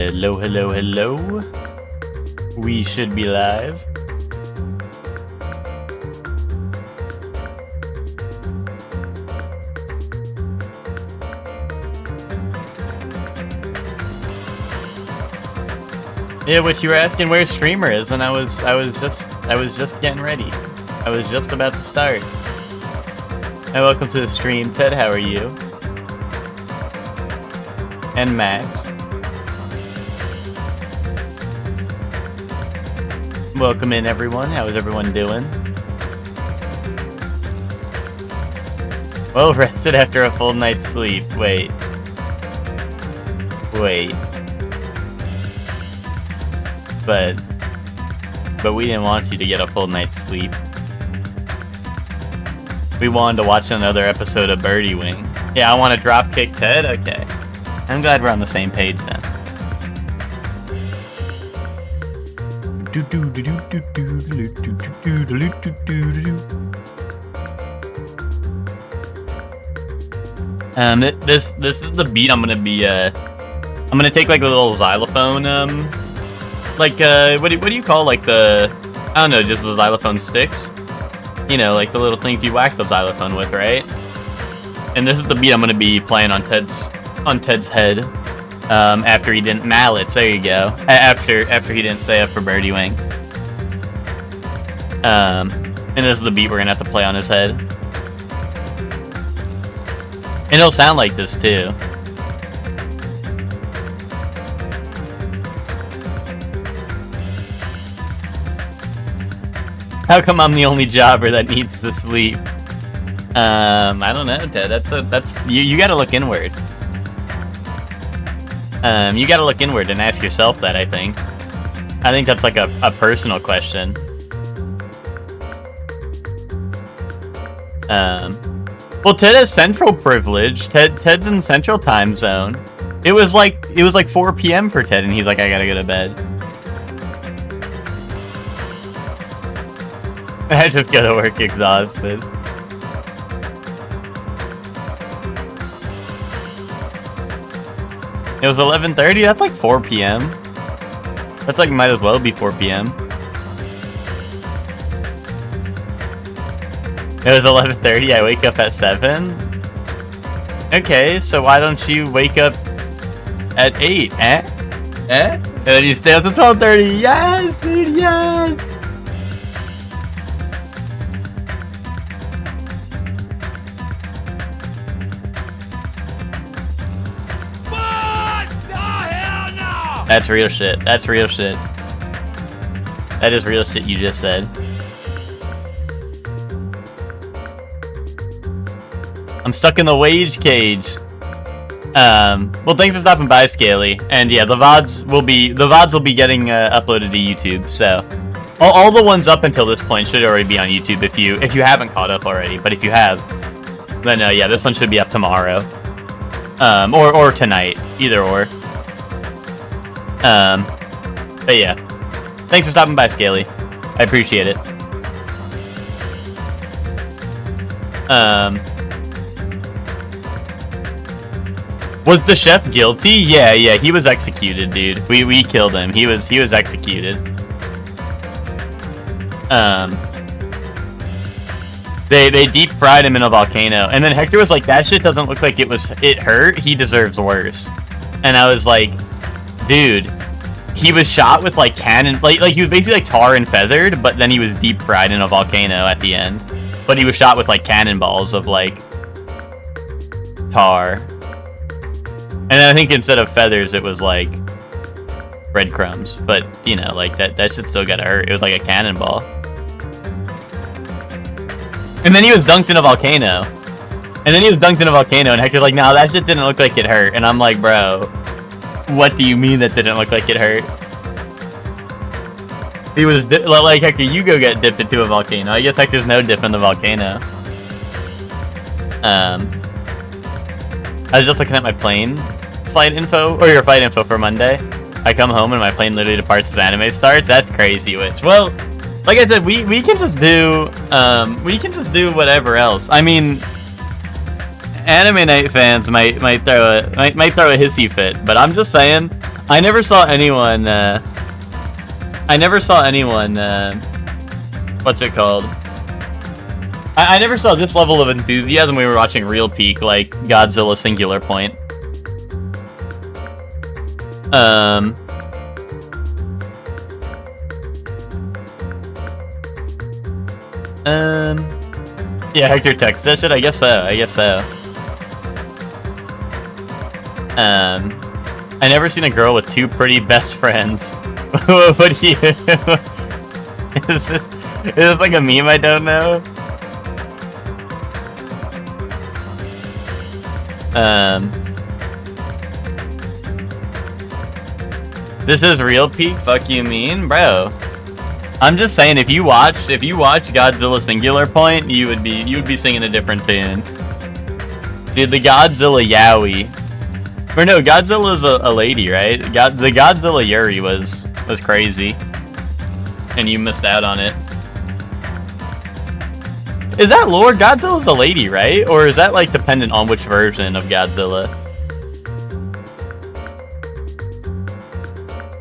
Hello, hello, hello. We should be live. Yeah, what you were asking where streamer is, and I was just getting ready. I was just about to start. And welcome to the stream, Ted. How are you? And Max. Welcome in, everyone. How is everyone doing? Well rested after a full night's sleep. Wait. But we didn't want you to get a full night's sleep. We wanted to watch another episode of Birdie Wing. Yeah, I want to drop kick Ted? Okay. I'm glad we're on the same page then. This is the beat I'm gonna take like a little xylophone, what do you call like the, I don't know, just the xylophone sticks? You know, like the little things you whack the xylophone with, right? And this is the beat I'm gonna be playing on Ted's head. After he didn't mallets, there you go. After he didn't stay up for Birdie Wing. And this is the beat we're gonna have to play on his head. And it'll sound like this too. How come I'm the only jobber that needs to sleep? I don't know, Ted. That's you gotta look inward. You gotta look inward and ask yourself that, I think. I think that's like a personal question. Well, Ted has central privilege. Ted's in central time zone. It was like 4 p.m. for Ted, and he's like, I gotta go to bed. I just go to work exhausted. It was 11:30? That's like 4 p.m. That's like, might as well be 4 p.m. It was 11:30, I wake up at 7? Okay, so why don't you wake up at 8, eh? And then you stay up to 12:30, yes, dude, yes! That's real shit. That's real shit. That is real shit you just said. I'm stuck in the wage cage. Well, thanks for stopping by, Scaly. And yeah, the VODs will be getting uploaded to YouTube. So all the ones up until this point should already be on YouTube if you haven't caught up already. But if you have, then yeah, this one should be up tomorrow. Or tonight, either or. But yeah, thanks for stopping by, Scaly. I appreciate it. Was the chef guilty? Yeah, he was executed, dude. We killed him. He was executed. They deep fried him in a volcano, and then Hector was like, that shit doesn't look like it hurt. He deserves worse. And I was like, dude, he was shot with like cannon, like he was basically like tar and feathered, but then he was deep fried in a volcano at the end. But he was shot with like cannonballs of like tar, and I think instead of feathers it was like breadcrumbs. But you know, like that shit still gotta hurt. It was like a cannonball. And then he was dunked in a volcano, and Hector's like, no, that shit didn't look like it hurt. And I'm like, bro, what do you mean that didn't look like it hurt? He was like, Hector, you go get dipped into a volcano. I guess Hector's no dip in the volcano. I was just looking at my plane flight info, or your flight info for Monday. I come home and my plane literally departs as anime starts. That's crazy, Witch. Well, like I said, we can just do whatever else. I mean, Anime Night fans might throw a hissy fit, but I'm just saying, I never saw anyone, what's it called? I never saw this level of enthusiasm when we were watching Real Peak, like Godzilla Singular Point. Yeah, Hector text that shit? I guess so, I never seen a girl with two pretty best friends. What do you... Is this like a meme I don't know? This is Real Peak? Fuck you mean? Bro. I'm just saying, if you watch Godzilla Singular Point, you would be singing a different tune. Dude, the Godzilla Yowie. Or no, Godzilla's a lady, right? The Godzilla Yuri was crazy. And you missed out on it. Is that lore? Godzilla's a lady, right? Or is that like dependent on which version of Godzilla?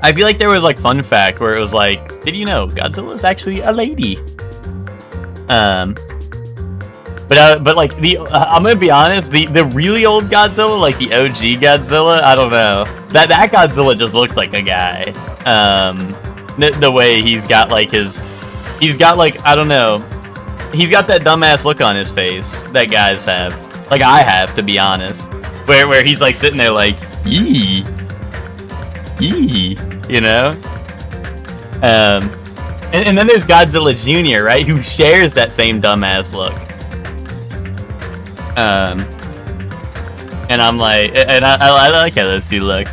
I feel like there was like fun fact where it was like, did you know Godzilla's actually a lady? But like I'm gonna be honest, the really old Godzilla, like the OG Godzilla, I don't know. That Godzilla just looks like a guy. The way he's got like I don't know. He's got that dumbass look on his face that guys have. Like I have, to be honest. Where he's like sitting there like, yee, you know? And then there's Godzilla Jr., right? Who shares that same dumbass look. And I'm like, and I like how those two look.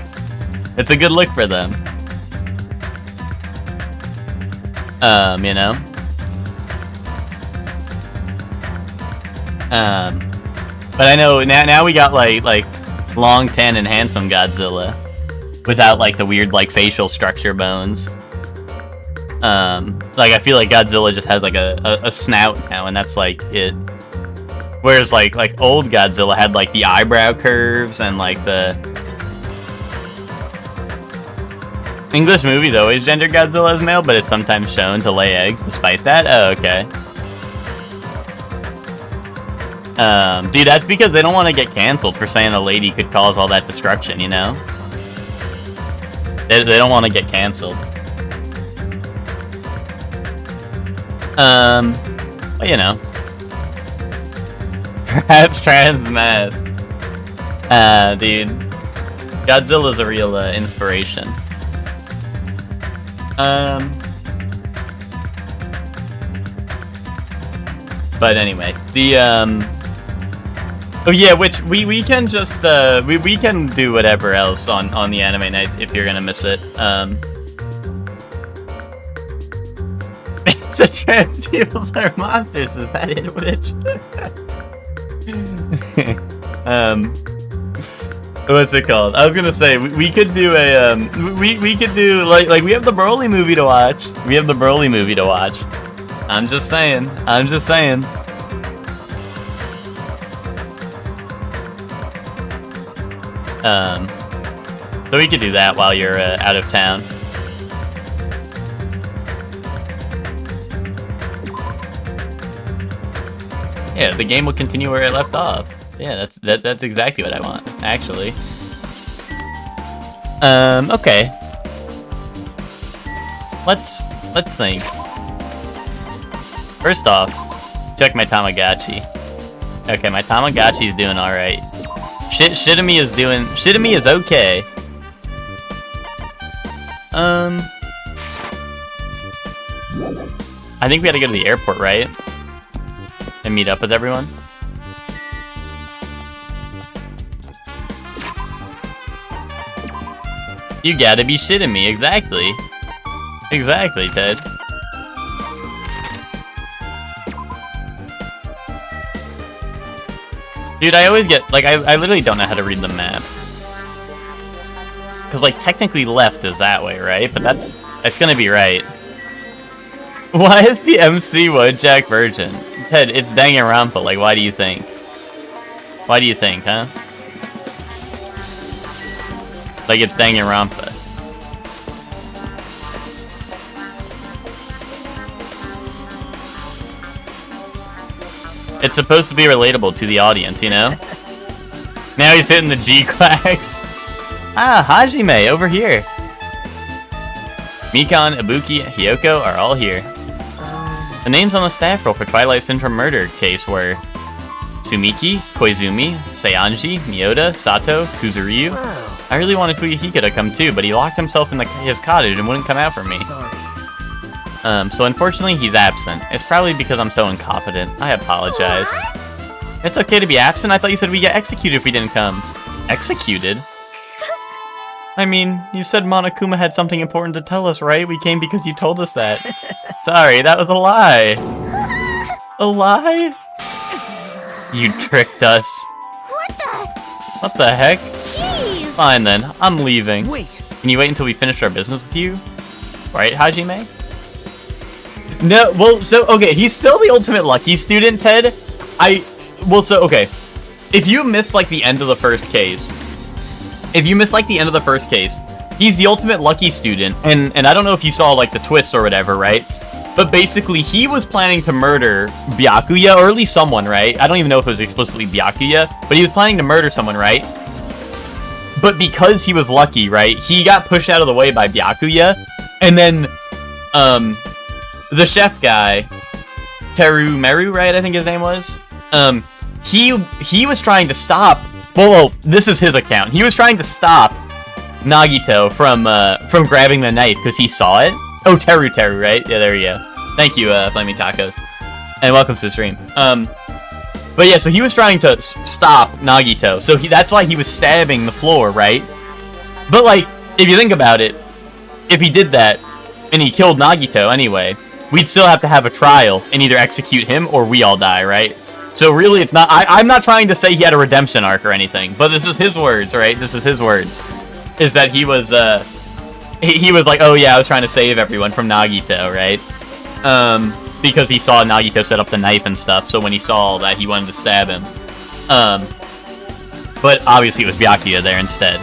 It's a good look for them. You know? But I know now we got like long, tan, and handsome Godzilla without like the weird like facial structure bones. Like I feel like Godzilla just has like a snout now, and that's like it. Whereas like old Godzilla had like the eyebrow curves and like the English movies always gender Godzilla as male, but it's sometimes shown to lay eggs despite that. Oh, okay. Dude, that's because they don't want to get canceled for saying a lady could cause all that destruction, you know? They don't want to get canceled. Well, you know. Perhaps trans mask. Dude. Godzilla's a real, inspiration. But anyway, the, oh yeah, which we can just we can do whatever else on the anime night if you're gonna miss it. It's a trans peoples are monsters. Is that it, Witch? What's it called? I was gonna say we could do a we could do like we have the Broly movie to watch. I'm just saying. So we could do that while you're out of town. Yeah, the game will continue where it left off. Yeah, that's exactly what I want, actually. Okay. Let's think. First off, check my Tamagotchi. Okay, my Tamagotchi's doing alright. Shitami is okay. I think we gotta go to the airport, right? And meet up with everyone. You gotta be shitting me, exactly. Exactly, Ted. Dude, I always get, like, I literally don't know how to read the map. Because, like, technically left is that way, right? But that's gonna be right. Why is the MC Wojak virgin? Ted, it's Danganronpa, like, why do you think? Why do you think, huh? Like, it's Danganronpa. It's supposed to be relatable to the audience, you know? Now he's hitting the G-Quacks. Ah, Hajime, over here. Mikan, Ibuki, Hyoko are all here. The names on the staff roll for Twilight Syndrome murder case were Sumiki, Koizumi, Seanji, Miyota, Sato, Kuzuryu. I really wanted Fuyuhika to come too, but he locked himself in his cottage and wouldn't come out for me. So unfortunately, he's absent. It's probably because I'm so incompetent. I apologize. What? It's okay to be absent? I thought you said we'd get executed if we didn't come. Executed? I mean, you said Monokuma had something important to tell us, right? We came because you told us that. Sorry, that was a lie. A lie? You tricked us. What the heck? Jeez. Fine then, I'm leaving. Wait. Can you wait until we finish our business with you? Right, Hajime? No, well, so, okay, he's still the ultimate lucky student, Ted. Okay. If you missed, like, the end of the first case, he's the ultimate lucky student, and I don't know if you saw, like, the twist or whatever, right? But basically, he was planning to murder Byakuya, or at least someone, right? I don't even know if it was explicitly Byakuya, but he was planning to murder someone, right? But because he was lucky, right, he got pushed out of the way by Byakuya, and then, the chef guy, Terumeru, right, I think his name was, he was trying to stop, well, this is his account, he was trying to stop Nagito from grabbing the knife, because he saw it. Oh, Teru, right? Yeah, there you go. Thank you, Flaming Tacos. And welcome to the stream. But yeah, so he was trying to stop Nagito, so that's why he was stabbing the floor, right? But, like, if you think about it, if he did that, and he killed Nagito anyway, we'd still have to have a trial and either execute him or we all die, right? So really, it's not, I'm not trying to say he had a redemption arc or anything, but this is his words, right? This is his words. Is that he was like, oh yeah, I was trying to save everyone from Nagito, right? Because he saw Nagito set up the knife and stuff, so when he saw that, he wanted to stab him. But obviously it was Byakuya there instead.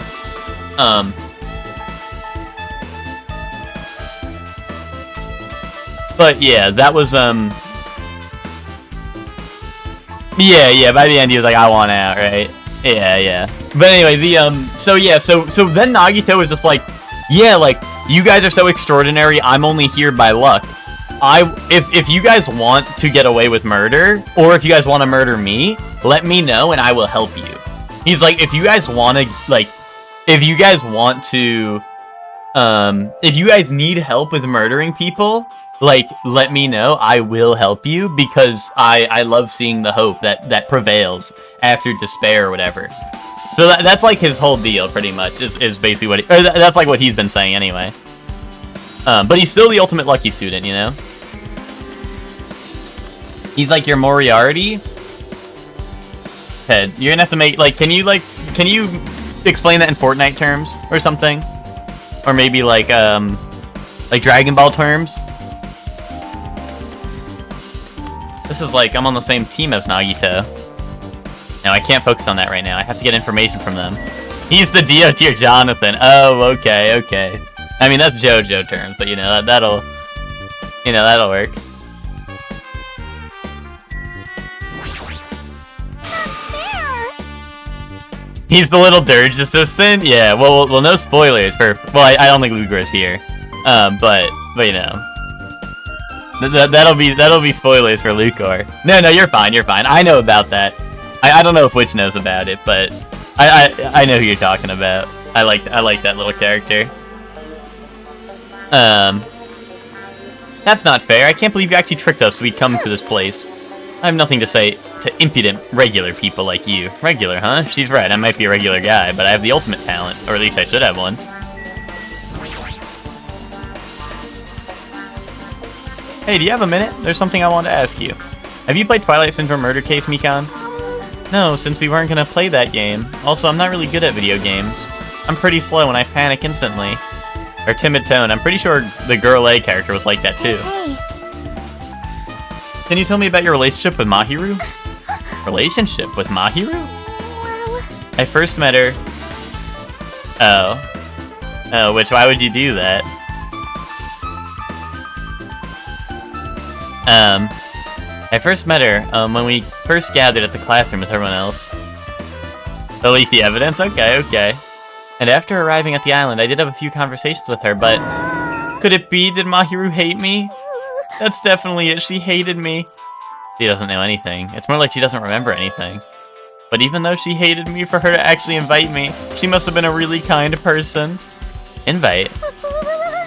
But yeah, that was, yeah, by the end he was like, I want out, right? Yeah. But anyway, so then Nagito was just like, yeah, like, you guys are so extraordinary, I'm only here by luck. If you guys want to get away with murder, or if you guys want to murder me, let me know and I will help you. He's like, if you guys want to, like, if you guys need help with murdering people, like, let me know, I will help you, because I love seeing the hope that prevails after despair or whatever. So that's like his whole deal, pretty much, is basically what that's like what he's been saying anyway. But he's still the ultimate lucky student, you know? He's like your Moriarty. Ted, you're gonna have to make, like, can you explain that in Fortnite terms or something? Or maybe like Dragon Ball terms? This is like, I'm on the same team as Nagito. No, I can't focus on that right now. I have to get information from them. He's the Dio tier Jonathan. Oh, okay. I mean, that's JoJo terms, but you know, that'll work. He's the little dirge assistant? Yeah, well, no spoilers for, well, I don't think Lugra's here. But you know. That'll be spoilers for Lucor. No, you're fine. I know about that. I don't know if Witch knows about it, but I know who you're talking about. I like that little character. That's not fair. I can't believe you actually tricked us so we'd come to this place. I have nothing to say to impudent, regular people like you. Regular, huh? She's right, I might be a regular guy, but I have the ultimate talent. Or at least I should have one. Hey, do you have a minute? There's something I wanted to ask you. Have you played Twilight Syndrome Murder Case, Mikan? No, since we weren't gonna play that game. Also, I'm not really good at video games. I'm pretty slow and I panic instantly. Or timid tone. I'm pretty sure the Girl A character was like that too. Hey. Can you tell me about your relationship with Mahiru? Relationship with Mahiru? Well, I first met her... Oh, why would you do that? I first met her, when we first gathered at the classroom with everyone else. Delete the evidence? Okay, okay. And after arriving at the island, I did have a few conversations with her, but... Could it be? Did Mahiru hate me? That's definitely it. She hated me. She doesn't know anything. It's more like she doesn't remember anything. But even though she hated me, for her to actually invite me, she must have been a really kind person. Invite?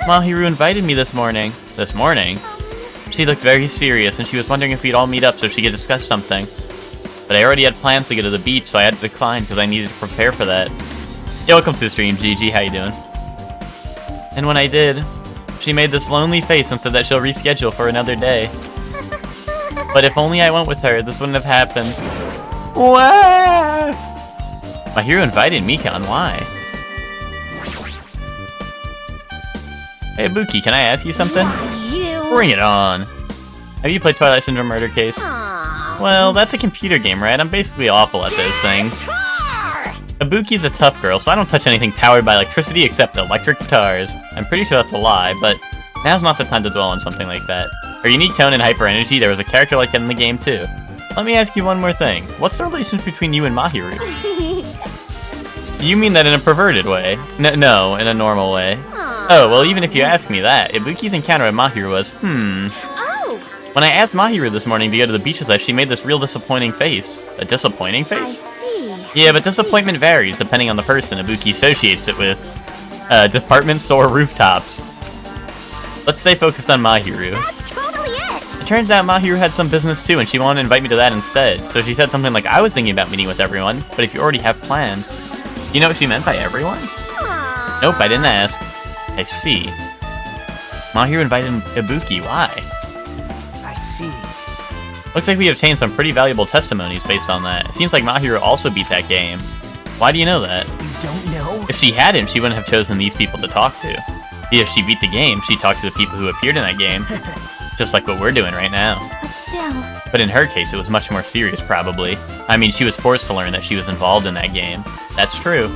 Mahiru invited me this morning. This morning? She looked very serious, and she was wondering if we'd all meet up so she could discuss something. But I already had plans to go to the beach, so I had to decline because I needed to prepare for that. Yo, welcome to the stream, Gigi. How you doing? And when I did, she made this lonely face and said that she'll reschedule for another day. But if only I went with her, this wouldn't have happened. Wah! Mahiru invited Mikan, why? Hey, Buki, can I ask you something? Bring it on. Have you played Twilight Syndrome Murder Case? Well, that's a computer game, right? I'm basically awful at those things. Ibuki's a tough girl, so I don't touch anything powered by electricity except electric guitars. I'm pretty sure that's a lie, but now's not the time to dwell on something like that. Her unique tone and hyper energy, there was a character like that in the game too. Let me ask you one more thing. What's the relationship between you and Mahiru? You mean that in a perverted way? No, in a normal way. Oh, well, even if you ask me that, Ibuki's encounter with Mahiru was, Oh! When I asked Mahiru this morning to go to the beach with us, she made this real disappointing face. A disappointing I face? see. Yeah, but disappointment varies depending on the person. Ibuki associates it with department store rooftops. Let's stay focused on Mahiru. That's totally it! It turns out Mahiru had some business too, and she wanted to invite me to that instead. So she said something like, I was thinking about meeting with everyone, but if you already have plans. You know what she meant by everyone? Aww. Nope, I didn't ask. I see. Mahiru invited Ibuki, why? I see. Looks like we obtained some pretty valuable testimonies based on that. It seems like Mahiru also beat that game. Why do you know that? You don't know? If she hadn't, she wouldn't have chosen these people to talk to. If she beat the game, she'd talk to the people who appeared in that game. Just like what we're doing right now. But still... But in her case, it was much more serious, probably. I mean, she was forced to learn that she was involved in that game. That's true.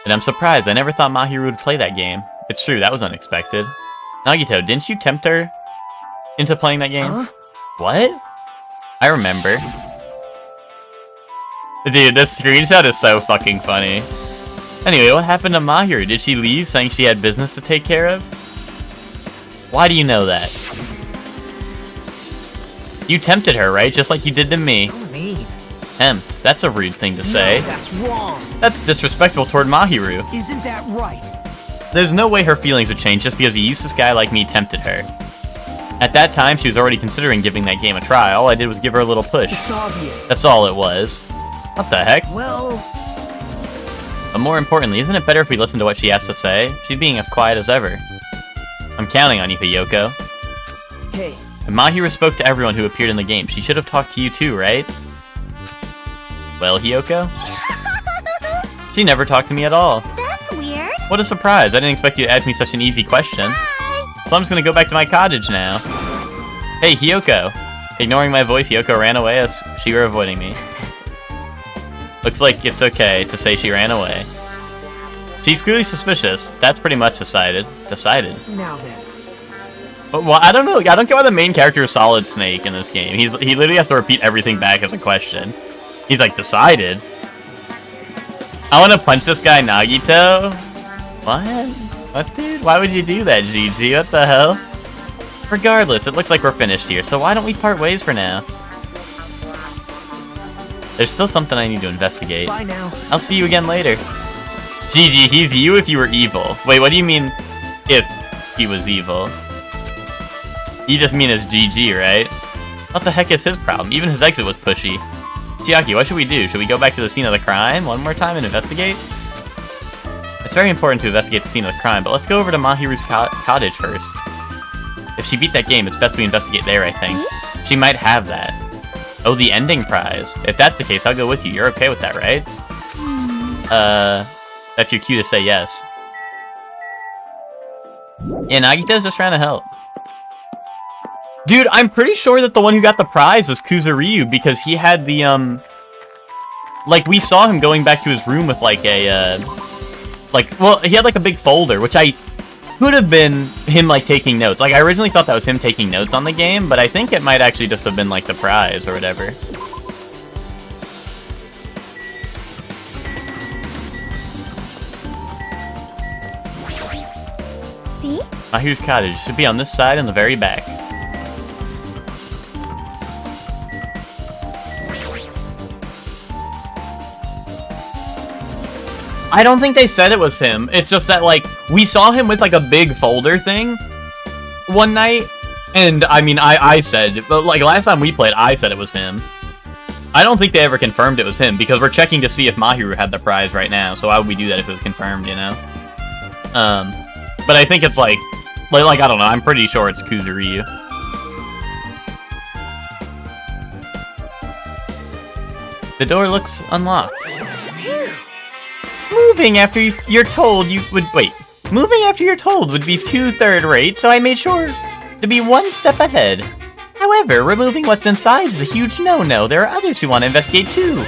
And I'm surprised, I never thought Mahiru would play that game. It's true, that was unexpected. Nagito, didn't you tempt her into playing that game? Huh? What? I remember. Dude, this screenshot is so fucking funny. Anyway, what happened to Mahiru? Did she leave saying she had business to take care of? Why do you know that? You tempted her, right? Just like you did to me. So mean. Tempt. That's a rude thing to say. No, that's wrong. That's disrespectful toward Mahiru. Isn't that right? There's no way her feelings would change just because a useless guy like me tempted her. At that time, she was already considering giving that game a try. All I did was give her a little push. It's obvious. That's all it was. What the heck? Well, But more importantly, isn't it better if we listen to what she has to say? She's being as quiet as ever. I'm counting on you, Hiyoko. hey, If Mahiru spoke to everyone who appeared in the game, she should have talked to you too, right? Well, Hiyoko? She never talked to me at all. That's weird. What a surprise. I didn't expect you to ask me such an easy question. Hi. So I'm just gonna go back to my cottage now. Hey, Hiyoko. Ignoring my voice, Hiyoko ran away as she were avoiding me. Looks like it's okay to say she ran away. She's clearly suspicious. That's pretty much decided. Decided. now then. But, well, I don't know. I don't get why the main character is Solid Snake in this game. He literally has to repeat everything back as a question. He's like, decided? I want to punch this guy, Nagito? What? What, dude? Why would you do that, GG? What the hell? Regardless, it looks like we're finished here, so why don't we part ways for now? There's still something I need to investigate. Bye now. I'll see you again later. GG, he's you if you were evil. Wait, what do you mean, if he was evil? You just mean as GG, right? What the heck is his problem? Even his exit was pushy. Chiaki, what should we do? Should we go back to the scene of the crime one more time and investigate? It's very important to investigate the scene of the crime, but let's go over to Mahiru's cottage first. If she beat that game, it's best we investigate there, I think. She might have that. Oh, the ending prize. If that's the case, I'll go with you. You're okay with that, right? That's your cue to say yes. Yeah, Nagito's just trying to help. Dude, I'm pretty sure that the one who got the prize was Kuzuryu because he had the, like, we saw him going back to his room with, like, a, well, he had, like, a big folder, which I could have been him, like, taking notes. Like, I originally thought that was him taking notes on the game, but I think it might actually just have been, like, the prize or whatever. See? Mahiru's cottage should be on this side in the very back. I don't think they said it was him. It's just that, like, we saw him with, like, a big folder thing one night. And, I mean, I said, but, like, last time we played, I said it was him. I don't think they ever confirmed it was him, because we're checking to see if Mahiru had the prize right now. So why would we do that if it was confirmed, you know? But I think it's, like, I don't know. I'm pretty sure it's Kuzuryu. The door looks unlocked. Moving after you're told you would... Wait. Moving after you're told would be 2/3 rate, so I made sure to be one step ahead. However, removing what's inside is a huge no-no. There are others who want to investigate too.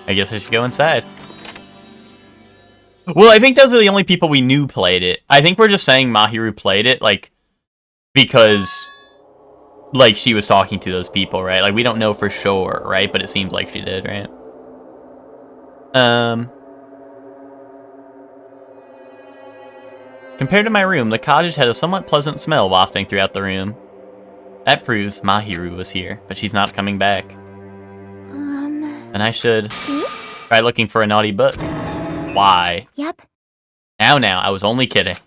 I guess I should go inside. Well, I think those are the only people we knew played it. I think we're just saying Mahiru played it, like, because... like, she was talking to those people, right? Like, we don't know for sure, right? But it seems like she did, right? Compared to my room, the cottage had a somewhat pleasant smell wafting throughout the room. That proves Mahiru was here, but she's not coming back. And I should try looking for a naughty book. Why? Yep. Now, I was only kidding.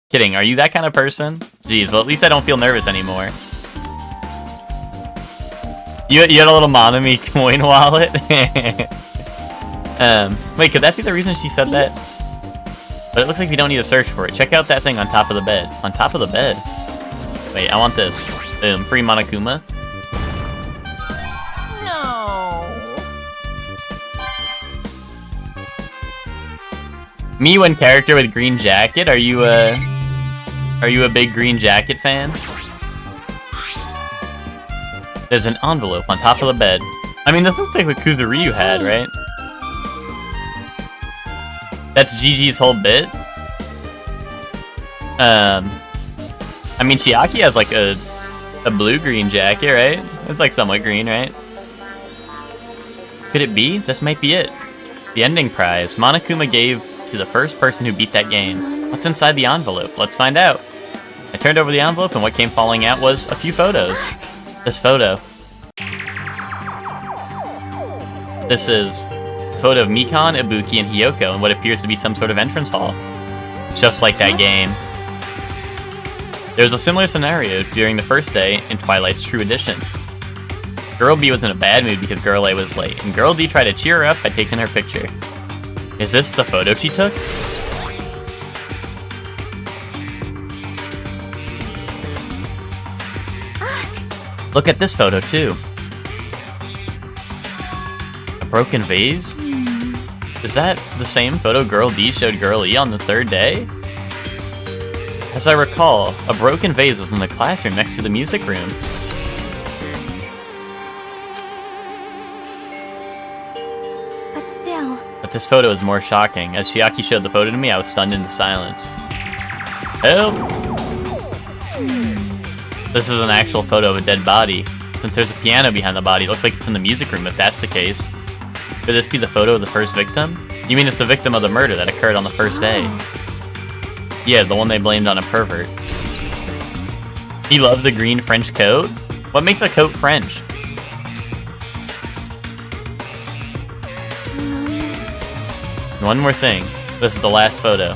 Kidding, are you that kind of person? Jeez, well, at least I don't feel nervous anymore. You had a little Monami coin wallet? Wait, could that be the reason she said that? But it looks like we don't need to search for it. Check out that thing on top of the bed. On top of the bed? Wait, I want this. Boom, free Monokuma. No. Me, one character with green jacket? Are you a big green jacket fan? There's an envelope on top of the bed. I mean, this looks like what Kuzuryu had, right? That's Gigi's whole bit? I mean, Chiaki has, like, a blue-green jacket, right? It's, like, somewhat green, right? Could it be? This might be it. The ending prize. Monokuma gave to the first person who beat that game. What's inside the envelope? Let's find out. I turned over the envelope, and what came falling out was a few photos. This photo. This is a photo of Mikan, Ibuki, and Hiyoko in what appears to be some sort of entrance hall. Just like that game. There's a similar scenario during the first day in Twilight's True Edition. Girl B was in a bad mood because Girl A was late, and Girl D tried to cheer her up by taking her picture. Is this the photo she took? Look at this photo, too. A broken vase? Is that the same photo Girl D showed Girl E on the third day? As I recall, a broken vase was in the classroom next to the music room. But still. But this photo is more shocking. As Chiaki showed the photo to me, I was stunned into silence. Help! This is an actual photo of a dead body. Since there's a piano behind the body, it looks like it's in the music room if that's the case. Could this be the photo of the first victim? You mean it's the victim of the murder that occurred on the first day? Yeah, the one they blamed on a pervert. He loves a green French coat? What makes a coat French? One more thing. This is the last photo.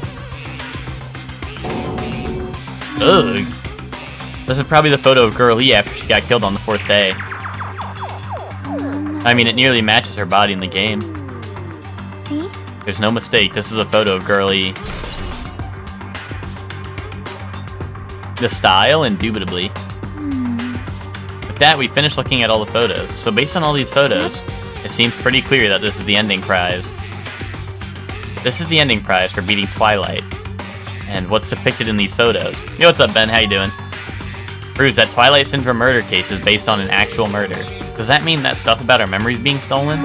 Ugh. This is probably the photo of Girl E after she got killed on the 4th day. I mean, it nearly matches her body in the game. See? There's no mistake, this is a photo of Girl E. The style, indubitably. With that, we finished looking at all the photos. So based on all these photos, it seems pretty clear that this is the ending prize. This is the ending prize for beating Twilight. And what's depicted in these photos? Yo, what's up, Ben? How you doing? Proves that Twilight Syndrome murder case is based on an actual murder. Does that mean that stuff about our memories being stolen?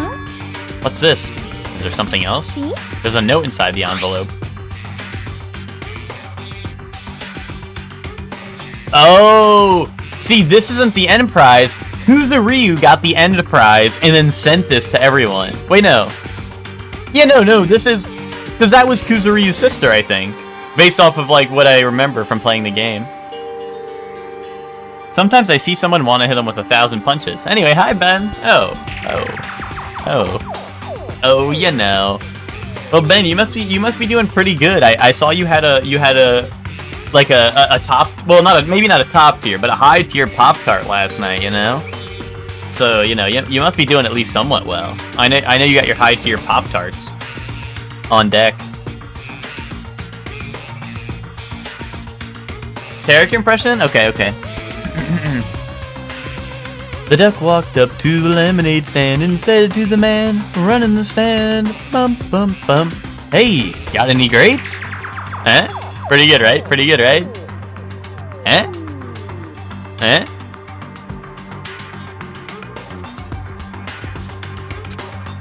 What's this? Is there something else? See? There's a note inside the envelope. Oh! See, this isn't the end prize. Kuzuryu got the end prize and then sent this to everyone. Wait, no. Yeah, no, this is... Because that was Kuzuryu's sister, I think. Based off of, like, what I remember from playing the game. Sometimes I see someone want to hit them with 1,000 punches. Anyway, hi, Ben. Oh, you know. Well, Ben, you must be doing pretty good. I saw you had a top, well, maybe not a top tier, but a high tier pop cart last night, you know? So, you know, you must be doing at least somewhat well. I know you got your high tier pop tarts on deck. Character impression? Okay. The duck walked up to the lemonade stand and said to the man running the stand, bum bum bum. Hey, got any grapes? Huh? Pretty good, right? Huh?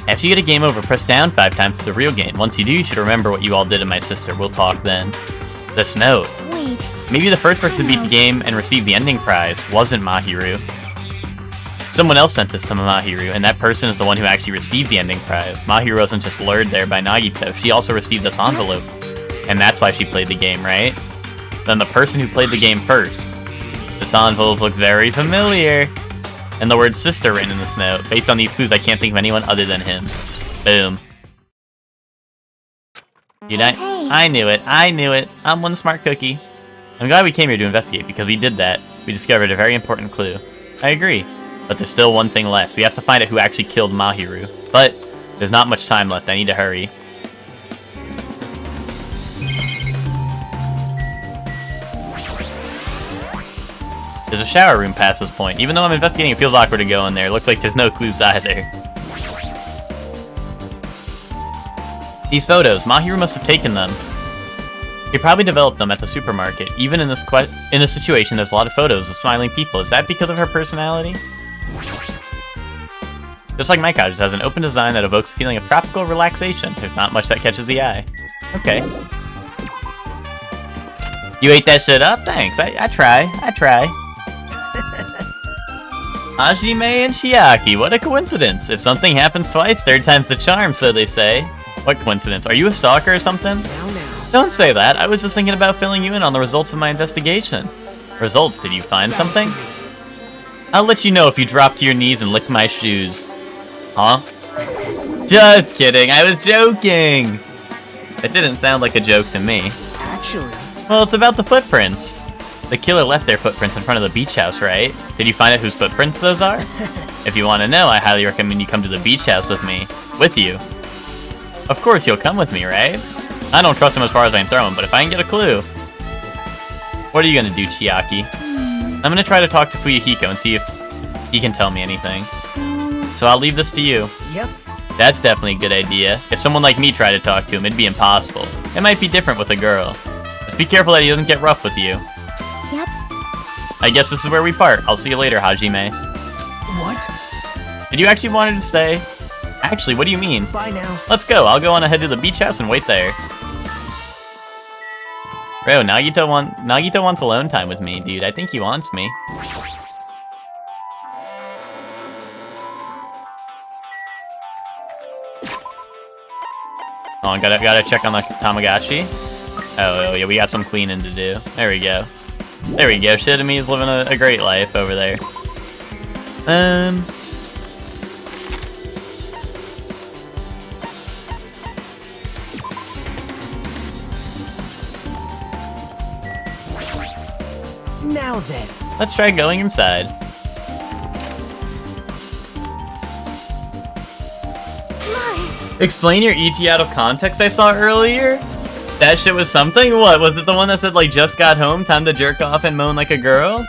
After you get a game over, press down 5 times for the real game. Once you do, you should remember what you all did to my sister. We'll talk then. This note. Wait. Maybe the first person to beat the game and receive the ending prize wasn't Mahiru. Someone else sent this to Mahiru, and that person is the one who actually received the ending prize. Mahiru wasn't just lured there by Nagito, she also received this envelope. And that's why she played the game, right? Then the person who played the game first. This envelope looks very familiar. And the word sister written in this note. Based on these clues, I can't think of anyone other than him. Boom. I knew it. I'm one smart cookie. I'm glad we came here to investigate, because we did that. We discovered a very important clue. I agree. But there's still one thing left. We have to find out who actually killed Mahiru. But there's not much time left. I need to hurry. There's a shower room past this point. Even though I'm investigating, it feels awkward to go in there. It looks like there's no clues either. These photos, Mahiru must have taken them. He probably developed them at the supermarket. Even in this situation, there's a lot of photos of smiling people. Is that because of her personality? Just like my couch, it has an open design that evokes a feeling of tropical relaxation. There's not much that catches the eye. Okay. You ate that shit up? Thanks. I try. Hajime and Chiaki, what a coincidence. If something happens twice, third time's the charm, so they say. What coincidence? Are you a stalker or something? Now. Don't say that. I was just thinking about filling you in on the results of my investigation. Results? Did you find something? I'll let you know if you drop to your knees and lick my shoes. Huh? Just kidding. I was joking. It didn't sound like a joke to me. Actually. Well, it's about the footprints. The killer left their footprints in front of the beach house, right? Did you find out whose footprints those are? If you want to know, I highly recommend you come to the beach house with me. With you. Of course, you'll come with me, right? I don't trust him as far as I can throw him, but if I can get a clue... What are you gonna do, Chiaki? I'm gonna try to talk to Fuyuhiko and see if he can tell me anything. So I'll leave this to you. Yep. That's definitely a good idea. If someone like me tried to talk to him, it'd be impossible. It might be different with a girl. Just be careful that he doesn't get rough with you. Yep. I guess this is where we part. I'll see you later, Hajime. What? Did you actually want to stay? Actually, what do you mean? Bye now. Let's go. I'll go on ahead to the beach house and wait there. Bro, Nagito wants alone time with me, dude. I think he wants me. Oh, I gotta check on the Tamagotchi. Oh, yeah, we got some cleaning to do. There we go. There we go. Shitami is living a great life over there. Now then. Let's try going inside. Explain your ET out of context I saw earlier? That shit was something? What, was it the one that said, like, just got home, time to jerk off and moan like a girl?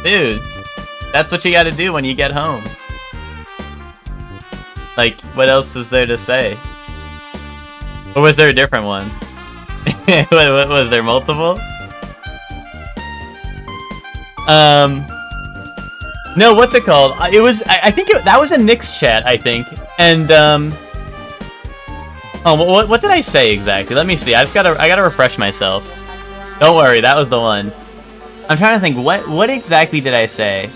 Dude, that's what you gotta do when you get home. Like, what else is there to say? Or was there a different one? what, was there multiple? No, what's it called? It was, I think that was a Nick's chat, I think. And, Oh, what did I say exactly? Let me see. I gotta refresh myself. Don't worry, that was the one. I'm trying to think, what exactly did I say?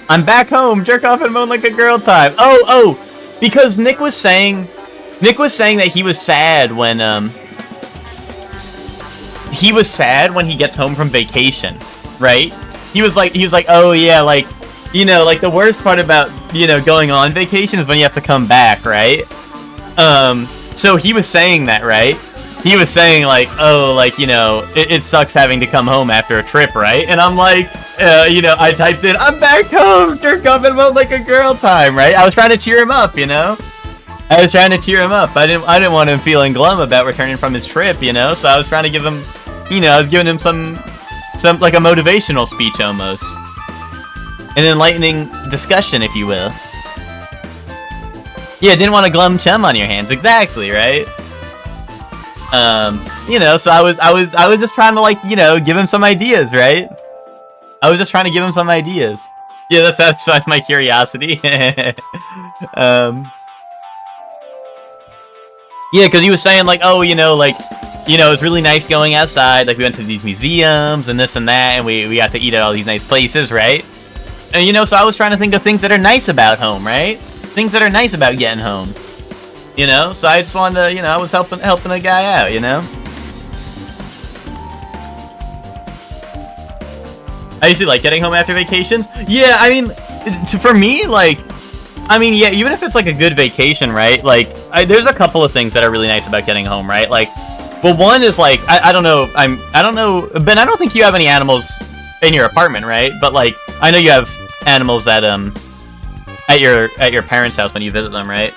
I'm back home, jerk off and moan like a girl time. Oh, because Nick was saying that he was sad when he gets home from vacation, right? He was like, oh yeah, like, you know, like the worst part about, you know, going on vacation is when you have to come back, right? So he was saying that, right? He was saying like, oh, like, you know, it sucks having to come home after a trip, right? And I'm like, you know, I typed in, I'm back home, jerk off and moan like a girl time, right? I was trying to cheer him up, you know? I was trying to cheer him up. I didn't want him feeling glum about returning from his trip, you know? So I was trying to give him, you know, I was giving him some like a motivational speech almost. An enlightening discussion, if you will. Yeah, didn't want a glum chum on your hands, exactly, right? You know, so I was just trying to, like, you know, give him some ideas, right? I was just trying to give him some ideas. Yeah, that satisfies my curiosity. Yeah, because he was saying, like, oh, you know, it's really nice going outside. Like, we went to these museums and this and that, and we got to eat at all these nice places, right? And, you know, so I was trying to think of things that are nice about home, right? Things that are nice about getting home. You know? So I just wanted to, you know, I was helping a guy out, you know? I usually like getting home after vacations. Yeah, I mean, for me, like, I mean, yeah, even if it's like a good vacation, right? Like, there's a couple of things that are really nice about getting home, right? Like, well, one is like, I don't know, I don't know, Ben, I don't think you have any animals in your apartment, right? But like, I know you have animals at your parents' house when you visit them, right?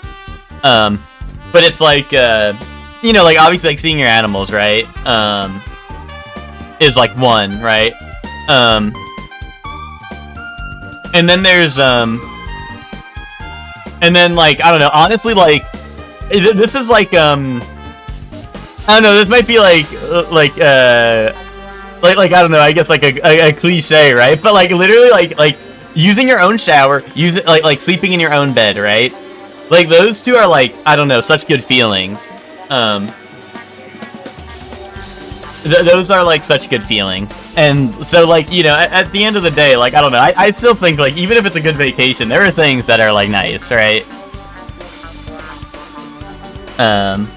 But it's like, you know, like obviously like seeing your animals, right? Is like one, right? And then there's and then like, I don't know, honestly, like this is like I don't know, this might be like I don't know, I guess like a cliche, right? But like literally like using your own shower, like sleeping in your own bed, right? Like those two are like, I don't know, such good feelings. Those are like such good feelings. And so like, you know, at the end of the day, like, I don't know, I still think like, even if it's a good vacation, there are things that are like nice, right? The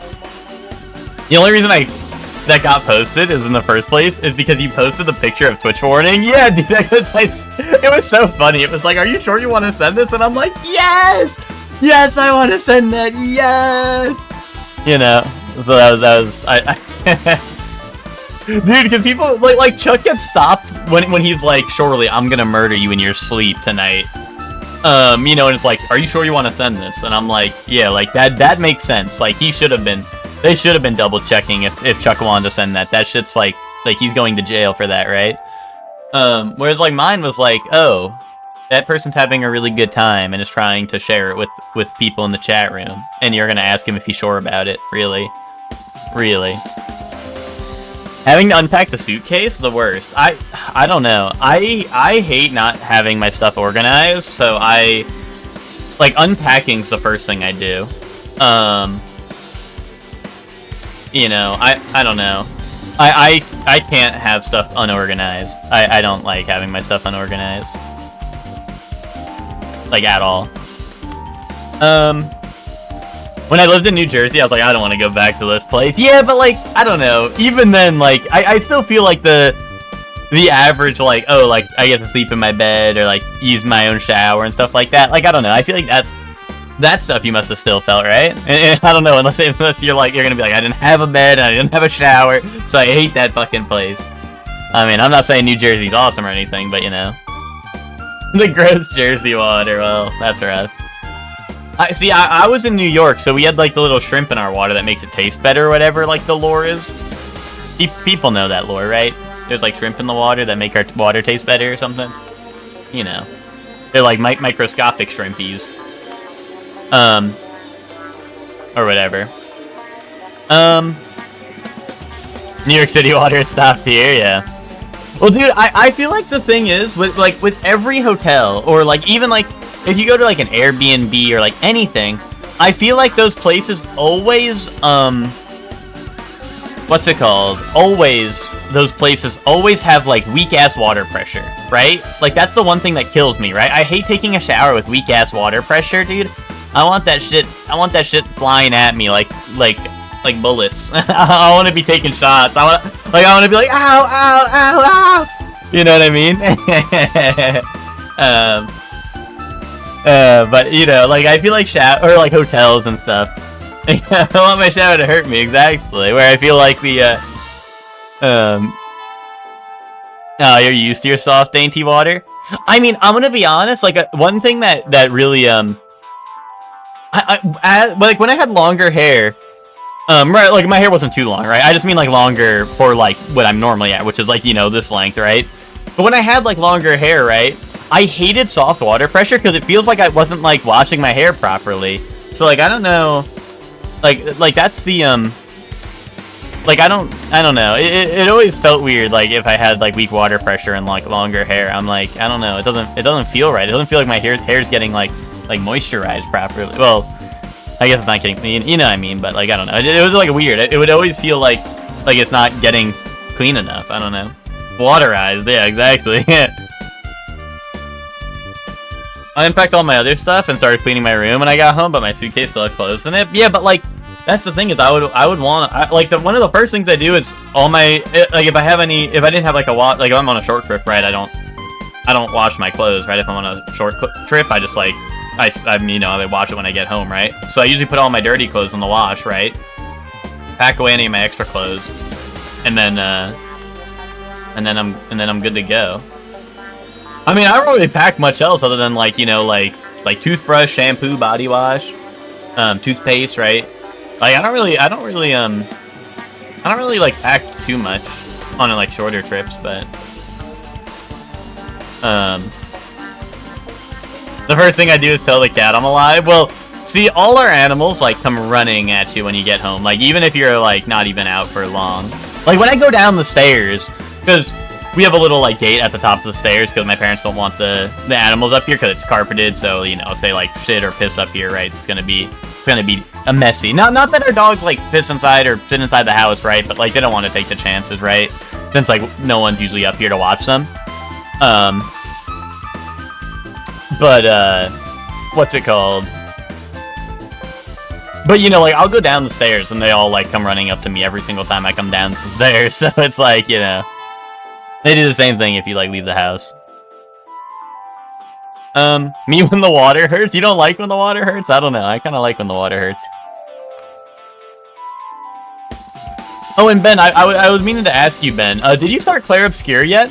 only reason that got posted is in the first place is because you posted the picture of Twitch warning. Yeah, dude, that was like, it was so funny. It was like, are you sure you want to send this? And I'm like, yes! Yes, I want to send that, yes! You know, so that was dude, because people, like Chuck gets stopped when he's like, surely I'm gonna murder you in your sleep tonight. You know, and it's like, are you sure you want to send this? And I'm like, yeah, like, that makes sense. Like, they should have been double checking if Chuck wanted to send that. That shit's like he's going to jail for that, right? Whereas like mine was like, oh, that person's having a really good time and is trying to share it with people in the chat room, and you're gonna ask him if he's sure about it. Really? Having to unpack the suitcase, the worst. I don't know. I hate not having my stuff organized, so like unpacking's the first thing I do. You know, I don't know. I can't have stuff unorganized. I don't like having my stuff unorganized. Like, at all. When I lived in New Jersey, I was like, I don't want to go back to this place. Yeah, but like, I don't know. Even then, like, I still feel like the average, like, oh, like, I get to sleep in my bed or, like, use my own shower and stuff like that. Like, I don't know. I feel like that stuff you must have still felt, right? And I don't know, unless you're like, you're gonna be like, I didn't have a bed, and I didn't have a shower, so I hate that fucking place. I mean, I'm not saying New Jersey's awesome or anything, but you know. The gross Jersey water, well, that's rough. I was in New York, so we had like the little shrimp in our water that makes it taste better or whatever, like the lore is. People know that lore, right? There's like shrimp in the water that make our water taste better or something. You know. They're like microscopic shrimpies. Or whatever. New York City water stopped here, yeah. Well, dude, I feel like the thing is, with every hotel, or like even like, if you go to like an Airbnb or like anything, I feel like those places always, what's it called? Those places always have, like, weak-ass water pressure, right? Like, that's the one thing that kills me, right? I hate taking a shower with weak-ass water pressure, dude. I want that shit flying at me like bullets. I want to be taking shots. I want to be like, ow, ow, ow, ow. You know what I mean? But, you know, like, I feel like or like hotels and stuff. I want my shower to hurt me, exactly. Where I feel like the, oh, you're used to your soft, dainty water? I mean, I'm gonna be honest, like, one thing that really, like, when I had longer hair, right, like, my hair wasn't too long, right? I just mean, like, longer for, like, what I'm normally at, which is, like, you know, this length, right? But when I had, like, longer hair, right, I hated soft water pressure because it feels like I wasn't, like, washing my hair properly. So, like, I don't know, like, that's the, like, I don't know. It always felt weird, like, if I had, like, weak water pressure and, like, longer hair. I'm like, I don't know, it doesn't feel right. It doesn't feel like my hair's getting, like moisturized properly. Well, I guess it's not getting, you know what I mean, but, like, I don't know. It was, like, weird. It would always feel like it's not getting clean enough. I don't know. Waterized, yeah, exactly. I unpacked all my other stuff and started cleaning my room when I got home, but my suitcase still had clothes in it. Yeah, but, like, that's the thing is I would want, like, one of the first things I do is all my, like, if I didn't have, like, like, if I'm on a short trip, right, I don't wash my clothes, right? If I'm on a short trip, I just, like, I you know, I wash it when I get home, right? So I usually put all my dirty clothes in the wash, right? Pack away any of my extra clothes, and then I'm good to go. I mean, I don't really pack much else other than, like, you know, like toothbrush, shampoo, body wash, toothpaste, right? Like, I don't really like pack too much on, like, shorter trips, but the first thing I do is tell the cat I'm alive. Well, see, all our animals, like, come running at you when you get home. Like, even if you're, like, not even out for long. Like, when I go down the stairs, because we have a little, like, gate at the top of the stairs, because my parents don't want the animals up here, because it's carpeted, so, you know, if they, like, shit or piss up here, right, it's gonna be a messy. Not that our dogs, like, piss inside or sit inside the house, right, but, like, they don't want to take the chances, right, since, like, no one's usually up here to watch them. But, what's it called? But, you know, like, I'll go down the stairs, and they all, like, come running up to me every single time I come down the stairs, so it's like, you know, they do the same thing if you, like, leave the house. Me when the water hurts? You don't like when the water hurts? I don't know, I kinda like when the water hurts. Oh, and Ben, I was meaning to ask you, Ben, did you start Clair Obscur yet?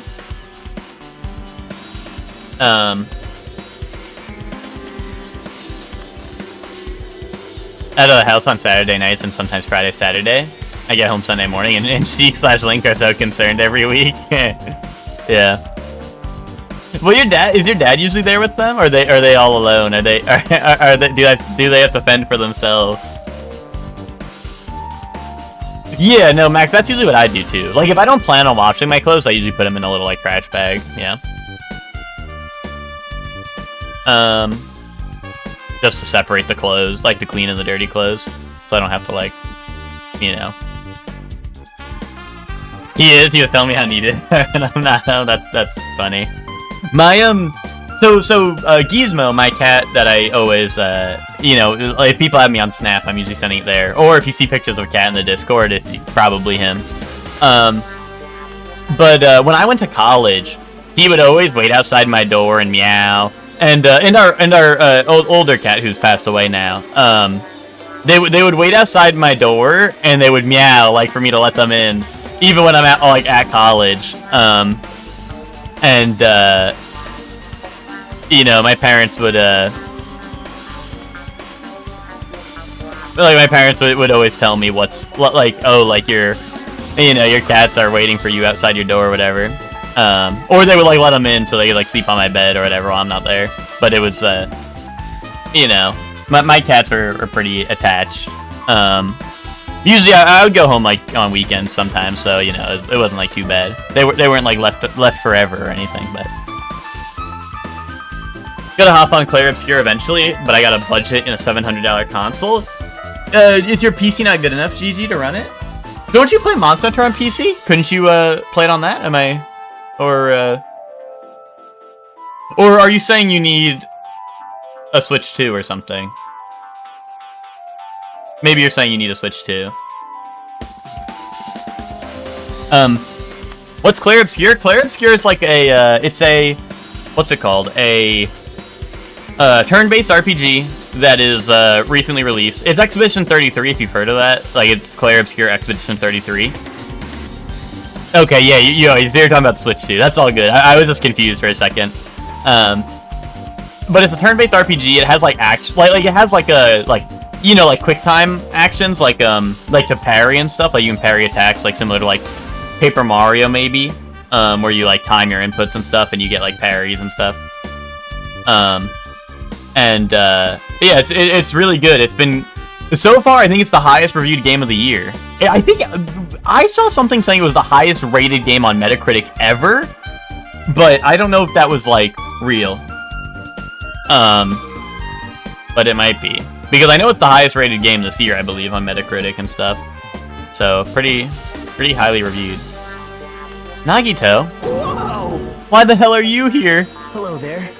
Out of the house on Saturday nights and sometimes Friday, Saturday. I get home Sunday morning, and Sheik/Link are so concerned every week. Yeah. Well, is your dad usually there with them, or are they all alone? Do they have to fend for themselves? Yeah, no, Max, that's usually what I do too. Like, if I don't plan on washing my clothes, I usually put them in a little, like, trash bag. Yeah. Just to separate the clothes, like the clean and the dirty clothes, so I don't have to, like, you know. He was telling me how needed, and I'm not. Oh, that's funny. My Gizmo, my cat that I always, you know, if people have me on Snap, I'm usually sending it there. Or if you see pictures of a cat in the Discord, it's probably him. But when I went to college, he would always wait outside my door and meow. And our older cat who's passed away now, they would wait outside my door and they would meow, like, for me to let them in, even when I'm at college. You know, my parents would would always tell me your cats are waiting for you outside your door or whatever. Or they would, like, let them in so they could, like, sleep on my bed or whatever while I'm not there. But it was, you know, my cats are pretty attached. Usually I would go home, like, on weekends sometimes, so, you know, it wasn't, like, too bad. They weren't, like, left forever or anything, but Gonna hop on Clair Obscur eventually, but I got a budget in a $700 console. Is your PC not good enough, GG, to run it? Don't you play Monster Hunter on PC? Couldn't you play it on that? Am I, or are you saying you need a Switch 2 or something? Maybe you're saying you need a Switch 2. What's Clair Obscur? Clair Obscur is like a, it's a, what's it called? A turn-based RPG that is recently released. It's Expedition 33, if you've heard of that. Like, it's Clair Obscur Expedition 33. Okay, yeah, you're talking about the Switch 2. That's all good. I was just confused for a second. But it's a turn-based RPG. It has like action, like it has like a you know, like quick time actions, like to parry and stuff. Like you can parry attacks, like similar to like Paper Mario maybe, where you like time your inputs and stuff, and you get like parries and stuff. Yeah, it's really good. It's been so far. I think it's the highest reviewed game of the year. I think I saw something saying it was the highest rated game on Metacritic ever, but I don't know if that was like real. But it might be, because I know it's the highest rated game this year, I believe, on Metacritic and stuff. So pretty highly reviewed. Nagito? Whoa! Why the hell are you here? Hello there.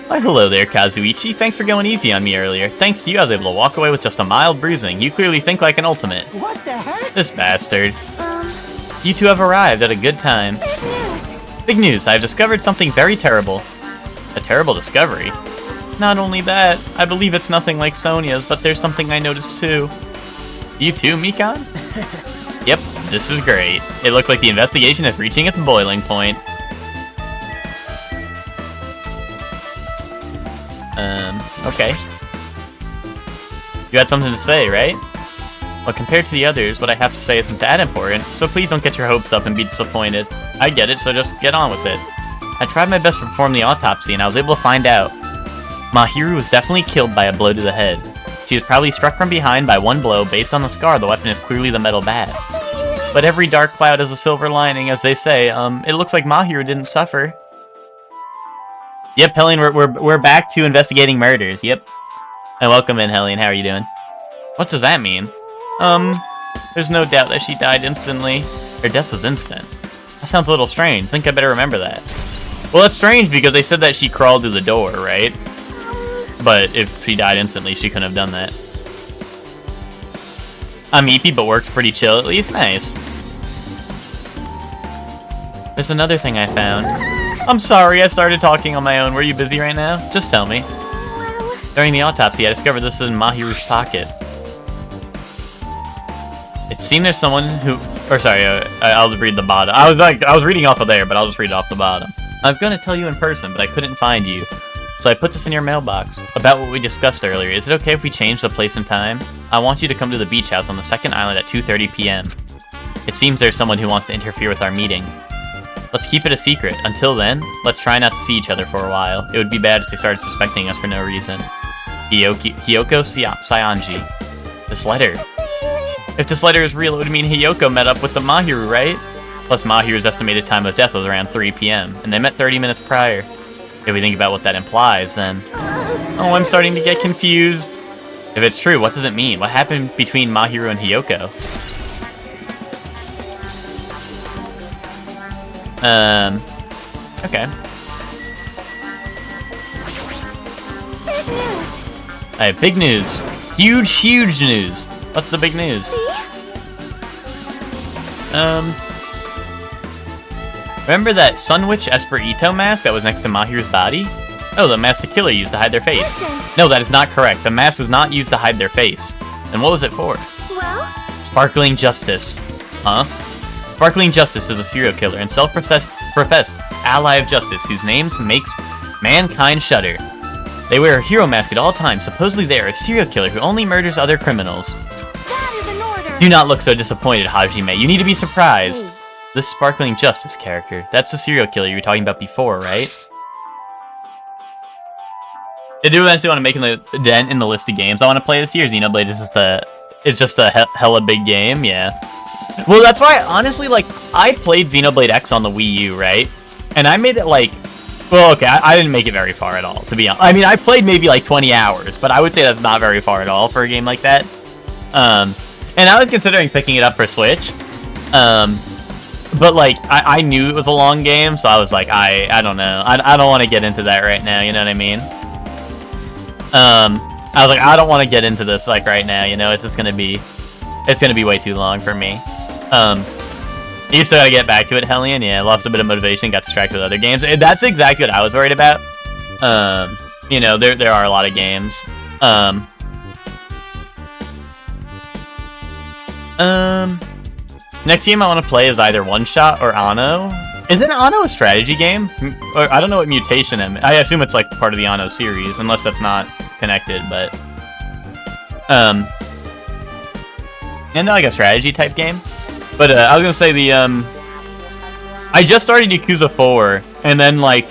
Why hello there, Kazuichi. Thanks for going easy on me earlier. Thanks to you, I was able to walk away with just a mild bruising. You clearly think like an ultimate. What the heck? This bastard. You two have arrived at a good time. Big news. Big news, I have discovered something very terrible. A terrible discovery? Not only that, I believe it's nothing like Sonia's, but there's something I noticed too. You too, Mikan? Yep, this is great. It looks like the investigation is reaching its boiling point. Okay. You had something to say, right? Well, compared to the others, what I have to say isn't that important, so please don't get your hopes up and be disappointed. I get it, so just get on with it. I tried my best to perform the autopsy, and I was able to find out. Mahiru was definitely killed by a blow to the head. She was probably struck from behind by one blow. Based on the scar, the weapon is clearly the metal bat. But every dark cloud has a silver lining, as they say. It looks like Mahiru didn't suffer. Yep, Helene, we're back to investigating murders. Yep. And welcome in, Helene. How are you doing? What does that mean? There's no doubt that she died instantly. Her death was instant. That sounds a little strange. Think I better remember that. Well, that's strange because they said that she crawled through the door, right? But if she died instantly, she couldn't have done that. I'm eepy, but works pretty chill at least. Nice. There's another thing I found. I'm sorry, I started talking on my own. Were you busy right now? Just tell me. Well, During the autopsy, I discovered this is in Mahiru's pocket. It seemed there's someone who... Or sorry, I'll just read the bottom. I was reading off of there, but I'll just read off the bottom. I was going to tell you in person, but I couldn't find you. So I put this in your mailbox. About what we discussed earlier. Is it okay if we change the place and time? I want you to come to the beach house on the second island at 2:30 p.m. It seems there's someone who wants to interfere with our meeting. Let's keep it a secret. Until then, let's try not to see each other for a while. It would be bad if they started suspecting us for no reason. Hiyoko Saionji. This letter. If this letter is real, it would mean Hiyoko met up with the Mahiru, right? Plus, Mahiru's estimated time of death was around 3 p.m., and they met 30 minutes prior. If we think about what that implies, then... Oh, I'm starting to get confused. If it's true, what does it mean? What happened between Mahiru and Hiyoko? Okay. big news. I have big news. Huge news. What's the big news? See? Remember that Sunwitch Esperito mask that was next to Mahiru's body? Oh, the mask the killer used to hide their face. Listen. No, that is not correct. The mask was not used to hide their face. Then what was it for? Well, Sparkling Justice. Huh? Sparkling Justice is a serial killer and self-professed ally of justice whose names makes mankind shudder. They wear a hero mask at all times. Supposedly they are a serial killer who only murders other criminals. that is an order. Do not look so disappointed, Hajime. You need to be surprised. Hey. This Sparkling Justice character, that's the serial killer you were talking about before, right? I do eventually want to make a dent in the list of games I want to play this year. Xenoblade is just a hella big game, yeah. Well, that's why, honestly, like, I played Xenoblade X on the Wii U, right? And I made it, like, Well, okay, I didn't make it very far at all, to be honest. I mean, I played maybe like 20 hours, but I would say that's not very far at all for a game like that. And I was considering picking it up for Switch. But like, I knew it was a long game, so I was like, I don't know. I don't want to get into that right now, you know what I mean? I was like, I don't want to get into this like right now, you know, it's just gonna be way too long for me. You still gotta get back to it, Hellion. Yeah, lost a bit of motivation, got distracted with other games. That's exactly what I was worried about. You know, there are a lot of games. Next game I want to play is either One Shot or Anno. Isn't Anno a strategy game? Or I don't know what Mutation is. I assume it's like part of the Anno series, unless that's not connected, but and like a strategy type game. But I was gonna say the I just started Yakuza 4, and then like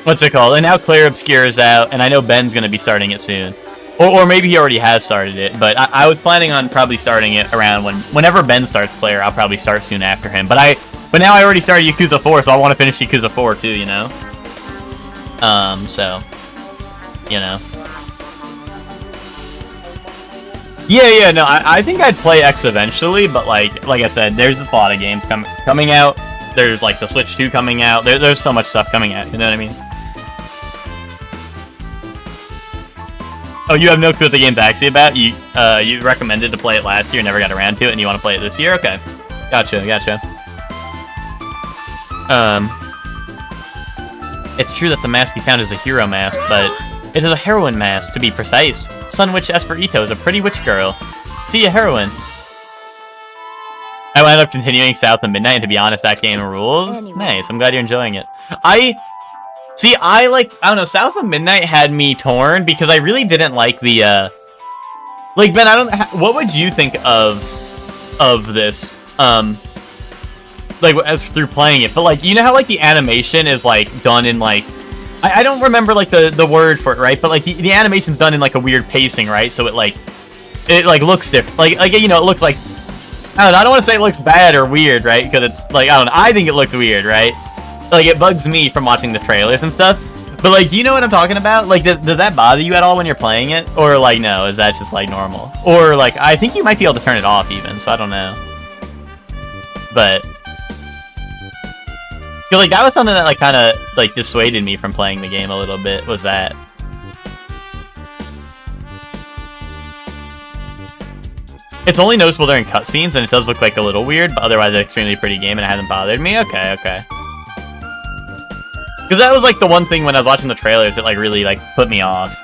what's it called? And now Clair Obscur is out, and I know Ben's gonna be starting it soon. Or maybe he already has started it, but I was planning on probably starting it around whenever Ben starts Clair, I'll probably start soon after him. But now I already started Yakuza 4, so I want to finish Yakuza 4 too, you know? So, you know. Yeah, no, I think I'd play X eventually, but like I said, there's just a lot of games coming out. There's like the Switch 2 coming out. There's so much stuff coming out, you know what I mean? Oh, you have no clue what the game's actually about? You recommended to play it last year, never got around to it, and you want to play it this year? Okay. Gotcha. It's true that the mask you found is a hero mask, but it is a heroine mask, to be precise. Sun Witch Esperito is a pretty witch girl. See a heroine. I wound up continuing South of Midnight, and to be honest, that game rules. Anyway. Nice, I'm glad you're enjoying it. I don't know, South of Midnight had me torn because I really didn't like the, like, Ben, what would you think of this, like, as through playing it? But, like, you know how, like, the animation is, like, done in, like, I don't remember, like, the word for it, right? But, like, the animation's done in, like, a weird pacing, right? So it looks different. Like, you know, it looks like, I don't want to say it looks bad or weird, right? Because it's, like, I don't know, I think it looks weird, right? Like, it bugs me from watching the trailers and stuff. But, like, do you know what I'm talking about? Like, does that bother you at all when you're playing it? Or, like, no, is that just, like, normal? Or, like, I think you might be able to turn it off even, so I don't know. But, I feel like that was something that, like, kind of, like, dissuaded me from playing the game a little bit, was that. It's only noticeable during cutscenes, and it does look, like, a little weird, but otherwise it's an extremely pretty game, and it hasn't bothered me. Okay. Because that was, like, the one thing when I was watching the trailers that, like, really, like, put me off.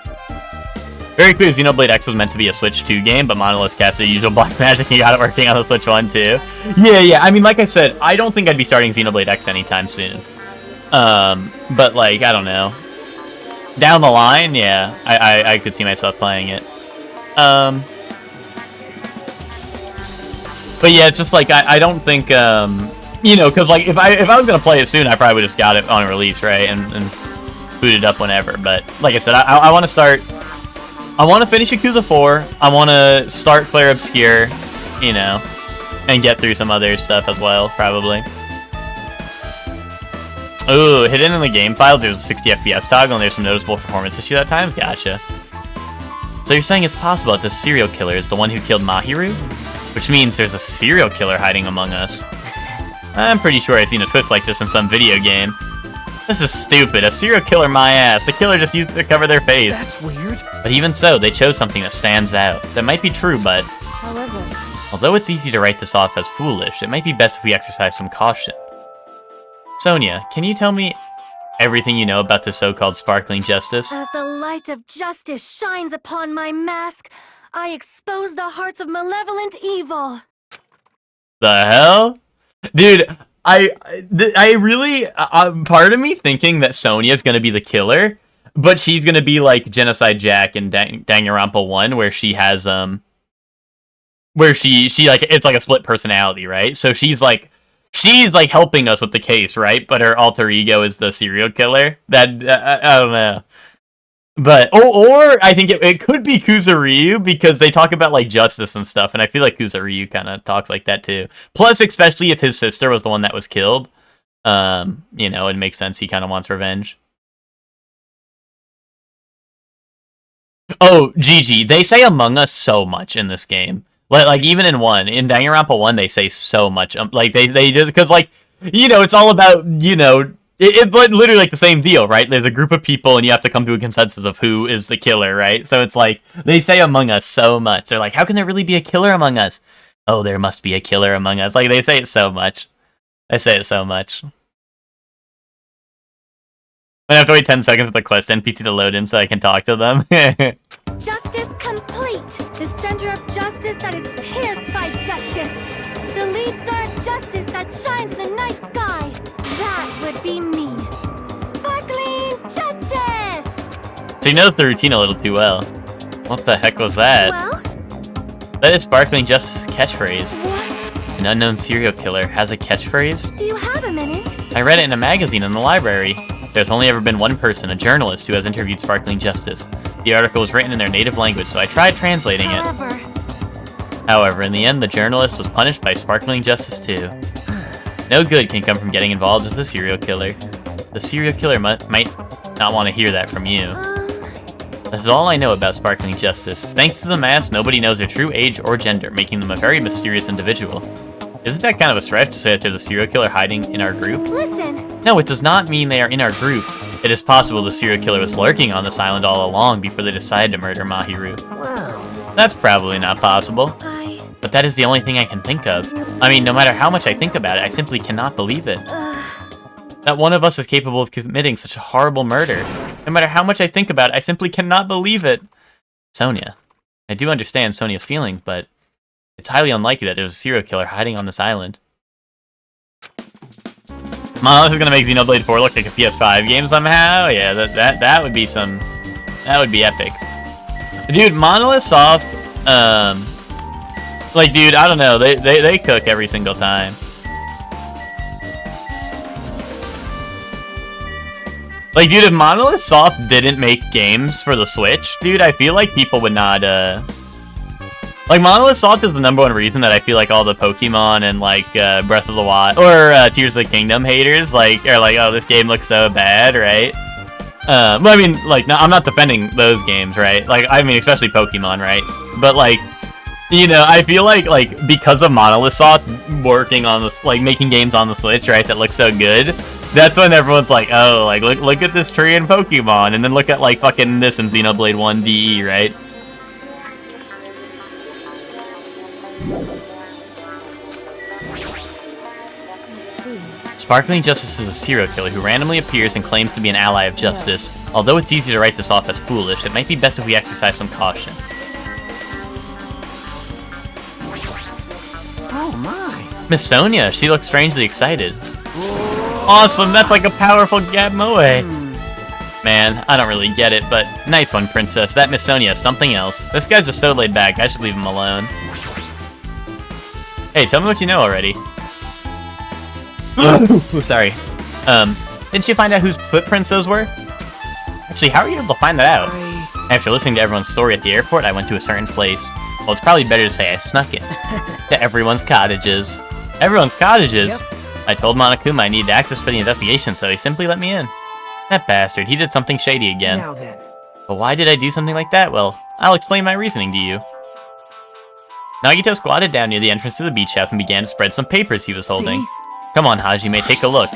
Very clear, Xenoblade X was meant to be a Switch 2 game, but Monolith cast the usual black magic and got it working on the Switch 1 too. Yeah, I mean, like I said, I don't think I'd be starting Xenoblade X anytime soon. But, like, I don't know. Down the line, yeah, I could see myself playing it. But yeah, it's just, like, I don't think, you know, because, like, if I was going to play it soon, I probably would have just got it on release, right, and boot it up whenever. But, like I said, I want to start, I want to finish Yakuza 4, I want to start Clair Obscur, you know, and get through some other stuff as well, probably. Ooh, hidden in the game files, there's a 60 FPS toggle, and there's some noticeable performance issues at times? Gotcha. So you're saying it's possible that this serial killer is the one who killed Mahiru? Which means there's a serial killer hiding among us. I'm pretty sure I've seen a twist like this in some video game. This is stupid. A serial killer, my ass. The killer just used to cover their face. That's weird. But even so, they chose something that stands out. That might be true, but However, although it's easy to write this off as foolish, it might be best if we exercise some caution. Sonia, can you tell me everything you know about this so-called sparkling justice? as the light of justice shines upon my mask, I expose the hearts of malevolent evil. The hell? Dude, I really, part of me thinking that Sonia's gonna be the killer, but she's gonna be like Genocide Jack in Danganronpa 1, where she has, where she like, it's like a split personality, right? So she's like helping us with the case, right? But her alter ego is the serial killer. That, I don't know. But, or I think it could be Kuzuryu, because they talk about, like, justice and stuff, and I feel like Kuzuryu kind of talks like that, too. Plus, especially if his sister was the one that was killed. You know, it makes sense. He kind of wants revenge. Oh, GG. They say Among Us so much in this game. Like even in Danganronpa 1, they say so much. Like they do, because like, you know, it's all about, you know, it's literally like the same deal, right? There's a group of people and you have to come to a consensus of who is the killer, right? So it's like, they say Among Us so much. They're like, how can there really be a killer among us? Oh, there must be a killer among us. Like, they say it so much. They say it so much. I have to wait 10 seconds for the quest NPC to load in so I can talk to them. Justice complete! The center of justice that is pierced by justice! The lead star of justice that shines in the night sky! That would be me! Sparkling justice! She knows the routine a little too well. What the heck was that? Well? That is Sparkling Justice's catchphrase. What? An unknown serial killer has a catchphrase? Do you have a minute? I read it in a magazine in the library. There's only ever been one person, a journalist, who has interviewed Sparkling Justice. The article was written in their native language, so I tried translating it. However, in the end, the journalist was punished by Sparkling Justice too. No good can come from getting involved with a serial killer. The serial killer might not want to hear that from you. This is all I know about Sparkling Justice. Thanks to the mask, nobody knows their true age or gender, making them a very mysterious individual. Isn't that kind of a stretch to say that there's a serial killer hiding in our group? Listen! No, it does not mean they are in our group. It is possible the serial killer was lurking on this island all along before they decided to murder Mahiru. Wow. That's probably not possible. But that is the only thing I can think of. I mean, no matter how much I think about it, I simply cannot believe it. That one of us is capable of committing such a horrible murder. No matter how much I think about it, I simply cannot believe it. Sonia. I do understand Sonia's feelings, but it's highly unlikely that there's a serial killer hiding on this island. Monolith is gonna make Xenoblade 4 look like a PS5 game somehow? Yeah, that would be some... That would be epic. Dude, Monolith Soft, like, dude, I don't know, they cook every single time. Like, dude, if Monolith Soft didn't make games for the Switch, dude, I feel like people would not, like, Monolith Soft is the #1 reason that I feel like all the Pokemon and, like, Breath of the Wild, or Tears of the Kingdom haters, like, are like, oh, this game looks so bad, right? But I mean, like, no, I'm not defending those games, right? Like, I mean, especially Pokemon, right? But, like, you know, I feel like, because of Monolith Soft working on this, like, making games on the Switch, right, that look so good, that's when everyone's like, oh, like, look at this tree in Pokemon, and then look at, like, fucking this in Xenoblade 1 DE, right? Sparkling Justice is a serial killer who randomly appears and claims to be an ally of justice. Although it's easy to write this off as foolish, it might be best if we exercise some caution. Oh my. Miss Sonia, she looks strangely excited. Awesome, that's like a powerful Gab Moe. Man, I don't really get it, but nice one, princess. That Miss Sonia is something else. This guy's just so laid back, I should leave him alone. Hey, tell me what you know already. Ooh, sorry. Didn't you find out whose footprints those were? Actually, how are you able to find that out? After listening to everyone's story at the airport, I went to a certain place. Well, it's probably better to say I snuck it. To everyone's cottages. Everyone's cottages? Yep. I told Monokuma I needed access for the investigation, so he simply let me in. That bastard, he did something shady again. Now then. But why did I do something like that? Well, I'll explain my reasoning to you. Nagito squatted down near the entrance to the beach house and began to spread some papers he was holding. See? Come on, Hajime, take a look.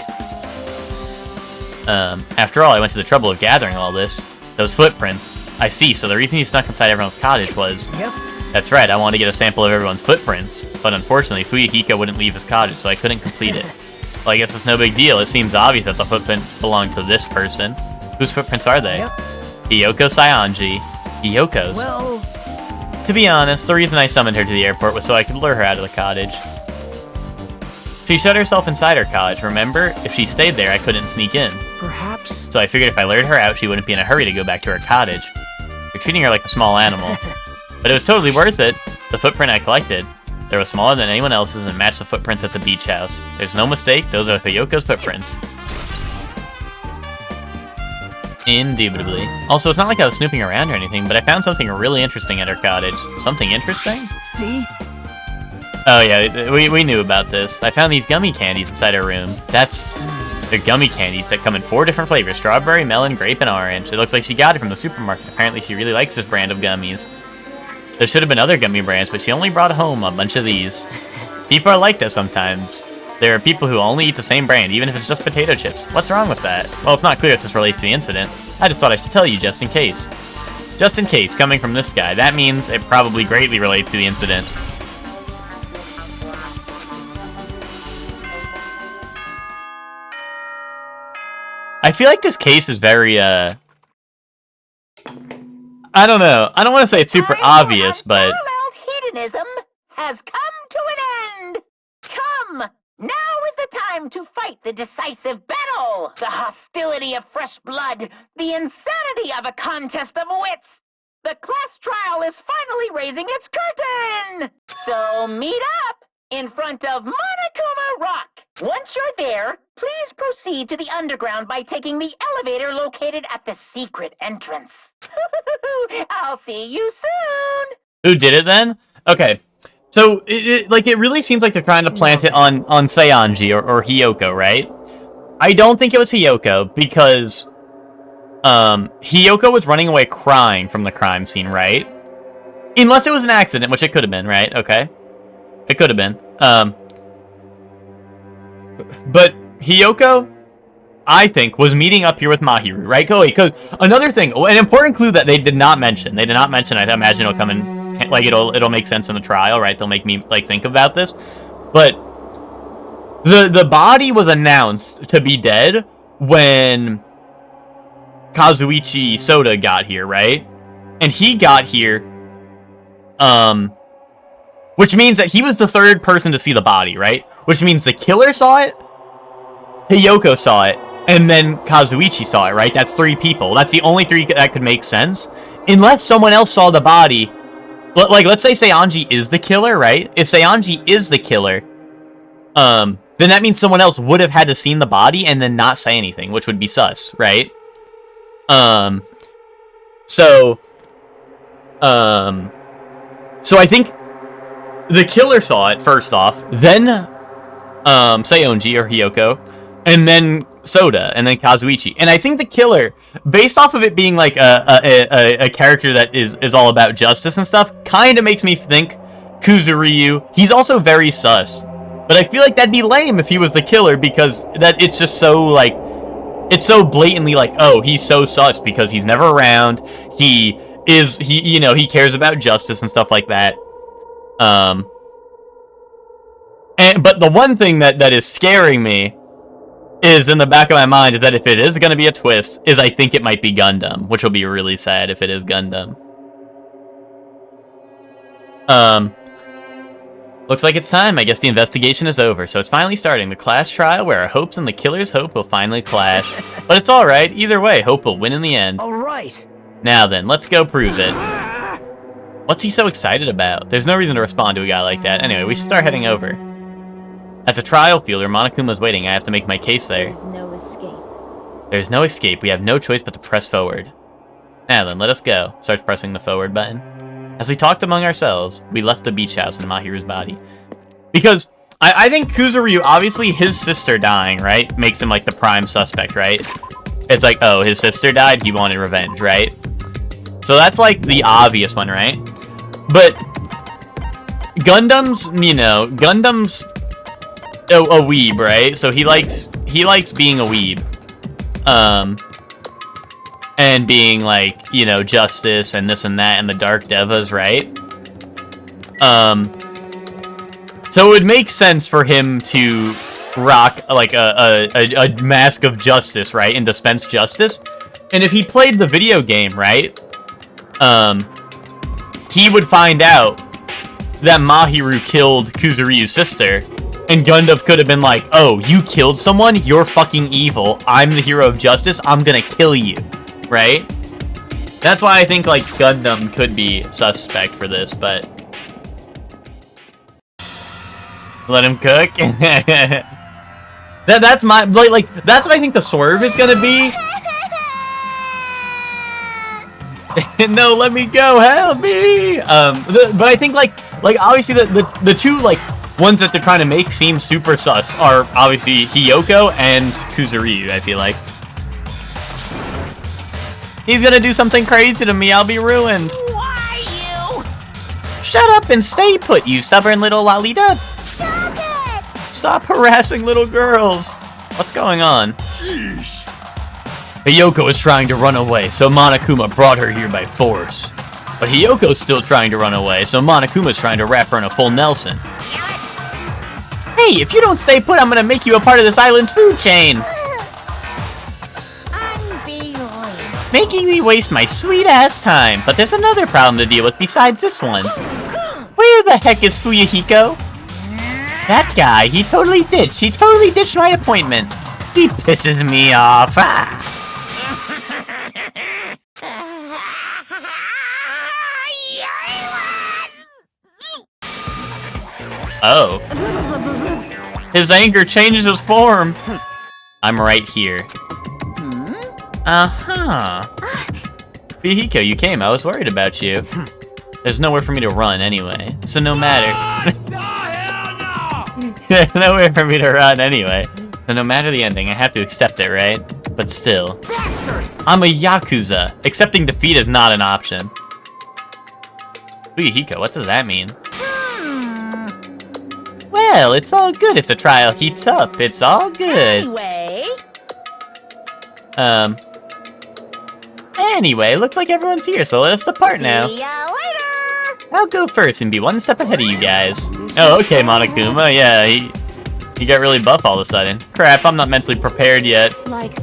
After all, I went to the trouble of gathering all this. Those footprints. I see, so the reason you snuck inside everyone's cottage was... Yep. That's right, I wanted to get a sample of everyone's footprints. But unfortunately, Fuyuhiko wouldn't leave his cottage, so I couldn't complete it. Well, I guess it's no big deal. It seems obvious that the footprints belong to this person. Whose footprints are they? Yep. Hiyoko Saionji. Hiyoko's. Well... To be honest, the reason I summoned her to the airport was so I could lure her out of the cottage. She shut herself inside her cottage, remember? If she stayed there, I couldn't sneak in. Perhaps... So I figured if I lured her out, she wouldn't be in a hurry to go back to her cottage. You're treating her like a small animal. But it was totally worth it. The footprint I collected. They were smaller than anyone else's and matched the footprints at the beach house. There's no mistake, those are Hiyoko's footprints. Indubitably. Also, it's not like I was snooping around or anything, but I found something really interesting at her cottage. Something interesting? See? Oh yeah, we knew about this. I found these gummy candies inside her room. They're gummy candies that come in 4 different flavors: strawberry, melon, grape, and orange. It looks like she got it from the supermarket. Apparently she really likes this brand of gummies. There should have been other gummy brands, but she only brought home a bunch of these. People are like that sometimes. There are people who only eat the same brand, even if it's just potato chips. What's wrong with that? Well, it's not clear if this relates to the incident. I just thought I should tell you just in case. Just in case, coming from this guy. That means it probably greatly relates to the incident. I feel like this case is very, I don't know. I don't want to say it's super obvious, but... Unparalleled hedonism has come to an end. Come, now is the time to fight the decisive battle. The hostility of fresh blood, the insanity of a contest of wits. The class trial is finally raising its curtain. So meet up in front of Monokuma Rock. Once you're there, please proceed to the underground by taking the elevator located at the secret entrance. I'll see you soon. Who did it then? Okay. So, it really seems like they're trying to plant it on Seonji or Hiyoko, right? I don't think it was Hiyoko, because, Hiyoko was running away crying from the crime scene, right? Unless it was an accident, which it could have been, right? Okay. It could have been. But Hiyoko, I think, was meeting up here with Mahiru, right? Because another thing, an important clue that they did not mention. I imagine it'll come in, like, it'll make sense in the trial, right? They'll make me, like, think about this. But the body was announced to be dead when Kazuichi Soda got here, right? And he got here, which means that he was the 3rd person to see the body, right? Which means the killer saw it, Hiyoko saw it, and then Kazuichi saw it, right? That's 3 people. That's the only 3 that could make sense. Unless someone else saw the body. Like, let's say Seonji is the killer, right? If Seonji is the killer, then that means someone else would have had to seen the body and then not say anything, which would be sus, right? So I think the killer saw it first off, then Seonji or Hiyoko, and then Soda, and then Kazuichi. And I think the killer, based off of it being like a character that is all about justice and stuff, kind of makes me think Kuzuryu. He's also very sus, but I feel like that'd be lame if he was the killer, because that it's just so like, it's so blatantly like, oh, he's so sus because he's never around. He cares about justice and stuff like that. But the one thing that is scaring me is in the back of my mind is that if it is going to be a twist, is I think it might be Gundam, which will be really sad if it is Gundam. Looks like it's time. I guess the investigation is over, so it's finally starting. The class trial where our hopes and the killer's hope will finally clash. But it's alright. Either way, hope will win in the end. Alright. Now then, let's go prove it. What's he so excited about? There's no reason to respond to a guy like that. Anyway, we should start heading over. At the trial field where Monokuma's waiting, I have to make my case there. There's no escape. There's no escape. We have no choice but to press forward. Now then, let us go. Starts pressing the forward button. As we talked among ourselves, we left the beach house and Mahiru's body. Because I think Kuzuryu, obviously his sister dying, right, makes him like the prime suspect, right? It's like, oh, his sister died, he wanted revenge, right? So that's like the obvious one, right? But Gundam's a weeb, right? So he likes being a weeb. And being like, justice and this and that and the Dark Devas, right? So it would make sense for him to rock like a mask of justice, right? And dispense justice. And if he played the video game, right? He would find out that Mahiru killed Kuzuryu's sister. And Gundam could have been like, oh, you killed someone? You're fucking evil. I'm the hero of justice. I'm gonna kill you. Right? That's why I think, like, Gundam could be suspect for this, but... Let him cook? That's my... Like, that's what I think the swerve is gonna be. No, let me go, help me! But I think, like obviously the two, like, ones that they're trying to make seem super sus are obviously Hiyoko and Kuzuryu, I feel like. He's gonna do something crazy to me, I'll be ruined. Why you? Shut up and stay put, you stubborn little Lolita. Stop it! Stop harassing little girls. What's going on? Sheesh. Hiyoko is trying to run away, so Monokuma brought her here by force. But Hiyoko's still trying to run away, so Monokuma's trying to wrap her in a full Nelson. Hey, if you don't stay put, I'm gonna make you a part of this island's food chain. Unbelievable. Making me waste my sweet-ass time. But there's another problem to deal with besides this one. Where the heck is Fuyuhiko? That guy, he totally ditched my appointment. He pisses me off. Ah. Oh. His anger changes his form. I'm right here. Uh-huh. Fuyuhiko, you came. I was worried about you. There's nowhere for me to run anyway, so no matter. There's nowhere for me to run anyway, so no matter the ending, I have to accept it, right? But still. I'm a Yakuza. Accepting defeat is not an option. Fuyuhiko, what does that mean? Well, it's all good if the trial heats up. It's all good. Anyway, looks like everyone's here, so let us depart now. See ya later! I'll go first and be one step ahead of you guys. Oh, okay, Monokuma. Yeah, he got really buff all of a sudden. Crap, I'm not mentally prepared yet. Like,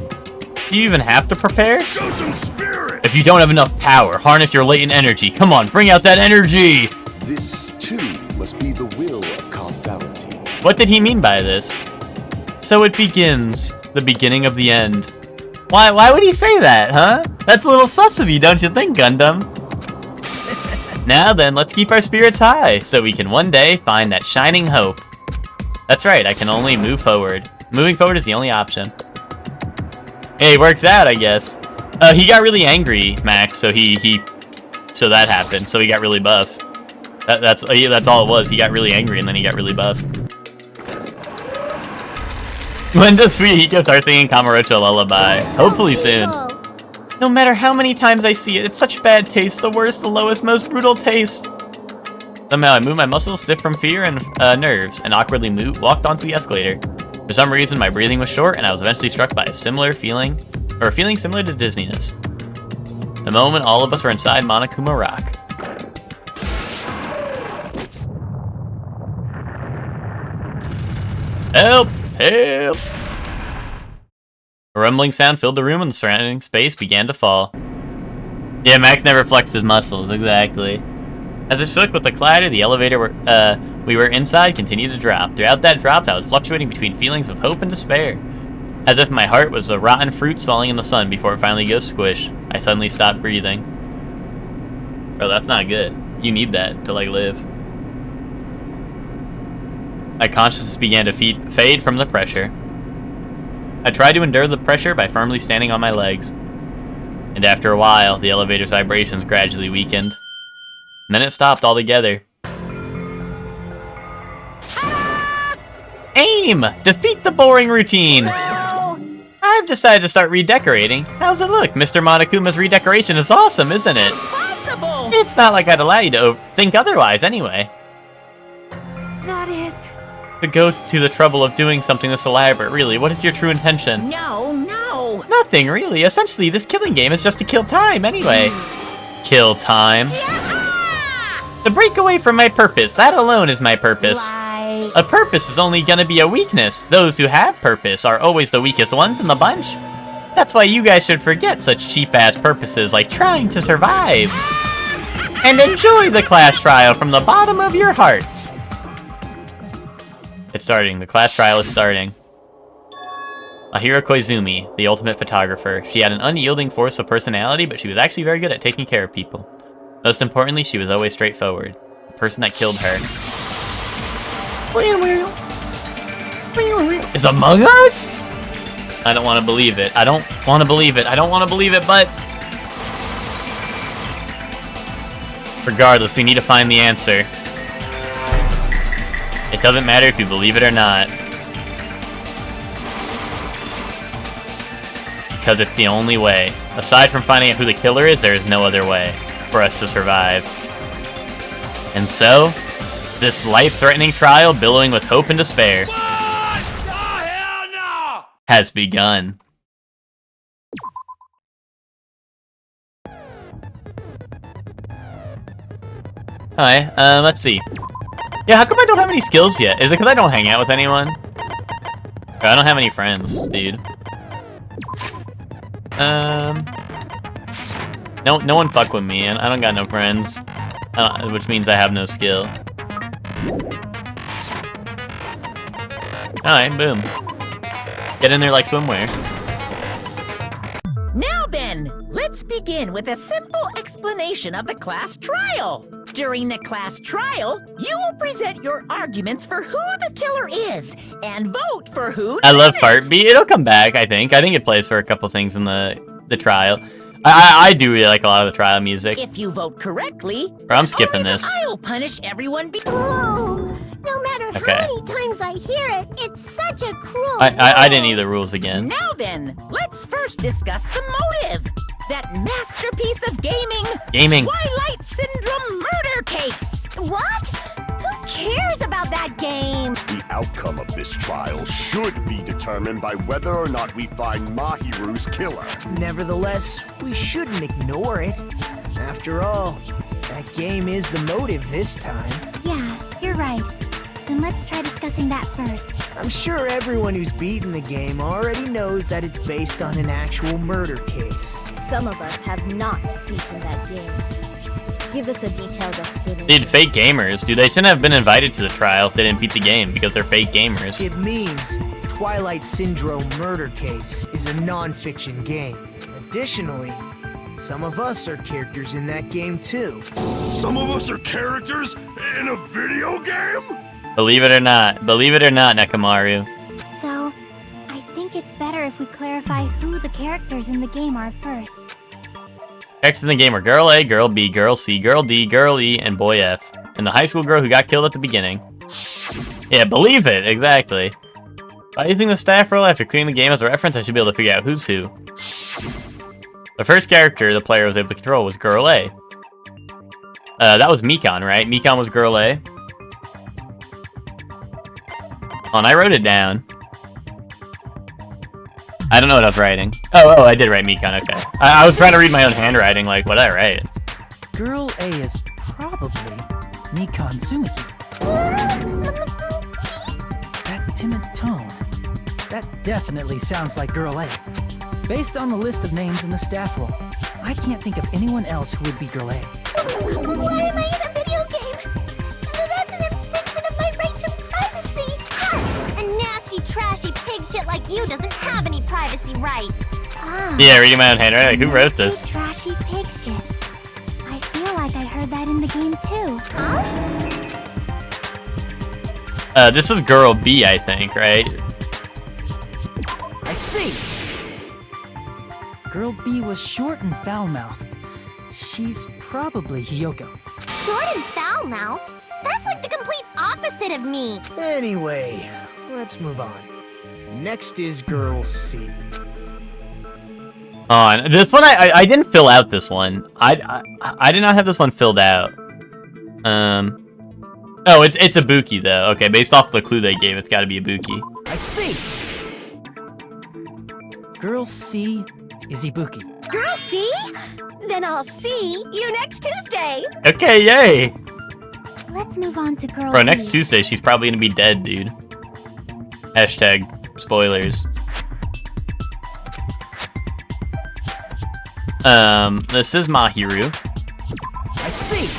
Do you even have to prepare? Show some spirit. If you don't have enough power, harness your latent energy. Come on, bring out that energy! This, too, must be the will of causality. What did he mean by this? So it begins. The beginning of the end. Why would he say that, huh? That's a little sus of you, don't you think, Gundam? Now then, let's keep our spirits high, so we can one day find that shining hope. That's right, I can only move forward. Moving forward is the only option. Hey, it works out, I guess. He got really angry, Max, so so that happened, so he got really buff. That's all it was, he got really angry and then he got really buff. When does Fuyuhiko start singing Kamurocho Lullaby? Hopefully soon. No matter how many times I see it, it's such bad taste. The worst, the lowest, most brutal taste. Somehow I moved my muscles stiff from fear and nerves, and awkwardly walked onto the escalator. For some reason, my breathing was short, and I was eventually struck by a feeling similar to dizziness. The moment all of us were inside Monokuma Rock. Help! Help! A rumbling sound filled the room and the surrounding space began to fall. Yeah, Max never flexed his muscles, exactly. As it shook with the clatter, the elevator we were inside continued to drop. Throughout that drop, I was fluctuating between feelings of hope and despair. As if my heart was a rotten fruit falling in the sun before it finally goes squish. I suddenly stopped breathing. Bro, that's not good. You need that to, like, live. My consciousness began to fade from the pressure. I tried to endure the pressure by firmly standing on my legs. And after a while, the elevator's vibrations gradually weakened. And then it stopped altogether. Aim! Defeat the boring routine! I've decided to start redecorating. How's it look? Mr. Monokuma's redecoration is awesome, isn't it? Impossible! It's not like I'd allow you to think otherwise anyway. That is... To go to the trouble of doing something this elaborate, really, what is your true intention? No! Nothing, really. Essentially, this killing game is just to kill time anyway. Kill time? To break away from my purpose, that alone is my purpose. Like... A purpose is only gonna be a weakness. Those who have purpose are always the weakest ones in the bunch. That's why you guys should forget such cheap-ass purposes like trying to survive. And enjoy the class trial from the bottom of your hearts. It's starting. The class trial is starting. Ahira Koizumi, the ultimate photographer. She had an unyielding force of personality, but she was actually very good at taking care of people. Most importantly, she was always straightforward. The person that killed her is Among Us? I don't want to believe it. I don't want to believe it. I don't want to believe it, but... Regardless, we need to find the answer. It doesn't matter if you believe it or not. Because it's the only way. Aside from finding out who the killer is, there is no other way for us to survive. And so, this life-threatening trial, billowing with hope and despair, has begun. Alright, let's see. Yeah, how come I don't have any skills yet? Is it because I don't hang out with anyone? Or I don't have any friends, dude. No one fuck with me, and I don't got no friends. Which means I have no skill. Alright, boom. Get in there like swimwear. Now then, let's begin with a simple explanation of the class trial. During the class trial, you will present your arguments for who the killer is and vote for who I love did it. Fartbeat. It'll come back, I think. I think it plays for a couple things in the trial. I do really like a lot of the trial music. If you vote correctly, Or I'm skipping only this. I'll punish everyone. Oh, no matter Okay. how many times I hear it, it's such a cruel I didn't need the rules again. Now then, let's first discuss the motive. That masterpiece of gaming. Twilight Syndrome murder case. What? Who cares about that game? The outcome of this trial should be determined by whether or not we find Mahiru's killer. Nevertheless, we shouldn't ignore it. After all, that game is the motive this time. Yeah, you're right. Then let's try discussing that first. I'm sure everyone who's beaten the game already knows that it's based on an actual murder case. Some of us have not beaten that game. Give us a detailed explanation. Dude, fake gamers. Dude, they shouldn't have been invited to the trial if they didn't beat the game because they're fake gamers. It means Twilight Syndrome Murder Case is a non-fiction game. Additionally, some of us are characters in that game too. Some of us are characters in a video game? Believe it or not, Nekamaru. So, I think it's better if we clarify who the characters in the game are first. Characters in the game are Girl A, Girl B, Girl C, Girl D, Girl E, and Boy F. And the high school girl who got killed at the beginning. Yeah, believe it, exactly. By using the staff roll after clearing the game as a reference, I should be able to figure out who's who. The first character the player was able to control was Girl A. That was Mikan, right? Mikan was Girl A. Oh, and I wrote it down. I don't know what I was writing. Oh, I did write Mikan, okay. I was trying to read my own handwriting, like, what did I write? Girl A is probably Mikan Tsumiki. That timid tone. That definitely sounds like Girl A. Based on the list of names in the staff roll, I can't think of anyone else who would be Girl A. Why am I in a video game? That's an infringement of my right to privacy. Ha! A nasty, trashy pig shit like you doesn't have any privacy rights. Ah. Yeah, reading my own handwriting, like, who wrote this? Trashy pig shit. I feel like I heard that in the game too. Huh? This was Girl B, I think, right? I see! Girl B was short and foul-mouthed. She's probably Hiyoko. Short and foul-mouthed? That's like the complete opposite of me. Anyway, let's move on. Next is Girl C. On this one, I didn't fill out this one. I did not have this one filled out. Oh, it's a Buki though. Okay, based off the clue they gave, it's got to be a Buki. I see! Girl C is Ibuki. Girl, see? Then I'll see you next Tuesday. Okay, yay! Let's move on to Girl Bro, next D. Tuesday she's probably gonna be dead, dude. Hashtag spoilers. This is Mahiru. I see!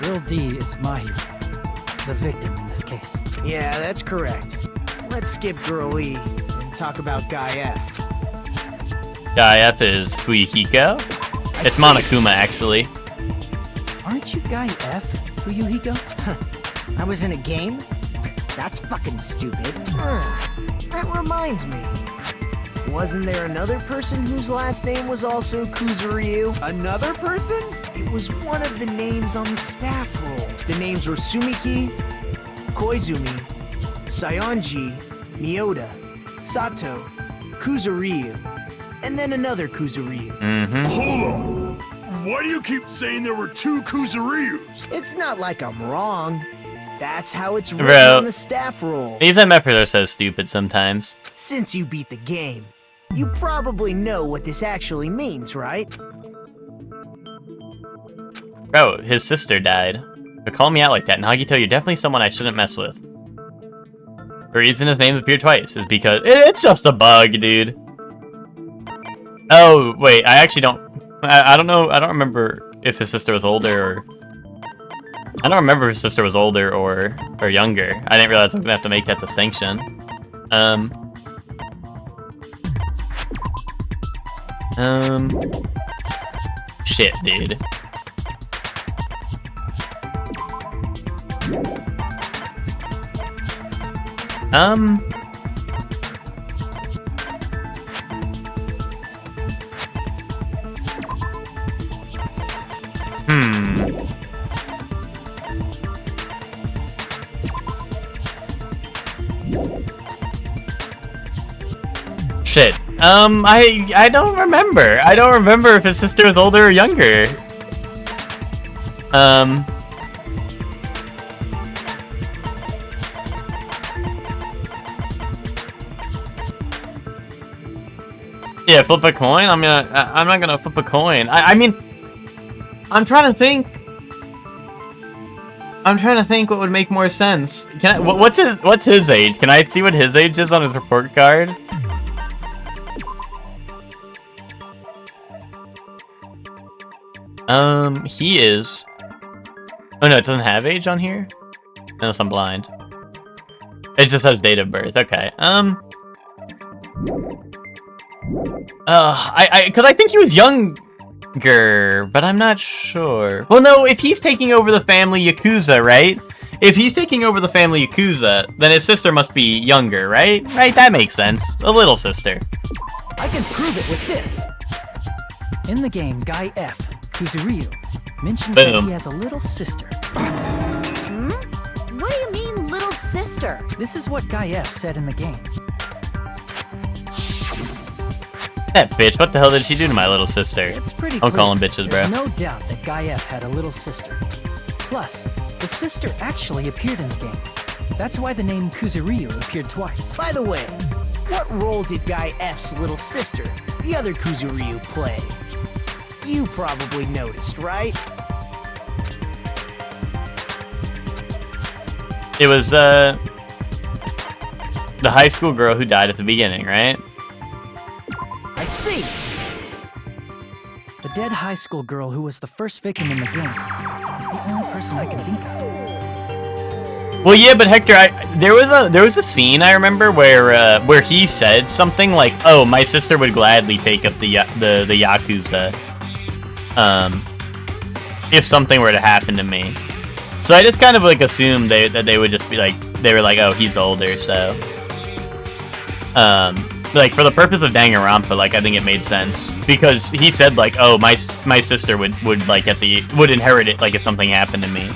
Girl D is Mahiru, the victim in this case. Yeah, that's correct. Let's skip Girl E and talk about Guy F. Guy F is Fuyuhiko. It's Monokuma, actually. Aren't you Guy F, Fuyuhiko? I was in a game? That's fucking stupid. That reminds me. Wasn't there another person whose last name was also Kuzuryu? Another person? It was one of the names on the staff roll. The names were Sumiki, Koizumi, Sayonji, Miyota, Sato, Kuzuryu, and then another Kuzuryu. Hold on. Why do you keep saying there were 2 Kuzuryus? It's not like I'm wrong. That's how it's written Bro. on the staff roll. These MFers are so stupid sometimes. Since you beat the game, you probably know what this actually means, right? Bro, his sister died. But calling me out like that, Nagito, you're definitely someone I shouldn't mess with. The reason his name appeared twice is because it's just a bug, dude. Oh, wait, I actually don't... I don't know, I don't remember if his sister was older or... I don't remember if his sister was older or younger. I didn't realize I was gonna have to make that distinction. Shit, dude. Shit. I don't remember. I don't remember if his sister was older or younger. Yeah, flip a coin? I'm not gonna flip a coin. I mean, I'm trying to think what would make more sense. Can I, what's his age? Can I see what his age is on his report card? He is... Oh no, it doesn't have age on here? Unless I'm blind. It just has date of birth, okay. Cause I think he was younger, but I'm not sure. Well, no, if he's taking over the family Yakuza, right? If he's taking over the family Yakuza, then his sister must be younger, right? Right, that makes sense. A little sister. I can prove it with this. In the game, Guy F, Kuzuryu, mentions that Boom. he has a little sister. What do you mean, little sister? This is what Guy F said in the game. That bitch, what the hell did she do to my little sister? It's pretty Don't call them clear. bitches, bro. There's no doubt that Guy F had a little sister. Plus, the sister actually appeared in the game. That's why the name Kuzuryu appeared twice. By the way, what role did Guy F's little sister, the other Kuzuryu, play? You probably noticed, right? It was, the high school girl who died at the beginning, right? I see. The dead high school girl who was the first victim in the game is the only person I can think of. Well, yeah, but Hector, there was a scene I remember where he said something like, "Oh, my sister would gladly take up the Yakuza, if something were to happen to me." So I just kind of like assumed that they would just be like, they were like, "Oh, he's older," so like for the purpose of Danganronpa, like I think it made sense because he said like, "Oh, my sister would like would inherit it like if something happened to me."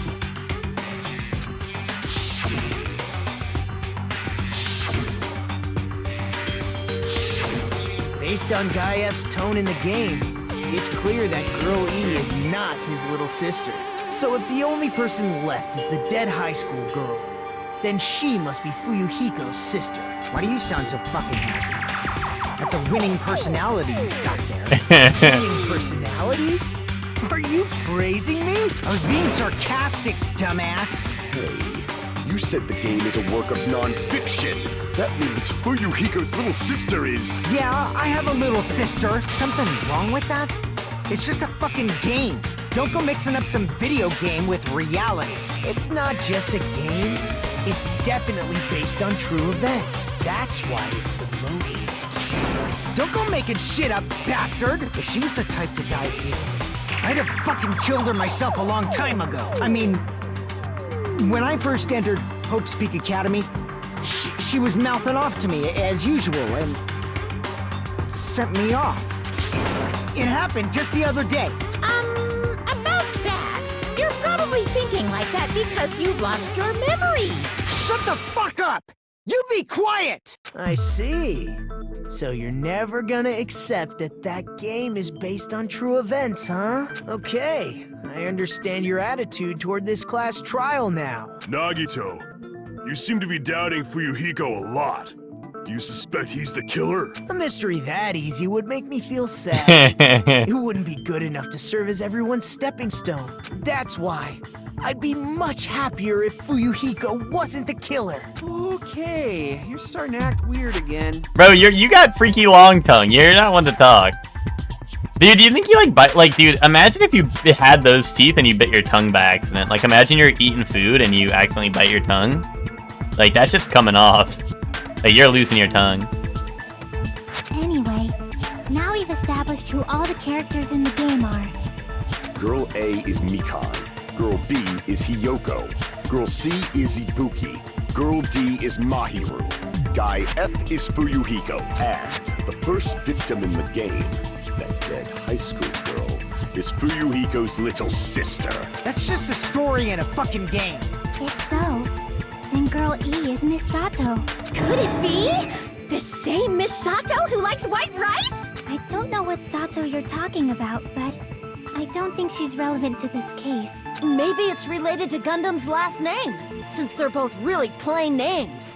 Based on Guy F's tone in the game, it's clear that Girl E is not his little sister. So if the only person left is the dead high school girl, then she must be Fuyuhiko's sister. Why do you sound so fucking happy? That's a winning personality you got there. Winning personality? Are you praising me? I was being sarcastic, dumbass. Hey, you said the game is a work of non-fiction. That means Fuyuhiko's little sister is... Yeah, I have a little sister. Something wrong with that? It's just a fucking game. Don't go mixing up some video game with reality. It's not just a game. It's definitely based on true events. That's why it's the movie. Don't go making shit up, bastard! If she was the type to die easily, I'd have fucking killed her myself a long time ago. I mean, when I first entered Hope's Peak Academy, she was mouthing off to me as usual and sent me off. It happened just the other day. About that, You're probably thinking like that because you've lost your memories. Shut the fuck up! You be quiet! I see. So you're never gonna accept that that game is based on true events, huh? Okay, I understand your attitude toward this class trial now. Nagito, you seem to be doubting Fuyuhiko a lot. Do you suspect he's the killer? A mystery that easy would make me feel sad. It wouldn't be good enough to serve as everyone's stepping stone. That's why. I'd be much happier if Fuyuhiko wasn't the killer. Okay, you're starting to act weird again. Bro, you got freaky long tongue. You're not one to talk. Dude, do you think you like bite? Like, dude, imagine if you had those teeth and you bit your tongue by accident. Like, imagine you're eating food and you accidentally bite your tongue. Like, that shit's coming off. Like, you're losing your tongue. Anyway, now we've established who all the characters in the game are. Girl A is Mikan. Girl B is Hiyoko. Girl C is Ibuki. Girl D is Mahiru. Guy F is Fuyuhiko. And the first victim in the game, that dead high school girl, is Fuyuhiko's little sister. That's just a story in a fucking game. If so, then Girl E is Miss Sato. Could it be? The same Miss Sato who likes white rice? I don't know what Sato you're talking about, but I don't think she's relevant to this case. Maybe it's related to Gundam's last name, since they're both really plain names.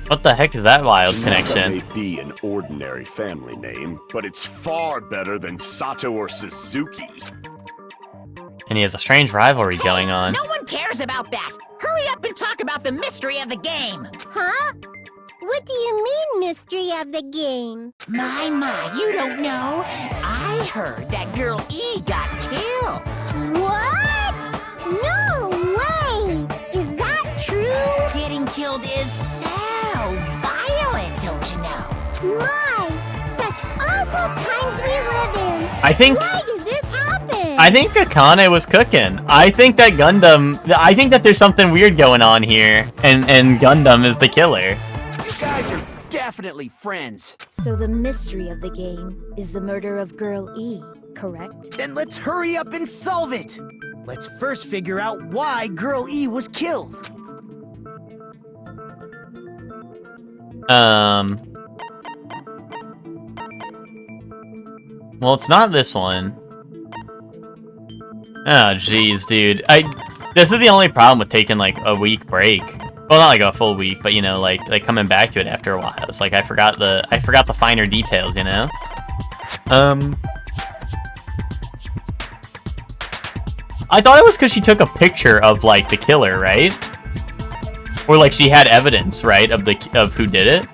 What the heck is that wild That connection? may be an ordinary family name, but it's far better than Sato or Suzuki. And he has a strange rivalry going on. No one cares about that. Hurry up and talk about the mystery of the game. Huh? What do you mean, mystery of the game? My, you don't know. I heard that Girl E got killed. What? No way! Is that true? Getting killed is so violent, don't you know? My, such awful times we live in. I think Why did this happen? Akane was cooking. I think that there's something weird going on here, and Gundam is the killer. You guys are definitely friends. So the mystery of the game is the murder of Girl E, correct? Then let's hurry up and solve it. Let's first figure out why Girl E was killed. Well, it's not this one. Oh, jeez, dude. This is the only problem with taking, like, a week break. Well, not like a full week, but, you know, like coming back to it after a while. It's like I forgot the finer details, you know? I thought it was because she took a picture of, like, the killer, right? Or, like, she had evidence, right, of who did it?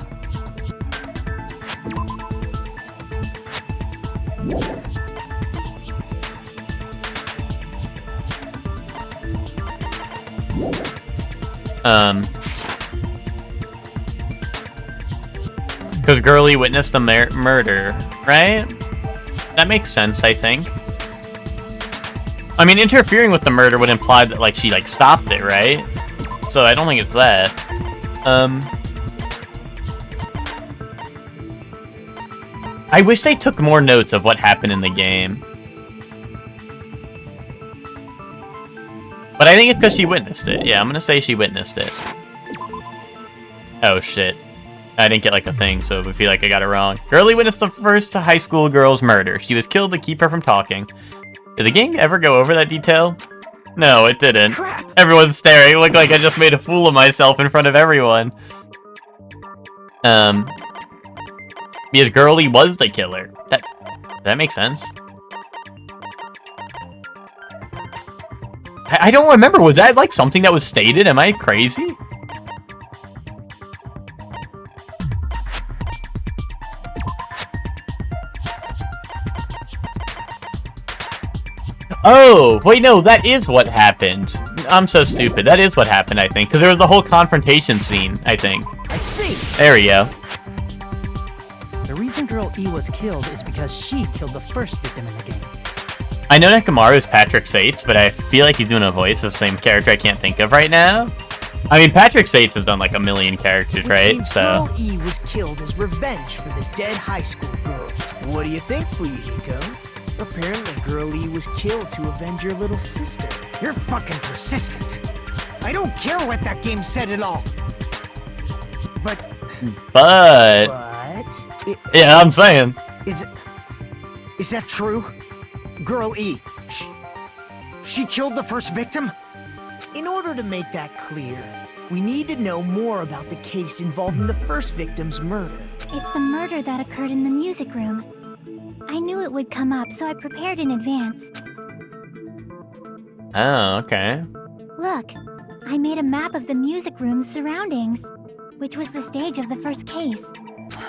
Because Girlie witnessed the murder, right? That makes sense, I think. I mean, interfering with the murder would imply that, like, she, like, stopped it, right? So I don't think it's that. I wish they took more notes of what happened in the game. But I think it's because she witnessed it. Yeah, I'm gonna say she witnessed it. Oh, shit. I didn't get, like, a thing, so I feel like I got it wrong. Girlie witnessed the first high school girl's murder. She was killed to keep her from talking. Did the game ever go over that detail? No, it didn't. Crap. Everyone's staring. It looked like I just made a fool of myself in front of everyone. Because Girlie was the killer. That makes sense. I don't remember. Was that, like, something that was stated? Am I crazy? Oh, wait, no, that is what happened. I'm so stupid. That is what happened, I think. Because there was the whole confrontation scene, I think. I see. There we go. The reason Girl E was killed is because she killed the first victim in the game. I know Nekomaru is Patrick Sates, but I feel like he's doing a voice of the same character I can't think of right now. I mean, Patrick Sates has done like a million characters, right? So Girl E was killed as revenge for the dead high school girl. What do you think, Fuyuhiko? Apparently, Girl E was killed to avenge your little sister. You're fucking persistent. I don't care what that game said at all. But yeah, I'm saying. Is that true? Girl E, she killed the first victim? In order to make that clear, we need to know more about the case involving the first victim's murder. It's the murder that occurred in the music room. I knew it would come up, so I prepared in advance. Oh, okay. Look, I made a map of the music room's surroundings, which was the stage of the first case.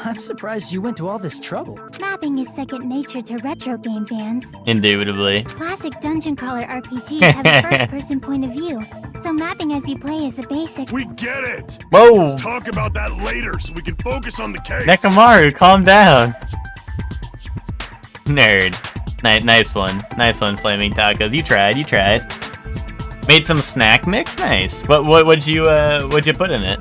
I'm surprised you went to all this trouble. Mapping is second nature to retro game fans. Indubitably. Classic dungeon crawler RPGs have a first-person point of view, so mapping as you play is a basic. We get it! Whoa! Let's talk about that later so we can focus on the case. Nekamaru, calm down. Nerd. Nice one. Nice one, Flaming Tacos. You tried. Made some snack mix? Nice. What'd you put in it?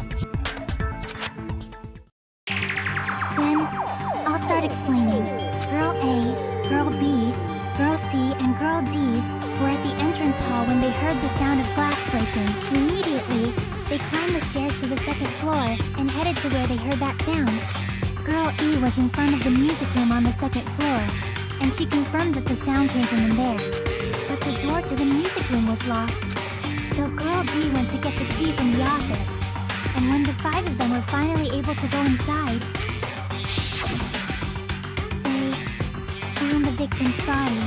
Then, I'll start explaining. Girl A, Girl B, Girl C, and Girl D were at the entrance hall when they heard the sound of glass breaking. Immediately, they climbed the stairs to the second floor and headed to where they heard that sound. Girl E was in front of the music room on the second floor, and she confirmed that the sound came from in there. But the door to the music room was locked. So Girl D went to get the key from the office. And when the 5 of them were finally able to go inside, they found the victim's body,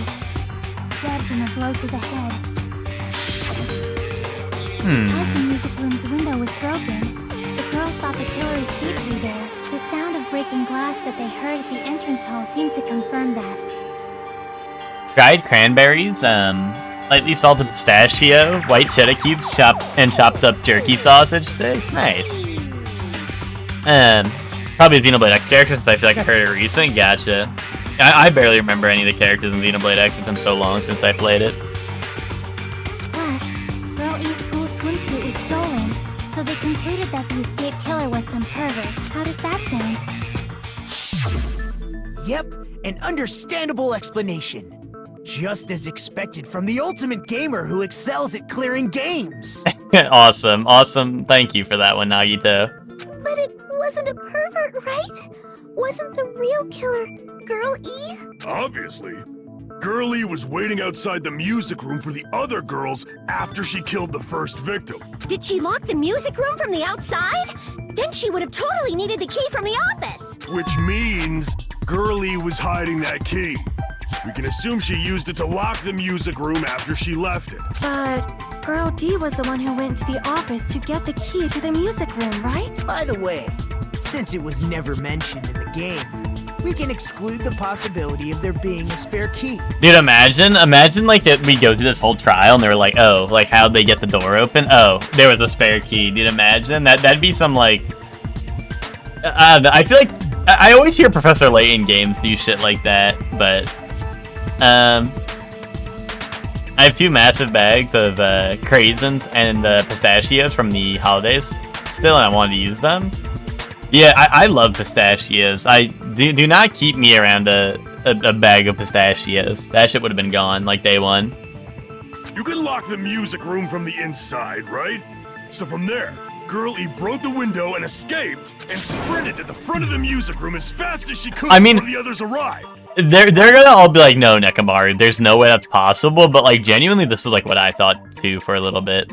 dead from a blow to the head. As the music room's window was broken, the girls thought the killer escaped through there. The sound of breaking glass that they heard at the entrance hall seemed to confirm that. Dried cranberries, lightly salted pistachio, white cheddar cubes, chopped up jerky sausage sticks. Nice. Probably a Xenoblade X character since I feel like I heard it recent. Gotcha. I barely remember any of the characters in Xenoblade X. It's been so long since I played it. Plus, Girl E's school swimsuit was stolen, so they concluded that the escaped killer was some pervert. How does that sound? Yep, an understandable explanation. Just as expected from the ultimate gamer who excels at clearing games. Awesome. Thank you for that one, Nagito. But it wasn't a pervert, right? Wasn't the real killer Girl E? Obviously. Girl E was waiting outside the music room for the other girls after she killed the first victim. Did she lock the music room from the outside? Then she would have totally needed the key from the office. Which means Girl E was hiding that key. We can assume she used it to lock the music room after she left it. But Girl D was the one who went to the office to get the key to the music room, right? By the way, since it was never mentioned in the game, we can exclude the possibility of there being a spare key. Dude, imagine like that we go through this whole trial and they were like, oh, like how'd they get the door open? Oh, there was a spare key. Dude, imagine that'd be some like. I feel like I always hear Professor Layton games do shit like that, but. I have 2 massive bags of craisins and pistachios from the holidays still, and I wanted to use them. Yeah, I love pistachios. I do not keep me around a bag of pistachios. That shit would have been gone like day one. You can lock the music room from the inside, right? So from there, Girl E broke the window and escaped and sprinted to the front of the music room as fast as she could before the others arrived. They're gonna all be like, no, Nekamaru, there's no way that's possible, but like genuinely this was like what I thought too for a little bit.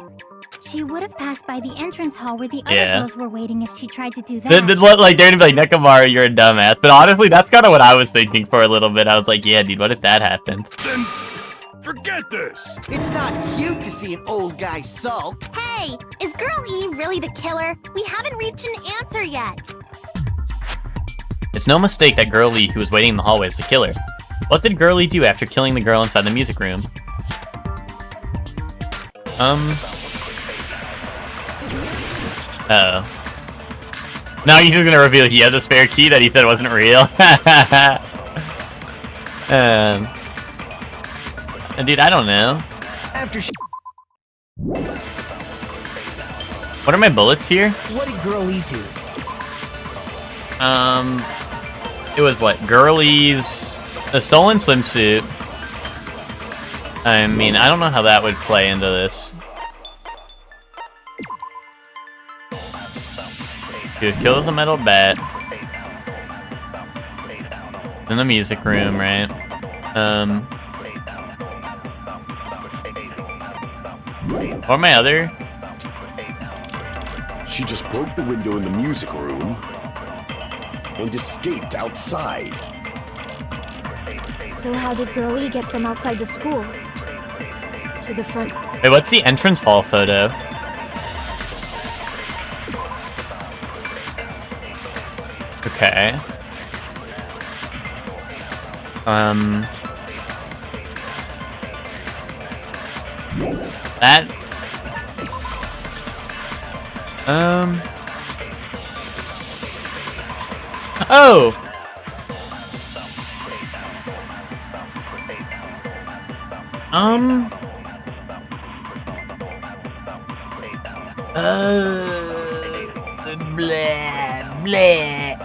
She would have passed by the entrance hall where the other girls were waiting if she tried to do that. Like they're gonna be like, Nekamaru, you're a dumbass. But honestly, that's kind of what I was thinking for a little bit. I was like, yeah, dude, what if that happened? Then forget this. It's not cute to see an old guy sulk. Hey, is Girl E really the killer? We haven't reached an answer yet. It's no mistake that Girl E, who was waiting in the hallway, is the killer. What did Girl E do after killing the girl inside the music room? Uh-oh. Now he's just gonna reveal he has a spare key that he said wasn't real. Dude, I don't know. After she... What are my bullets here? What did Girl E do? It was what? Girlie's a stolen swimsuit, I mean, I don't know how that would play into this. He was killed with a metal bat. In the music room, right? Or my other? She just broke the window in the music room and escaped outside. So how did Girl E get from outside the school to the front? Wait, what's the entrance hall photo? Okay. That. Oh! Blah, blah.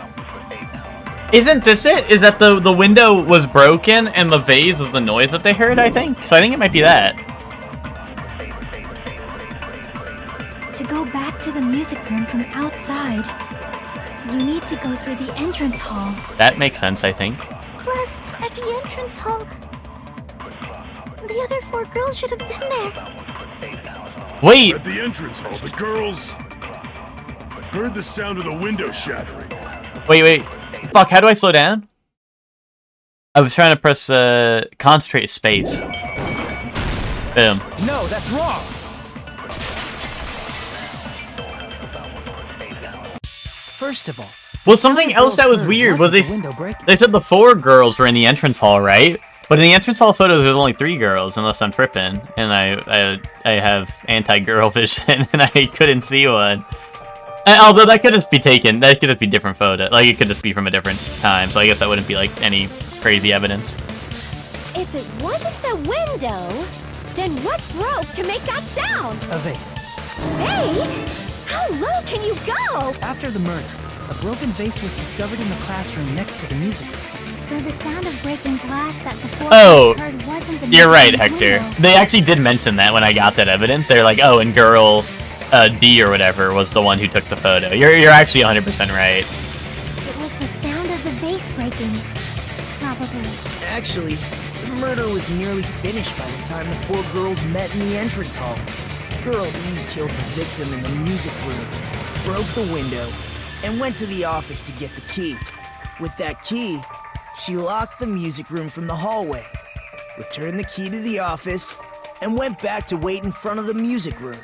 Isn't this it? Is that the window was broken and the vase was the noise that they heard, I think? So I think it might be that. To go back to the music room from outside, you need to go through the entrance hall. That makes sense, I think. Plus, at the entrance hall, the other 4 girls should have been there. Wait! At the entrance hall, the girls heard the sound of the window shattering. Wait. Fuck, how do I slow down? I was trying to press, concentrate space. Boom. No, that's wrong. First of all, Well, something else that was weird was they said the 4 girls were in the entrance hall, right? But in the entrance hall photos, there's only 3 girls, unless I'm tripping. And I have anti-girl vision, and I couldn't see one. Although that could just be taken, that could just be different photo. Like, it could just be from a different time, so I guess that wouldn't be, like, any crazy evidence. If it wasn't the window, then what broke to make that sound? A vase. Vase? How low can you go? After the murder, a broken vase was discovered in the classroom next to the music room. So the sound of breaking glass that the 4 Oh, girls heard wasn't the you're right, music Hector. window. They actually did mention that when I got that evidence. They're like, oh, and girl D or whatever was the one who took the photo. You're actually 100% right. It was the sound of the vase breaking. Probably. Actually, the murder was nearly finished by the time the 4 girls met in the entrance hall. Girl E killed the victim in the music room, broke the window, and went to the office to get the key. With that key, she locked the music room from the hallway, returned the key to the office, and went back to wait in front of the music room.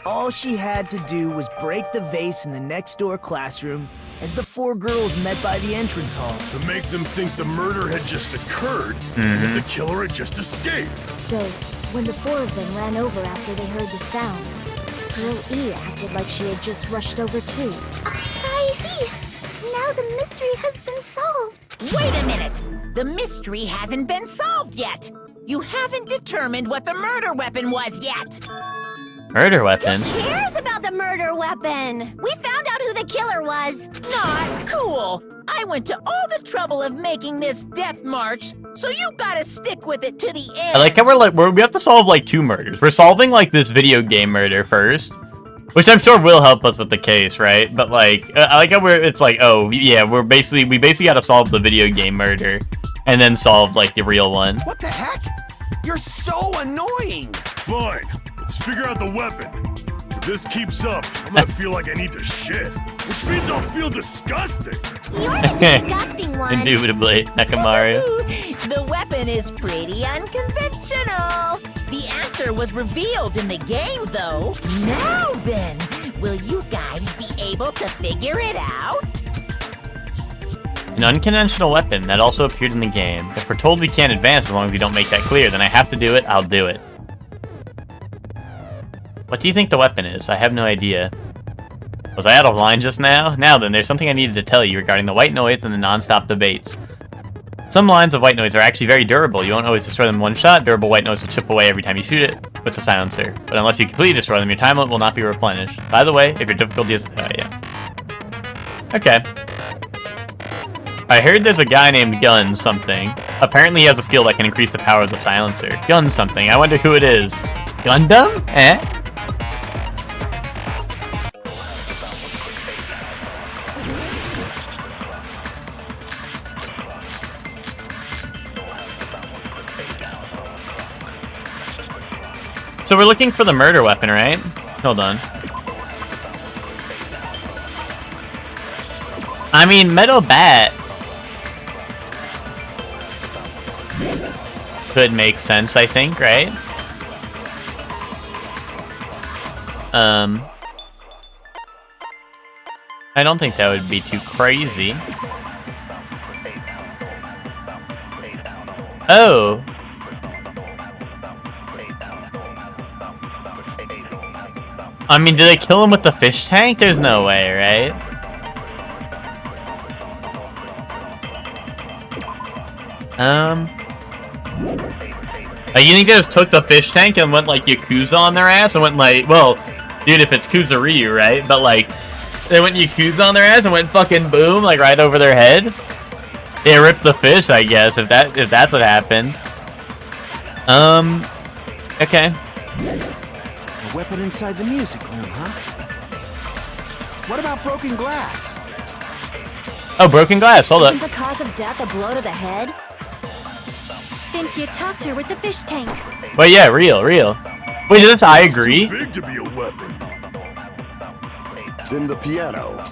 All she had to do was break the vase in the next door classroom as the 4 girls met by the entrance hall. To make them think the murder had just occurred, and that the killer had just escaped. So, when the 4 of them ran over after they heard the sound, Girl E acted like she had just rushed over too. I see! Now the mystery has been solved! Wait a minute! The mystery hasn't been solved yet! You haven't determined what the murder weapon was yet! Murder weapon? Who cares about the murder weapon? We found out who the killer was! Not cool! I went to all the trouble of making this death march, so you gotta stick with it to the end! I like how we have to solve, like, 2 murders. We're solving, like, this video game murder first, which I'm sure will help us with the case, right? But, like, I like how it's like, oh, yeah, we basically gotta solve the video game murder, and then solve, like, the real one. What the heck? You're so annoying! Fine, let's figure out the weapon. If this keeps up, I'm gonna feel like I need to shit. Which means I'll feel disgusting. You're the disgusting one! Indubitably, Nakamaru. The weapon is pretty unconventional. The answer was revealed in the game, though. Now then, will you guys be able to figure it out? An unconventional weapon that also appeared in the game. If we're told we can't advance as long as we don't make that clear, then I have to do it, I'll do it. What do you think the weapon is? I have no idea. Was I out of line just now? Now then, there's something I needed to tell you regarding the white noise and the non-stop debates. Some lines of white noise are actually very durable. You won't always destroy them in one shot. Durable white noise will chip away every time you shoot it with the silencer. But unless you completely destroy them, your time limit will not be replenished. By the way, if your difficulty is... yeah. Okay. I heard there's a guy named Gun something. Apparently he has a skill that can increase the power of the silencer. Gun something. I wonder who it is. Gundam? Eh? So we're looking for the murder weapon, right? Hold on. I mean, metal bat could make sense, I think, right? I don't think that would be too crazy. Oh. I mean, did they kill him with the fish tank? There's no way, right? You think they just took the fish tank and went like Yakuza on their ass and went like, well, dude, if it's Kuzuryu, right? But like, they went Yakuza on their ass and went fucking boom, like right over their head. They ripped the fish, I guess, if that's what happened. Okay. A weapon inside the music room, huh? What about broken glass? Oh, broken glass. Hold up. Isn't the cause of death a blow to the head? Think you topped her with the fish tank. But yeah, real. Wait, is this I agree? It's too big to be a weapon. Then the piano.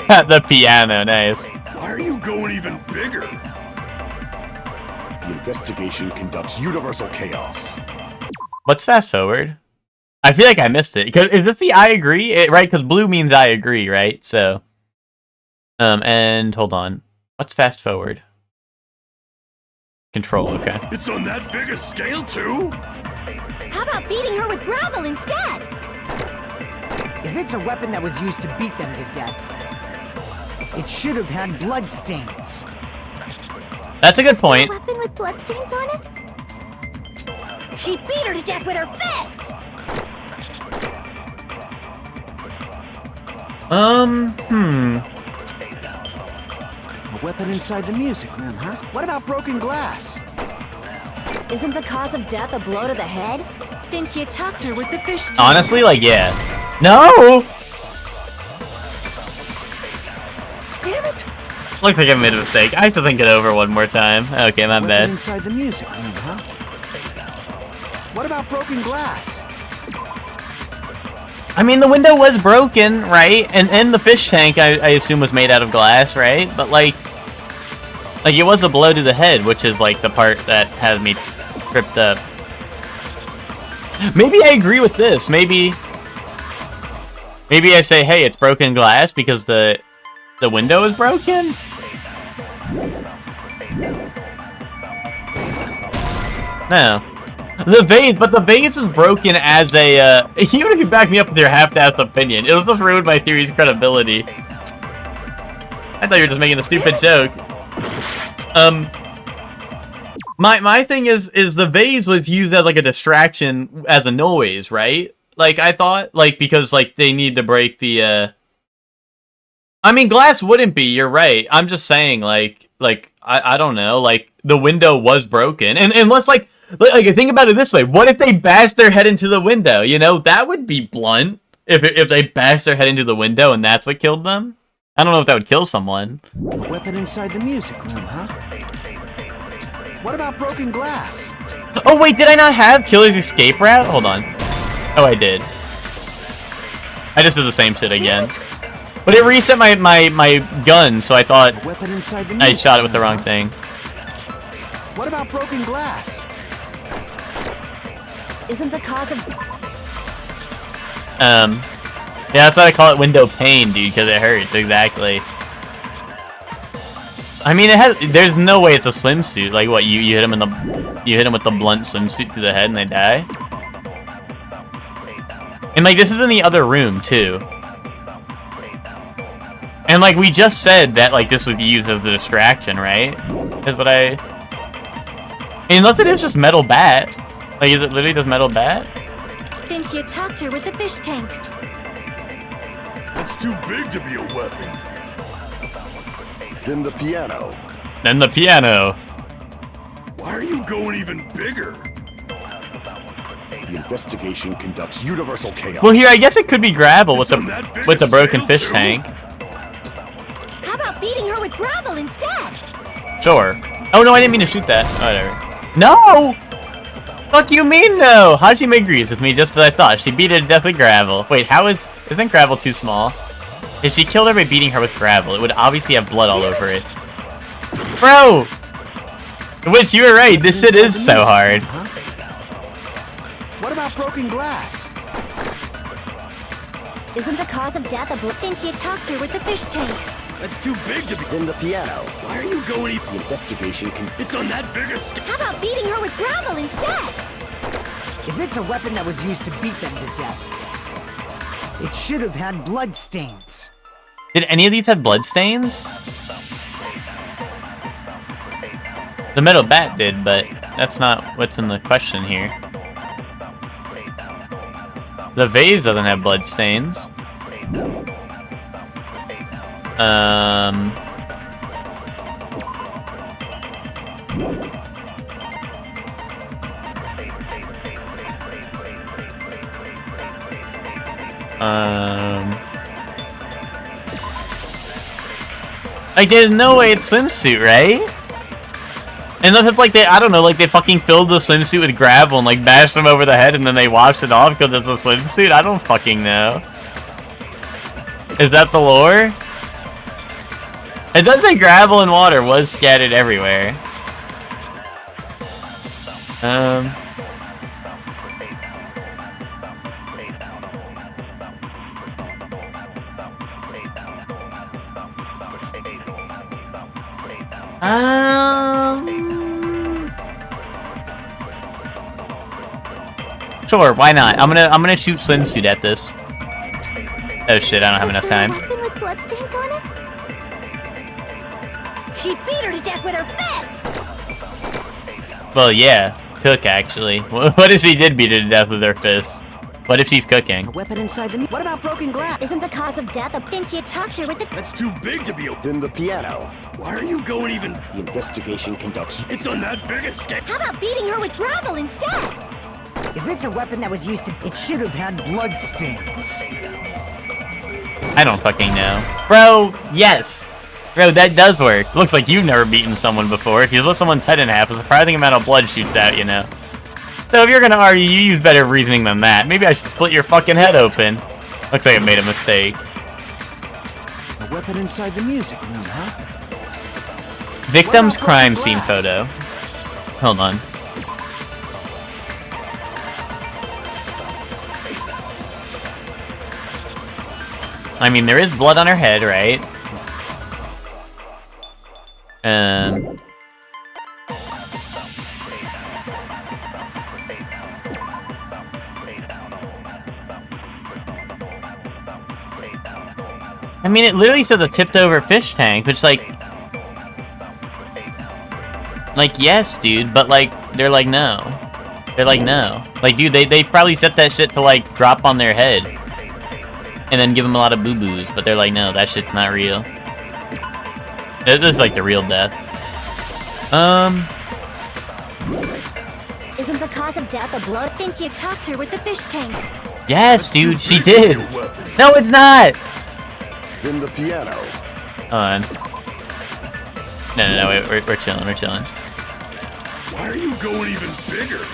The piano, nice. Why are you going even bigger? The investigation conducts universal chaos. Let's fast forward. I feel like I missed it. Is this the I agree? Right, because blue means I agree, right? So, and hold on. Let's fast forward. Control, okay. It's on that big a scale too? How about beating her with gravel instead? If it's a weapon that was used to beat them to death, it should have had blood stains. That's a good point. A weapon with bloodstains on it? She beat her to death with her fists! A weapon inside the music room, huh? What about broken glass? Isn't the cause of death a blow to the head? Think you topped her with the fish tank. Honestly, like, yeah. No! Damn it! Looks like I made a mistake. I have to think it over one more time. Okay, my Weapon bad. inside the music room, huh? What about broken glass? I mean, the window was broken, right? And the fish tank, I assume, was made out of glass, right? But, like, it was a blow to the head, which is, like, the part that has me tripped up. Maybe I agree with this. Maybe I say, hey, it's broken glass because the window is broken? No. The vase was broken as a, even if you back me up with your half-assed opinion, it'll just ruin my theory's credibility. I thought you were just making a stupid joke. My thing is the vase was used as, like, a distraction as a noise, right? Like, I thought, like, because, like, they need to break the, I mean, glass wouldn't be, you're right. I'm just saying, like, I don't know, like, the window was broken. And unless, like, think about it this way. What if they bashed their head into the window? You know, that would be blunt. If they bashed their head into the window and that's what killed them. I don't know if that would kill someone. A weapon inside the music room, huh? What about broken glass? Oh, wait, did I not have Killer's escape route? Hold on. Oh, I did. I just did the same shit again. But it reset my gun, so I thought I shot it with the wrong thing. What about broken glass? Isn't the cause of... Yeah, that's why I call it window pane, dude, because it hurts, exactly. I mean, there's no way it's a swimsuit. Like, what, you hit him with the blunt swimsuit to the head and they die? And, like, this is in the other room, too. And, like, we just said that, like, this was used as a distraction, right? Is what unless it is just metal bat. Like, is it literally just metal bat? Think you topped her with the fish tank. It's too big to be a weapon. Then the piano. Then the piano. Why are you going even bigger? The investigation conducts universal chaos. Well, here I guess it could be gravel with the broken fish tank. How about beating her with gravel instead? Sure. Oh no, I didn't mean to shoot that. Oh, whatever. No! Fuck you mean no? Hajime agrees with me just as I thought. She beat her to death with gravel. Wait, isn't gravel too small? If she killed her by beating her with gravel, it would obviously have blood all over it. Bro! Which, you were right, this shit is so hard. What about broken glass? Isn't the cause of death a think you talked to with the fish tank? That's too big to be. Then the piano. Why are you going? The investigation can. It's on that big a scale. How about beating her with gravel instead? If it's a weapon that was used to beat them to death, it should have had blood stains. Did any of these have blood stains? The metal bat did, but that's not what's in the question here. The vase doesn't have blood stains. Like, there's no way it's swimsuit, right? Unless it's like I don't know, like they fucking filled the swimsuit with gravel and like bashed them over the head and then they washed it off because it's a swimsuit? I don't fucking know. Is that the lore? It does say gravel and water was scattered everywhere. Sure, why not? I'm gonna shoot swimsuit at this. Oh shit, I don't have enough time. Weapon with bloodstains on it? She beat her to death with her fists! Well, yeah, cook actually. What if she did beat her to death with her fists? What if she's cooking? A weapon inside the... What about broken glass? Isn't the cause of death a think you talked to with the... That's too big to be. Then the piano. Why are you going even? The investigation conducts. It's on that big a scale. How about beating her with gravel instead? If it's a weapon that was used to... It should have had blood stains. I don't fucking know. Bro, yes. Bro, that does work. Looks like you've never beaten someone before. If you split someone's head in half, a surprising amount of blood shoots out, you know. So if you're gonna argue, you use better reasoning than that. Maybe I should split your fucking head open. Looks like I made a mistake. A weapon inside the music room, huh? Victim's crime scene photo. Hold on. I mean, there is blood on her head, right? I mean, it literally says a tipped over fish tank, which like, yes, dude, but like, they're like, no. They're like, no. Like, dude, they probably set that shit to like drop on their head and then give them a lot of boo-boos, but they're like, no, that shit's not real. This is like the real death. Isn't the cause of death a blood? Think you talked to her with the fish tank? Yes, dude, she did. No, it's not. Then the piano. Hold on. No, wait, we're chilling, we're chilling. Why are you going even bigger?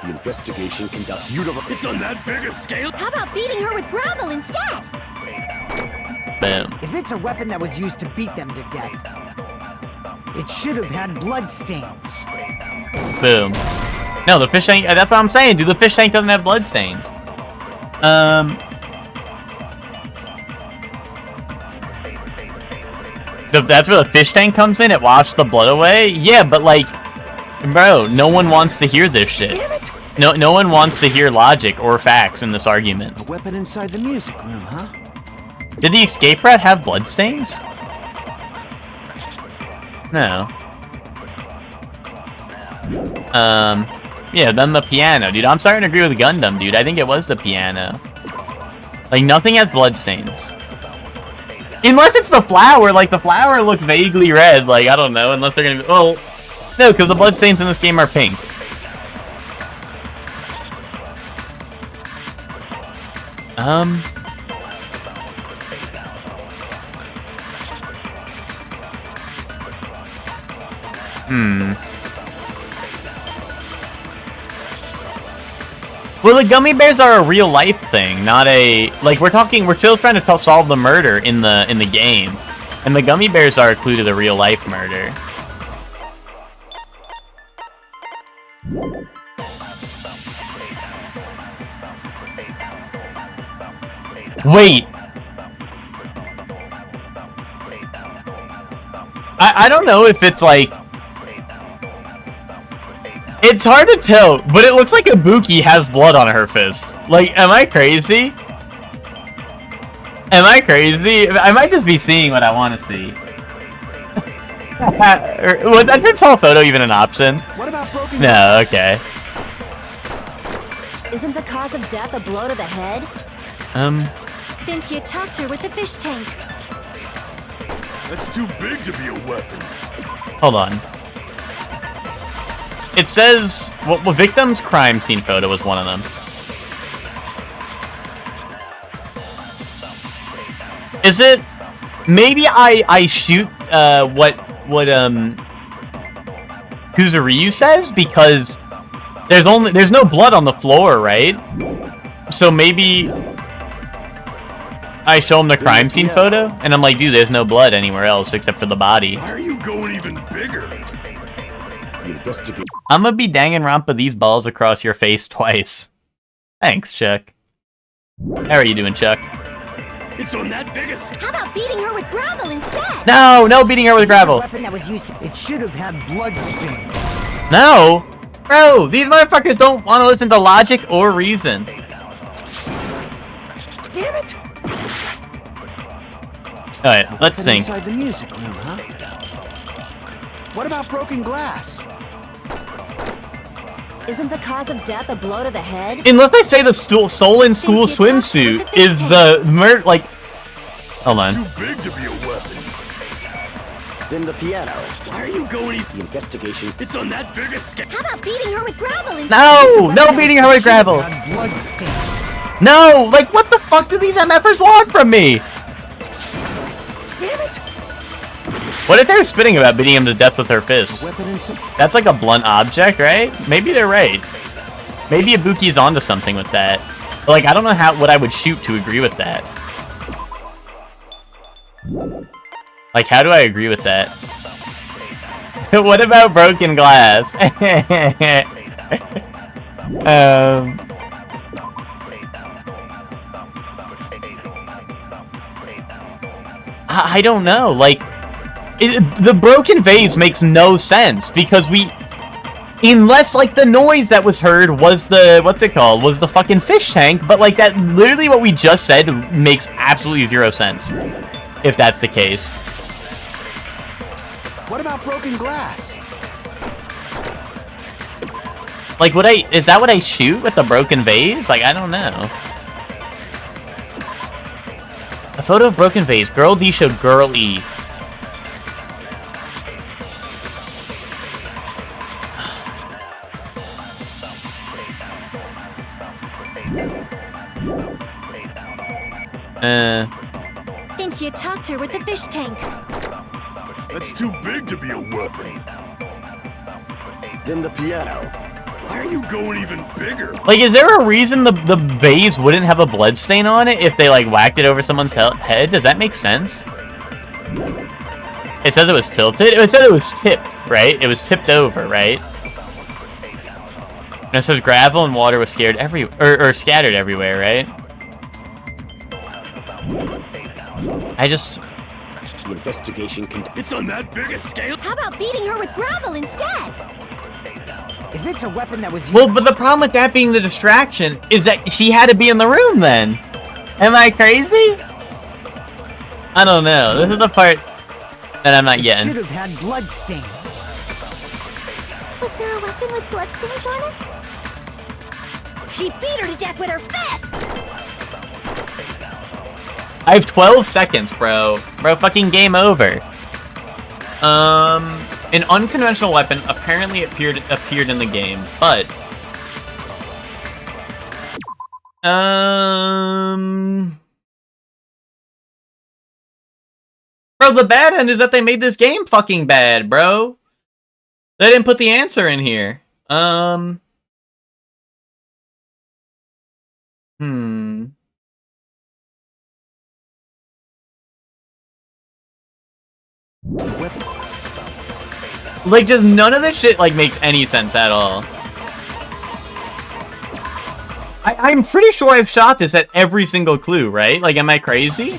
The investigation conducts universal. It's on that big a scale. How about beating her with gravel instead? Boom. If it's a weapon that was used to beat them to death, it should have had blood stains. Boom. No, the fish tank, that's what I'm saying, dude. The fish tank doesn't have blood stains. That's where the fish tank comes in? It washed the blood away? Yeah, but like, bro, no one wants to hear this shit. No one wants to hear logic or facts in this argument. A weapon inside the music room, huh? Did the escape rat have bloodstains? No. Yeah, then the piano, dude. I'm starting to agree with Gundam, dude. I think it was the piano. Like, nothing has bloodstains. Unless it's the flower, like the flower looks vaguely red, like I don't know, unless they're gonna be, well, no, because the bloodstains in this game are pink. Well, the gummy bears are a real life thing, not a like we're still trying to solve the murder in the game, and the gummy bears are a clue to the real life murder. Wait. I don't know if it's like... It's hard to tell, but it looks like Ibuki has blood on her fist. Like, am I crazy? Am I crazy? I might just be seeing what I want to see. Was that pixel photo even an option? What about broken No, okay. Isn't the cause of death a blow to the head? Think you attacked her with the fish tank. That's too big to be a weapon. Hold on. It says, well, victim's crime scene photo was one of them. Is it, maybe I shoot, what Kuzuryu says, because there's no blood on the floor, right? So maybe I show him the crime scene photo, and I'm like, dude, there's no blood anywhere else except for the body. Why are you going even bigger? I'm gonna be Danganronpa these balls across your face twice. Thanks, Chuck. How are you doing, Chuck? It's on that biggest. How about beating her with gravel instead? No beating her with gravel. Weapon that was used. It should have had blood stains. No! Bro, these motherfuckers don't want to listen to logic or reason. Damn it! Alright, let's sing. Inside the music room, huh? What about broken glass? Isn't the cause of death a blow to the head? Unless they say the stolen school swimsuit is the murder, like... Hold on. Too big to be a weapon. Then the piano. Why are you going? The investigation. It's on that biggest scale. How about beating her with gravel instead? No beating her with gravel. Had blood stains. No! Like, what the fuck do these MFers want from me? Damn it! What if they were spitting about beating him to death with her fists? That's like a blunt object, right? Maybe they're right. Maybe Ibuki's onto something with that. But, like, I don't know what I would shoot to agree with that. Like, how do I agree with that? What about broken glass? I don't know, like, the broken vase makes no sense, because unless, like, the noise that was heard was what's it called, was the fucking fish tank, but, like, that, literally what we just said makes absolutely zero sense, if that's the case. What about broken glass? Like, is that what I shoot with the broken vase? Like, I don't know. A photo of broken vase. Girl D showed Girl E. Think you attacked her with the fish tank. That's too big to be a weapon. Then the piano. Why are you going even bigger? Like, is there a reason the vase wouldn't have a blood stain on it if they, like, whacked it over someone's head? Does that make sense? It says it was tilted? It said it was tipped, right? It was tipped over, right? And it says gravel and water was scattered everywhere, right? The investigation It's on that biggest scale. How about beating her with gravel instead? If it's a weapon that was used. Well, but the problem with that being the distraction is that she had to be in the room then. Am I crazy? I don't know. This is the part that I'm not getting. Should have had blood stains. Was there a weapon with bloodstains on it? She beat her to death with her fists! I have 12 seconds, bro. Bro, fucking game over. An unconventional weapon apparently appeared in the game, but bro, the bad end is that they made this game fucking bad, bro. They didn't put the answer in here. Like, just none of this shit, like, makes any sense at all. I'm pretty sure I've shot this at every single clue, right? Like, am I crazy?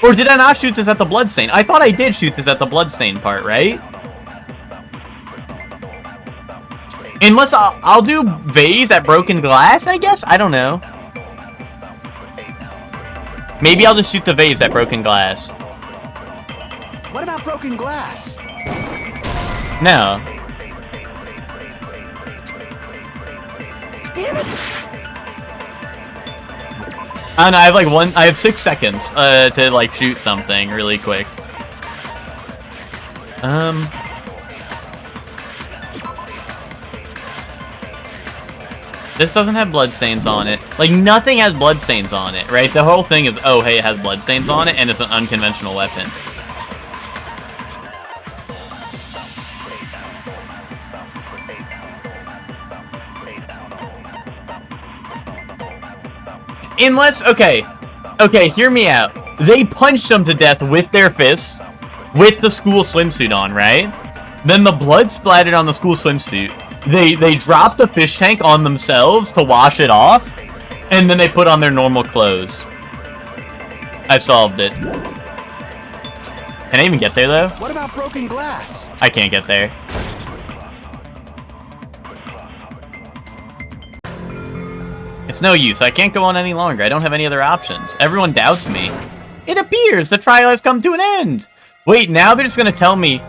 Or did I not shoot this at the bloodstain? I thought I did shoot this at the bloodstain part, right? Unless I'll do vase at broken glass, I guess? I don't know. Maybe I'll just shoot the vase at broken glass. What about broken glass? No. Damn it! I don't know, I have 6 seconds, to, like, shoot something really quick. This doesn't have bloodstains on it. Like, nothing has bloodstains on it, right? The whole thing is, oh, hey, it has bloodstains on it, and it's an unconventional weapon. Unless, okay, hear me out. They punched him to death with their fists, with the school swimsuit on, right? Then the blood splattered on the school swimsuit. They dropped the fish tank on themselves to wash it off, and then they put on their normal clothes. I solved it. Can I even get there, though? What about broken glass? I can't get there. It's no use. I can't go on any longer. I don't have any other options. Everyone doubts me. It appears the trial has come to an end. Wait, now they're just going to tell me.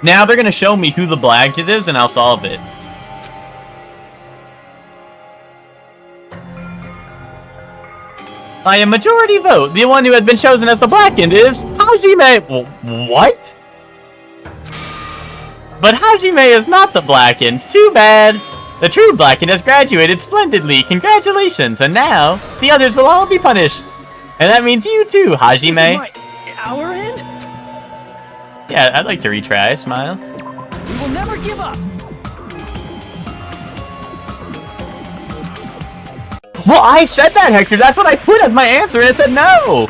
Now they're going to show me who the blanket is, and I'll solve it. By a majority vote, the one who has been chosen as the Blackened is Hajime. What? But Hajime is not the Blackened. Too bad. The true Blackened has graduated splendidly. Congratulations. And now, the others will all be punished. And that means you too, Hajime. Our end? Yeah, I'd like to retry. Smile. We will never give up. Well, I said that, Hector. That's what I put as my answer, and it said no.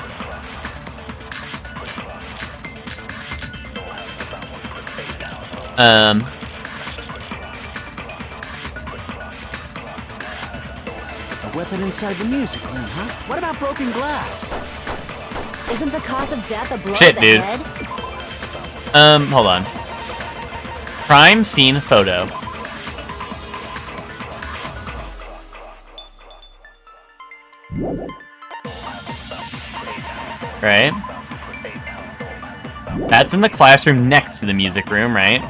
A weapon inside the music room, huh? What about broken glass? Isn't the cause of death a blow Shit, to the dude. head? Hold on. Crime scene photo. Right? That's in the classroom next to the music room, right?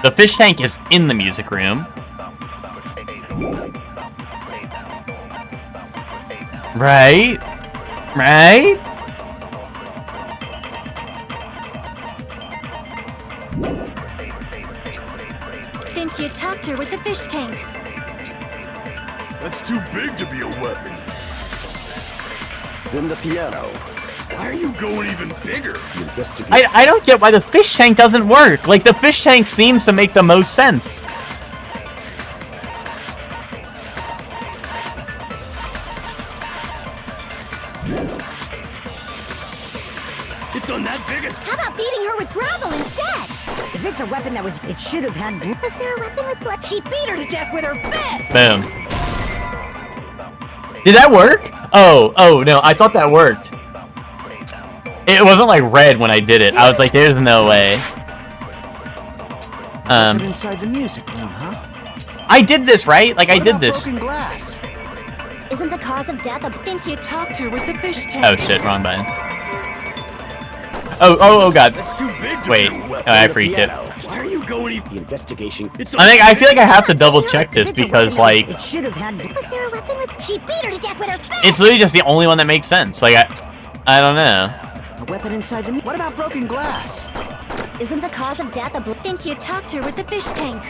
The fish tank is in the music room. Right? Right? Think you attacked her with the fish tank. That's too big to be a weapon. Then the piano. Why are you going even bigger? The investigation. I don't get why the fish tank doesn't work. Like, the fish tank seems to make the most sense. It's on that biggest. How about beating her with gravel instead? If it's a weapon it should have had. Was there a weapon with blood? She beat her to death with her fist! Boom. Did that work? Oh, no, I thought that worked. It wasn't, like, red when I did it. I was like, there's no way. Weapon inside the music room, huh? I did this, right? Like, I What did about this. broken glass? Isn't the cause of death a... Think you attacked her with the fish tank. Oh, shit, wrong button. Oh, God. That's too big to Wait, be a oh, weapon. I freaked it. Why are you going even? The investigation. It's I feel like I have to double check this If it's a because, weapon like, it should have had. Was there a weapon with... She beat her to death with her fist! it's literally just the only one that makes sense. Like, I don't know. A weapon inside the... What about broken glass? Isn't the cause of death a think you talked her with the fish tank?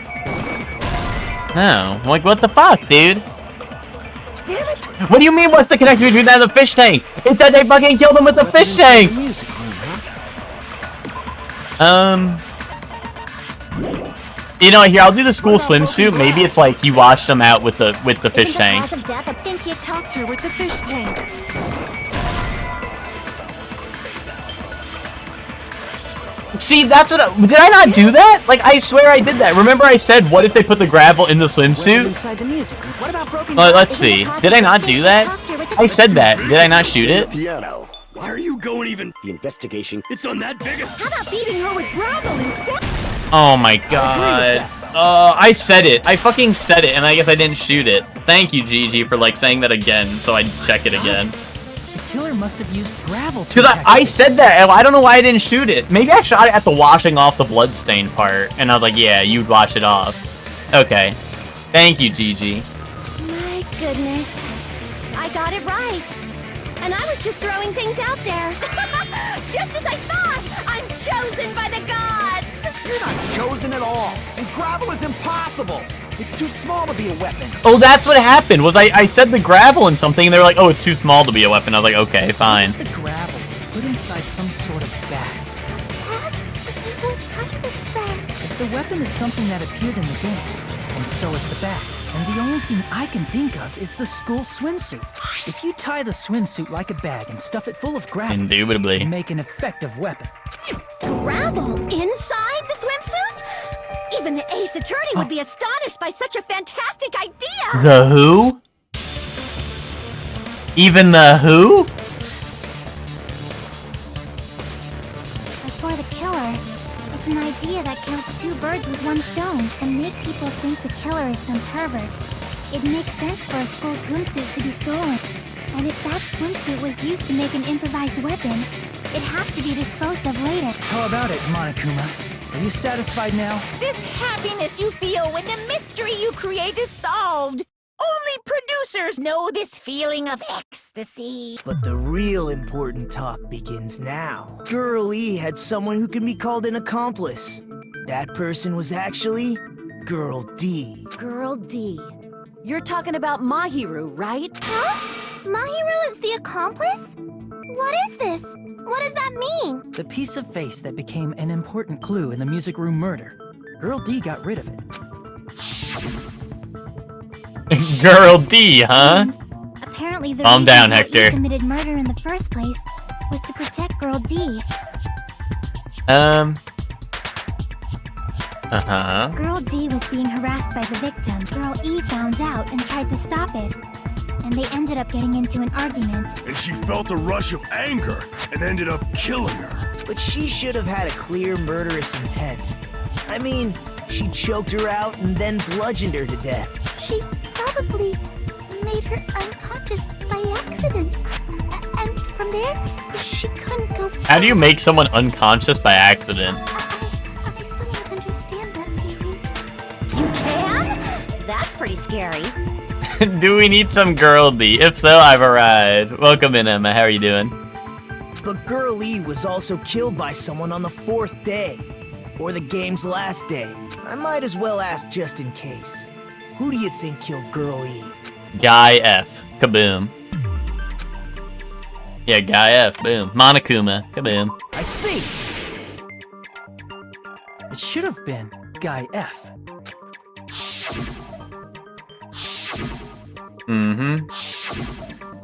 No. Like, what the fuck, dude? Damn it! What do you mean, what's the connection between that and the fish tank? It's that they fucking killed him with the fish tank! Music room, huh? You know, here, I'll do the school swimsuit. Maybe it's like you washed them out with the fish tank. Isn't the cause of death a think you talked her with the fish tank? See, that's what did I not do that? Like, I swear I did that. Remember I said, what if they put the gravel in the Weapon swimsuit? inside the music room. What about broken glass? Let's see. Did I not do that? I said that. Did I not shoot it? Piano. Why are you going even? The investigation. It's on that biggest. How about beating her with gravel instead? Oh my god. I said it. I fucking said it, and I guess I didn't shoot it. Thank you, Gigi, for like saying that again, so I'd check it again. The killer must have used gravel to Because attack I the said that. I don't know why I didn't shoot it. Maybe I shot it at the washing off the bloodstain part, and I was like, yeah, you'd wash it off. Okay. Thank you, Gigi. My goodness. I got it right. And I was just throwing things out there. Just as I thought! I'm chosen by the gods! You're not chosen at all. And gravel is impossible. It's too small to be a weapon. Oh, that's what happened. Was I said the gravel and something, and they were like, oh, it's too small to be a weapon. I was like, okay, fine. The gravel was put inside some sort of bag. If the weapon is something that appeared in the game, and so is the bag. And the only thing I can think of is the school swimsuit. If you tie the swimsuit like a bag and stuff it full of gravel, Indubitably. you make an effective weapon. Gravel inside the swimsuit? Even the ace attorney would be astonished by such a fantastic idea! The who? Even the who? As for the killer, it's an idea that kills two birds with one stone. To make people think the killer is some pervert, it makes sense for a school swimsuit to be stolen. And if that swimsuit was used to make an improvised weapon, it'd have to be disposed of later. How about it, Monokuma? Are you satisfied now? This happiness you feel when the mystery you create is solved. Only producers know this feeling of ecstasy. But the real important talk begins now. Girl E had someone who can be called an accomplice. That person was actually Girl D. Girl D. You're talking about Mahiru, right? Huh? Mahiru is the accomplice? What is this? What does that mean? The piece of face that became an important clue in the music room murder. Girl D got rid of it. Girl D, huh? Apparently the Calm reason down, that Hector. you committed murder in the first place was to protect Girl D. Girl D was being harassed by the victim. Girl E found out and tried to stop it. And they ended up getting into an argument. And she felt a rush of anger and ended up killing her. But she should have had a clear murderous intent. I mean, she choked her out and then bludgeoned her to death. She probably made her unconscious by accident. And from there, she couldn't go back. How do you make someone unconscious by accident? I somewhat understand that feeling. You can? That's pretty scary. Do we need some Girl D? If so, I've arrived. Welcome in, Emma. How are you doing? But Girl E was also killed by someone on the 4th day. Or the game's last day. I might as well ask just in case. Who do you think killed Girl E? Guy F. Kaboom. Yeah, Guy F. Boom. Monokuma. Kaboom. I see! It should have been Guy F.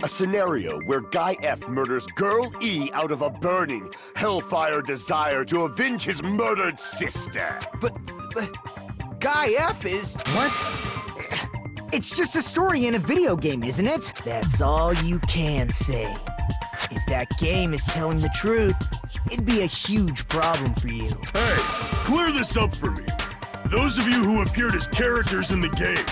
A scenario where Guy F murders Girl E out of a burning, hellfire desire to avenge his murdered sister. But Guy F is... What? It's just a story in a video game, isn't it? That's all you can say. If that game is telling the truth, it'd be a huge problem for you. Hey, clear this up for me. Those of you who appeared as characters in the game,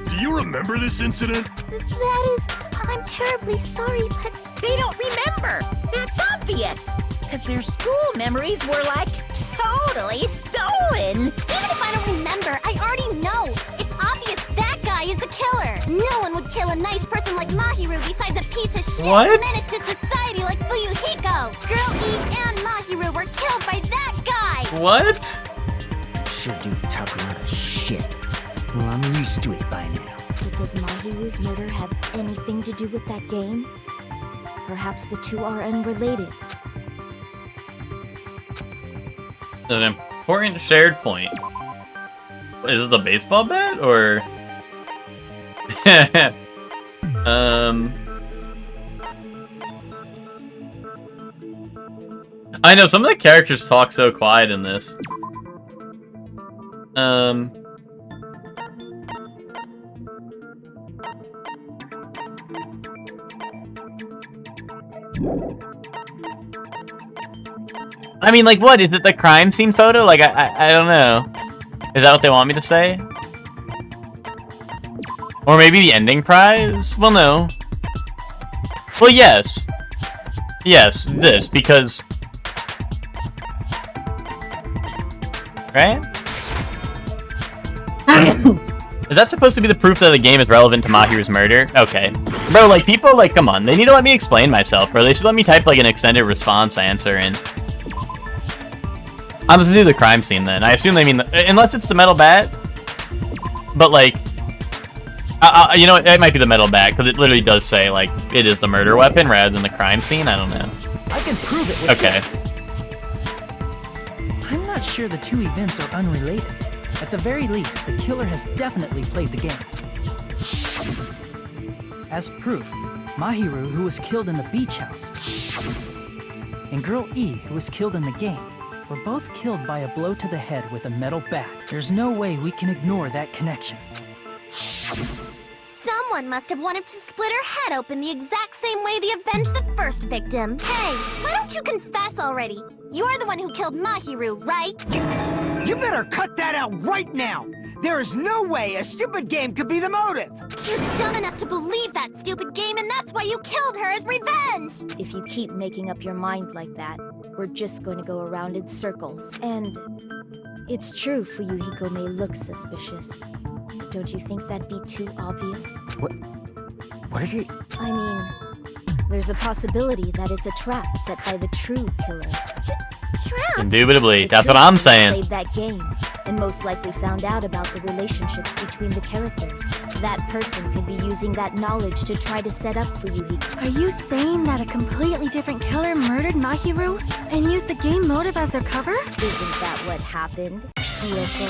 do you remember this incident? That is... I'm terribly sorry, but... They don't remember. That's obvious. Because their school memories were like totally stolen. Even if I don't remember, I already know. It's obvious that guy is the killer. No one would kill a nice person like Mahiru besides a piece of shit What? menace to society like Fuyuhiko. Girl E and Mahiru were killed by that guy. What? Sure do talk a lot of shit. Well, I'm used to it by now. But does Mahiru's murder have anything to do with that game? Perhaps the two are unrelated. An important shared point. Is it the baseball bat or? I know some of the characters talk so quiet in this. I mean, like, what? Is it the crime scene photo? Like, I don't know. Is that what they want me to say? Or maybe the ending prize? Well, no. Well, yes. Yes, this, because... Right? Is that supposed to be the proof that the game is relevant to Mahiru's murder? Okay. Bro, like, people, like, come on. They need to let me explain myself, bro. They should let me type, like, an extended response answer in. I'm gonna do the crime scene, then. I assume they mean... unless it's the metal bat. But, like... you know, it might be the metal bat, because it literally does say, like, it is the murder weapon rather than the crime scene. I don't know. I can prove it with this. I'm not sure the two events are unrelated. At the very least, the killer has definitely played the game. As proof, Mahiru, who was killed in the beach house, and Girl E, who was killed in the game, were both killed by a blow to the head with a metal bat. There's no way we can ignore that connection. Someone must have wanted to split her head open the exact same way they avenged the first victim. Hey, why don't you confess already? You're the one who killed Mahiru, right? You better cut that out right now! There is no way a stupid game could be the motive! You're dumb enough to believe that stupid game, and that's why you killed her as revenge! If you keep making up your mind like that, we're just going to go around in circles. And it's true, Fuyuhiko may look suspicious. Don't you think that'd be too obvious? What are you... I mean, there's a possibility that it's a trap set by the true killer. Trap? Indubitably, that's what I'm saying. Played that game, and most likely found out about the relationships between the characters. That person could be using that knowledge to try to set up Fuyuhiko. Are you saying that a completely different killer murdered Mahiru and used the game motive as their cover? Isn't that what happened, Yoko?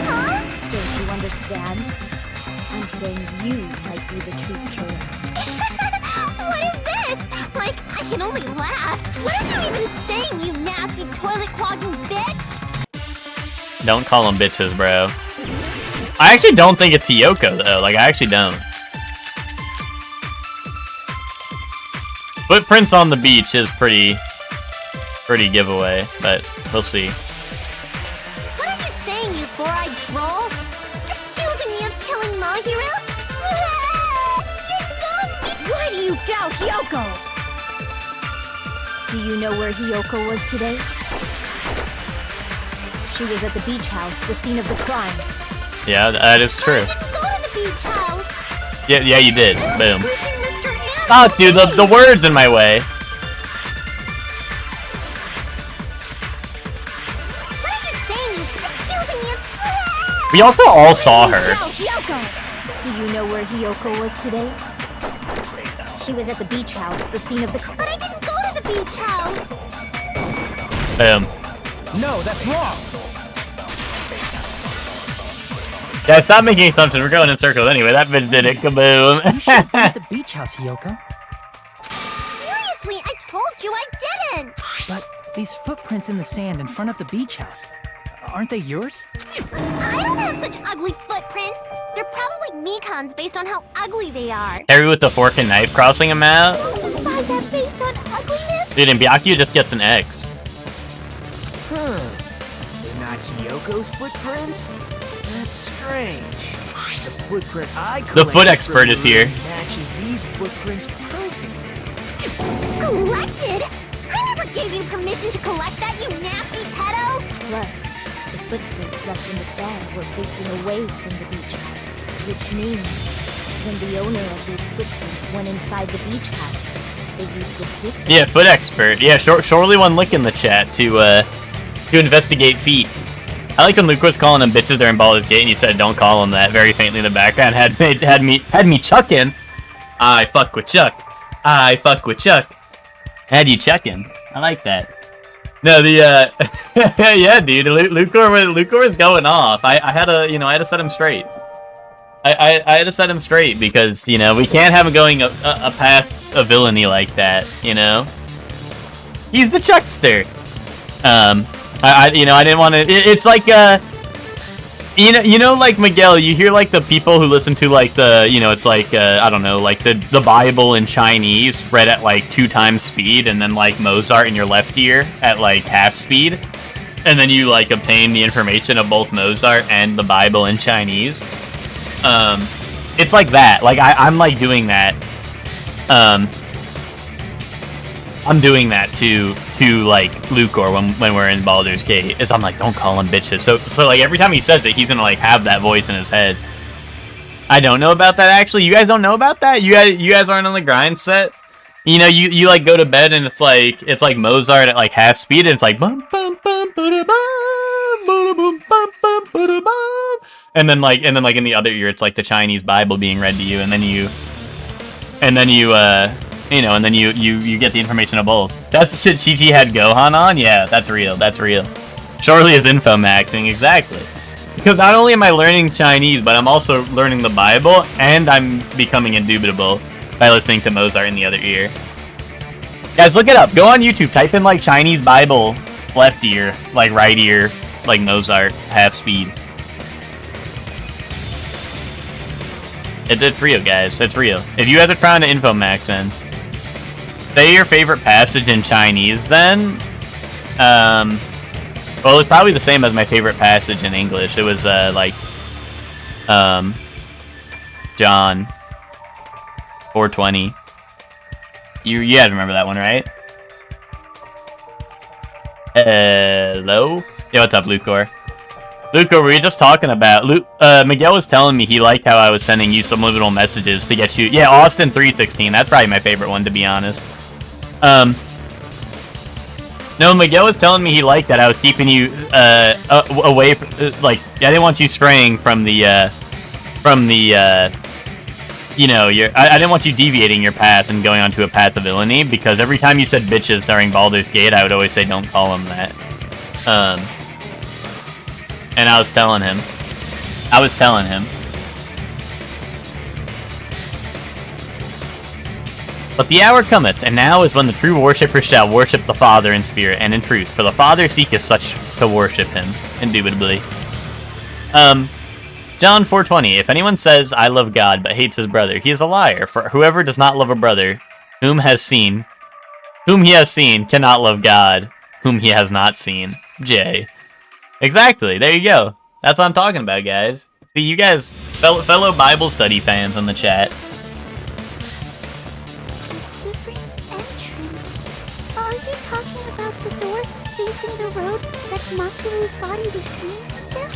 Huh? Don't you understand? I'm saying you might be the true killer. What is this? Like, I can only laugh. What are you even saying, you nasty toilet-clogging bitch? Don't call them bitches, bro. I actually don't think it's Hiyoko, though. Like, I actually don't. Footprints on the beach is pretty giveaway, but we'll see. What are you saying, you four-eyed troll? Accusing me of killing Mahiru? You're so mean! Why do you doubt Hiyoko? Do you know where Hiyoko was today? She was at the beach house, the scene of the crime. Yeah, that is true. I didn't go to the beach house. Yeah, you did. Boom. Pushing Mr. Anderson. Oh, dude, the word's in my way. What are you saying? You accusing me of... We also all saw her. Hiyoko! Do you know where Hiyoko was today? She was at the beach house, the scene of the crime. But I didn't go to the beach house. Boom. No, that's wrong. Yeah, stop making assumptions. We're going in circles anyway. That bitch did it. Kaboom. You should have been at the beach house, Hiyoko. Seriously, I told you I didn't. But these footprints in the sand in front of the beach house, aren't they yours? I don't have such ugly footprints. They're probably Mikan's based on how ugly they are. Harry with the fork and knife crossing him out. Don't decide that based on ugliness. Dude, and Byakuya just gets an X. Huh. They're not Hiyoko's footprints? That's strange. The footprint I The foot expert is here. matches these footprints perfectly. Collected? I never gave you permission to collect that, you nasty pedo! Plus, the footprints left in the sand were facing away from the beach house, which means When the owner of these footprints went inside the beach house, they used a different... Yeah, foot expert. Yeah, surely one lick in the chat to investigate feet. I like when Luke was calling them bitches during Baldur's Gate, and you said don't call them that very faintly in the background. Had me chucking. I fuck with Chuck. I fuck with Chuck. Had you chucking. I like that. No, the yeah, dude. Lucor was going off. I had to set him straight. I had to set him straight because we can't have him going a path of villainy like that. He's the Chuckster. I didn't want to. It's like like Miguel. You hear like the people who listen to like the it's like I don't know, like the Bible in Chinese read at like 2 times speed, and then like Mozart in your left ear at like half speed, and then you like obtain the information of both Mozart and the Bible in Chinese. It's like that. Like I'm like doing that. I'm doing that to like Lucor when we're in Baldur's Gate. Is I'm like, don't call them bitches. So like every time he says it, he's gonna like have that voice in his head. I don't know about that actually. You guys don't know about that? You guys aren't on the grind set? You like go to bed and it's like Mozart at like half speed, and it's like bum bum bum ba bum bum bum bum bum, and then like in the other ear it's like the Chinese Bible being read to you, and then you and then you get the information of both. That's the shit Chi-Chi had Gohan on? Yeah, that's real. That's real. Surely is info maxing, exactly. Because not only am I learning Chinese, but I'm also learning the Bible, and I'm becoming indubitable by listening to Mozart in the other ear. Guys, look it up. Go on YouTube. Type in, like, Chinese Bible left ear, like, right ear, like Mozart, half speed. It's real, guys. It's real. If you guys are trying to info max in, say your favorite passage in Chinese, then. Well, it's probably the same as my favorite passage in English. It was, John 4:20. You guys remember that one, right? Hello? Yeah, what's up, Lucor? Lucor, were you just talking about... Miguel was telling me he liked how I was sending you subliminal messages to get you... Yeah, Austin 316. That's probably my favorite one, to be honest. No, Miguel was telling me he liked that I was keeping you away from, I didn't want you straying from the I didn't want you deviating your path and going onto a path of villainy, because every time you said bitches during Baldur's Gate, I would always say don't call him that. And I was telling him. But the hour cometh, and now is when the true worshipper shall worship the Father in spirit and in truth, for the Father seeketh such to worship him, indubitably. John 4:20, if anyone says, I love God, but hates his brother, he is a liar, for whoever does not love a brother, whom he has seen, cannot love God, whom he has not seen. J. Exactly, there you go. That's what I'm talking about, guys. See, you guys, fellow Bible study fans in the chat. Are you talking about the door facing the road that Mahiru's body was in?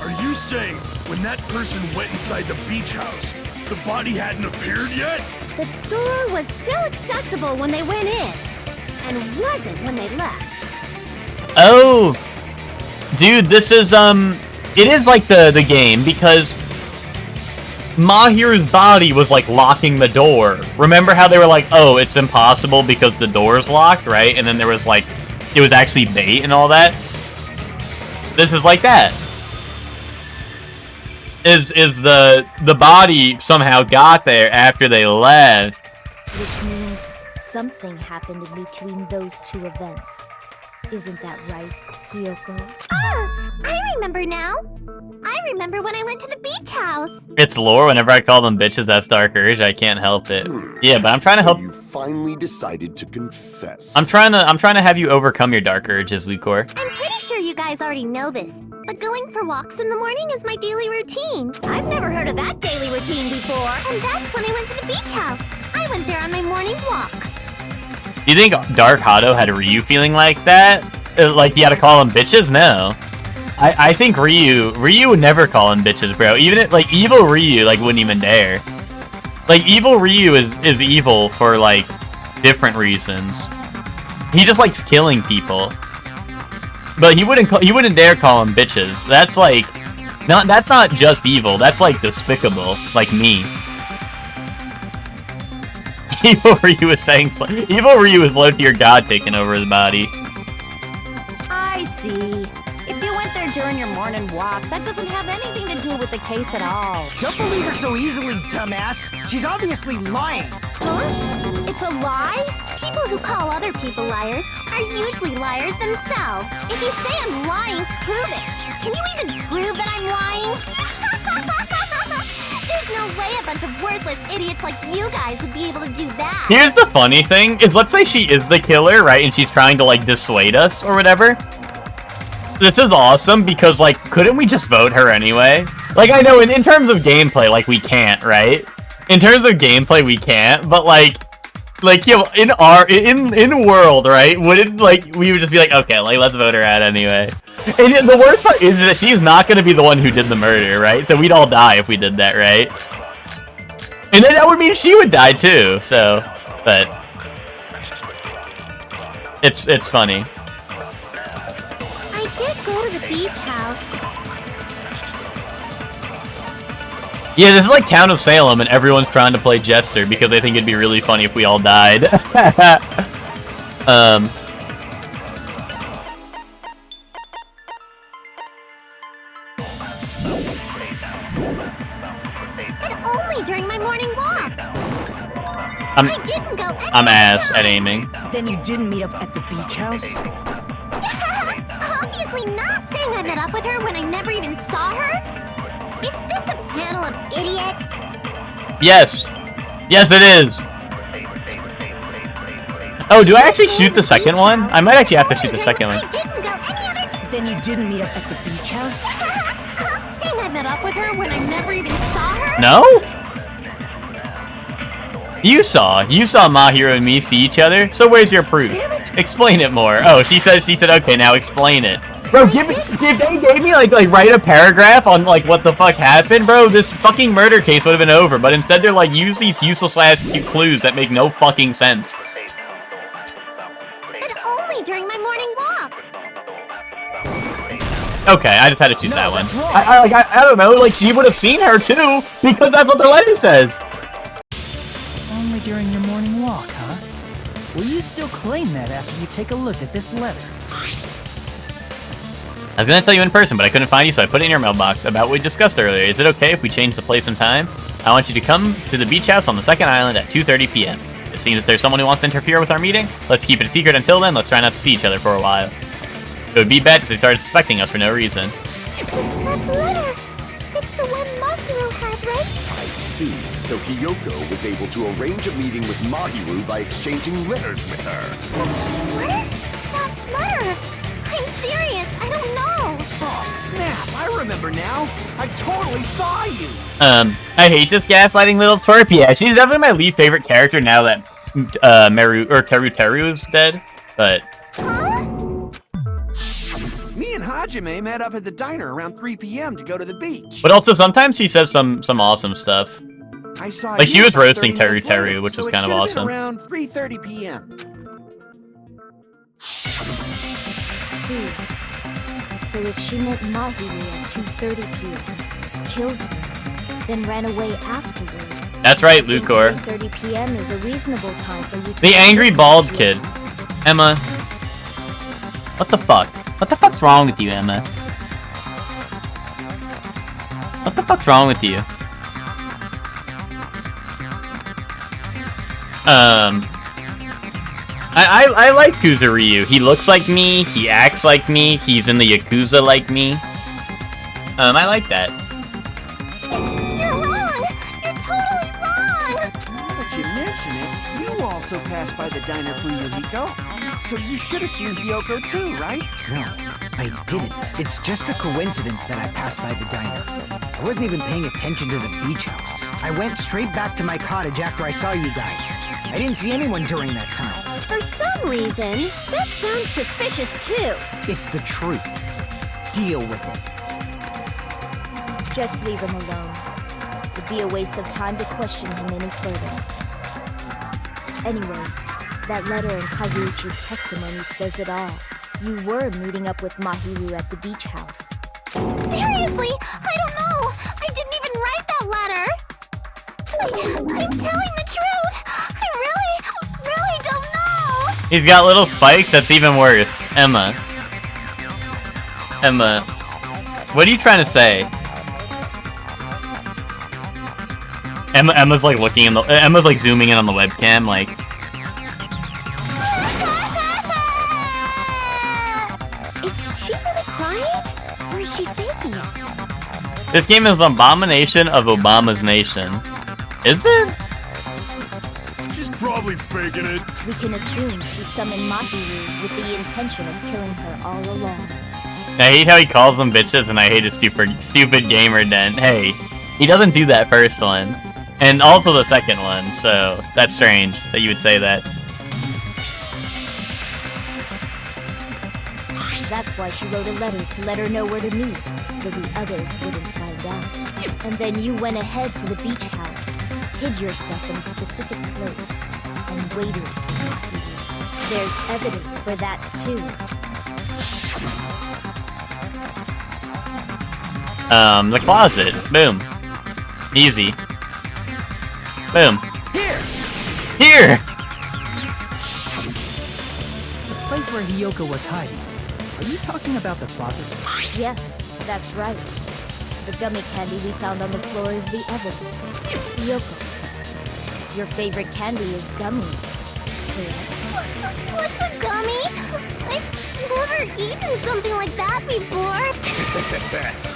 Are you saying when that person went inside the beach house, the body hadn't appeared yet? The door was still accessible when they went in, and wasn't when they left. Oh, dude, this is it is like the game, because Mahiru's body was like locking the door. Remember how they were like, oh, it's impossible because the door's locked, right? And then there was like, it was actually bait and all that. This is like that. Is the body somehow got there after they left. Which means something happened in between those two events. Isn't that right, Hiyoko? Ah, I remember now. I remember when I went to the beach house. It's lore. Whenever I call them bitches, that's Dark Urge. I can't help it. Yeah, but I'm trying to help. You finally decided to confess. I'm trying to have you overcome your Dark Urges, Lucor. I'm pretty sure you guys already know this, but going for walks in the morning is my daily routine. I've never heard of that daily routine before. And that's when I went to the beach house. I went there on my morning walk. Do you think Dark Hado had Ryu feeling like that? Like you had to call them bitches? No. I think Ryu would never call them bitches, bro. Even if, like, evil Ryu, like, wouldn't even dare. Like, evil Ryu is evil for, like, different reasons. He just likes killing people. But he wouldn't dare call them bitches. That's, like... that's not just evil. That's, like, despicable. Like me. Evil Ryu is saying... Evil Ryu is low-tier god taking over his body. I see. If you went there during your morning walk, that doesn't have anything to do with the case at all. Don't believe her so easily, dumbass. She's obviously lying. Huh? It's a lie? People who call other people liars are usually liars themselves. If you say I'm lying, prove it. Can you even prove that I'm lying? There's no way a bunch of worthless idiots like you guys would be able to do that. Here's the funny thing, is let's say she is the killer, right? And she's trying to, like, dissuade us or whatever. This is awesome because, like, couldn't we just vote her anyway? Like, I know in terms of gameplay, like, we can't, right? In terms of gameplay, we can't, but, like, yo, in world, right? Wouldn't, like, we would just be like, okay, like, let's vote her out anyway. And the worst part is that she's not gonna be the one who did the murder, right? So we'd all die if we did that, right? And then that would mean she would die too, so, but... It's funny. I did go to the beach house. Yeah, this is like Town of Salem, and everyone's trying to play Jester because they think it'd be really funny if we all died. But only during my morning walk. I didn't go any I'm ass other at time. aiming. Then you didn't meet up at the beach house? Obviously not saying I met up with her when I never even saw her. Is this a panel of idiots? Yes. Yes, it is. Oh, do I actually shoot the second one? I might actually have to shoot the second one. I didn't go any other time. Then you didn't meet up at the beach house? Saying I met up with her when I never even saw her? No? You saw Mahiro and me see each other, so where's your proof? Explain it more. Oh, she said, okay, now explain it. Bro, if they gave me, like, write a paragraph on, like, what the fuck happened, bro, this fucking murder case would have been over, but instead they're, like, use these useless-ass cute clues that make no fucking sense. But only during my morning walk. Okay, I just had to shoot that one. I don't know, like, she would have seen her, too, because that's what the letter says. Only during your morning walk, huh? Will you still claim that after you take a look at this letter? I was gonna tell you in person, but I couldn't find you, so I put it in your mailbox about what we discussed earlier. Is it okay if we change the place and time? I want you to come to the beach house on the second island at 2:30 p.m. It seems that there's someone who wants to interfere with our meeting. Let's keep it a secret until then. Let's try not to see each other for a while. It would be bad if they started suspecting us for no reason. That letter. It's the one Mahiro had, right? I see. So Hiyoko was able to arrange a meeting with Mahiru by exchanging letters with her. What is that letter? I'm serious. I don't know. Oh, snap. I remember now. I totally saw you. I hate this gaslighting little twerp. Yeah, she's definitely my least favorite character now that Teru is dead. But Huh? Me and Hajime met up at the diner around 3 p.m. to go to the beach. but also sometimes she says some awesome stuff. I saw Like, she you was about roasting 30 minutes Teru, later, which was so it kind of should have awesome. been around 3:30 p.m. See. So if she met Mahiro at 2:30 p.m., killed her, then ran away afterward. That's right, Lucor. 3:30 p.m. is a reasonable time for you to... The angry bald kid. Emma. What the fuck? What the fuck's wrong with you, Emma? What the fuck's wrong with you? I like Kuzuryu. He looks like me, he acts like me, he's in the Yakuza like me. I like that. You're wrong. You're totally wrong. Now that you mention it, you also passed by the diner for Yuhiko. So you should have seen Hiyoko too, right? No, I didn't. It's just a coincidence that I passed by the diner. I wasn't even paying attention to the beach house. I went straight back to my cottage after I saw you guys. I didn't see anyone during that time. For some reason, that sounds suspicious too. It's the truth. Deal with it. Just leave him alone. The be a waste of time to question him any further. Anyway, that letter in Kazuichi's testimony says it all. You were meeting up with Mahiru at the beach house. Seriously? I don't know. I didn't even write that letter. I'm telling the truth. I really don't know. He's got little spikes. That's even worse. Emma, what are you trying to say? Emma's like looking in the. Emma's like zooming in on the webcam, like. Is she really crying? Or is she faking it? This game is an abomination of Obama's nation. Is it? She's probably faking it. We can assume she summoned Mahiru with the intention of killing her all along. I hate how he calls them bitches, and I hate his stupid gamer den. Hey, he doesn't do that first one. And also the second one, so that's strange that you would say that. That's why she wrote a letter to let her know where to meet, so the others wouldn't find out. And then you went ahead to the beach house, hid yourself in a specific place, and waited for Mahiru. There's evidence for that, too. The closet. Boom. Easy. Boom. Here! The place where Hiyoko was hiding. Are you talking about the closet? Yes, that's right. The gummy candy we found on the floor is the evidence. Hiyoko, your favorite candy is gummies, correct? What's a gummy? I've never eaten something like that before.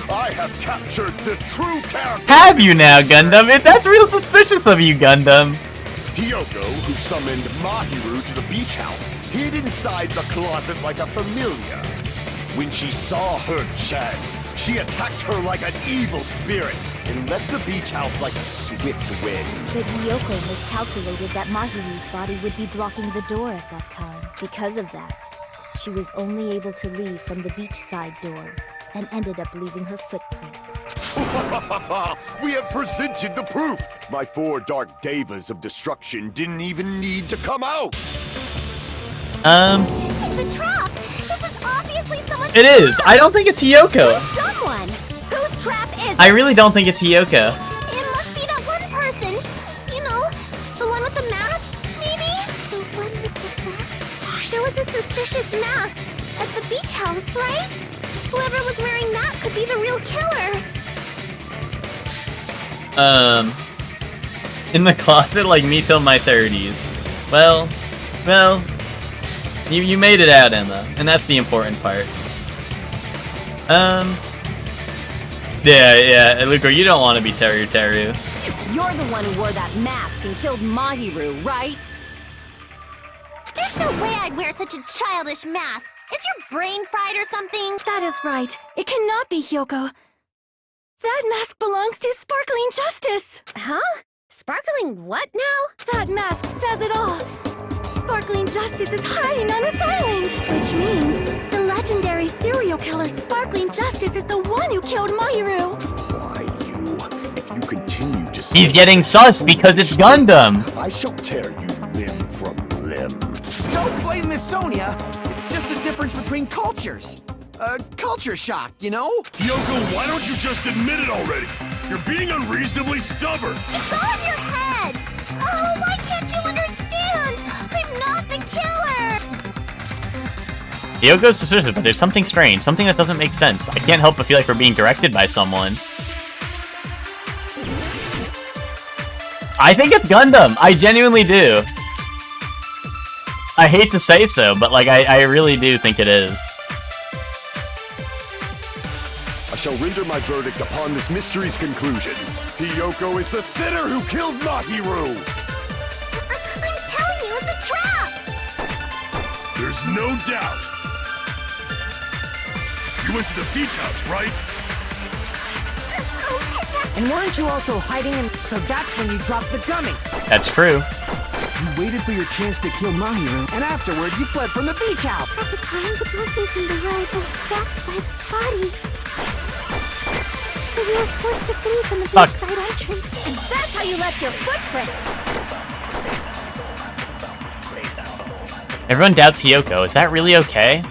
I have captured the true character. Have you now, Gundam? That's real suspicious of you, Gundam. Hiyoko, who summoned Mahiru to the beach house, hid inside the closet like a familiar. When she saw her chance, she attacked her like an evil spirit and left the beach house like a swift wind. But Hiyoko miscalculated that Mahiru's body would be blocking the door at that time. Because of that, she was only able to leave from the beachside door and ended up leaving her footprints. We have presented the proof! My 4 dark devas of destruction didn't even need to come out! It's a trap. This is obviously someone's It is. trap. I don't think it's Hiyoko. Someone. Whose trap is I really don't think it's Hiyoko. It must be that one person. You know, the one with the mask, maybe? The one with the mask? There was a suspicious mask at the beach house, right? Whoever was wearing that could be the real killer. In the closet like me till my 30s. Well, you made it out, Emma, and that's the important part. Yeah, Luco, you don't want to be Teru. You're the one who wore that mask and killed Mahiru, right? There's no way I'd wear such a childish mask. Is your brain fried or something? That is right. It cannot be Hiyoko. That mask belongs to Sparkling Justice! Huh? Sparkling what now? That mask says it all! Sparkling Justice is hiding on this island! Which means the legendary serial killer Sparkling Justice is the one who killed Mahiru! Why, if you continue to He's getting sus because it's Gundam! I shall tear you limb from limb. Don't blame Miss Sonia. It's just a difference between cultures. Culture shock, you know? Hiyoko, why don't you just admit it already? You're being unreasonably stubborn. It's all in your head! Oh, why can't you understand? I'm not the killer! Hyoko's suspicious, but there's something strange, something that doesn't make sense. I can't help but feel like we're being directed by someone. I think it's Gundam. I genuinely do. I hate to say so, but like I really do think it is. I shall render my verdict upon this mystery's conclusion. Hiyoko is the sinner who killed Mahiru! I'm telling you, it's a trap! There's no doubt. You went to the beach house, right? And weren't you also hiding him? So that's when you dropped the gummy. That's true. You waited for your chance to kill Mahiru, and afterward you fled from the beach house. At the time, the darkness in the world was backed by the body. So you were forced to flee from the Fuck. beachside entrance. And that's how you left your footprints. Everyone doubts Hiyoko. Is that really okay?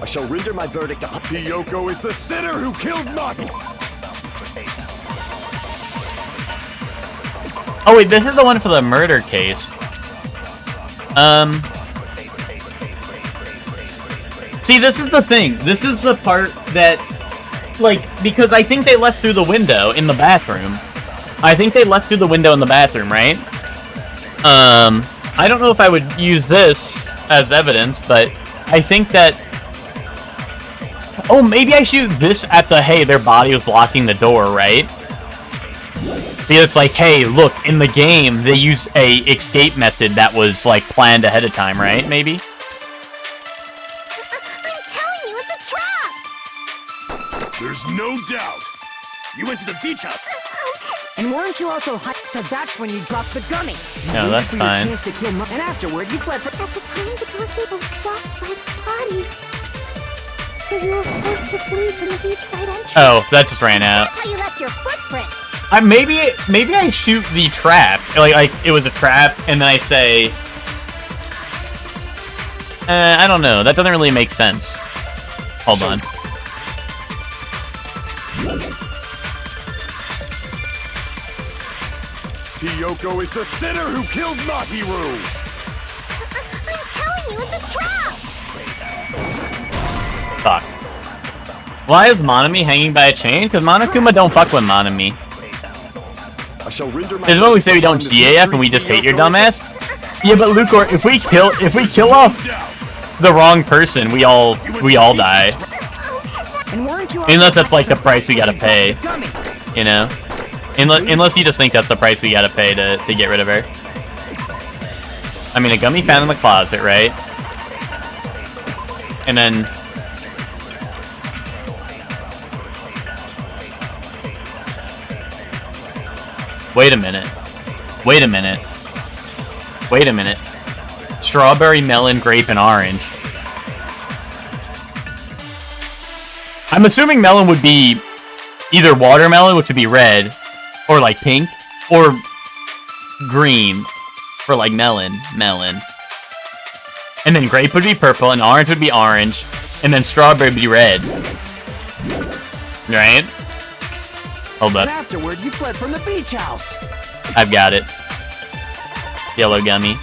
I shall render my verdict. Hiyoko is the sinner who killed Mahi. Oh wait, this is the one for the murder case. See, this is the thing. This is the part that, like, because I think they left through the window in the bathroom. I think they left through the window in the bathroom, right? I don't know if I would use this as evidence, but I think that... Oh, maybe I shoot this at the, hey, their body was blocking the door, right? Because it's like, hey, look, in the game, they used a escape method that was, like, planned ahead of time, right? Maybe? I'm telling you, it's a trap! There's no doubt. You went to the beach house. And weren't you also hot? So that's when you dropped the gummy. You No, waited that's for your fine. chance to kill and afterward, you fled for... At the time, the doorkeeper was blocked by the body. So you were forced to flee from the beachside entrance. Oh, that just ran out. That's how you left your footprints. Maybe I shoot the trap. Like it was a trap, and then I say... I don't know. That doesn't really make sense. Hold on. Hiyoko is the sinner who killed Mahiru. I'm telling you, it's a trap! Fuck. Why is Monami hanging by a chain? Because Monokuma don't fuck with Monami. I shall render my Is when we say we don't GAF and we just hate your dumbass? Yeah, but Lucor, if we kill off the wrong person, we all die. And weren't you Unless that's like the price we gotta pay. You know? Unless you just think that's the price we gotta pay to get rid of her. I mean, a gummy found in the closet, right? And then... Wait a minute. Wait a minute. Wait a minute. Strawberry, melon, grape, and orange. I'm assuming melon would be either watermelon, which would be red, or like pink, or green, for like melon. And then grape would be purple, and orange would be orange, and then strawberry would be red. Right? Hold up. And afterward, you fled from the beach house. I've got it. Yellow gummy.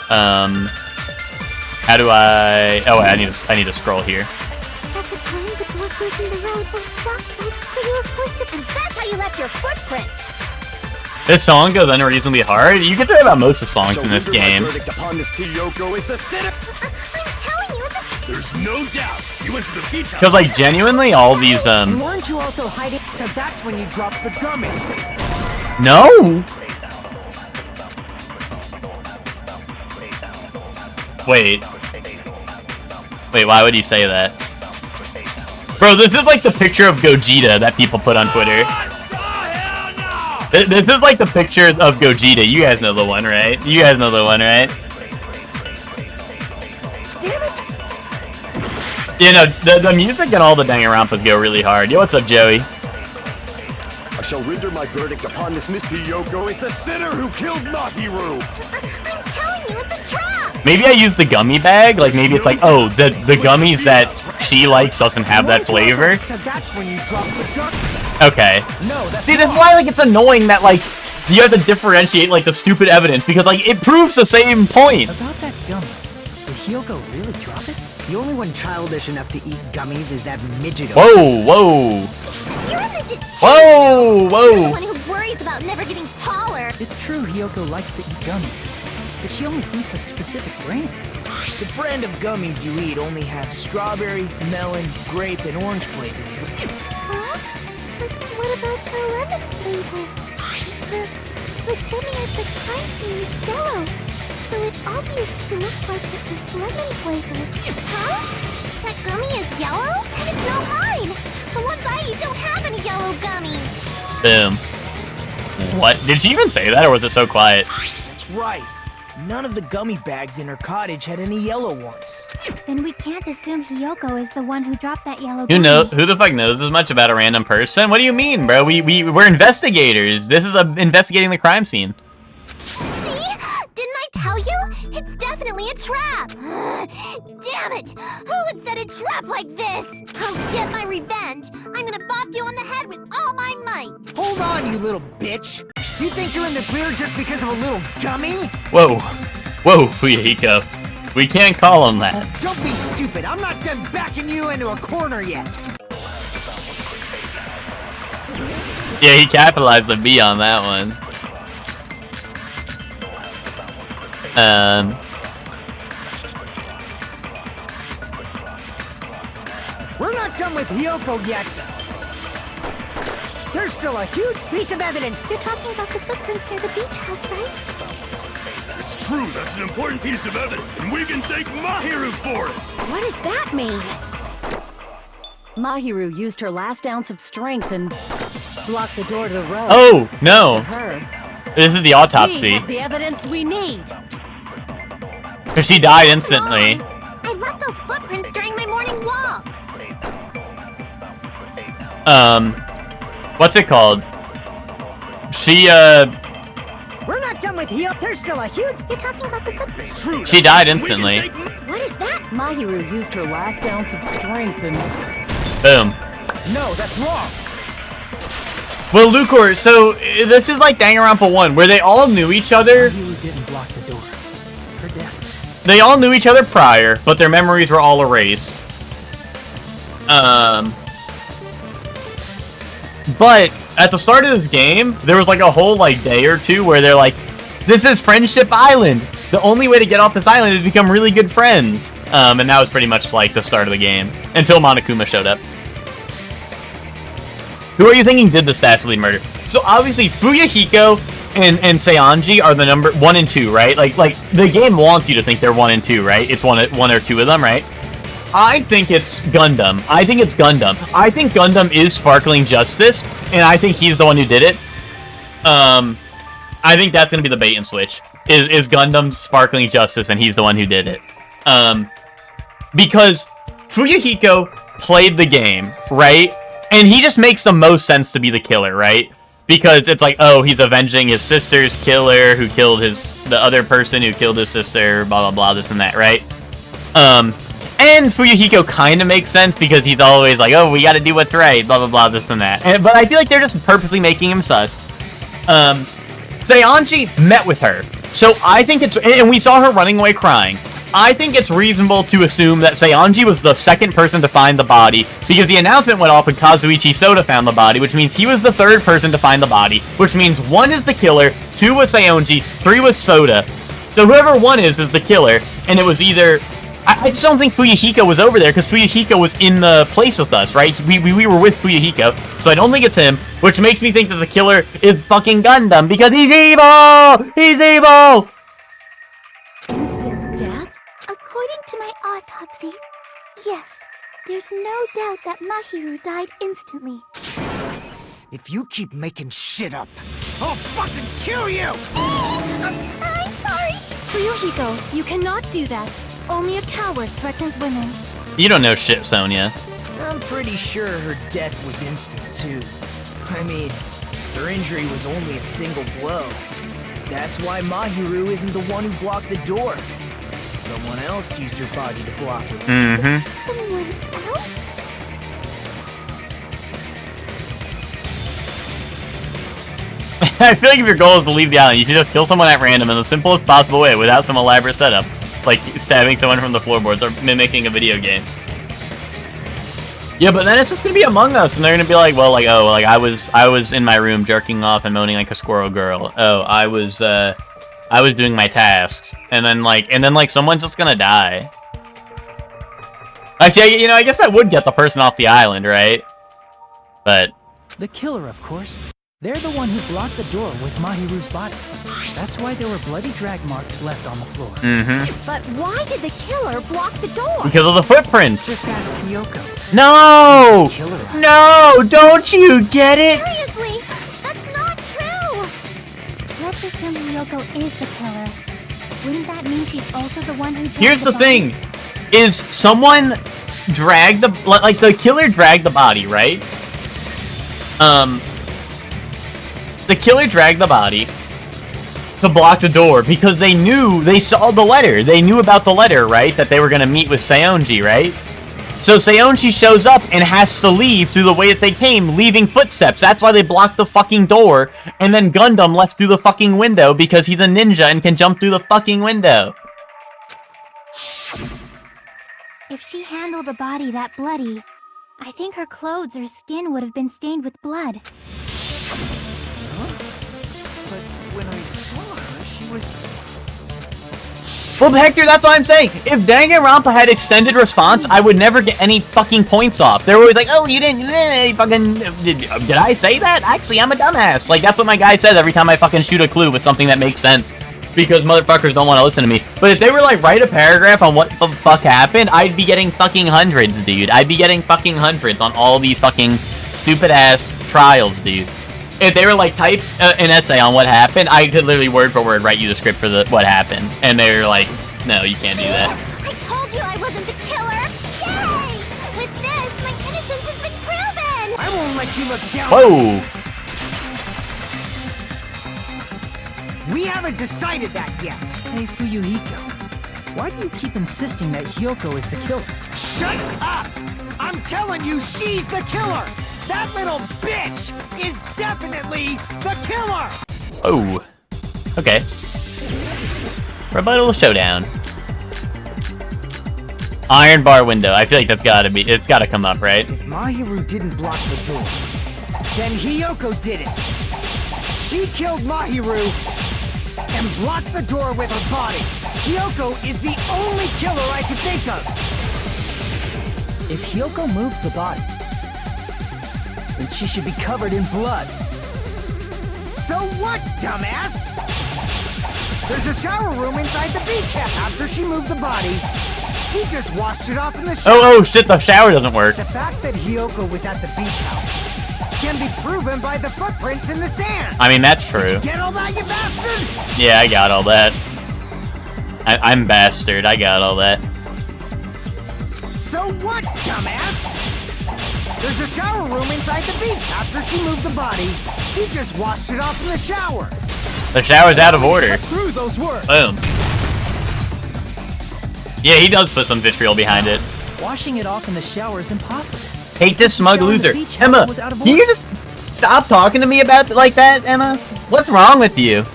How do I... Oh, I need to scroll here. At the time, the door facing the road was blocked by... So you were forced to... And that's how you left your footprints. This song goes unreasonably hard. You can say that about most of the songs in this game. Hiyoko is the sinner. I'm telling you, it's a... There's no doubt. You went to the beach house. Because, like, genuinely, all these, And weren't you also hiding? So that's when you dropped the gummy. No! Wait, why would you say that? Bro, this is like the picture of Gogeta that people put on Twitter. This is like the picture of Gogeta. You guys know the one, right? You guys know the one, right? Damn it! You know, the music and all the Danganronpas go really hard. Yo, what's up, Joey? I shall render my verdict upon this Miss Hiyoko is the sinner who killed Mahiru. I'm telling you, it's a trap! Maybe I use the gummy bag. Like, maybe it's like, oh, the gummies that she likes doesn't have that flavor. So that's when you dropped the gummy. Okay. No, that's See, that's why, like, it's annoying that, like, you have to differentiate, like, the stupid evidence, because, like, it proves the same point. About that gummy, did Hiyoko really drop it? The only one childish enough to eat gummies is that midget. Whoa. You're a midget too! Whoa. You're the one who worries about never getting taller! It's true Hiyoko likes to eat gummies, but she only eats a specific brand. The brand of gummies you eat only have strawberry, melon, grape, and orange flavors. Huh? But what about the lemon flavor? The gummy at the crime scene is yellow, so it obviously looked like it was lemon flavored. Huh? That gummy is yellow? And it's not mine! The ones I eat don't have any yellow gummies! Boom. What? Did she even say that, or was it so quiet? That's right. none of the gummy bags in her cottage had any yellow ones. Then we can't assume Hiyoko is the one who dropped that yellow Who the fuck knows as much about a random person? What do you mean, bro? We're investigators. This is investigating the crime scene. See? Didn't I tell you? It's definitely a trap! Damn it! Who would set a trap like this? I'll get my revenge! I'm gonna bop you on the head with all my might! Hold on, you little bitch! You think you're in the clear just because of a little gummy? Whoa. Whoa, Fuyahiko. We can't call him that. Don't be stupid! I'm not done backing you into a corner yet! Yeah, he capitalized the B on that one. We're not done with Hiyoko yet! There's still a huge piece of evidence! You're talking about the footprints near the beach house, right? It's true, that's an important piece of evidence, and we can thank Mahiru for it! What does that mean? Mahiru used her last ounce of strength and blocked the door to the road. Oh, no. To her. This is the We autopsy. have the evidence we need. Because she died instantly. I left those footprints during my morning walk! What's it called? She, We're not done with Hiyoko! There's still a huge... You're talking about the footprints? It's true. She died instantly. What is that? Mahiru used her last ounce of strength and... Boom. No, that's wrong! Well, Lucor, so this is like Danganronpa 1, where they all knew each other. Mahiru didn't block the door. Her death. They all knew each other prior, but their memories were all erased. But at the start of this game, there was like a whole like day or two where they're like, this is Friendship Island. The only way to get off this island is to become really good friends. And that was pretty much like the start of the game until Monokuma showed up. Who are you thinking did the Stash Lead murder? So obviously Fuyahiko and Seonji are the number 1 and 2, right? Like the game wants you to think they're 1 and 2, right? It's one or two of them, right? I think it's Gundam. I think Gundam is Sparkling Justice, and I think he's the one who did it. I think that's gonna be the bait and switch. Is Gundam Sparkling Justice, and he's the one who did it. Because Fuyahiko played the game, right? And he just makes the most sense to be the killer, right? Because it's like, oh, he's avenging his sister's killer who killed the other person who killed his sister, blah, blah, blah, this and that, right? And Fuyahiko kind of makes sense because he's always like, oh, we gotta do what's right, blah, blah, blah, this and that. But I feel like they're just purposely making him sus. Seonji met with her. So I think and we saw her running away crying. I think it's reasonable to assume that Seonji was the second person to find the body because the announcement went off when Kazuichi Soda found the body, which means he was the third person to find the body, which means 1 is the killer, 2 was Seonji, 3 was Soda. So whoever 1 is the killer, and it was either... I just don't think Fuyahiko was over there because Fuyahiko was in the place with us, right? We were with Fuyahiko, so I don't think it's him, which makes me think that the killer is fucking Gundam because he's evil! He's evil! Instant death? According to my autopsy, yes, there's no doubt that Mahiru died instantly. If you keep making shit up, I'll fucking kill you! I'm sorry! Fuyahiko, you cannot do that. Only a coward threatens women. You don't know shit, Sonia. I'm pretty sure her death was instant, too. I mean, her injury was only a single blow. That's why Mahiru isn't the one who blocked the door. Someone else used her body to block it. Someone else? I feel like if your goal is to leave the island, you should just kill someone at random in the simplest possible way without some elaborate setup. Like stabbing someone from the floorboards or mimicking a video game. Yeah, but then it's just gonna be Among Us, and they're gonna be like, well, like, oh, like I was in my room jerking off and moaning like a squirrel girl. Oh, I was doing my tasks, and then like someone's just gonna die. Actually, I guess that would get the person off the island, right? But the killer, of course. They're the one who blocked the door with Mahiru's body. That's why there were bloody drag marks left on the floor. But why did the killer block the door? Because of the footprints. Just ask Hiyoko. No! Killer. No! Don't you get it? Seriously, that's not true! Let's assume Hiyoko is the killer. Wouldn't that mean she's also the one who dragged Here's the body? thing. Is someone dragged the... Like, the killer dragged the body, right? The killer dragged the body to block the door because they saw the letter. They knew about the letter, right? That they were going to meet with Seonji, right? So Seonji shows up and has to leave through the way that they came, leaving footsteps. That's why they blocked the fucking door, and then Gundam left through the fucking window because he's a ninja and can jump through the fucking window. If she handled a body that bloody, I think her clothes or skin would have been stained with blood. But when I saw her, she was... Well, Hector, that's what I'm saying. If Danganronpa had extended response, I would never get any fucking points off. They were always like, oh, you didn't, fucking, did I say that? Actually, I'm a dumbass. Like, that's what my guy says every time I fucking shoot a clue with something that makes sense. Because motherfuckers don't want to listen to me. But if they were like, write a paragraph on what the fuck happened, I'd be getting fucking hundreds, dude. I'd be getting fucking hundreds on all these fucking stupid-ass trials, dude. If they were like, type an essay on what happened, I could literally word for word write you the script for what happened. And they were like, no, you can't do that. I told you I wasn't the killer! Yay! With this, my innocence has been proven! I won't let you look down. Whoa! We haven't decided that yet. Hey, Fuyuhiko. Why do you keep insisting that Hyoko is the killer? Shut up! I'm telling you, she's the killer! That little bitch is definitely the killer! Oh. Okay. Rebuttal showdown. Iron bar window. I feel like that's gotta be, it's gotta come up, right? If Mahiru didn't block the door, then Hyoko did it. She killed Mahiru and blocked the door with her body. Hyoko is the only killer I can think of. If Hyoko moved the body, then she should be covered in blood. So what, dumbass? There's a shower room inside the beach house. After she moved the body, she just washed it off in the shower. Oh shit, the shower doesn't work. The fact that Hyoko was at the beach house can be proven by the footprints in the sand. I mean, that's true. Did you get all that, you bastard? Yeah, I got all that. I'm bastard. I got all that. So what, dumbass? There's a shower room inside the beach. After she moved the body, she just washed it off in the shower. The shower's out of order. Through those words. Boom. Yeah, he does put some vitriol behind it. Washing it off in the shower is impossible. Hate this smug loser. Beach house Emma, was out of can you just stop talking to me about like that, Emma? What's wrong with you?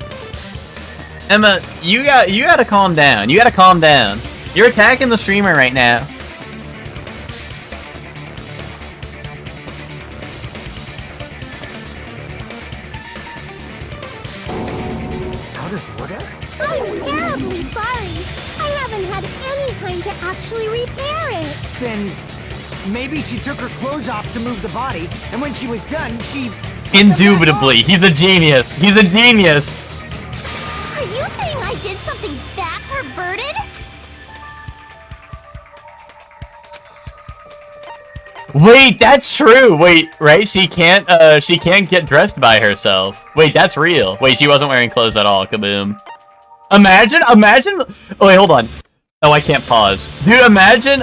Emma, you gotta calm down. You gotta calm down. You're attacking the streamer right now. Out of order? I'm terribly sorry. I haven't had any time to actually repair it. Then maybe she took her clothes off to move the body, and when she was done, she... Indubitably, he's a genius. He's a genius. Are you saying I did something that perverted? Wait, that's true. Wait, right? She can't get dressed by herself. Wait, that's real. Wait, she wasn't wearing clothes at all. Kaboom. Imagine. Oh, wait, hold on. Oh, I can't pause. Dude, imagine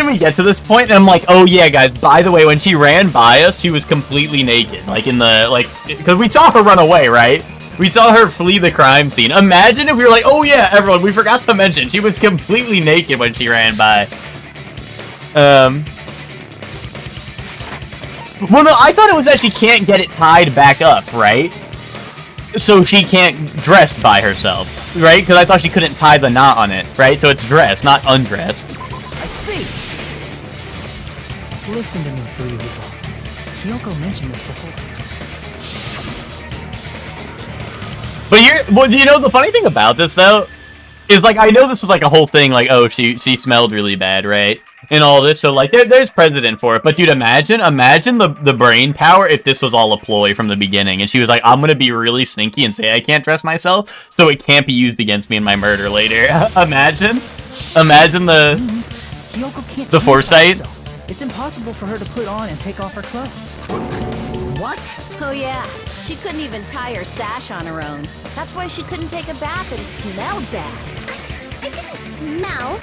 we get to this point and I'm like, oh yeah, guys, by the way, when she ran by us, she was completely naked. Like in the, like, because we saw her run away, right? We saw her flee the crime scene. Imagine if we were like, oh yeah, everyone, we forgot to mention, she was completely naked when she ran by. Well, no, I thought it was that she can't get it tied back up, right? So she can't dress by herself, right? Because I thought she couldn't tie the knot on it, right? So it's dressed, not undressed. I see. Listen to me, Fuyuhiko. Hyoko mentioned this before. But well, you know, the funny thing about this, though, is, like, I know this was, like, a whole thing, like, oh, she smelled really bad, right? And all this, so, like, there's precedent for it. But, dude, imagine the brain power if this was all a ploy from the beginning. And she was like, I'm gonna be really sneaky and say I can't dress myself, so it can't be used against me in my murder later. Imagine the Hyoko can't foresight. It's impossible for her to put on and take off her clothes. What? Oh yeah, she couldn't even tie her sash on her own. That's why she couldn't take a bath and smelled bad. I didn't smell.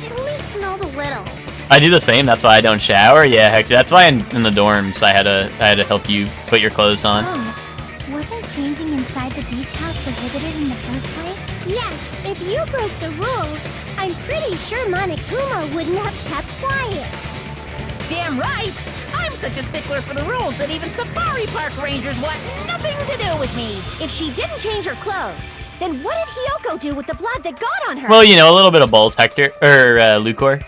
It only smelled a little. I do the same. That's why I don't shower. Yeah, heck, that's why in the dorms I had to help you put your clothes on. Oh, wasn't changing inside the beach house prohibited in the first place? Yes, if you broke the rules, I'm pretty sure Monokuma wouldn't have kept quiet. Damn right! I'm such a stickler for the rules that even safari park rangers want nothing to do with me. If she didn't change her clothes, then what did Hiyoko do with the blood that got on her? Well, you know, a little bit of both, Hector or Lucor.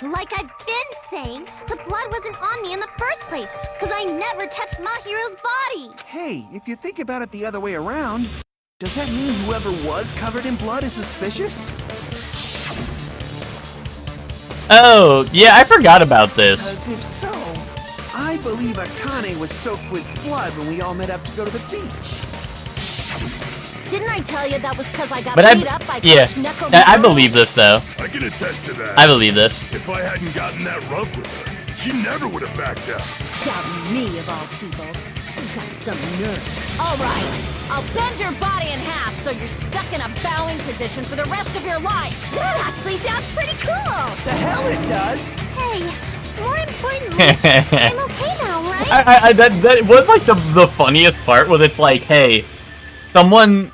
Like I've been saying, the blood wasn't on me in the first place, because I never touched Mahiro's body. Hey, if you think about it the other way around, does that mean whoever was covered in blood is suspicious? Oh, yeah, I forgot about this. Because if so, I believe Akane was soaked with blood when we all met up to go to the beach. Didn't I tell you that was because I got But beat up by yeah, Coach Neko? I believe this though. I can attest to that. I believe this. If I hadn't gotten that rough with her, she never would have backed out. Doubting me, of all people. You got some nerve. All right, I'll bend your body in half so you're stuck in a bowing position for the rest of your life. That actually sounds pretty cool. The hell it does! Hey, more importantly, I'm okay now, right? That was like the funniest part when it's like, hey, someone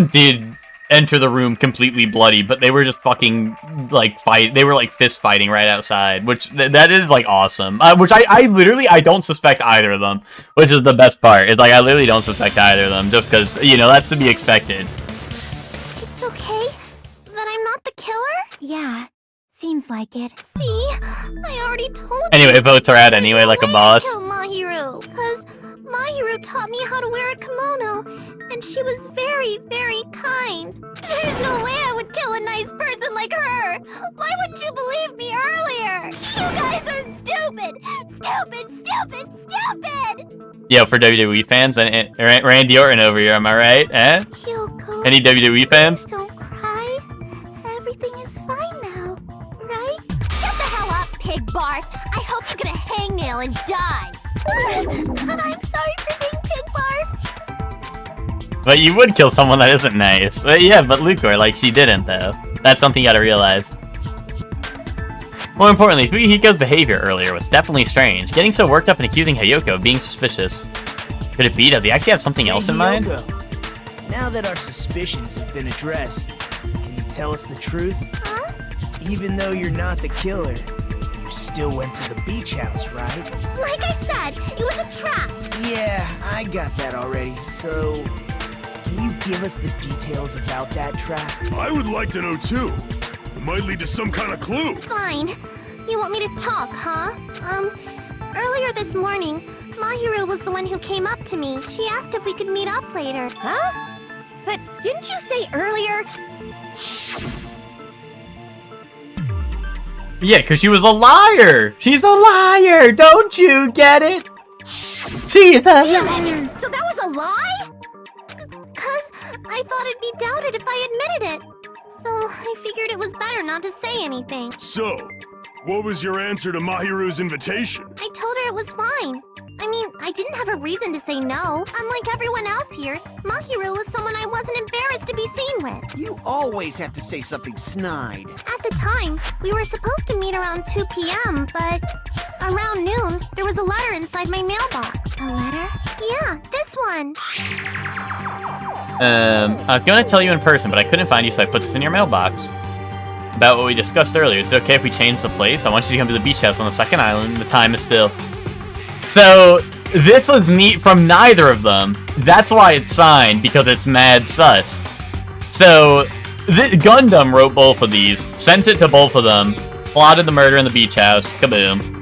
did enter the room completely bloody, but they were just fucking like they were like fist fighting right outside, which that is like awesome. Which I literally don't suspect either of them, which is the best part. It's like I literally don't suspect either of them just because, you know, that's to be expected. It's okay that I'm not the killer? Yeah, seems like it. See, I already told you. Anyway, votes are out anyway, like a boss. Kill Mahiru, because Mahiru taught me how to wear a kimono, and she was very, very kind. There's no way I would kill a nice person like her. Why wouldn't you believe me earlier? You guys are stupid, stupid, stupid, stupid. Yo, for WWE fans, and Randy Orton over here, am I right? Eh? Hiyoko, Any WWE fans? don't cry. Everything is fine now, right? Shut the hell up, pig barf. I hope you get a hangnail and die. I'm sorry for being pig barf. But you would kill someone that isn't nice. But yeah, but Lucor, like, she didn't, though. That's something you gotta realize. More importantly, Fuyuhiko's behavior earlier was definitely strange. Getting so worked up and accusing Hiyoko of being suspicious. Could it be? Does he actually have something else in mind? Hiyoko, now that our suspicions have been addressed, can you tell us the truth? Huh? Even though you're not the killer, you still went to the beach house, right? Like I said, it was a trap. Yeah, I got that already, so can you give us the details about that trap? I would like to know too. It might lead to some kind of clue. Fine. You want me to talk, huh? Earlier this morning, Mahiru was the one who came up to me. She asked if we could meet up later. Huh? But didn't you say earlier? Yeah, because she was a liar! She's a liar! Don't you get it? She's a Damn liar! it! So that was a lie? Cause I thought it'd be doubted if I admitted it. So I figured it was better not to say anything. So, what was your answer to Mahiru's invitation? I told her it was fine. I mean, I didn't have a reason to say no. Unlike everyone else here, Mahiru was someone I wasn't embarrassed to be seen with. You always have to say something snide. At the time, we were supposed to meet around 2 p.m., but around noon, there was a letter inside my mailbox. A letter? Yeah, this one. I was going to tell you in person, but I couldn't find you, so I put this in your mailbox. About what we discussed earlier. Is it okay if we change the place? I want you to come to the beach house on the second island. The time is still... So, this was neat from neither of them. That's why it's signed, because it's mad sus. So, Gundam wrote both of these, sent it to both of them, plotted the murder in the beach house, kaboom.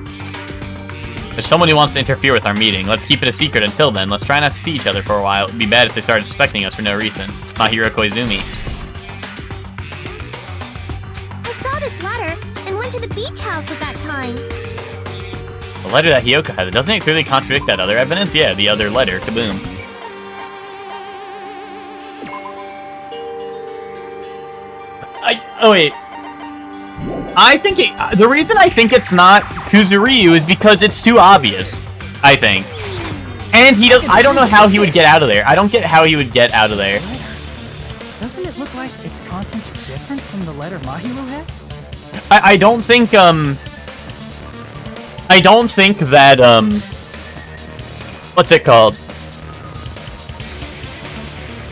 There's someone who wants to interfere with our meeting. Let's keep it a secret until then. Let's try not to see each other for a while. It'd be bad if they started suspecting us for no reason. Mahiro Koizumi. I saw this letter and went to the beach house at that time. The letter that Hiyoko had, doesn't it clearly contradict that other evidence? Yeah, the other letter, kaboom. Oh wait. I think the reason I think it's not Kuzuryu is because it's too obvious, I think. And he does. I don't know how he would get out of there. I don't get how he would get out of there. Doesn't it look like its contents are different from the letter Mahiro had? I don't think that what's it called?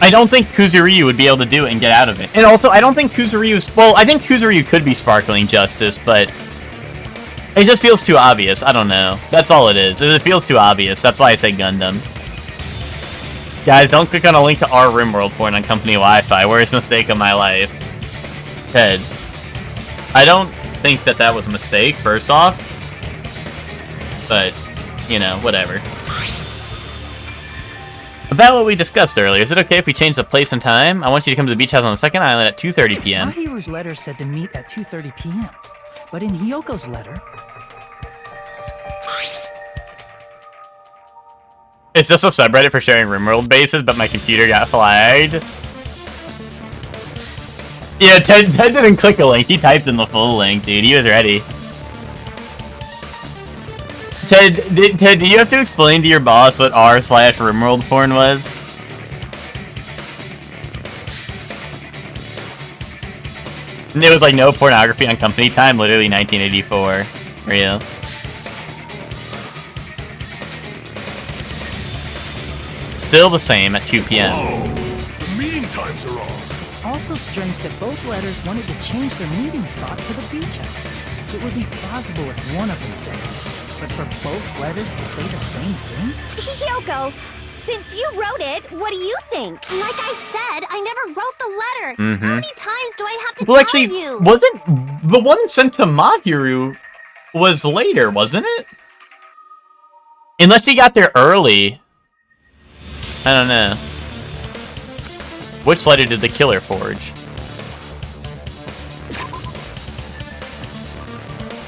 I don't think Kuzuryu would be able to do it and get out of it. And also, I don't think Kuzuryu's... Well, I think Kuzuryu could be Sparkling Justice, but... It just feels too obvious. I don't know. That's all it is. It feels too obvious. That's why I say Gundam. Guys, don't click on a link to our RimWorld porn on company Wi-Fi. Worst mistake of my life. Ted. I don't think that that was a mistake, first off. But, you know, whatever. About what we discussed earlier, is it okay if we change the place and time? I want you to come to the beach house on the second island at 2:30 p.m. Mahiru's letter said to meet at 2:30 p.m. But in Hyoko's letter... It's just a subreddit for sharing RimWorld bases, but my computer got flagged. Yeah, Ted didn't click a link. He typed in the full link, dude. He was ready. Ted, do you have to explain to your boss what r/RimWorld porn was? And it was like no pornography on company time, literally 1984. Real. Still the same at 2 p.m. Whoa, the meeting times are off. It's also strange that both letters wanted to change their meeting spot to the beach house. It would be plausible if one of them said it. But for both letters to say the same thing? Hyoko, since you wrote it, what do you think? Like I said, I never wrote the letter. How many times do I have to tell you? Wasn't the one sent to Mahiru was later, wasn't it? Unless he got there early. I don't know. Which letter did the killer forge?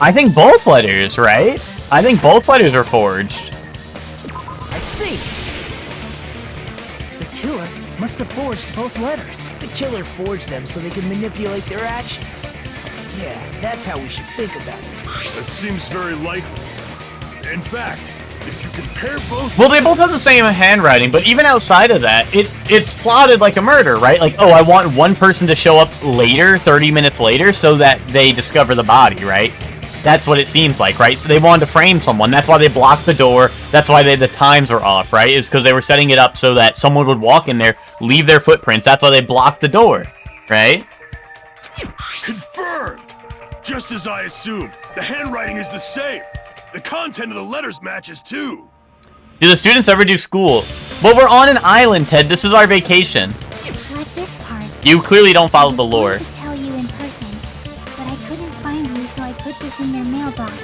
I think both letters, right? I think both letters are forged. I see. The killer must have forged both letters. The killer forged them so they could manipulate their actions. Yeah, that's how we should think about it. That seems very likely. In fact, if you compare both... Well, they both have the same handwriting, but even outside of that, it's plotted like a murder, right? Like, oh, I want one person to show up later, 30 minutes later, so that they discover the body, right? That's what it seems like, right? So they wanted to frame someone. That's why they blocked the door. That's why the times were off, right? Is because they were setting it up so that someone would walk in there, leave their footprints. That's why they blocked the door, right? Confirmed! Just as I assumed. The handwriting is the same. The content of the letters matches too. Do the students ever do school? Well, we're on an island, Ted. This is our vacation. Like this part. You clearly don't follow the lore. I was going to tell you in person, but I couldn't find you, so I put this in their mailbox.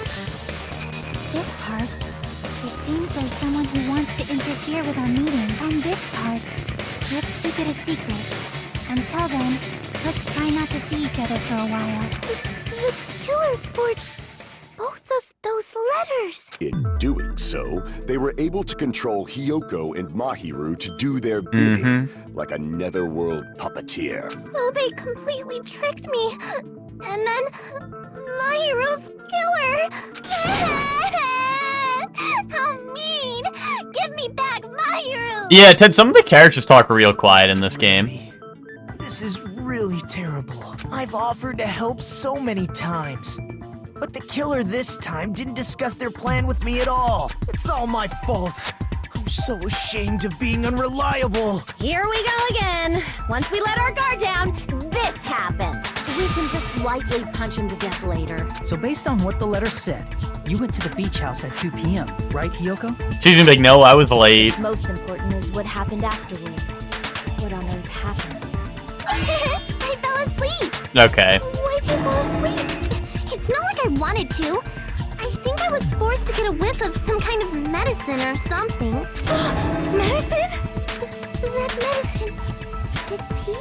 This part. It seems there's someone who wants to interfere with our meeting. And this part. Let's keep it a secret. Until then, let's try not to see each other for a while. The killer forged both of those letters. In doing so, they were able to control Hyoko and Mahiru to do their bidding, like a netherworld puppeteer. So they completely tricked me. And then Mahiru's killer. How mean! Give me back Mahiru! Yeah, Ted, some of the characters talk real quiet in this game. This is really terrible. I've offered to help so many times. But the killer this time didn't discuss their plan with me at all. It's all my fault. I'm so ashamed of being unreliable. Here we go again. Once we let our guard down, this happens. We can just lightly punch him to death later. So based on what the letter said, you went to the beach house at 2 p.m., right, Hyoko? She's gonna be like, no, I was late. What's most important is what happened afterward. What on earth happened there? I fell asleep. Okay. Why'd you fall asleep? It's not like I wanted to. I think I was forced to get a whiff of some kind of medicine or something. Medicine? That medicine. Could it be?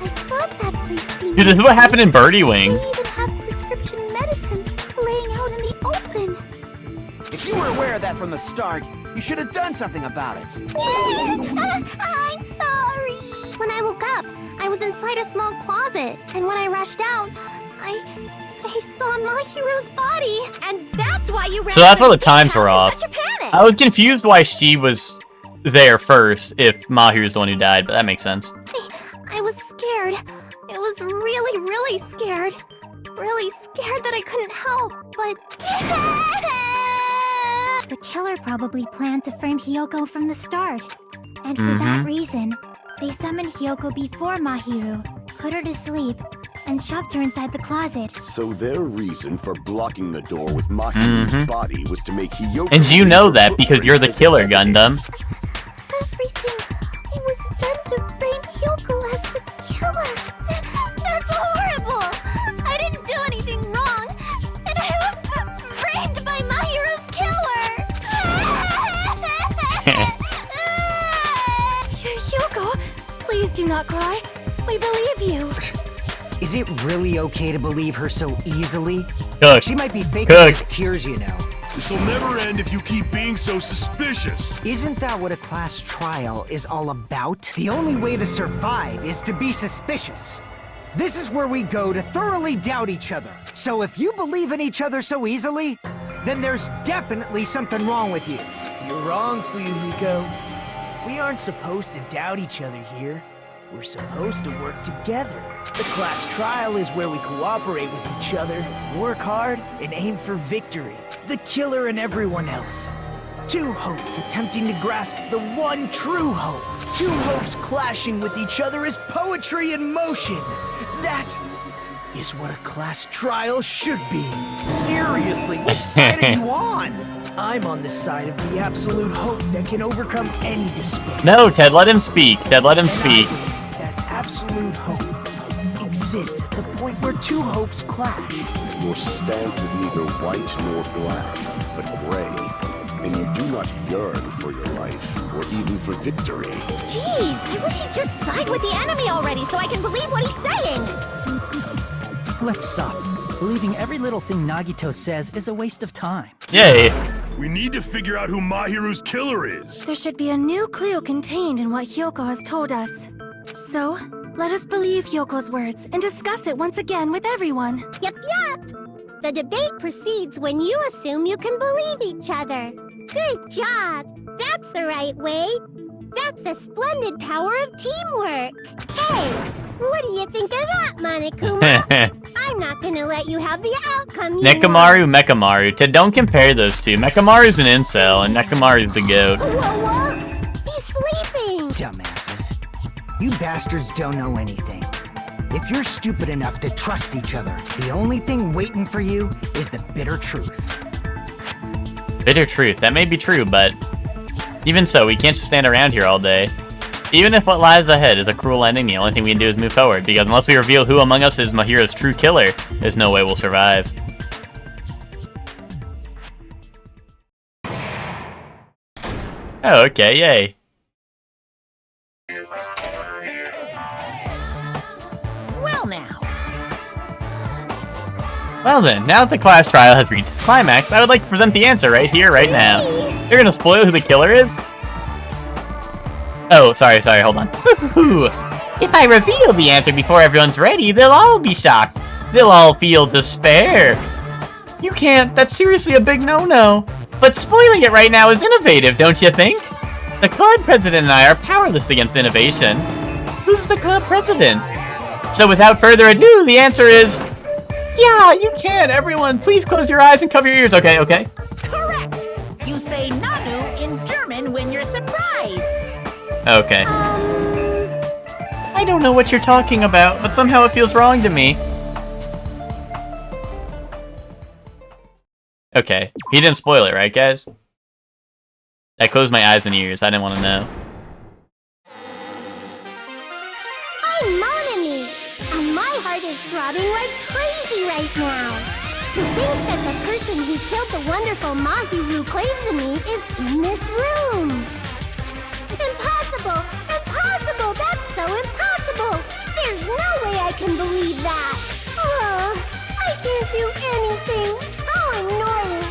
I thought that place seemed... Dude, this is what happened in Birdie Wing. They even have prescription medicines laying out in the open. If you were aware of that from the start, you should have done something about it. I'm sorry. When I woke up, I was inside a small closet, and when I rushed out, I saw Mahiru's body. And that's why you ran So that's out why of the times were in off. such a panic. I was confused why she was there first if Mahiru's the one who died, but that makes sense. I was scared. I was really, really scared. Really scared that I couldn't help, but... The killer probably planned to frame Hiyoko from the start. And for that reason, they summoned Hiyoko before Mahiru, put her to sleep, and shoved her inside the closet. So their reason for blocking the door with Mahiru's body was to make Hiyoko... And you know that because you're the killer, Gundam. Everything was done to frame Hiyoko as the killer. That's horrible! I didn't do anything wrong, and I was framed by Mahiru's killer! Hiyoko, please do not cry. We believe you. Is it really okay to believe her so easily? Cook. She might be faking Cook. those tears, you know. This'll never end if you keep being so suspicious. Isn't that what a class trial is all about? The only way to survive is to be suspicious. This is where we go to thoroughly doubt each other. So if you believe in each other so easily, then there's definitely something wrong with you. You're wrong, Fuyuhiko. We aren't supposed to doubt each other here. We're supposed to work together. The class trial is where we cooperate with each other, work hard, and aim for victory. The killer and everyone else. Two hopes attempting to grasp the one true hope. Two hopes clashing with each other is poetry in motion. That is what a class trial should be. Seriously, which side are you on? I'm on the side of the absolute hope that can overcome any despair. No, Ted, let him speak. Ted, let him speak. That absolute hope exists at the point where two hopes clash. Your stance is neither white nor black, but gray. And you do not yearn for your life, or even for victory. Jeez, I wish he'd just side with the enemy already so I can believe what he's saying. Let's stop. Believing every little thing Nagito says is a waste of time. Yay. We need to figure out who Mahiru's killer is. There should be a new clue contained in what Hiyoko has told us. So, let us believe Hyoko's words and discuss it once again with everyone. Yep. The debate proceeds when you assume you can believe each other. Good job. That's the right way. That's the splendid power of teamwork. Hey, what do you think of that, Monokuma? I'm not gonna let you have the outcome you Nekamaru, Mekamaru. Ted, don't compare those two. Mekamaru's an incel, and Nekamaru's the goat. Whoa. He's sleeping. Dumbasses. You bastards don't know anything. If you're stupid enough to trust each other, the only thing waiting for you is the bitter truth. Bitter truth. That may be true, but even so, we can't just stand around here all day. Even if what lies ahead is a cruel ending, the only thing we can do is move forward, because unless we reveal who among us is Mahiru's true killer, there's no way we'll survive. Oh, okay, yay. Well now. Well then, now that the class trial has reached its climax, I would like to present the answer right here, right now. You're gonna spoil who the killer is? Oh, sorry, hold on. If I reveal the answer before everyone's ready, they'll all be shocked. They'll all feel despair. You can't, that's seriously a big no-no. But spoiling it right now is innovative, don't you think? The club president and I are powerless against innovation. Who's the club president? So without further ado, the answer is... Yeah, you can, everyone. Please close your eyes and cover your ears, okay? Correct. You say Nanu in German when you're surprised. Okay. I don't know what you're talking about, but somehow it feels wrong to me. Okay, he didn't spoil it, right, guys? I closed my eyes and ears. I didn't want to know. I'm Monami, and my heart is throbbing like crazy right now. To think that the person who killed the wonderful Mahiru Koizumi is in this room. Impossible! Impossible! That's so impossible! There's no way I can believe that! I can't do anything! How annoying!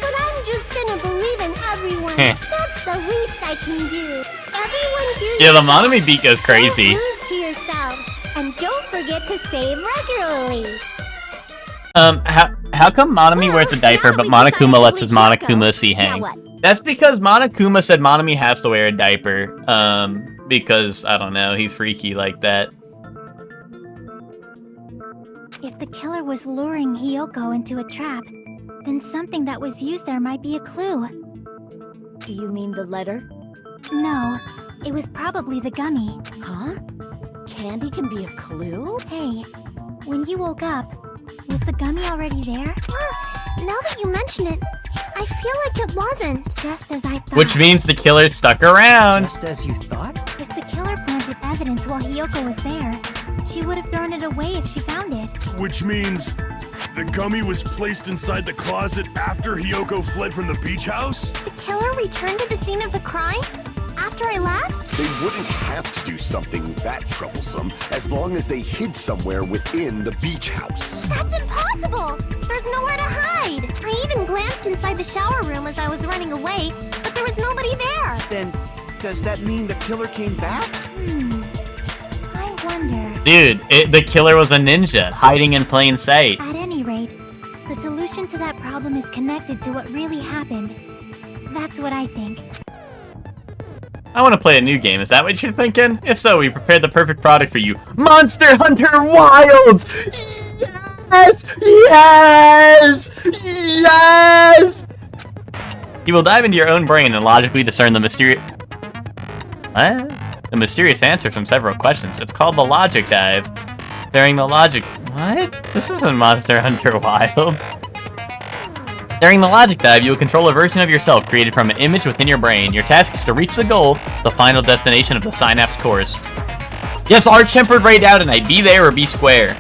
But I'm just gonna believe in everyone. That's the least I can do. Everyone do Yeah, the Monami beat goes crazy. Don't lose to yourselves, and don't forget to save regularly. How come Monami wears a diaper, but Monokuma lets his Monokuma see hang? That's because Monokuma said Monami has to wear a diaper. Because, I don't know, he's freaky like that. If the killer was luring Hiyoko into a trap, then something that was used there might be a clue. Do you mean the letter? No, it was probably the gummy. Huh? Candy can be a clue? Hey, when you woke up, was the gummy already there? Now that you mention it, I feel like it wasn't. Just as I thought. Which means the killer stuck around. Just as you thought? If the killer planted evidence while Hiyoko was there, she would have thrown it away if she found it. Which means the gummy was placed inside the closet after Hiyoko fled from the beach house? The killer returned to the scene of the crime? After I left? They wouldn't have to do something that troublesome as long as they hid somewhere within the beach house. That's impossible! There's nowhere to hide! I even glanced inside the shower room as I was running away, but there was nobody there! Then, does that mean the killer came back? I wonder. Dude, the killer was a ninja, hiding in plain sight. At any rate, the solution to that problem is connected to what really happened. That's what I think. I want to play a new game, is that what you're thinking? If so, we prepared the perfect product for you. Monster Hunter Wilds! Yes! Yes! Yes! You will dive into your own brain and logically discern the mysterious... What? The mysterious answers from several questions. It's called the Logic Dive. During the Logic... What? This isn't Monster Hunter Wilds. During the Logic Dive, you will control a version of yourself created from an image within your brain. Your task is to reach the goal, the final destination of the Synapse course. Yes, arch-tempered ray down tonight. Be there or be square.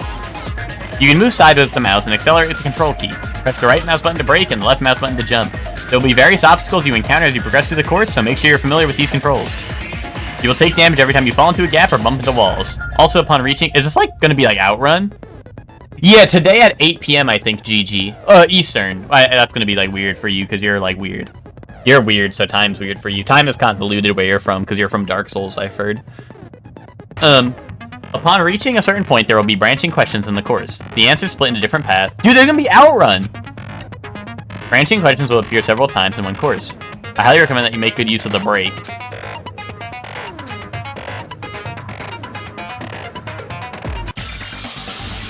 You can move sideways with the mouse and accelerate with the control key. Press the right mouse button to brake and the left mouse button to jump. There will be various obstacles you encounter as you progress through the course, so make sure you're familiar with these controls. You will take damage every time you fall into a gap or bump into walls. Also, upon reaching... Is this, like, gonna be, like, Outrun? Yeah, today at 8 p.m. I think, GG. Eastern. That's gonna be, like, weird for you, because you're, like, weird. You're weird, so time's weird for you. Time is convoluted where you're from, because you're from Dark Souls, I've heard. Upon reaching a certain point, there will be branching questions in the course. The answers split into different paths. Dude, there's gonna be Outrun! Branching questions will appear several times in one course. I highly recommend that you make good use of the break.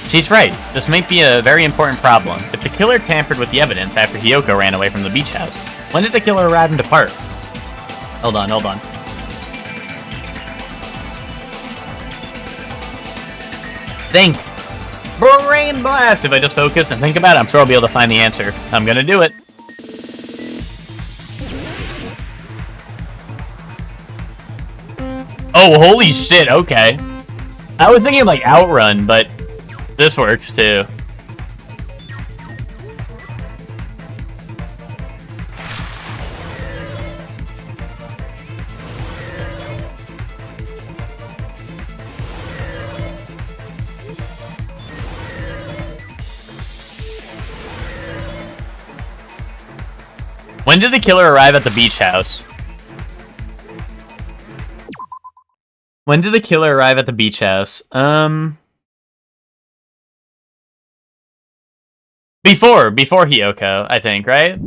She's right. This might be a very important problem. If the killer tampered with the evidence after Hiyoko ran away from the beach house, when did the killer arrive and depart? Hold on. Think. Brain blast! If I just focus and think about it, I'm sure I'll be able to find the answer. I'm gonna do it. Oh, holy shit, okay. I was thinking like Outrun, but this works too. When did the killer arrive at the beach house? When did the killer arrive at the beach house? Before Hiyoko, I think, right?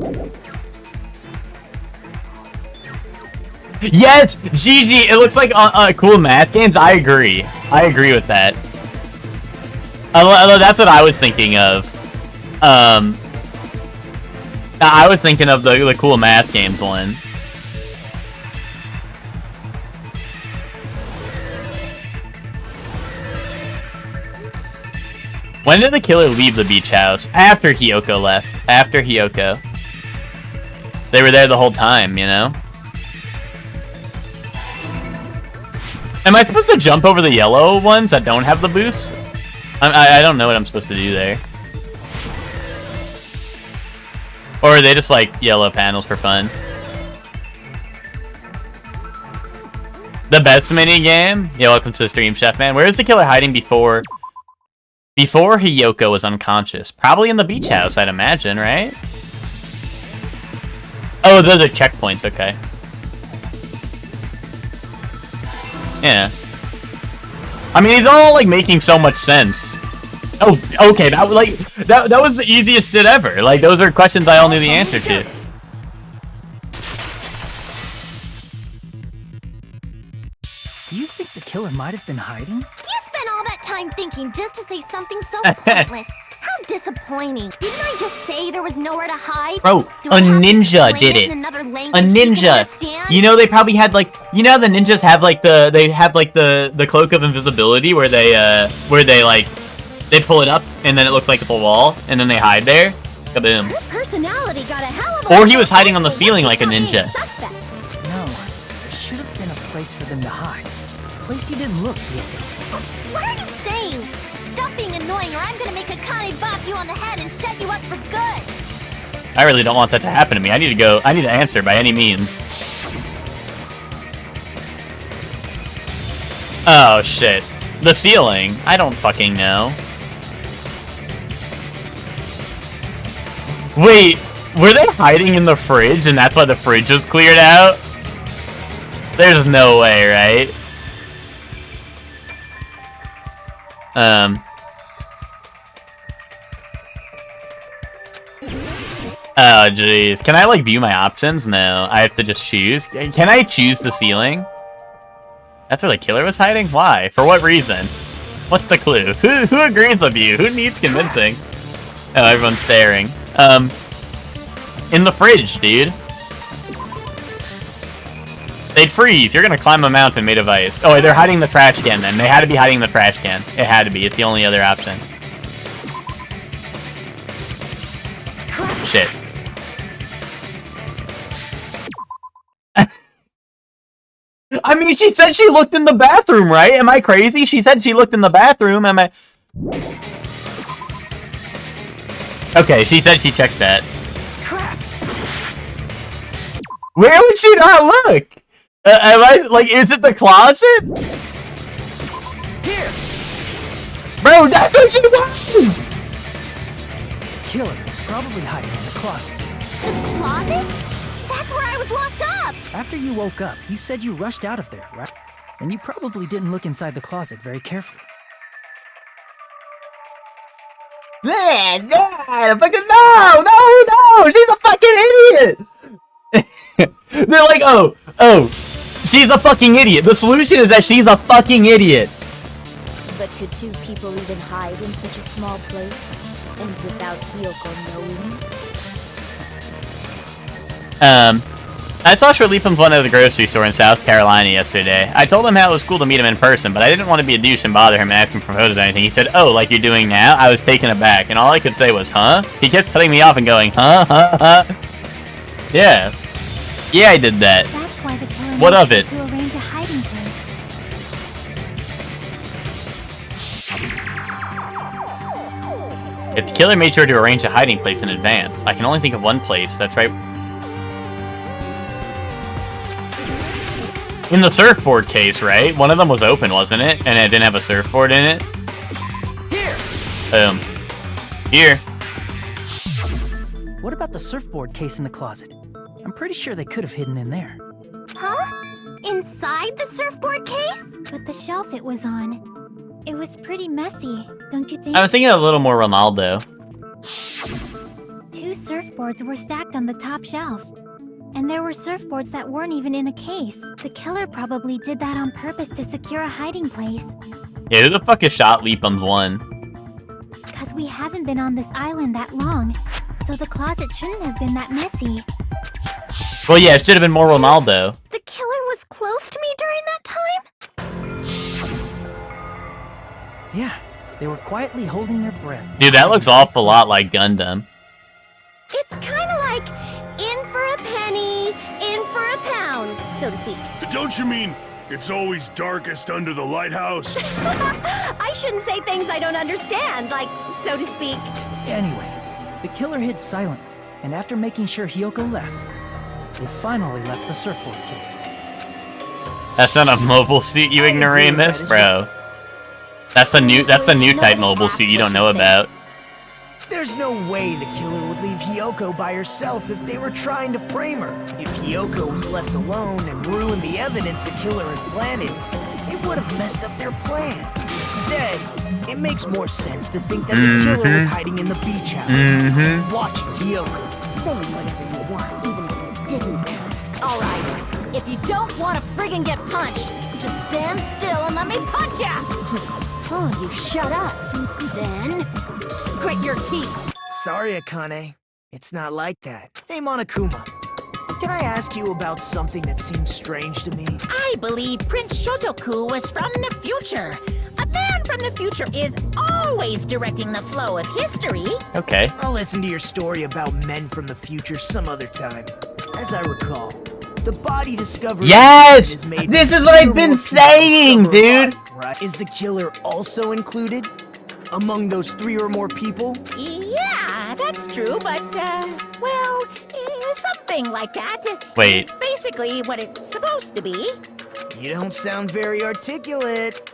Yes! GG! It looks like cool math games. I agree with that. Although that's what I was thinking of. I was thinking of the cool math games one. When did the killer leave the beach house? After Hiyoko left. After Hiyoko. They were there the whole time, you know? Am I supposed to jump over the yellow ones that don't have the boost? I don't know what I'm supposed to do there. Or are they just like yellow panels for fun? The best minigame? Yeah, welcome to the stream, Chef Man. Where is the killer hiding before Hiyoko was unconscious? Probably in the beach house, I'd imagine, right? Oh, those are checkpoints, okay. Yeah. I mean, it's all, like, making so much sense. Oh, okay, that was like that was the easiest shit ever. Like those are questions I all knew the answer to. Do you think the killer might have been hiding? You spent all that time thinking just to say something so pointless. How disappointing. Didn't I just say there was nowhere to hide? Bro, a ninja did it. A ninja. You know they probably had like, you know how the ninjas have like the cloak of invisibility where they like they pull it up and then it looks like the wall and then they hide there. Kaboom. Her personality got a hell of a Or he was hiding on the ceiling like a ninja. No, there should have been a place for them to hide. A place you didn't look, Hiyoko. What are you saying? Stop being annoying or I'm gonna make Akane bop you on the head and shut you up for good. I really don't want that to happen to me. I need to answer by any means. Oh shit. The ceiling. I don't fucking know. Wait, were they hiding in the fridge and that's why the fridge was cleared out? There's no way, right? Oh, jeez. Can I, like, view my options? No. I have to just choose. Can I choose the ceiling? That's where the killer was hiding? Why? For what reason? What's the clue? Who agrees with you? Who needs convincing? Oh, everyone's staring. In the fridge, dude. They'd freeze. You're gonna climb a mountain made of ice. Oh, wait, they're hiding the trash can then. They had to be hiding the trash can. It had to be. It's the only other option. Shit. I mean, she said she looked in the bathroom, right? Am I crazy? She said she looked in the bathroom. Am I... Okay, she said she checked that. Where would she not look? Am I, like, is it the closet? Here! Bro, that's what she was! The killer is probably hiding in the closet. The closet? That's where I was locked up! After you woke up, you said you rushed out of there, right? And you probably didn't look inside the closet very carefully. Man, yeah, fucking no, she's a fucking idiot! They're like, oh, she's a fucking idiot. The solution is that she's a fucking idiot. But could two people even hide in such a small place? And without Hiyoko knowing? I saw Shirlipum's one at the grocery store in South Carolina yesterday. I told him how it was cool to meet him in person, but I didn't want to be a douche and bother him and ask him for photos or anything. He said, oh, like you're doing now? I was taken aback, and all I could say was, huh? He kept cutting me off and going, huh? Yeah. Yeah, I did that. That's why the killer what of it? to arrange a hiding place. If the killer made sure to arrange a hiding place in advance, I can only think of one place. That's right. In the surfboard case, right? One of them was open, wasn't it? And it didn't have a surfboard in it? Here! Here. What about the surfboard case in the closet? I'm pretty sure they could have hidden in there. Huh? Inside the surfboard case? But the shelf it was on, it was pretty messy, don't you think? I was thinking a little more Ronaldo. Two surfboards were stacked on the top shelf. And there were surfboards that weren't even in a case. The killer probably did that on purpose to secure a hiding place. Yeah, who the fuck is Shot Leapum's one? Because we haven't been on this island that long, so the closet shouldn't have been that messy. Well, yeah, it should have been more Ronaldo. The killer was close to me during that time? Yeah, they were quietly holding their breath. Dude, that looks awful lot like Gundam. It's kind of like in for a penny, in for a pound, so to speak. Don't you mean it's always darkest under the lighthouse? I shouldn't say things I don't understand, like, so to speak. Anyway, the killer hid silently, and after making sure Hiyoko left, they finally left the surfboard case. That's not a mobile suit, you ignoramus, bro. That's a new type mobile suit you don't know about. There's no way the killer would leave Hiyoko by herself if they were trying to frame her. If Hiyoko was left alone and ruined the evidence the killer had planted, it would have messed up their plan. Instead, It makes more sense to think that the killer was hiding in the beach house, watching Hiyoko. Saying whatever you want, even if you didn't ask. Alright, if you don't want to friggin' get punched, just stand still and let me punch ya! Oh, you shut up. Then, grit your teeth. Sorry, Akane. It's not like that. Hey, Monokuma. Can I ask you about something that seems strange to me? I believe Prince Shotoku was from the future. A man from the future is always directing the flow of history. Okay. I'll listen to your story about men from the future some other time. As I recall, the body discovery... Yes! is made This with is what I've 3 or been more saying, people discover a dude! body, right? Is the killer also included? Among those 3 or more people? Yeah, that's true, but, well, something like that. Wait. It's basically what it's supposed to be. You don't sound very articulate.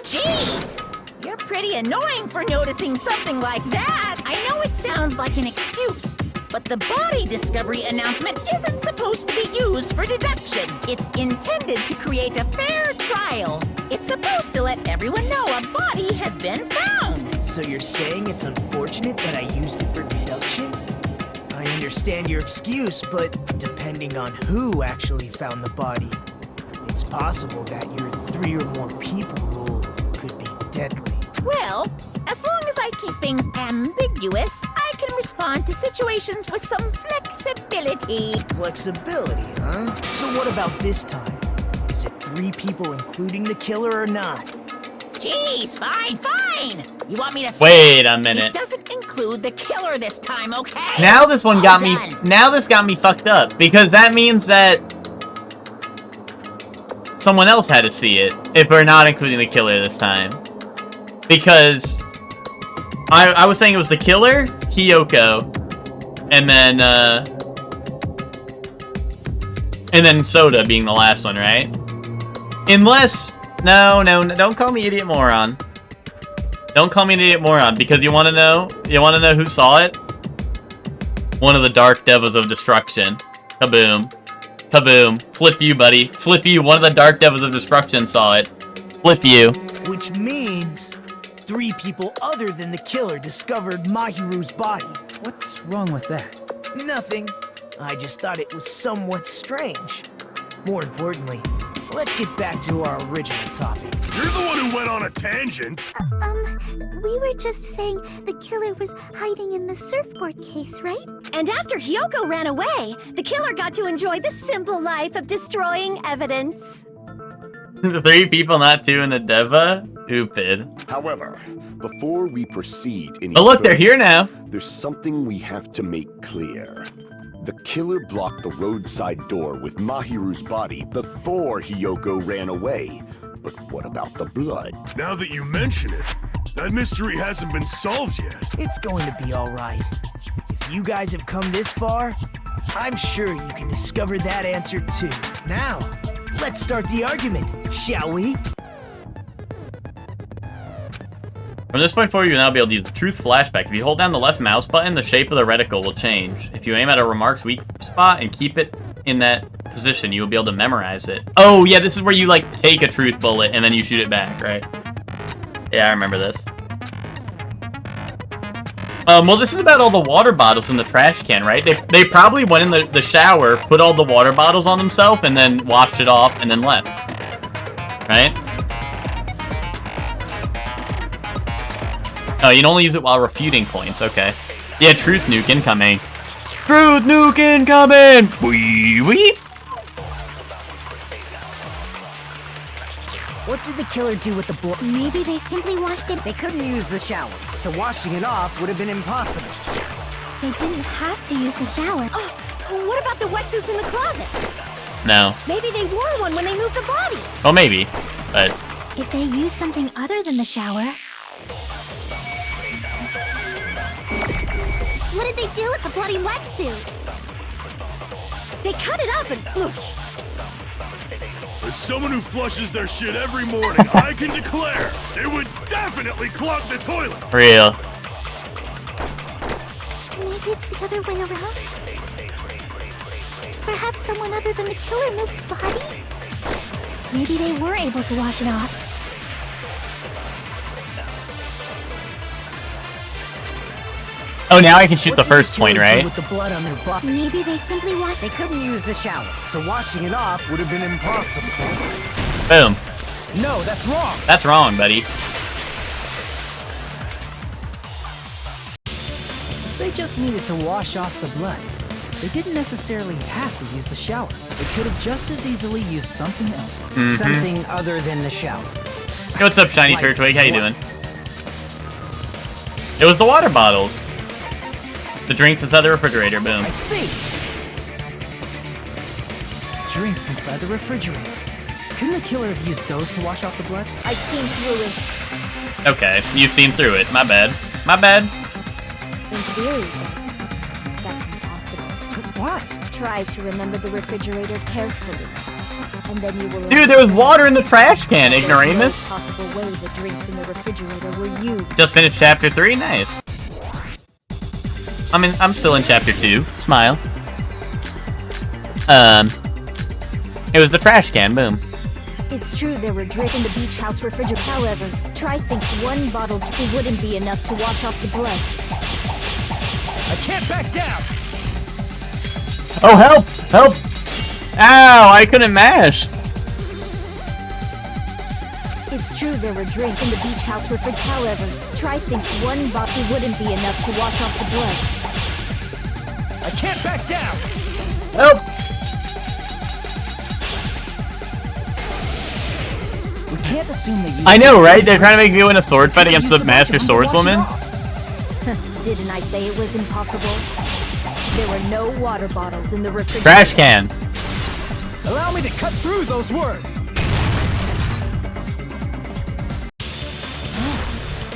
Jeez! You're pretty annoying for noticing something like that. I know it sounds like an excuse, but the body discovery announcement isn't supposed to be used for deduction. It's intended to create a fair trial. It's supposed to let everyone know a body has been found. So you're saying it's unfortunate that I used it for deduction? I understand your excuse, but depending on who actually found the body, it's possible that your 3 or more people rule could be deadly. Well, as long as I keep things ambiguous, I can respond to situations with some flexibility. Flexibility, huh? So what about this time? Is it 3 people including the killer or not? Jeez, fine. You want me to say Wait a minute. It doesn't include the killer this time, okay? Now this one got me. Done. Now this got me fucked up because that means that someone else had to see it if we're not including the killer this time. Because I was saying it was the killer, Hiyoko, and then Soda being the last one, right? Unless no, don't call me idiot moron. Don't call me an idiot moron because you want to know who saw it? One of the Dark Devils of Destruction. Kaboom. Kaboom. Flip you, buddy. Flip you. One of the Dark Devils of Destruction saw it. Flip you. Which means 3 people other than the killer discovered Mahiru's body. What's wrong with that? Nothing. I just thought it was somewhat strange. More importantly, let's get back to our original topic. You're the one who went on a tangent. We were just saying the killer was hiding in the surfboard case, right? And after Hiyoko ran away, the killer got to enjoy the simple life of destroying evidence. 3 people, not 2 in a Deva? Stupid. However, before we proceed any Oh look, they're further, here now. There's something we have to make clear. The killer blocked the roadside door with Mahiru's body before Hiyoko ran away. But what about the blood? Now that you mention it, that mystery hasn't been solved yet. It's going to be all right. If you guys have come this far, I'm sure you can discover that answer too. Now, let's start the argument, shall we? From this point forward, you'll now be able to use the Truth Flashback. If you hold down the left mouse button, the shape of the reticle will change. If you aim at a remark's weak spot and keep it in that position, you will be able to memorize it. Oh, yeah, this is where you, like, take a truth bullet and then you shoot it back, right? Yeah, I remember this. Well, this is about all the water bottles in the trash can, right? They probably went in the shower, put all the water bottles on themselves, and then washed it off, and then left. Right? Oh, you can only use it while refuting points, okay. Yeah, Truth Nuke incoming. Truth Nuke incoming! Wee wee! What did the killer do with the blood? Maybe they simply washed it. They couldn't use the shower, so washing it off would have been impossible. They didn't have to use the shower. Oh, what about the wetsuits in the closet? No. Maybe they wore one when they moved the body. Well, maybe, but... If they used something other than the shower... What did they do with the bloody wetsuit? They cut it up and whoosh. As someone who flushes their shit every morning, I can declare it would definitely clog the toilet. Real. Maybe it's the other way around? Perhaps someone other than the killer moved the body? Maybe they were able to wash it off. Oh, now I can shoot the first point, right? With the blood on their butt. Maybe they simply want. They couldn't use the shower, so washing it off would have been impossible. Boom. No, that's wrong. That's wrong, buddy. They just needed to wash off the blood. They didn't necessarily have to use the shower. They could have just as easily used something else. Something other than the shower. Hey, what's up, Shiny Turtwig? How you doing? It was the water bottles. The drinks inside the refrigerator, boom. I see. Drinks inside the refrigerator. Couldn't the killer have used those to wash off the blood? I've seen through it. Okay, you've seen through it. My bad. My bad. In theory, that's impossible. But why? Try to remember the refrigerator carefully, and then you will. Dude, there was water in the trash can, ignoramus. There's no possible way the drinks in the refrigerator were used. Just finished chapter 3, nice. I'm still in chapter 2. Smile. It was the trash can, boom. It's true there were drinks in the beach house refrigerator. However, try think one bottle wouldn't be enough to wash off the blood. I can't back down. Oh, help! Help! Ow, I couldn't mash. It's true there were drinks in the beach house refrigerator. However, try think one bottle wouldn't be enough to wash off the blood. I can't back down. Help! We can't assume they used. I know, right? They're trying to make me win a sword fight against the master swordswoman. Didn't I say it was impossible? There were no water bottles in the refrigerator. Trash can. Allow me to cut through those words.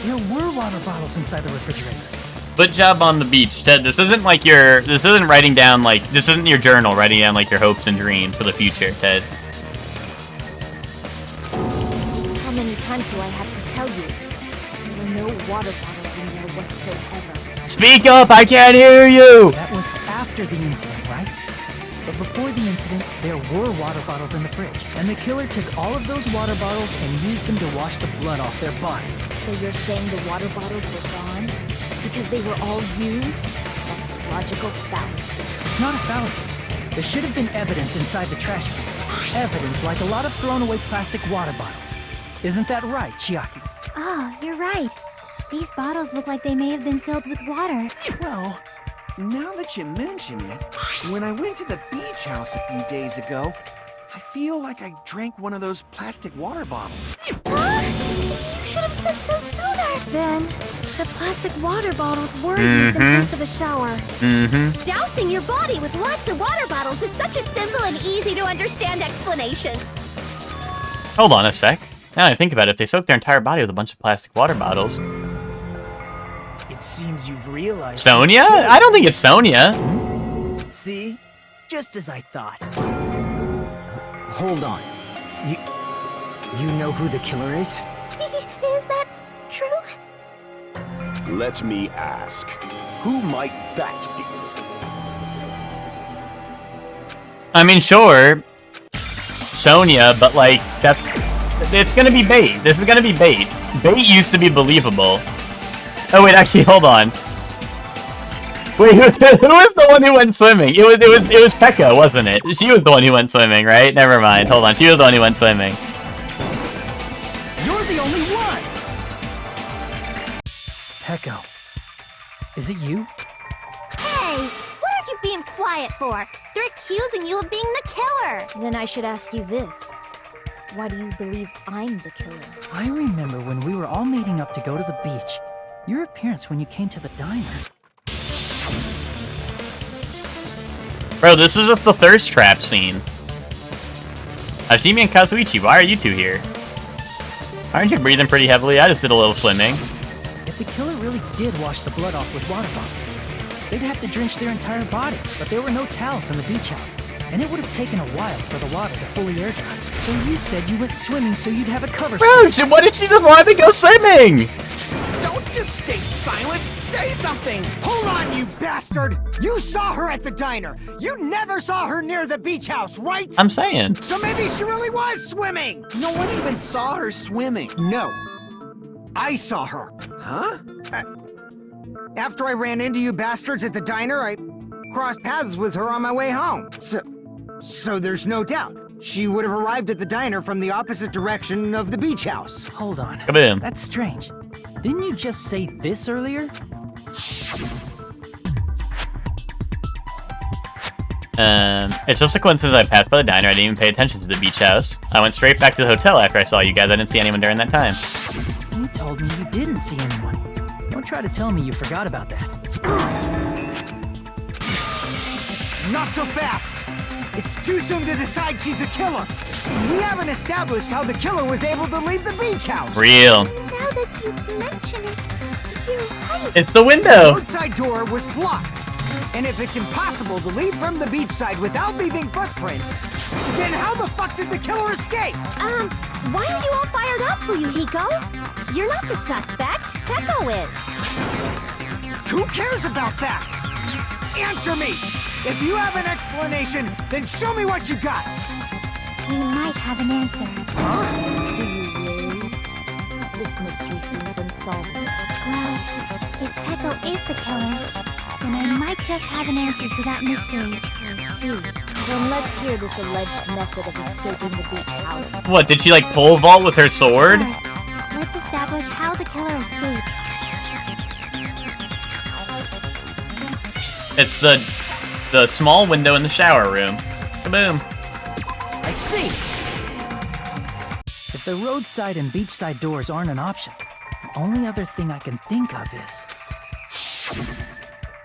There were water bottles inside the refrigerator. Good job on the beach, Ted. This isn't like this isn't writing down like, this isn't your journal writing down like your hopes and dreams for the future, Ted. How many times do I have to tell you? There were no water bottles in there whatsoever. Speak up, I can't hear you! That was after the incident, right? But before the incident, there were water bottles in the fridge. And the killer took all of those water bottles and used them to wash the blood off their body. So you're saying the water bottles were gone? Because they were all used? That's a logical fallacy. It's not a fallacy. There should have been evidence inside the trash can. Evidence like a lot of thrown away plastic water bottles. Isn't that right, Chiaki? Oh, you're right. These bottles look like they may have been filled with water. Well, now that you mention it, when I went to the beach house a few days ago, I feel like I drank one of those plastic water bottles. Huh? You should have said so sooner. Then, the plastic water bottles were used in place of a shower. Dousing your body with lots of water bottles is such a simple and easy to understand explanation. Hold on a sec. Now that I think about it, if they soak their entire body with a bunch of plastic water bottles. It seems you've realized. Sonia? I don't think it's Sonia. See? Just as I thought. Hold on. You know who the killer is? Is that true? Let me ask, who might that be? I mean, sure, Sonia, but like, it's gonna be bait. This is gonna be bait. Bait used to be believable. Oh wait, actually, hold on. Wait, who was the one who went swimming? It was Pekka, wasn't it? She was the one who went swimming, right? Never mind. Hold on, she was the one who went swimming. You're the only one. Pekka, is it you? Hey, what are you being quiet for? They're accusing you of being the killer. Then I should ask you this. Why do you believe I'm the killer? I remember when we were all meeting up to go to the beach. Your appearance when you came to the diner. Bro, this was just the thirst trap scene. Hajime and Kazuichi, why are you two here? Aren't you breathing pretty heavily? I just did a little swimming. If the killer really did wash the blood off with water bottles, they'd have to drench their entire body. But there were no towels in the beach house, and it would have taken a while for the water to fully air dry. So you said you went swimming so you'd have a cover. Bro, so what did she just want me to go swimming? Don't just stay silent. Say something. Hold on, you bastard. You saw her at the diner. You never saw her near the beach house, right? I'm saying. So maybe she really was swimming. No one even saw her swimming. No. I saw her. Huh? After I ran into you bastards at the diner, I crossed paths with her on my way home. So there's no doubt. She would have arrived at the diner from the opposite direction of the beach house. Hold on. Come in. That's strange. Didn't you just say this earlier? It's just a coincidence I passed by the diner. I didn't even pay attention to the beach house. I went straight back to the hotel after I saw you guys. I didn't see anyone during that time. You told me you didn't see anyone. Don't try to tell me you forgot about that. Not so fast! It's too soon to decide she's a killer. We haven't established how the killer was able to leave the beach house. Real. Now that you mention it, you're right. It's the window. The outside door was blocked. And if it's impossible to leave from the beachside without leaving footprints, then how the fuck did the killer escape? Why are you all fired up, Fuyuhiko? You're not the suspect. Peko is. Who cares about that? Answer me! If you have an explanation, then show me what you got! We might have an answer. Huh? Do you really? This mystery seems unsolvable. Well, if Peko is the killer, then I might just have an answer to that mystery. I see. Then let's hear this alleged method of escaping the beach house. What, did she like pole vault with her sword? First, let's establish how the killer escaped. It's the small window in the shower room. Kaboom. I see! If the roadside and beachside doors aren't an option, the only other thing I can think of is...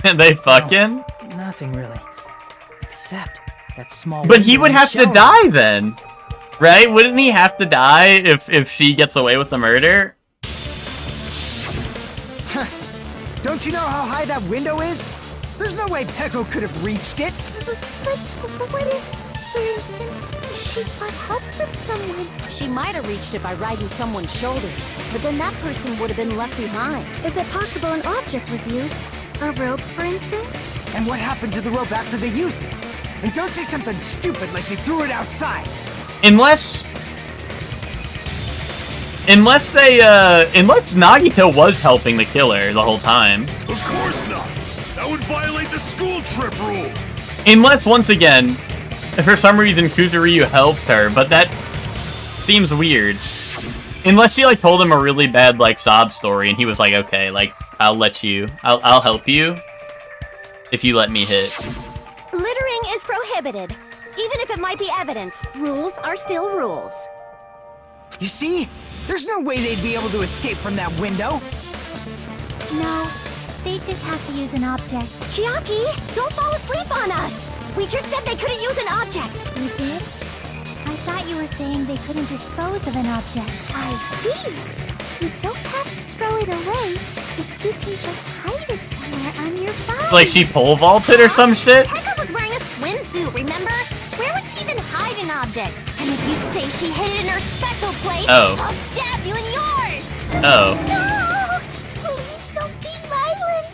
And they fucking? No, nothing really. Except that small But he window would in the have to shower die then. Right? Wouldn't he have to die if she gets away with the murder? Don't you know how high that window is? There's no way Peko could have reached it. But what if, for instance, she got help from someone? She might have reached it by riding someone's shoulders, but then that person would have been left behind. Is it possible an object was used? A rope, for instance? And what happened to the rope after they used it? And don't say something stupid like they threw it outside. Unless Nagito was helping the killer the whole time. Of course not! That would violate the school trip rule! Unless, once again, if for some reason Kuzuryu helped her, but that seems weird. Unless she, like, told him a really bad, like, sob story, and he was like, okay, like, I'll help you if you let me hit. Littering is prohibited. Even if it might be evidence, rules are still rules. You see? There's no way they'd be able to escape from that window. No, they just have to use an object. Chiaki, don't fall asleep on us! We just said they couldn't use an object! You did? I thought you were saying they couldn't dispose of an object. I see! You don't have to throw it away if you can just hide it somewhere on your body. Like she pole vaulted or some shit? Pekka was wearing a swimsuit, remember? Where would she even hide an object? And if you say she hid it in her special place, Oh. I'll stab you in yours! Oh. No! Please don't be violent!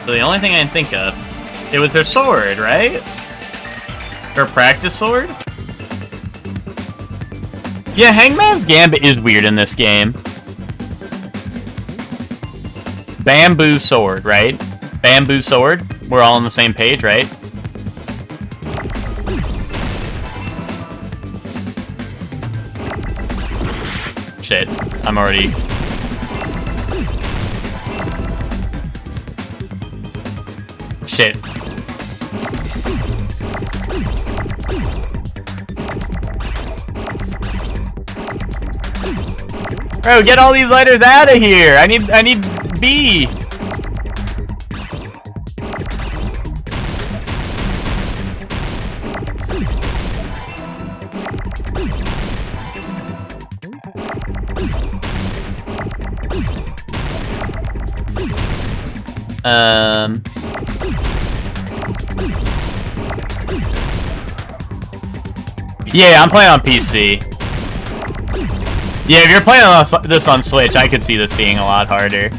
So the only thing I can think of, it was her sword, right? Her practice sword? Yeah, Hangman's Gambit is weird in this game. Bamboo sword, right? Bamboo sword? We're all on the same page, right? Shit, I'm already... Shit. Bro, get all these lighters out of here! I need B! Yeah, I'm playing on PC. Yeah, if you're playing this on Switch, I could see this being a lot harder.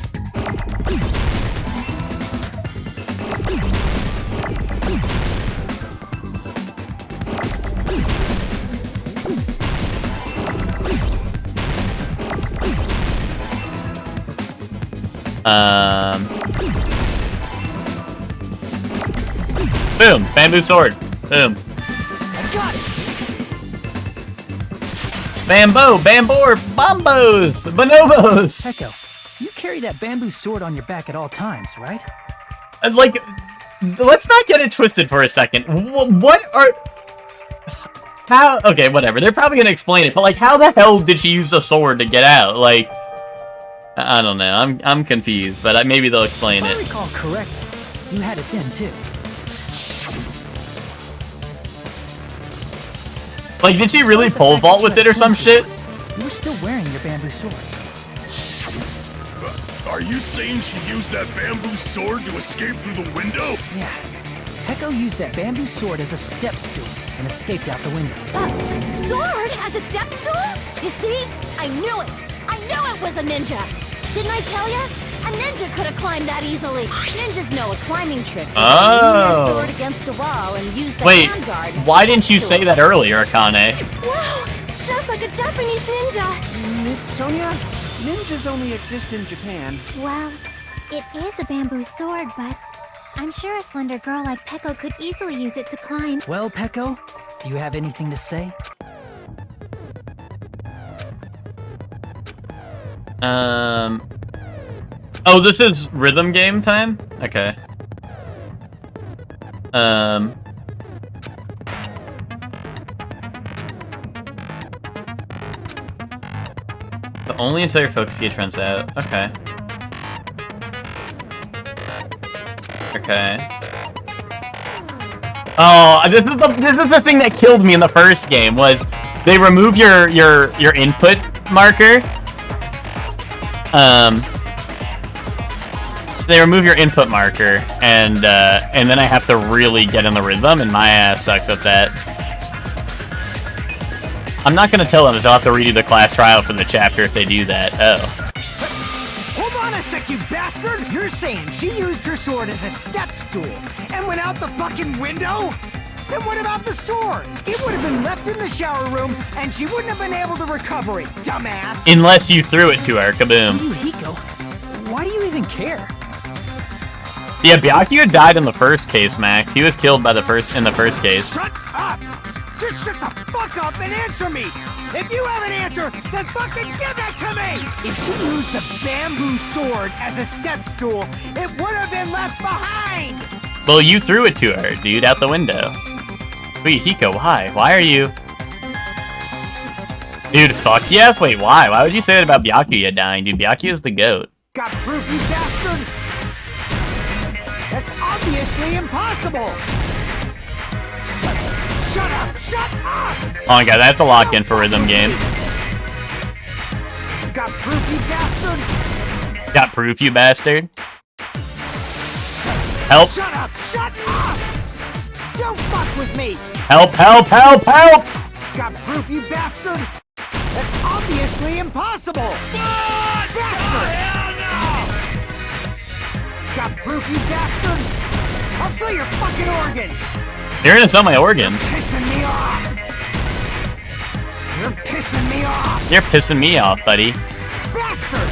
Boom! Bamboo sword. Boom. I got it. Bamboo! Bambor! Bombos! Bonobos! Peko, you carry that bamboo sword on your back at all times, right? Like, let's not get it twisted for a second. What are... How... Okay, whatever. They're probably gonna explain it, but like, how the hell did she use a sword to get out? Like... I don't know. I'm confused, but maybe they'll explain If I it. recall correctly, you had it then, too. Like, did she really pole vault with it or some shit? You were still wearing your bamboo sword. Are you saying she used that bamboo sword to escape through the window? Yeah. Peko used that bamboo sword as a step stool and escaped out the window. Sword as a step stool? You see? I knew it! I knew it was a ninja! Didn't I tell ya? A ninja could have climbed that easily. Ninjas know a climbing trick. Oh. Lean their sword against a wall and use the Wait, handguard. why didn't you say that earlier, Akane? Wow! Just like a Japanese ninja! Miss Sonia, ninjas only exist in Japan. Well, it is a bamboo sword, but I'm sure a slender girl like Peko could easily use it to climb. Well, Peko, do you have anything to say? Oh, this is rhythm game time? Okay. But only until your focus gauge runs out. Okay. Okay. Oh, this is the thing that killed me in the first game, was they remove your input marker. They remove your input marker, and then I have to really get in the rhythm, and my ass sucks at that. I'm not gonna tell them that they'll have to redo the class trial for the chapter if they do that. Oh. Hold on a sec, you bastard! You're saying she used her sword as a step stool and went out the fucking window? Then what about the sword? It would have been left in the shower room, and she wouldn't have been able to recover it, dumbass! Unless you threw it to her, kaboom. Hiko, why do you even care? Yeah, Byakuya died in the first case, Max. He was killed by in the first case. Shut up! Just shut the fuck up and answer me! If you have an answer, then fucking give it to me! If she used the bamboo sword as a step stool, it would have been left behind! Well, you threw it to her, dude, out the window. Wait, Hiko, why? Why are you... Dude, fuck yes? Wait, why? Why would you say that about Byakuya dying, dude? Byakuya's the GOAT. Got proof, you bastard? That's obviously impossible! Shut up! Shut up! Oh my god, I have to lock in for rhythm game. Got proof, you bastard? Got proof, you bastard? Help! Shut up! Shut up! Don't fuck with me! Help, help, help, help! Got proof, you bastard? That's obviously impossible! Bastard! Got proof, you bastard? I'll sell your fucking organs! You're gonna sell my organs. Pissing me off! You're pissing me off! You're pissing me off, buddy. Bastard!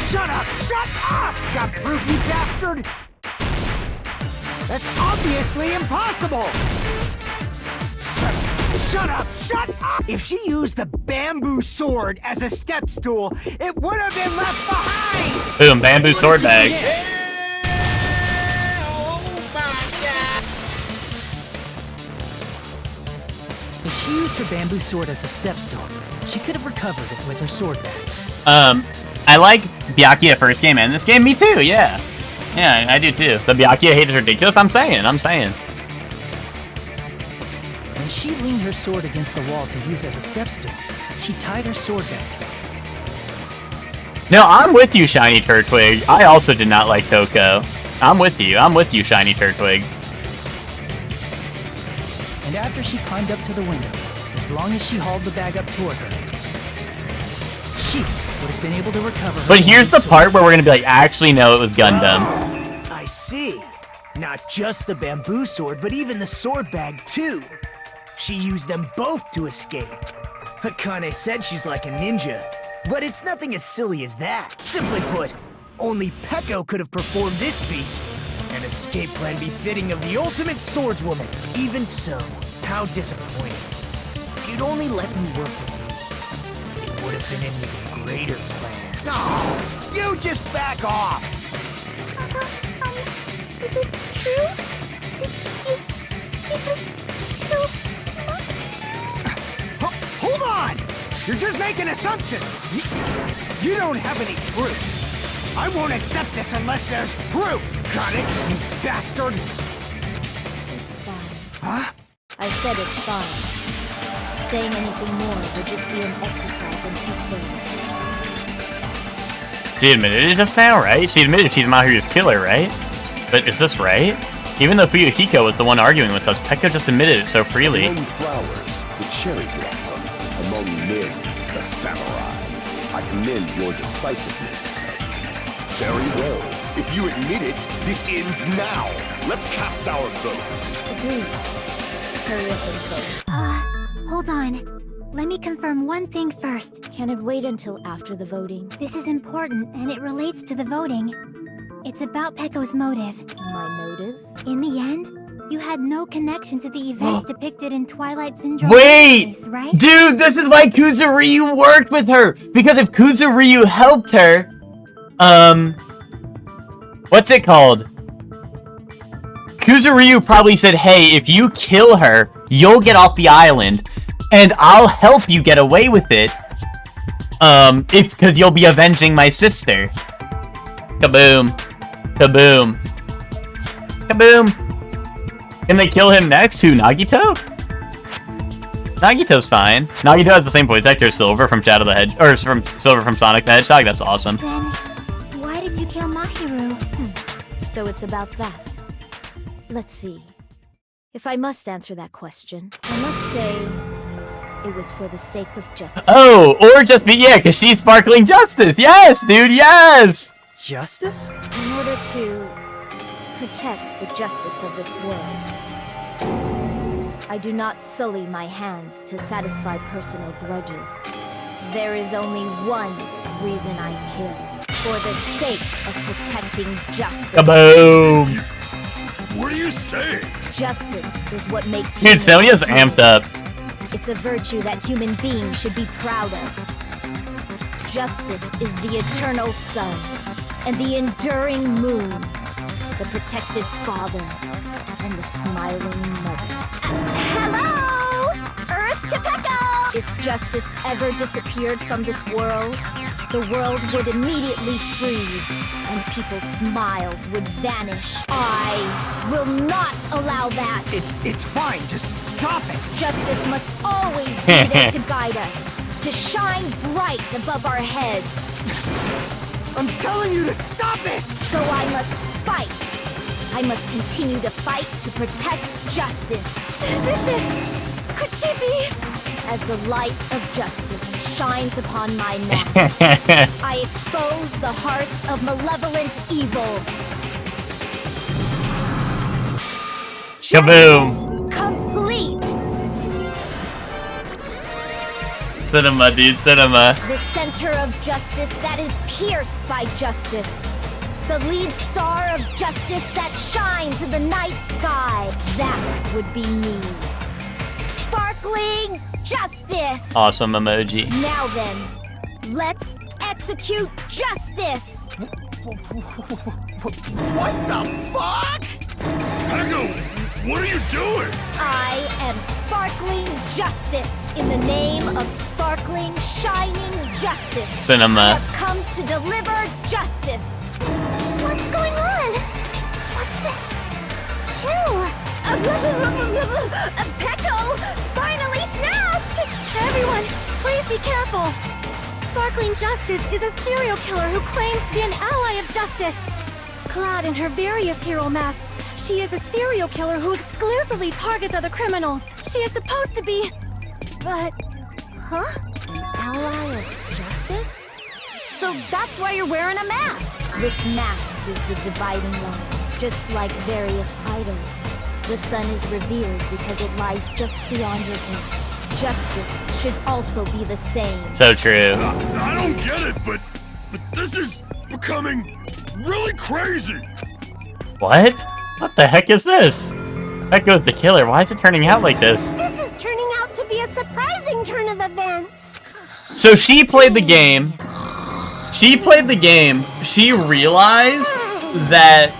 Shut up! Shut up! Got proof, you bastard? That's obviously impossible! Shut up! Shut up! If she used the bamboo sword as a step stool, it would have been left behind! Boom, bamboo sword bag. If she used her bamboo sword as a step stool, she could have recovered it with her sword bag. I like Byakuya first game and this game. Me too, yeah. Yeah, I do too. The Byakuya hate is ridiculous. I'm saying. When she leaned her sword against the wall to use as a step stool, she tied her sword back to it. No, I'm with you, Shiny Turtwig. I also did not like Coco. I'm with you, Shiny Turtwig. And after she climbed up to the window, as long as she hauled the bag up toward her, she would have been able to recover her. But here's the part where we're gonna be like, actually, no, it was Gundam. I see. Not just the bamboo sword, but even the sword bag, too. She used them both to escape. Akane said she's like a ninja. But it's nothing as silly as that. Simply put, only Peko could have performed this feat. An escape plan befitting of the ultimate swordswoman. Even so, how disappointing. If you'd only let me work with you, it would have been an even greater plan. Oh, you just back off! Is it true? Did you kill Hold on! You're just making assumptions! You don't have any proof. I won't accept this unless there's proof! Got it, you bastard? It's fine. Huh? I said it's fine. Saying anything more would just be an exercise in futility. She admitted it just now, right? She admitted she's Mahiru's killer, right? But is this right? Even though Fuyuhiko was the one arguing with us, Peko just admitted it so freely. Among flowers, the cherry blossom. Among men, the samurai. I commend your decisiveness, at least. Very well. If you admit it, this ends now. Let's cast our votes. Agreed. Hurry up and vote. hold on. Let me confirm one thing first. Can it wait until after the voting? This is important, and it relates to the voting. It's about Peko's motive. My motive? In the end, you had no connection to the events depicted in Twilight Syndrome. Wait! Right? Dude, this is why Kuzuryu worked with her! Because if Kuzuryu helped her, what's it called? Kuzuryu probably said, hey, if you kill her, you'll get off the island, and I'll help you get away with it. Because you'll be avenging my sister. Kaboom. Kaboom. Kaboom. Can they kill him next? Who, Nagito? Nagito's fine. Nagito has the same voice actor as Silver from Shadow the Hedgehog, or from Silver from Sonic the Hedgehog. That's awesome. Then, why did you kill Mahiru? So it's about that. Let's see. If I must answer that question, I must say it was for the sake of justice. Oh, or just be, yeah, because she's sparkling justice. Yes, dude, yes! Justice? In order to protect the justice of this world. I do not sully my hands to satisfy personal grudges. There is only one reason I kill. For the sake of protecting justice. Kaboom! What are you saying? Justice is what makes Dude, Sonya's amped up. It's a virtue that human beings should be proud of. Justice is the eternal sun and the enduring moon, the protective father and the smiling mother. Hello! Earth to Peko! If justice ever disappeared from this world, the world would immediately freeze and people's smiles would vanish. I will not allow that. It's fine, just stop it. Justice must always be there to guide us, to shine bright above our heads. I'm telling you to stop it! So I must fight. I must continue to fight to protect justice. Could she be? As the light of justice shines upon my mask, I expose the hearts of malevolent evil. Kaboom! Complete! Cinema, dude, cinema. The center of justice that is pierced by justice. The lead star of justice that shines in the night sky. That would be me. Sparkling justice! Awesome emoji. Now then, let's execute justice! What the fuck? Peko, what are you doing? I am sparkling justice in the name of sparkling, shining justice. Cinema. I have come to deliver justice. What's going on? What's this? Chill. Peko finally snapped! Everyone, please be careful. Sparkling Justice is a serial killer who claims to be an ally of justice. Clad in her various hero masks, she is a serial killer who exclusively targets other criminals. She is supposed to be... But... Huh? An ally of justice? So that's why you're wearing a mask. This mask is the dividing line, just like various idols. The sun is revered because it lies just beyond your gaze. justice should also be the same. So true. I don't get it, but this is becoming really crazy. What? What the heck is this? Pecco's the killer. Why is it turning out like this? This is turning out to be a surprising turn of events. So she played the game. She played the game. She realized that,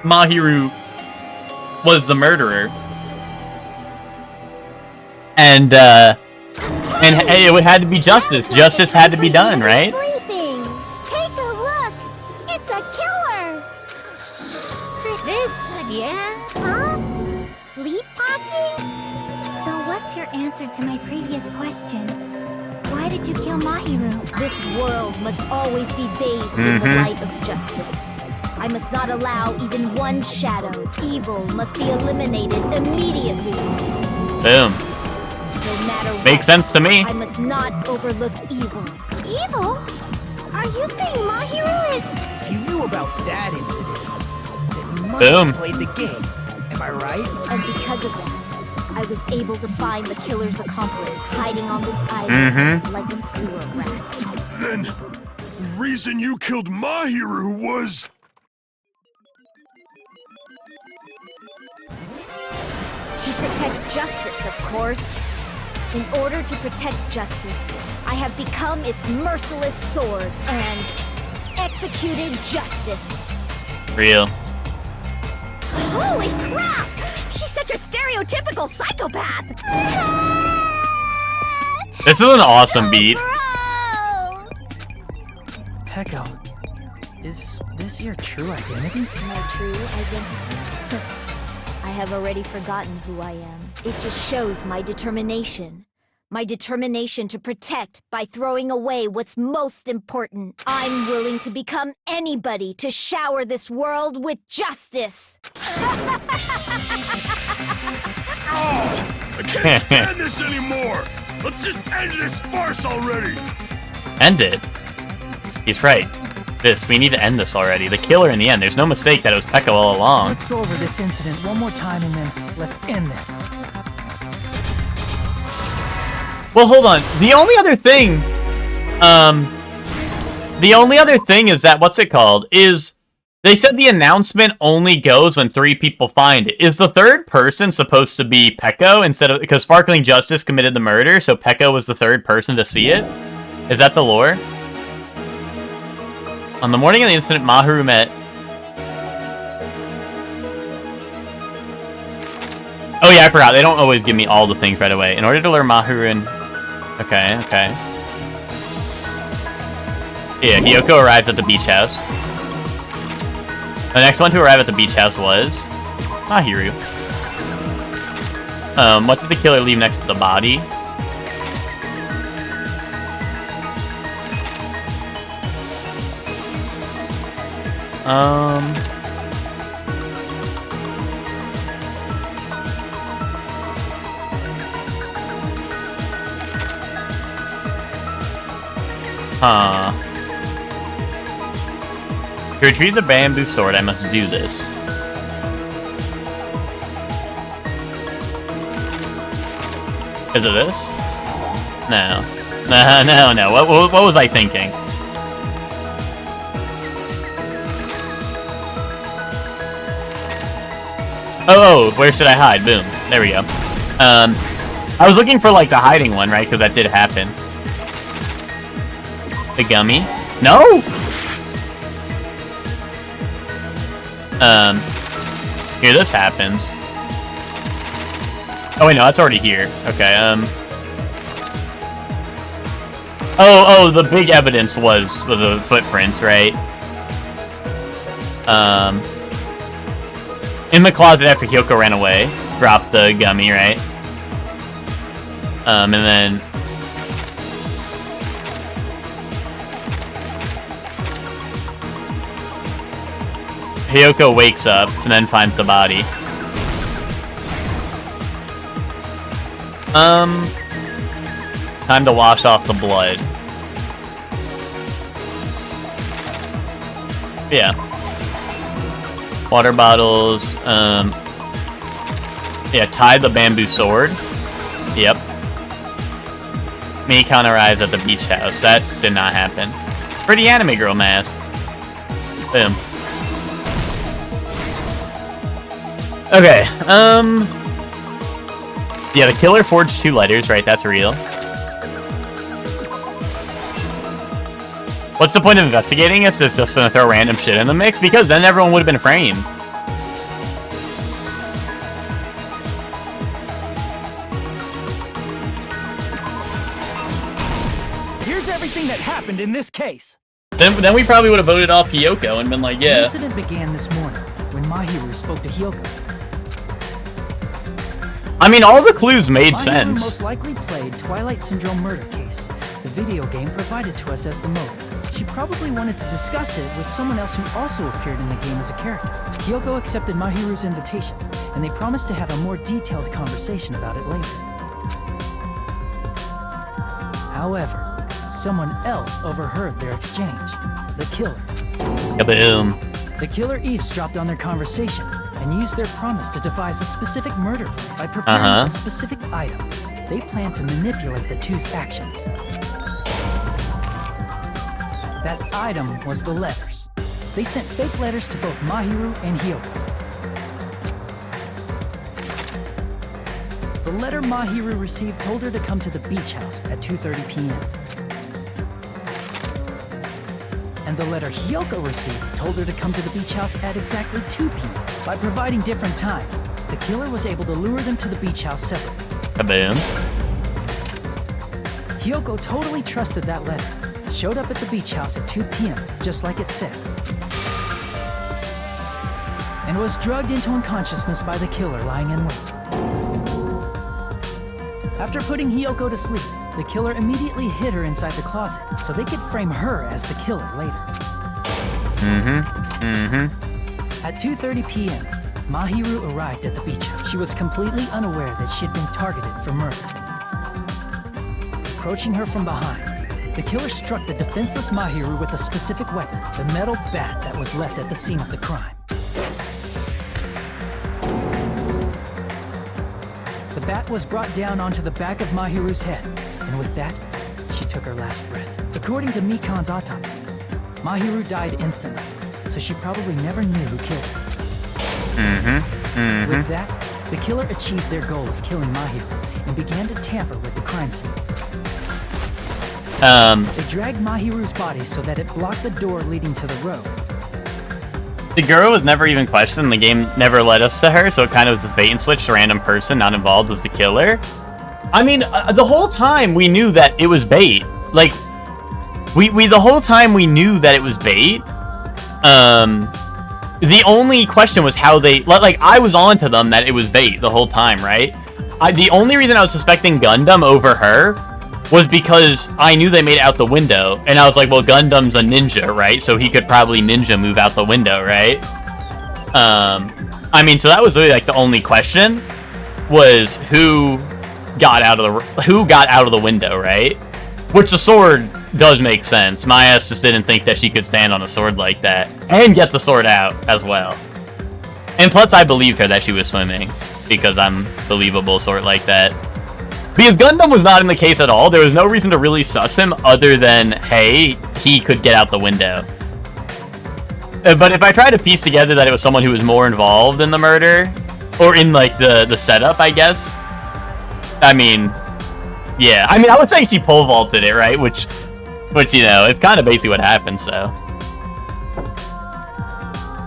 Mahiru was the murderer. And hey, it had to be justice. Justice had to be done, right? Sleeping. Take a look. It's a killer. This again? Huh? Sleepwalking? So what's your answer to my previous question? Why did you kill Mahiru? This world must always be bathed in the light of justice. I must not allow even one shadow. Evil must be eliminated immediately. Boom. No matter what, Makes sense to me. I must not overlook evil. Evil? Are you saying Mahiru is... If you knew about that incident, then you must Boom. have played the game. Am I right? And because of that, I was able to find the killer's accomplice hiding on this island like a sewer rat. Then the reason you killed Mahiru was... To protect justice, of course. In order to protect justice, I have become its merciless sword and executed justice. Real. Holy crap! She's such a stereotypical psychopath! This is an awesome beat. Pecco, is this your true identity? My true identity? I have already forgotten who I am. It just shows my determination. My determination to protect by throwing away what's most important. I'm willing to become anybody to shower this world with justice. I can't stand this anymore! Let's just end this farce already! End it. He's right. We need to end this already. The killer in the end. There's no mistake that it was Pecco all along. Let's go over this incident one more time and then let's end this. Well, hold on. The only other thing is that, what's it called, is they said the announcement only goes when 3 people find it. Is the third person supposed to be Pecco instead of, because Sparkling Justice committed the murder, so Pecco was the third person to see it? Is that the lore? On the morning of the incident, Mahiru met... Oh yeah, I forgot. They don't always give me all the things right away. In order to lure Mahiru in... Okay. Yeah, Hiyoko arrives at the beach house. The next one to arrive at the beach house was... Mahiru. What did the killer leave next to the body? To retrieve the bamboo sword, I must do this. Is it this? No. No. What was I thinking? Oh, where should I hide? Boom. There we go. I was looking for, like, the hiding one, right? Because that did happen. The gummy? No! Here, this happens. Oh, wait, no, that's already here. Okay, Oh, the big evidence was the footprints, right? In the closet after Hiyoko ran away, dropped the gummy, right? And then... Hiyoko wakes up and then finds the body. Time to wash off the blood. Yeah. Water bottles, Yeah, tie the bamboo sword. Yep. Mikon arrives at the beach house. That did not happen. Pretty anime girl mask. Boom. Okay, yeah, the killer forged 2 letters, right? That's real. What's the point of investigating if there's just gonna throw random shit in the mix? Because then everyone would have been framed. Here's everything that happened in this case. Then we probably would have voted off Hiyoko and been like, The yeah. incident began this morning when Mahiru spoke to Hiyoko. I mean, all the clues made Mahiru sense. most likely played Twilight Syndrome murder case, the video game provided to us as the motive. She probably wanted to discuss it with someone else who also appeared in the game as a character. Hiyoko accepted Mahiru's invitation, and they promised to have a more detailed conversation about it later. However, someone else overheard their exchange. The killer. Kaboom. The killer eavesdropped on their conversation and used their promise to devise a specific murder plan by preparing a specific item. They planned to manipulate the two's actions. That item was the letters. They sent fake letters to both Mahiru and Hiyoko. The letter Mahiru received told her to come to the beach house at 2:30 p.m. And the letter Hiyoko received told her to come to the beach house at exactly 2 p.m. By providing different times, the killer was able to lure them to the beach house separately. Kaboom. Hiyoko totally trusted that letter, showed up at the beach house at 2 p.m., just like it said, and was drugged into unconsciousness by the killer lying in wait. After putting Hiyoko to sleep, the killer immediately hid her inside the closet so they could frame her as the killer later. At 2:30 p.m., Mahiru arrived at the beach house. She was completely unaware that she'd been targeted for murder. Approaching her from behind, the killer struck the defenseless Mahiru with a specific weapon, the metal bat that was left at the scene of the crime. The bat was brought down onto the back of Mahiru's head, and with that, she took her last breath. According to Mikon's autopsy, Mahiru died instantly, so she probably never knew who killed her. With that, the killer achieved their goal of killing Mahiru and began to tamper with the crime scene. They dragged Mahiru's body so that it blocked the door leading to the road. The girl was never even questioned. The game never led us to her, so it kind of was just bait and switch. A random person not involved was the killer. I mean, the whole time we knew that it was bait. Like, the whole time we knew that it was bait. The only question was how they, like, I was on to them that it was bait the whole time, right? The only reason I was suspecting Gundam over her was because I knew they made it out the window, and I was like, well, Gundam's a ninja, right? So he could probably ninja move out the window, right? I mean, so that was really like the only question was who got out of the window, right? Which the sword does make sense. My ass just didn't think that she could stand on a sword like that and get the sword out as well. And plus, I believed her that she was swimming because I'm believable sort like that. Because Gundam was not in the case at all. There was no reason to really suss him other than, hey, he could get out the window. But if I try to piece together that it was someone who was more involved in the murder, or in, like, the setup, I guess, I mean, yeah. I mean, I would say she pole vaulted it, right? Which, you know, it's kind of basically what happened, so.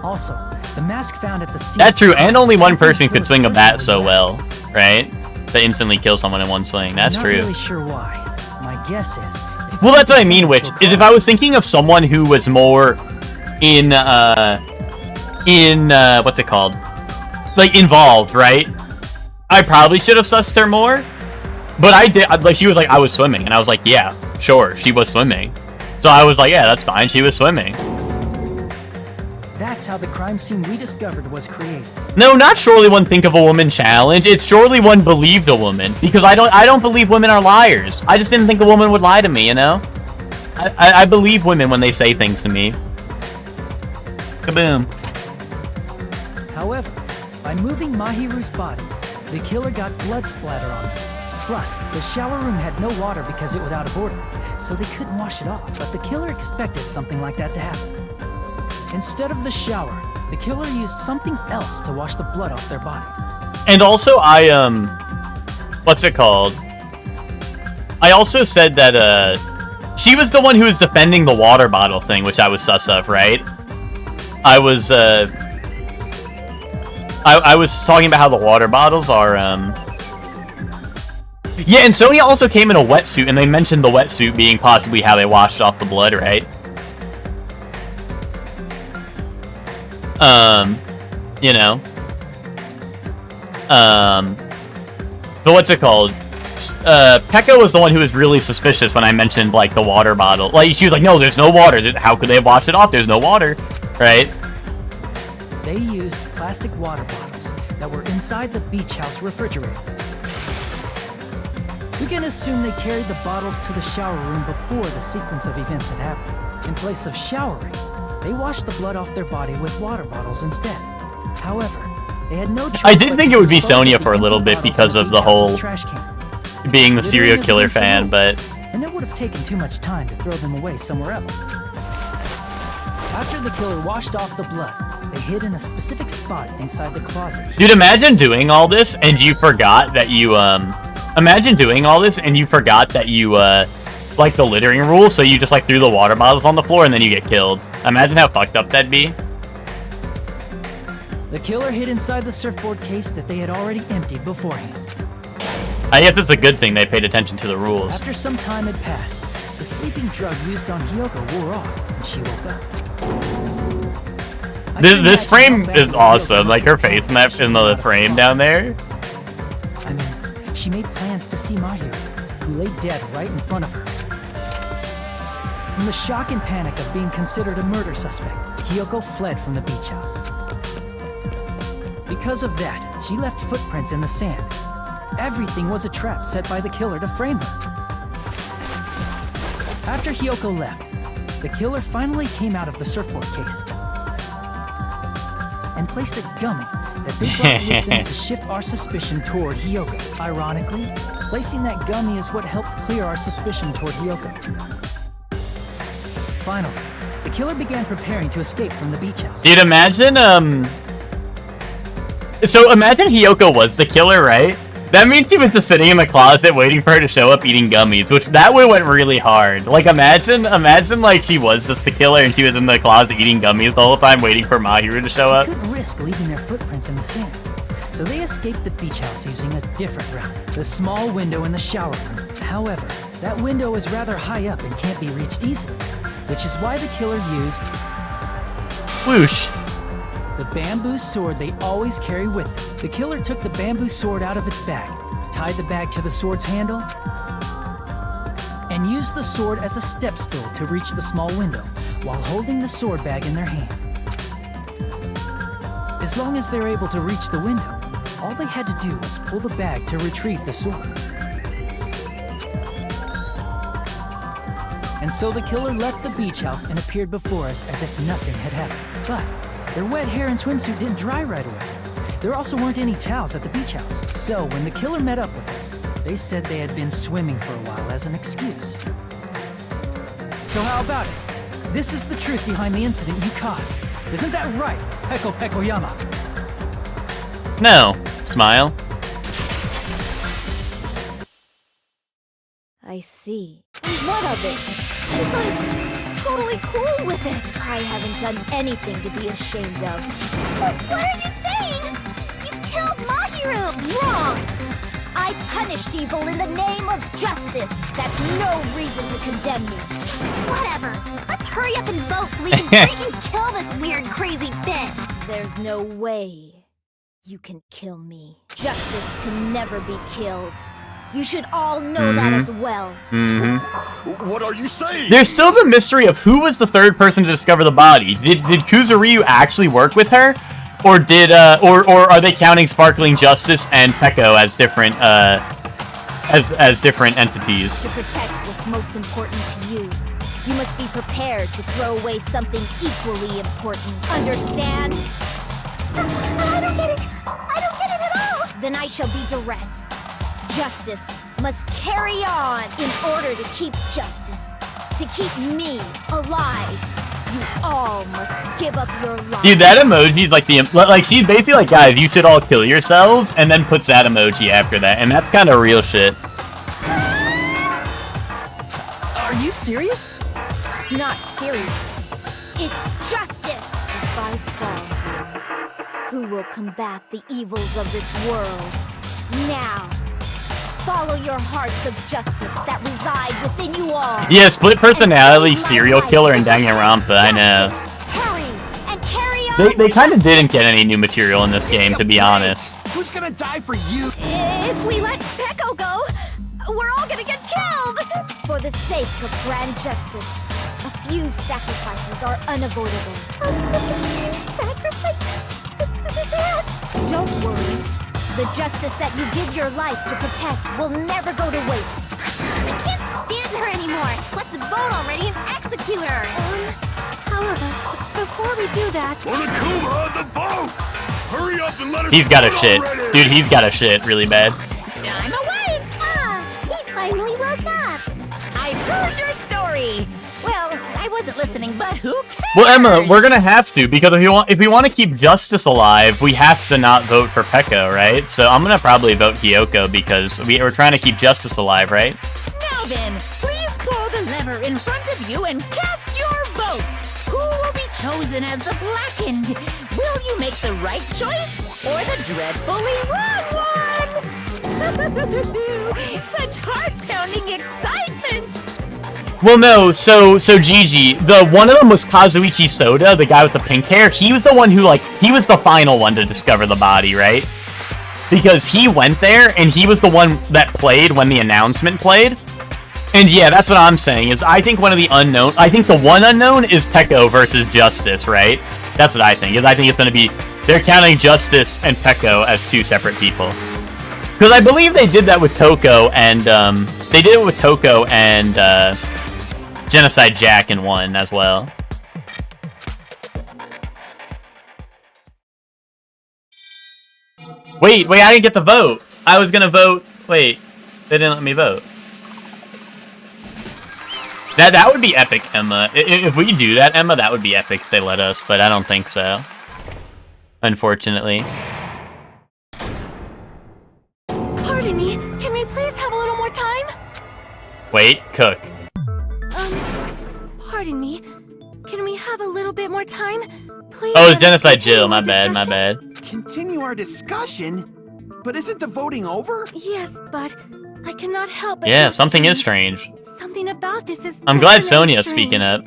Also, the mask found at the scene... That's true, and only one person could swing a bat so well, right? To instantly kill someone in one swing. That's true. I'm not really sure why. My guess is... Well, that's what I mean, which is if I was thinking of someone who was more in what's it called? Like, involved, right? I probably should have sussed her more. But I did, like, she was like, I was swimming. And I was like, yeah, sure, she was swimming. So I was like, yeah, that's fine, she was swimming. That's how the crime scene we discovered was created. No, not surely one think of a woman challenge. It's surely one believed a woman. Because I don't believe women are liars. I just didn't think a woman would lie to me, you know? I believe women when they say things to me. Kaboom. However, by moving Mahiru's body, The killer got blood splatter on them. Plus, the shower room had no water because it was out of order, so they couldn't wash it off, but the killer expected something like that to happen. Instead of the shower, the killer used something else to wash the blood off their body. And also, what's it called? I also said that, she was the one who was defending the water bottle thing, which I was sus of, right? I was talking about how the water bottles are, Yeah, and Sonya also came in a wetsuit, and they mentioned the wetsuit being possibly how they washed off the blood, right? You know. But what's it called? Pekka was the one who was really suspicious when I mentioned, like, the water bottle. Like, she was like, no, there's no water. How could they have washed it off? There's no water, right? They used plastic water bottles that were inside the beach house refrigerator. We can assume they carried the bottles to the shower room before the sequence of events had happened. In place of showering, they washed the blood off their body with water bottles instead. However, they had no choice. I did think it would be Sonya for a little bit because of the whole being the serial killer fan, but... And it would have taken too much time to throw them away somewhere else. After the killer washed off the blood, they hid in a specific spot inside the closet. Dude, imagine doing all this and you forgot that you, Imagine doing all this and you forgot that you, like the littering rule, so you just, like, threw the water bottles on the floor and then you get killed. Imagine how fucked up that'd be. The killer hid inside the surfboard case that they had already emptied beforehand. I guess it's a good thing they paid attention to the rules. After some time had passed, the sleeping drug used on Hiyoko wore off and she woke up. This frame is awesome, like her face in the frame down there. I mean, she made plans to see Mahiro, who lay dead right in front of her. From the shock and panic of being considered a murder suspect, Hiyoko fled from the beach house. Because of that, she left footprints in the sand. Everything was a trap set by the killer to frame her. After Hiyoko left, the killer finally came out of the surfboard case and placed a gummy that they brought with them to shift our suspicion toward Hiyoko. Ironically, placing that gummy is what helped clear our suspicion toward Hiyoko. Finally, the killer began preparing to escape from the beach house. Dude, imagine, So imagine Hiyoko was the killer, right? That means he was just sitting in the closet waiting for her to show up eating gummies, which that would went really hard. Like, imagine like she was just the killer and she was in the closet eating gummies the whole time waiting for Mahiro to show up. They couldn't risk leaving their footprints in the sand, so they escaped the beach house using a different route, the small window in the shower room. However, that window is rather high up and can't be reached easily, which is why the killer used... Whoosh. The bamboo sword they always carry with them. The killer took the bamboo sword out of its bag, tied the bag to the sword's handle, and used the sword as a step stool to reach the small window while holding the sword bag in their hand. As long as they're able to reach the window, all they had to do was pull the bag to retrieve the sword. And so the killer left the beach house and appeared before us as if nothing had happened. But their wet hair and swimsuit didn't dry right away. There also weren't any towels at the beach house. So when the killer met up with us, they said they had been swimming for a while as an excuse. So how about it? This is the truth behind the incident you caused. Isn't that right, Peko Pekoyama? No. Smile. I see. And what of it? She's like, totally cool with it. I haven't done anything to be ashamed of. But what are you saying? You killed Mahiro! Wrong! I punished evil in the name of justice. That's no reason to condemn me. Whatever. Let's hurry up and vote so we can freaking kill this weird, crazy bitch. There's no way you can kill me. Justice can never be killed. You should all know that as well. What are you saying? There's still the mystery of who was the third person to discover the body. Did Kuzuryu actually work with her? Or did or are they counting Sparkling Justice and Peko as different as different entities? To protect what's most important to you, you must be prepared to throw away something equally important. Understand? I don't get it. I don't get it at all. then I shall be direct. Justice must carry on in order to keep justice. To keep me alive, you all must give up your lives. Dude, that emoji's like she's basically like, guys, you should all kill yourselves, and then puts that emoji after that, and that's kind of real shit. Are you serious? It's not serious. It's justice. If I fall here, who will combat the evils of this world? Now, follow your hearts of justice that reside within you all. Yeah, split personality serial killer in Danganronpa, I know. Hurry and carry on. They kind of didn't get any new material in this game, to be honest. Who's gonna die for you? If we let Peko go, we're all gonna get killed! For the sake of grand justice, a few sacrifices are unavoidable. Sacrifices? Don't worry. The justice that you give your life to protect will never go to waste. I can't stand her anymore. Let's vote already and execute her. However, before we do that... Onokuma, the vote! Hurry up and let us He's got a vote shit. already! Dude, he's got a shit really bad. I'm awake! He finally woke up. I've heard your story. Well, I wasn't listening, but who cares? Well, Emma, we're gonna have to, because if we want to keep justice alive, we have to not vote for Peko, right? So I'm gonna probably vote Hiyoko, because we're trying to keep justice alive, right? Now then, please pull the lever in front of you and cast your vote. Who will be chosen as the blackened? Will you make the right choice or the dreadfully wrong one? Such heart-pounding excitement! Well, no, so Gigi, the one of them was Kazuichi Soda, the guy with the pink hair. He was the one who, he was the final one to discover the body, right? Because he went there, and he was the one that played when the announcement played. And yeah, that's what I'm saying, is I think the one unknown is Peko versus Justice, right? That's what I think, is I think it's gonna be, they're counting Justice and Peko as two separate people. Because I believe they did that with Toko, and, Genocide Jack in one as well. Wait, I didn't get to vote. I was gonna vote. Wait, they didn't let me vote. That would be epic, Emma. If we do that, Emma, that would be epic if they let us, but I don't think so. Unfortunately. Pardon me, can we please have a little more time? Wait, cook. Pardon me. Can we have a little bit more time? Please. Oh, it's Genocide Jill. My bad. Continue our discussion? But isn't the voting over? Yes, but I cannot help but... Yeah, something is strange. Something about this is... I'm glad definitely Sonia's strange. speaking up.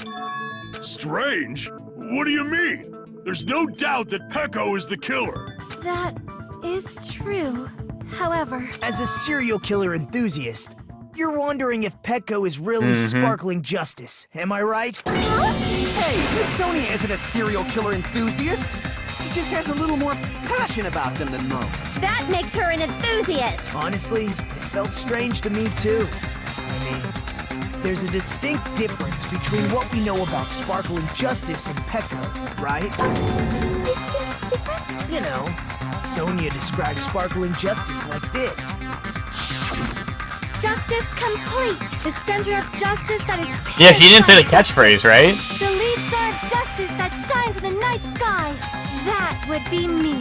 Strange? What do you mean? There's no doubt that Peko is the killer. That is true. However... As a serial killer enthusiast, you're wondering if Peko is really sparkling justice, am I right? Hey, Miss Sonia isn't a serial killer enthusiast. She just has a little more passion about them than most. That makes her an enthusiast. Honestly, it felt strange to me too. I mean, there's a distinct difference between what we know about sparkling justice and Peko, right? Distinct difference? You know, Sonia describes sparkling justice like this. Justice complete! The center of justice that is... Yeah, she didn't say the catchphrase, right? The lead star of justice that shines in the night sky. That would be me.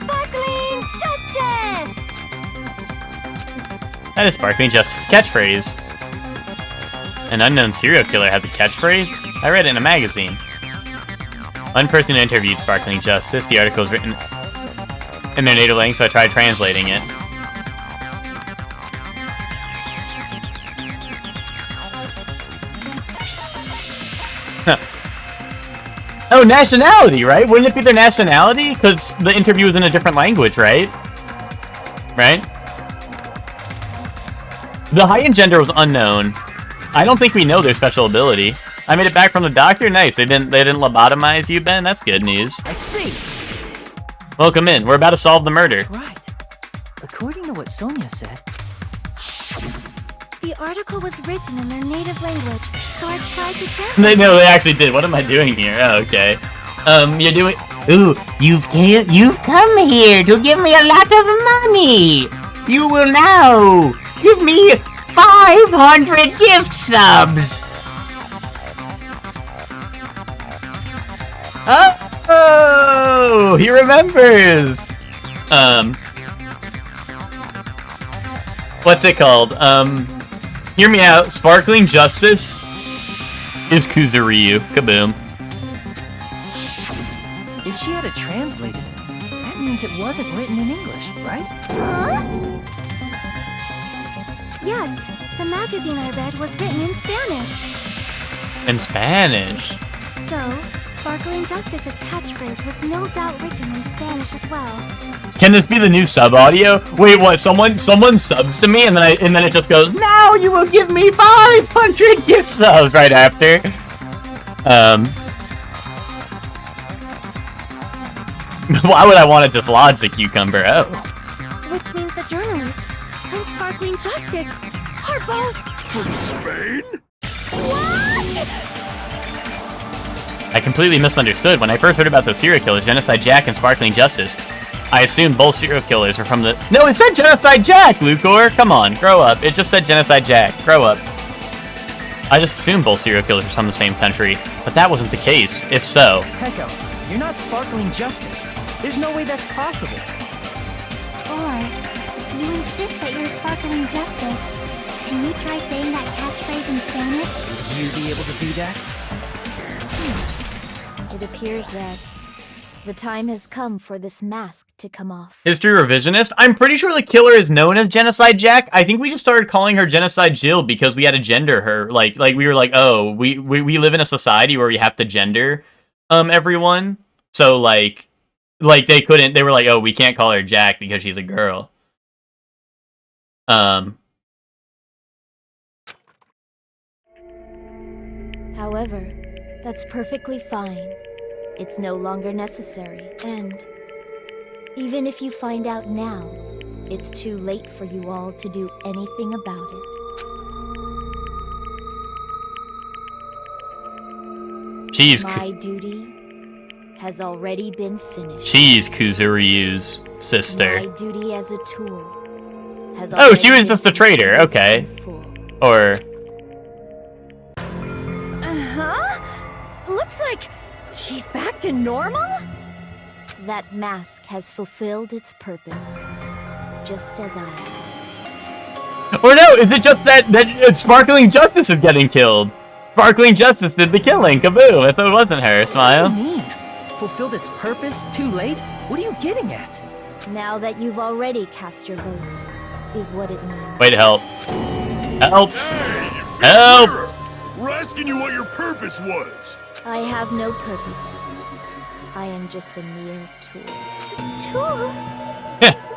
Sparkling justice! That is Sparkling Justice catchphrase. An unknown serial killer has a catchphrase? I read it in a magazine. One person interviewed Sparkling Justice. The article is written in their native language, so I tried translating it. Oh, nationality, right? Wouldn't it be their nationality? Because the interview was in a different language, right? Right? The height and gender was unknown. I don't think we know their special ability. I made it back from the doctor. Nice. They didn't lobotomize you, Ben. That's good news. I see. Welcome in. We're about to solve the murder. That's right. According to what Sonia said, The article was written in their native language, so I tried to translate. No, they actually did. What am I doing here? Oh, okay. You're doing... Ooh, you've come here to give me a lot of money. You will now give me 500 gift subs. Oh, he remembers. What's it called? Hear me out. Sparkling Justice is Kuzuryu. Kaboom. If she had it translated, that means it wasn't written in English, right? Huh? Yes, the magazine I read was written in Spanish. In Spanish? So, Sparkling Justice's catchphrase was no doubt written in Spanish as well. Can this be the new sub audio? Wait, what? Someone subs to me, and then it just goes, "Now you will give me 500 gift subs" right after. Why would I want to dislodge the cucumber? Oh. Which means the journalist and Sparkling Justice are both from Spain? What? I completely misunderstood. When I first heard about those serial killers, Genocide Jack and Sparkling Justice, I assumed both serial killers are from the... No, it said Genocide Jack, Lucor! Come on, grow up. It just said Genocide Jack. Grow up. I just assumed both serial killers are from the same country, but that wasn't the case. If so... Peko, you're not Sparkling Justice. There's no way that's possible. Or, if you insist that you're Sparkling Justice, can you try saying that catchphrase in Spanish? Would you be able to do that? It appears that the time has come for this mask to come off. History revisionist? I'm pretty sure the killer is known as Genocide Jack. I think we just started calling her Genocide Jill because we had to gender her. Like we were like, oh, we live in a society where we have to gender everyone. So like they couldn't, they were like, oh, we can't call her Jack because she's a girl. However, that's perfectly fine. It's no longer necessary. And even if you find out now, it's too late for you all to do anything about it. My duty has already been finished. She's Kuzuryu's sister. My duty as a tool has Oh, she was just a traitor. Okay. Or... Looks like she's back to normal? That mask has fulfilled its purpose, just as I have. Or no, is it just that Sparkling Justice is getting killed? Sparkling Justice did the killing. Kaboom! I thought it wasn't her. Smile. What do you mean? Fulfilled its purpose? Too late? What are you getting at? Now that you've already cast your votes, is what it means. Wait, help. Help! Hey, help! We're asking you what your purpose was. I have no purpose. I am just a mere tool. Tool?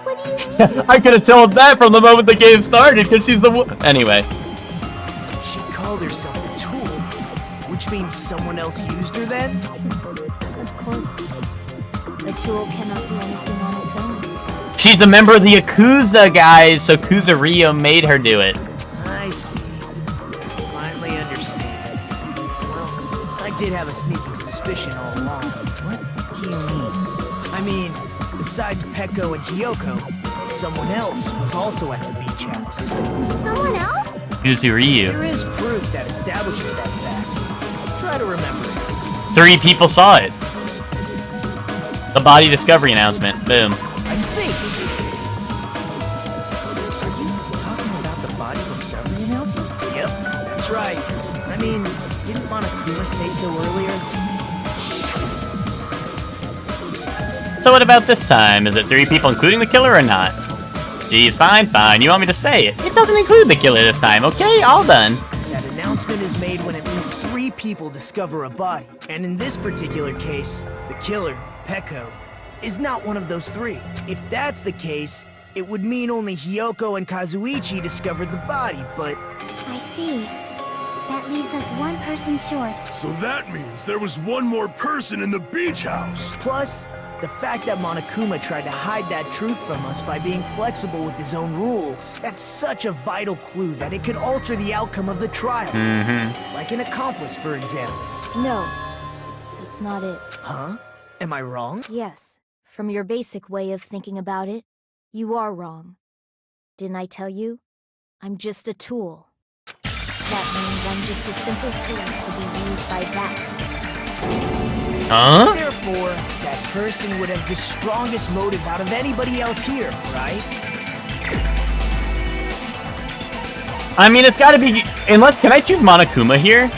What do you mean? I could have told that from the moment the game started, because she's the one. Anyway. She called herself a tool, which means someone else used her then? Of course. A tool cannot do anything on its own. She's a member of the Yakuza, guys, so Kuzuryu made her do it. I see. I finally understand. Well, I did have a sneaking suspicion all along. What do you mean? I mean, besides Peko and Hiyoko, someone else was also at the beach house. Someone else? Kuzuryu. There is proof that establishes that fact. Try to remember it. 3 people saw it. The body discovery announcement. Boom. I see. Are you talking about the body discovery announcement? Yep, that's right. I mean, didn't Monokuma say so earlier? So what about this time? Is it 3 people including the killer or not? Geez, fine. You want me to say it? It doesn't include the killer this time, okay? All done. That announcement is made when at least 3 people discover a body. And in this particular case, the killer, Peko, is not one of those 3. If that's the case, it would mean only Hiyoko and Kazuichi discovered the body, but... I see. That leaves us one person short. So that means there was one more person in the beach house. Plus, the fact that Monokuma tried to hide that truth from us by being flexible with his own rules, that's such a vital clue that it could alter the outcome of the trial. Mm-hmm. Like an accomplice, for example. No, that's not it. Huh? Am I wrong? Yes. From your basic way of thinking about it, you are wrong. Didn't I tell you? I'm just a tool. That means I'm just a simple tool to be used by that person. Huh? Therefore, that person would have the strongest motive out of anybody else here, right? I mean, it's gotta be... Unless... Can I choose Monokuma here?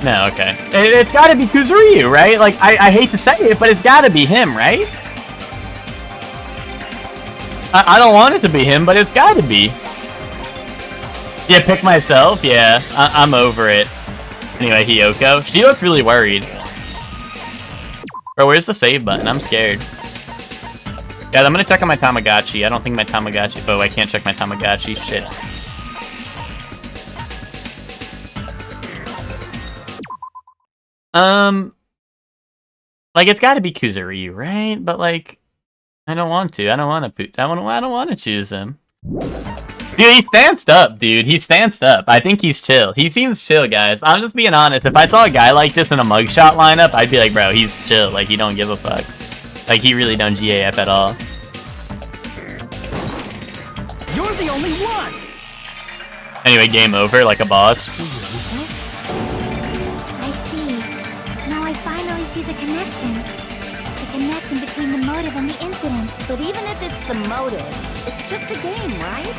No, okay. It's gotta be Kuzuryu, right? Like, I hate to say it, but it's gotta be him, right? I don't want it to be him, but it's gotta be. Yeah, pick myself? Yeah, I'm over it. Anyway, Hiyoko. She looks really worried. Bro, where's the save button? I'm scared. Yeah, I'm gonna check on my Tamagotchi. I don't think my Tamagotchi... Oh, I can't check my Tamagotchi. Shit. Like, it's gotta be Kuzuryu, right? But, like... I don't want to. I don't want to choose him. Dude, he stanced up, dude. He stanced up. I think he's chill. He seems chill, guys. I'm just being honest. If I saw a guy like this in a mugshot lineup, I'd be like, bro, he's chill. Like, he don't give a fuck. Like, he really don't GAF at all. You're the only one! Anyway, game over, like a boss. I see. Now I finally see the connection. The connection between the motive and the incident. But even if it's the motive, it's just a game, right?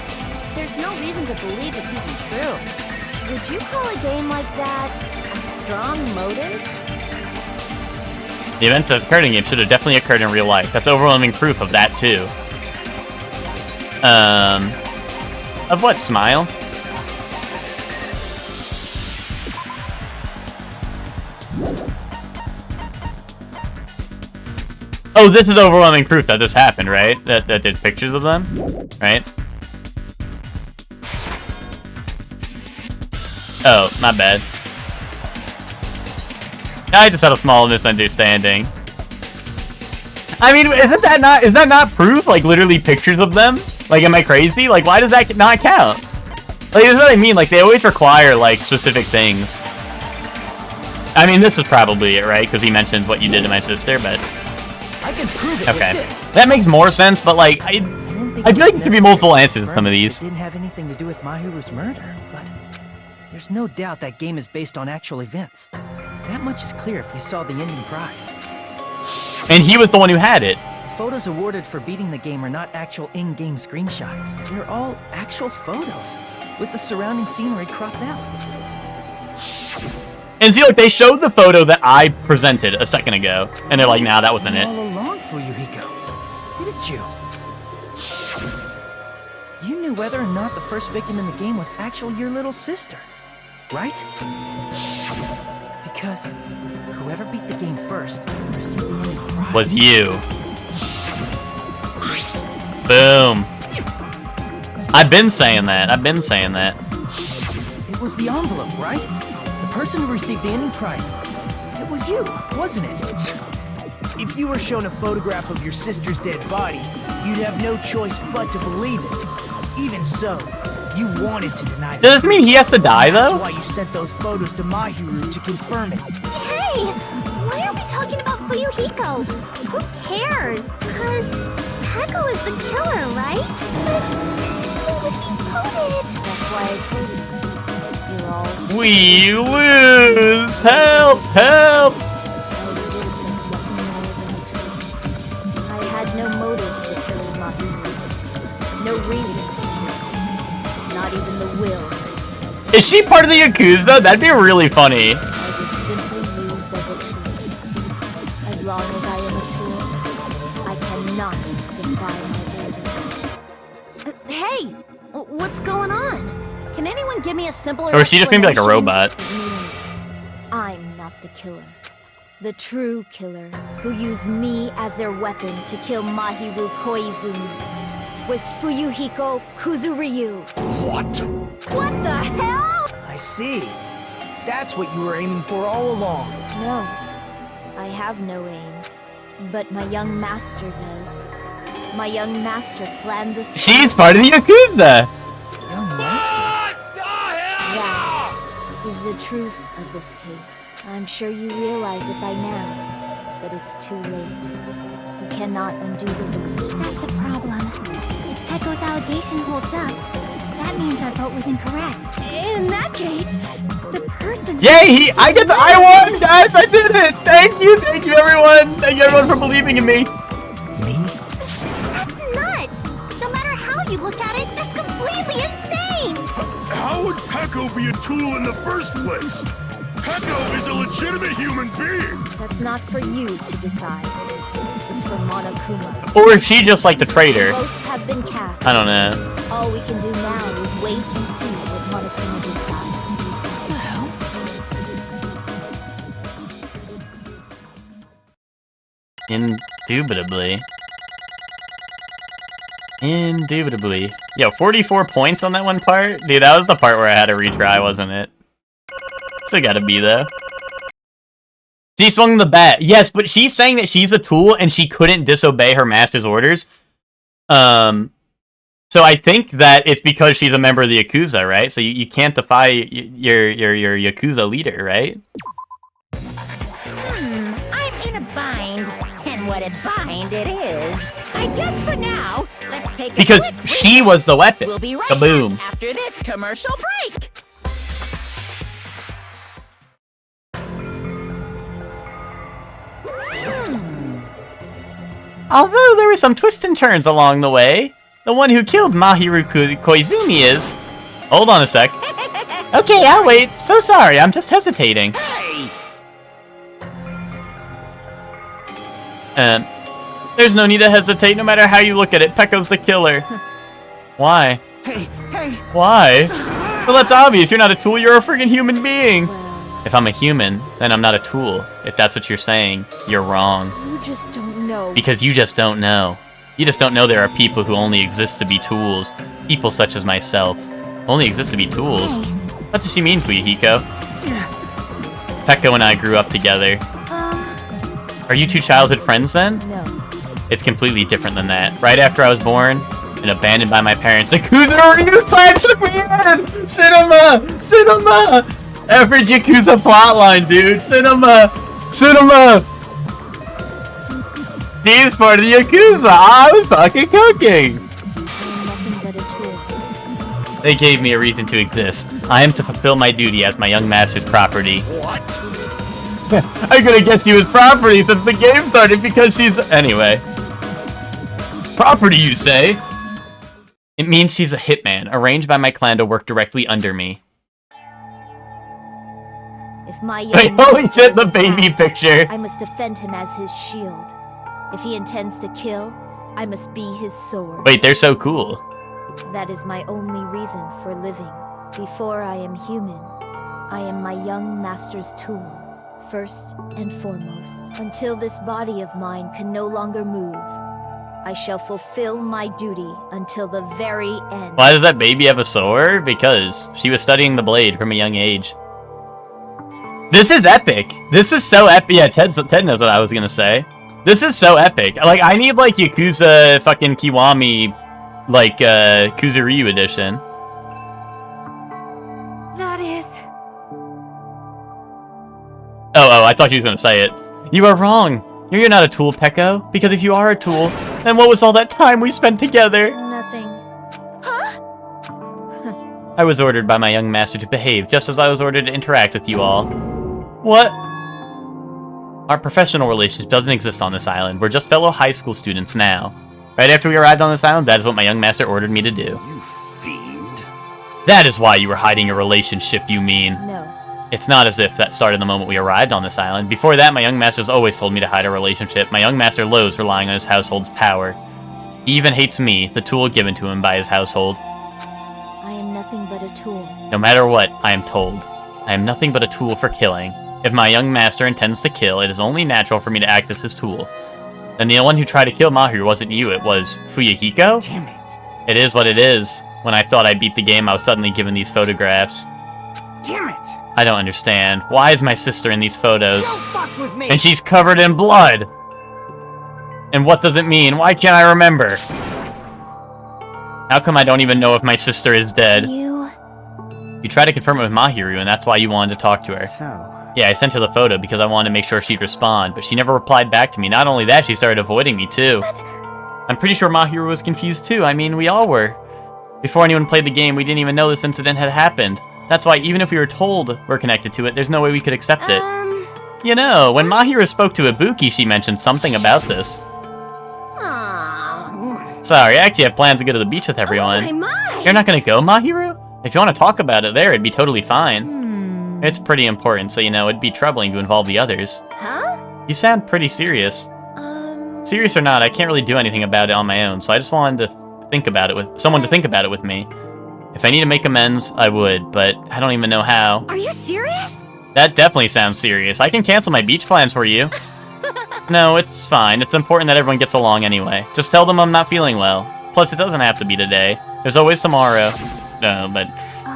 There's no reason to believe it's even true. Would you call a game like that a strong motive? The events that occurred in game should have definitely occurred in real life. That's overwhelming proof of that, too. Of what, Smile? Oh, this is overwhelming proof that this happened, right? That there's pictures of them, right? Oh, my bad. I just had a small misunderstanding. I mean, is that not proof? Like, literally pictures of them? Like, am I crazy? Like, why does that not count? Like, that's what I mean. Like, they always require, like, specific things. I mean, this is probably it, right? Because he mentioned what you did to my sister, but... I can prove it okay. with this. That makes more sense, but, like, I feel like there should be multiple answers to some of these. It didn't have anything to do with Mahiru's murder, but... There's no doubt that game is based on actual events. That much is clear if you saw the ending prize. And he was the one who had it. The photos awarded for beating the game are not actual in-game screenshots. They're all actual photos, with the surrounding scenery cropped out. And see, like, they showed the photo that I presented a second ago, and they're like, nah, that wasn't it. All along for you, Hiko, didn't you? You knew whether or not the first victim in the game was actually your little sister, right? Because whoever beat the game first received the ending prize. Was you. Boom. I've been saying that. It was the envelope, right? The person who received the ending prize. It was you, wasn't it? If you were shown a photograph of your sister's dead body, you'd have no choice but to believe it. Even so, you wanted to deny that. Does this mean he has to die, though? That's why you sent those photos to Mahiru to confirm it. Hey! Why are we talking about Fuyuhiko? Who cares? Cause Heko is the killer, right? But who would be voted? That's why I told you. You're all... We lose! Help! Help! I exist as nothing more than a tool. I had no motive for killing Mahiru. No reason to kill. Not even the will to kill. Is she part of the Yakuza? That'd be really funny. I was simply used as a tool. As long as I am a tool, I cannot defy my borders. Hey! What's going on? Can anyone give me a simpler Or is she just gonna be like a robot? It means I'm not the killer. The true killer, who used me as their weapon to kill Mahiru Koizumi, was Fuyuhiko Kuzuryu. What? What the hell? I see. That's what you were aiming for all along. No, I have no aim. But my young master does. My young master planned this. She's part of the Yakuza! Young master? That is the truth of this case. I'm sure you realize it by now. but it's too late. You cannot undo the vote. That's a problem. If Pecco's allegation holds up, that means our vote was incorrect. In that case, the person... Yay! I won, guys! I did it! Thank you everyone! Thank you everyone for believing in me! That's nuts! No matter how you look at it, that's completely insane! How would Pecco be a tool in the first place? Pecco is a legitimate human being! That's not for you to decide. It's for Monokuma. Or is she just like the traitor? Votes have been cast. I don't know. All we can do now is wait and see what Monokuma decides. Indubitably. Indubitably. Yo, 44 points on that one part? Dude, that was the part where I had to retry, wasn't it? Still gotta be, though. She swung the bat. Yes, but she's saying that she's a tool and she couldn't disobey her master's orders. So I think that it's because she's a member of the Yakuza, right? So you can't defy your Yakuza leader, right? I'm in a bind, and what a bind it is. I guess for now, let's take a Because quick she recess. was the weapon. We'll be right Kaboom. back after this commercial break. Although there were some twists and turns along the way, the one who killed Mahiru Koizumi is... Hold on a sec. Okay, I'll wait. So sorry, I'm just hesitating. There's no need to hesitate, no matter how you look at it. Pecco's the killer. Why? Hey! Why? Well, that's obvious. You're not a tool, you're a freaking human being. If I'm a human, then I'm not a tool. If that's what you're saying, you're wrong. You just don't know. Because you just don't know. You just don't know there are people who only exist to be tools. People such as myself. Only exist to be tools. What does she mean, Fuyuhiko? Pecco and I grew up together. Are you two childhood friends then? No. It's completely different than that. Right after I was born and abandoned by my parents, the Yakuza Ryu clan took me in! Cinema! Cinema! Average Yakuza plotline, dude. Cinema! Cinema! He's part of the Yakuza! I was fucking cooking! I'm nothing but a tool. They gave me a reason to exist. I am to fulfill my duty as my young master's property. What? I could have guessed she was property since the game started because she's... Anyway. Property, you say? It means she's a hitman, arranged by my clan to work directly under me. If my Wait, young holy master shit, the is baby attacked, picture. I must defend him as his shield. If he intends to kill, I must be his sword. Wait, they're so cool. That is my only reason for living. Before I am human, I am my young master's tool, first and foremost. Until this body of mine can no longer move, I shall fulfill my duty until the very end. Why does that baby have a sword? Because she was studying the blade from a young age. This is epic. This is so epic. Yeah, Ted knows what I was gonna say. This is so epic. Like, I need, like, Yakuza fucking Kiwami, like, Kuzuryu edition. That is... Oh, I thought you was gonna say it. You are wrong. You're not a tool, Pecco. Because if you are a tool, then what was all that time we spent together? Nothing. I was ordered by my young master to behave, just as I was ordered to interact with you all. What? Our professional relationship doesn't exist on this island. We're just fellow high school students now. Right after we arrived on this island, that is what my young master ordered me to do. You fiend. That is why you were hiding your relationship, you mean? No. It's not as if that started the moment we arrived on this island. Before that, my young master's always told me to hide a relationship. My young master loathes relying on his household's power. He even hates me, the tool given to him by his household. I am nothing but a tool. No matter what, I am told. I am nothing but a tool for killing. If my young master intends to kill, it is only natural for me to act as his tool. And the one who tried to kill Mahiru wasn't you, it was Fuyuhiko? Damn it. It is what it is. When I thought I beat the game, I was suddenly given these photographs. Damn it. I don't understand. Why is my sister in these photos? Don't fuck with me. And she's covered in blood! And what does it mean? Why can't I remember? How come I don't even know if my sister is dead? You You tried to confirm it with Mahiru, and that's why you wanted to talk to her. So, Yeah, I sent her the photo because I wanted to make sure she'd respond, but she never replied back to me. Not only that, she started avoiding me too. I'm pretty sure Mahiru was confused too. I mean, we all were. Before anyone played the game, we didn't even know this incident had happened. That's why even if we were told we're connected to it, there's no way we could accept it. You know, when Mahiru spoke to Ibuki, she mentioned something about this. Sorry, I actually have plans to go to the beach with everyone. Oh my. You're not gonna go, Mahiru? If you want to talk about it there, it'd be totally fine. It's pretty important, so you know, it'd be troubling to involve the others. Huh? You sound pretty serious. Serious or not, I can't really do anything about it on my own, so I just wanted to think about it with someone to think about it with me. If I need to make amends, I would, but I don't even know how. Are you serious? That definitely sounds serious. I can cancel my beach plans for you. No, it's fine. It's important that everyone gets along anyway. Just tell them I'm not feeling well. Plus, it doesn't have to be today. There's always tomorrow. No, but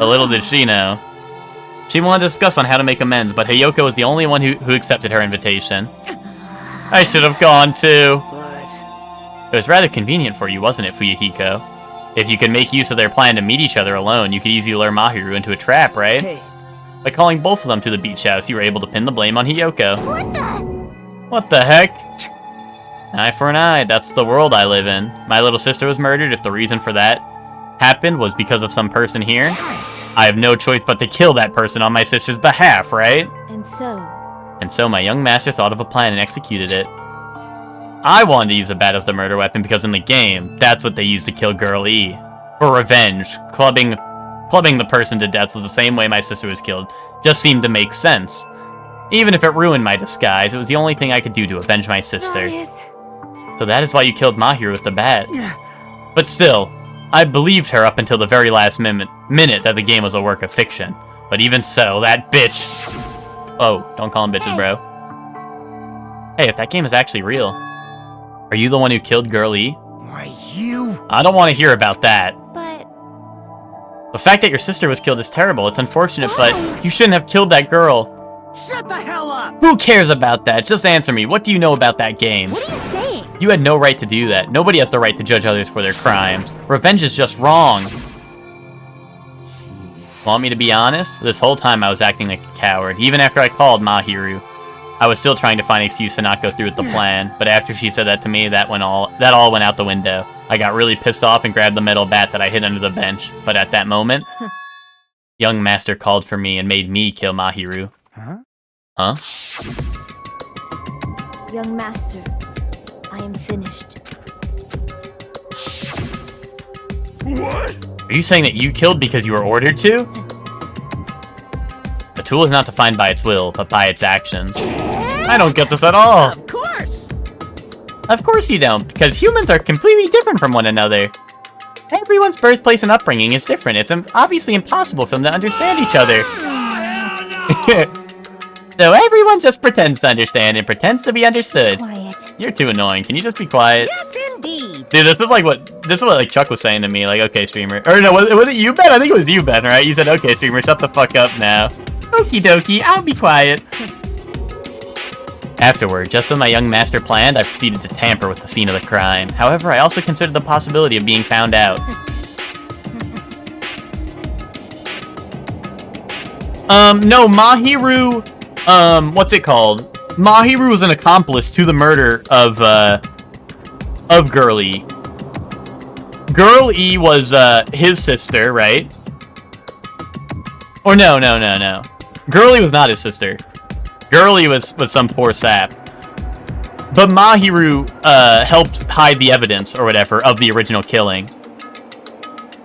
little did she know. She wanted to discuss on how to make amends, but Hiyoko was the only one who accepted her invitation. I should have gone too. It was rather convenient for you, wasn't it, Fuyuhiko? If you could make use of their plan to meet each other alone, you could easily lure Mahiru into a trap, right? Hey. By calling both of them to the beach house, you were able to pin the blame on Hiyoko. What the? What the heck? Eye for an eye, that's the world I live in. My little sister was murdered. If the reason for that happened was because of some person here, I have no choice but to kill that person on my sister's behalf, right? And so? And so my young master thought of a plan and executed it. I wanted to use a bat as the murder weapon because in the game, that's what they used to kill Girl E. For revenge, clubbing the person to death was the same way my sister was killed. Just seemed to make sense. Even if it ruined my disguise, it was the only thing I could do to avenge my sister. So that is why you killed Mahiru with the bat. But still, I believed her up until the very last minute that the game was a work of fiction. But even so, that bitch... Oh, don't call them bitches, bro. Hey, if that game is actually real, are you the one who killed Girl E? Why, you? I don't want to hear about that. But... The fact that your sister was killed is terrible. It's unfortunate, but you shouldn't have killed that girl. Shut the hell up! Who cares about that? Just answer me. What do you know about that game? What are you saying? You had no right to do that. Nobody has the right to judge others for their crimes. Revenge is just wrong. Want me to be honest? This whole time I was acting like a coward. Even after I called Mahiru, I was still trying to find an excuse to not go through with the plan. But after she said that to me, that all went out the window. I got really pissed off and grabbed the metal bat that I hid under the bench. But at that moment, young master called for me and made me kill Mahiru. Huh? Young master, I am finished. What? Are you saying that you killed because you were ordered to? A tool is not defined by its will, but by its actions. I don't get this at all. Of course! Of course you don't, because humans are completely different from one another. Everyone's birthplace and upbringing is different. It's obviously impossible for them to understand each other. So everyone just pretends to understand and pretends to be understood. Quiet. You're too annoying. Can you just be quiet? Yes, indeed! Dude, this is what Chuck was saying to me, like, okay, streamer. Or no, was it you, Ben? I think it was you, Ben, right? You said, okay, streamer, shut the fuck up now. Okie dokie, I'll be quiet. Afterward, just as my young master planned, I proceeded to tamper with the scene of the crime. However, I also considered the possibility of being found out. No, Mahiru, what's it called? Mahiru was an accomplice to the murder of Girl E. Girl E was, his sister, right? Or no. Girl E was not his sister. Girl E was some poor sap. But Mahiru, helped hide the evidence, or whatever, of the original killing.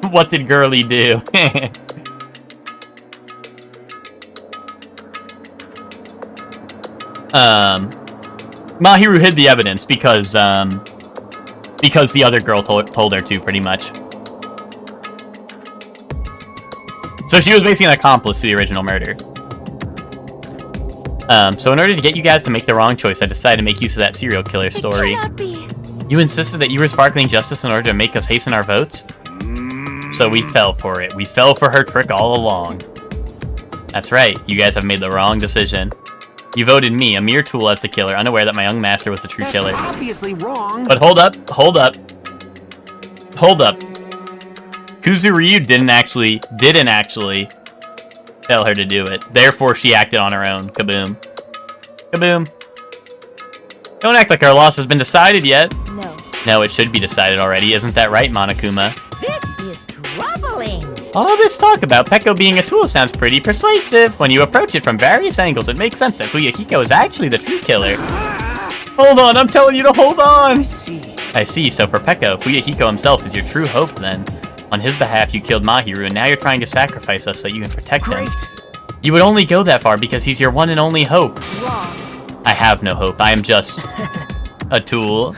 What did Girl E do? Mahiru hid the evidence because the other girl told her to, pretty much. So she was basically an accomplice to the original murder. So in order to get you guys to make the wrong choice, I decided to make use of that serial killer story. It cannot be. You insisted that you were sparkling justice in order to make us hasten our votes? So we fell for it. We fell for her trick all along. That's right, you guys have made the wrong decision. You voted me, a mere tool, as the killer, unaware that my young master was the true killer. That's obviously wrong. But hold up. Kuzuryu didn't actually tell her to do it. Therefore, she acted on her own. Kaboom. Kaboom. Don't act like our loss has been decided yet. No. No, it should be decided already. Isn't that right, Monokuma? This is troubling. All this talk about Peko being a tool sounds pretty persuasive. When you approach it from various angles, it makes sense that Fuyuhiko is actually the true killer. Hold on, I'm telling you to hold on. I see, so for Peko, Fuyuhiko himself is your true hope then. On his behalf, you killed Mahiru, and now you're trying to sacrifice us so you can protect him. You would only go that far because he's your one and only hope. Wrong. I have no hope. I am just a tool.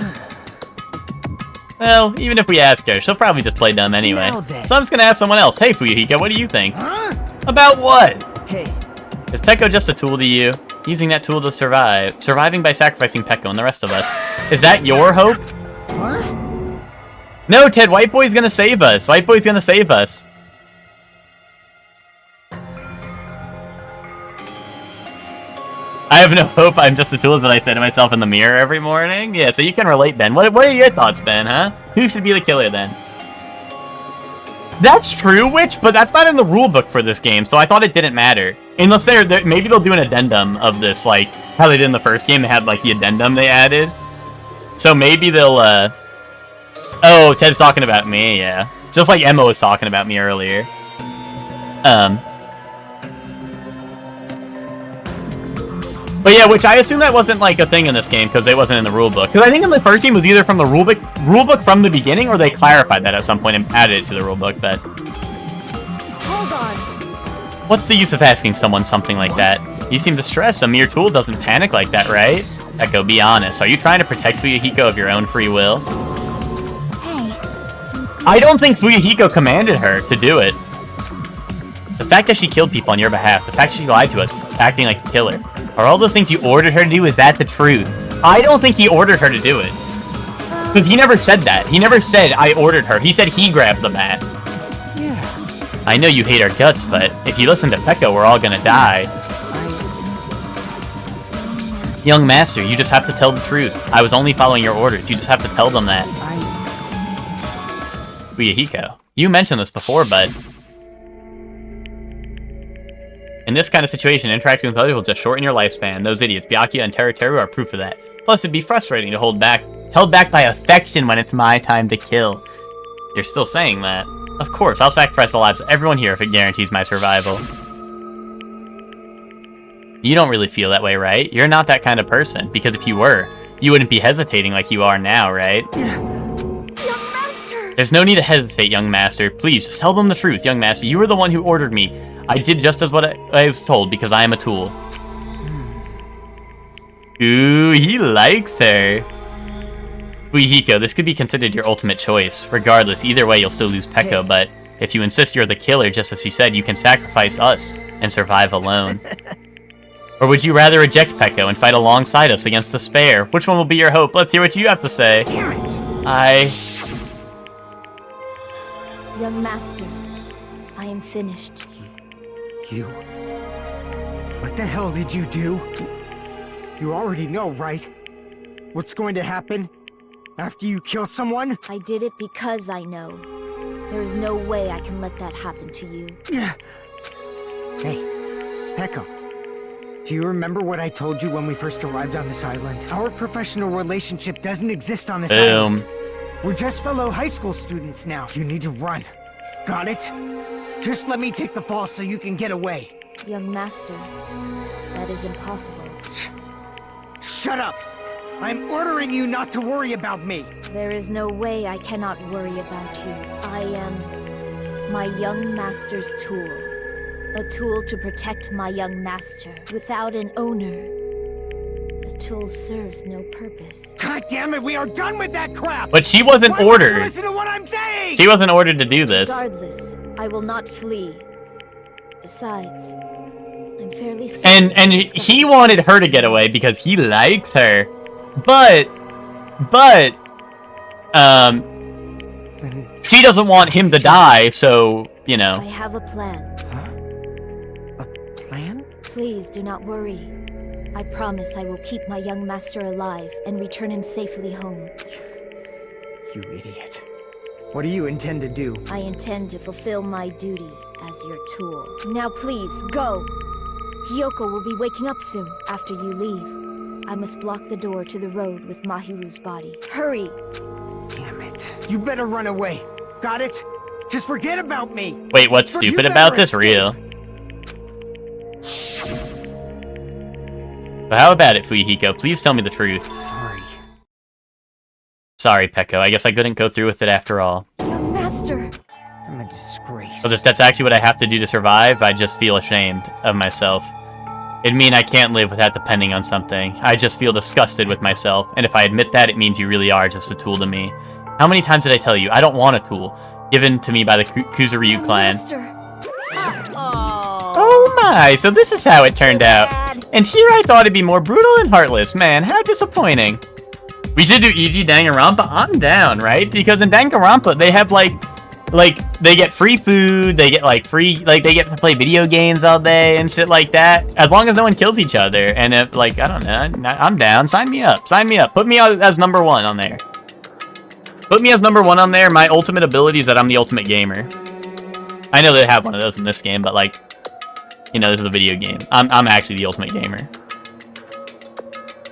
Well, even if we ask her, she'll probably just play dumb anyway. So I'm just gonna ask someone else. Hey, Fuyuhiko, what do you think? About what? Hey. Is Peko just a tool to you? Using that tool to survive. Surviving by sacrificing Peko and the rest of us. Is that your hope? What? No, Ted, White Boy's gonna save us. White Boy's gonna save us. I have no hope. I'm just a tool that I say to myself in the mirror every morning. Yeah, so you can relate, Ben. What are your thoughts, Ben, huh? Who should be the killer, then? That's true, but that's not in the rulebook for this game, so I thought it didn't matter. Unless maybe they'll do an addendum of this, like how they did in the first game. They had, like, the addendum they added. So maybe they'll, Oh, Ted's talking about me, yeah. Just like Emma was talking about me earlier. But yeah, which I assume that wasn't like a thing in this game because it wasn't in the rulebook. Because I think in the first game it was either from the rulebook from the beginning, or they clarified that at some point and added it to the rulebook. But Hold on. what's the use of asking someone something like that? You seem distressed. A mere tool doesn't panic like that, right? Peko, be honest. Are you trying to protect Fuyuhiko of your own free will? Hey. I don't think Fuyuhiko commanded her to do it. The fact that she killed people on your behalf, the fact she lied to us, acting like a killer, are all those things you ordered her to do? Is that the truth? I don't think he ordered her to do it. Because he never said that. He never said, I ordered her. He said he grabbed the bat. Yeah. I know you hate our guts, but if you listen to Peko, we're all gonna die. Young Master, you just have to tell the truth. I was only following your orders. You just have to tell them that. Fuyuhiko, you mentioned this before, but in this kind of situation, interacting with others will just shorten your lifespan. Those idiots, Byakuya and Teruteru, are proof of that. Plus, it'd be frustrating to held back by affection when it's my time to kill. You're still saying that? Of course, I'll sacrifice the lives of everyone here if it guarantees my survival. You don't really feel that way, right? You're not that kind of person, because if you were, you wouldn't be hesitating like you are now, right? Young Master! There's no need to hesitate, young master. Please, just tell them the truth, young master. You were the one who ordered me. I did just as what I was told, because I am a tool. Ooh, he likes her. Fuyuhiko, this could be considered your ultimate choice. Regardless, either way, you'll still lose Peko, but if you insist you're the killer, just as she said, you can sacrifice us and survive alone. Or would you rather reject Peko and fight alongside us against despair? Which one will be your hope? Let's hear what you have to say. Damn it! Young Master, I am finished. You? What the hell did you do? You already know, right? What's going to happen after you kill someone? I did it because I know. There is no way I can let that happen to you. Hey, Peko. Do you remember what I told you when we first arrived on this island? Our professional relationship doesn't exist on this island. We're just fellow high school students now. You need to run. Got it? Just let me take the fall so you can get away. Young Master, that is impossible. Shut up! I'm ordering you not to worry about me! There is no way I cannot worry about you. I am my young master's tool. A tool to protect my young master. Without an owner, a tool serves no purpose. God damn it, we are done with that crap! But she wasn't Why won't you ordered. listen to what I'm saying? She wasn't ordered to do this. Regardless, I will not flee. Besides, I'm fairly certain. And he wanted her to get away because he likes her. But she doesn't want him to die, so, you know. I have a plan. Huh? A plan? Please do not worry. I promise I will keep my young master alive and return him safely home. You idiot. What do you intend to do? I intend to fulfill my duty. as your tool. Now please, go! Hiyoko will be waking up soon after you leave. I must block the door to the road with Mahiru's body. Hurry! Damn it. You better run away. Got it? Just forget about me! Wait, what's stupid about this? Real. But how about it, Fuyuhiko? Please tell me the truth. Sorry, Peko. I guess I couldn't go through with it after all. Young master! I'm a disgrace. But if that's actually what I have to do to survive, I just feel ashamed of myself. It'd mean I can't live without depending on something. I just feel disgusted with myself, and if I admit that, it means you really are just a tool to me. How many times did I tell you? I don't want a tool given to me by the Kuzuryu clan. Oh my, so this is how it turned out. And here I thought it'd be more brutal and heartless. Man, how disappointing. We should do EG Danganronpa? I'm down, right? Because in Danganronpa, they have like, they get free food, they get like free, like they get to play video games all day and shit like that. As long as no one kills each other. And if, like, I don't know, I'm down. Sign me up. Sign me up. Put me as number 1 on there. Put me as number 1 on there. My ultimate ability is that I'm the ultimate gamer. I know they have one of those in this game, but like, you know, this is a video game. I'm actually the ultimate gamer.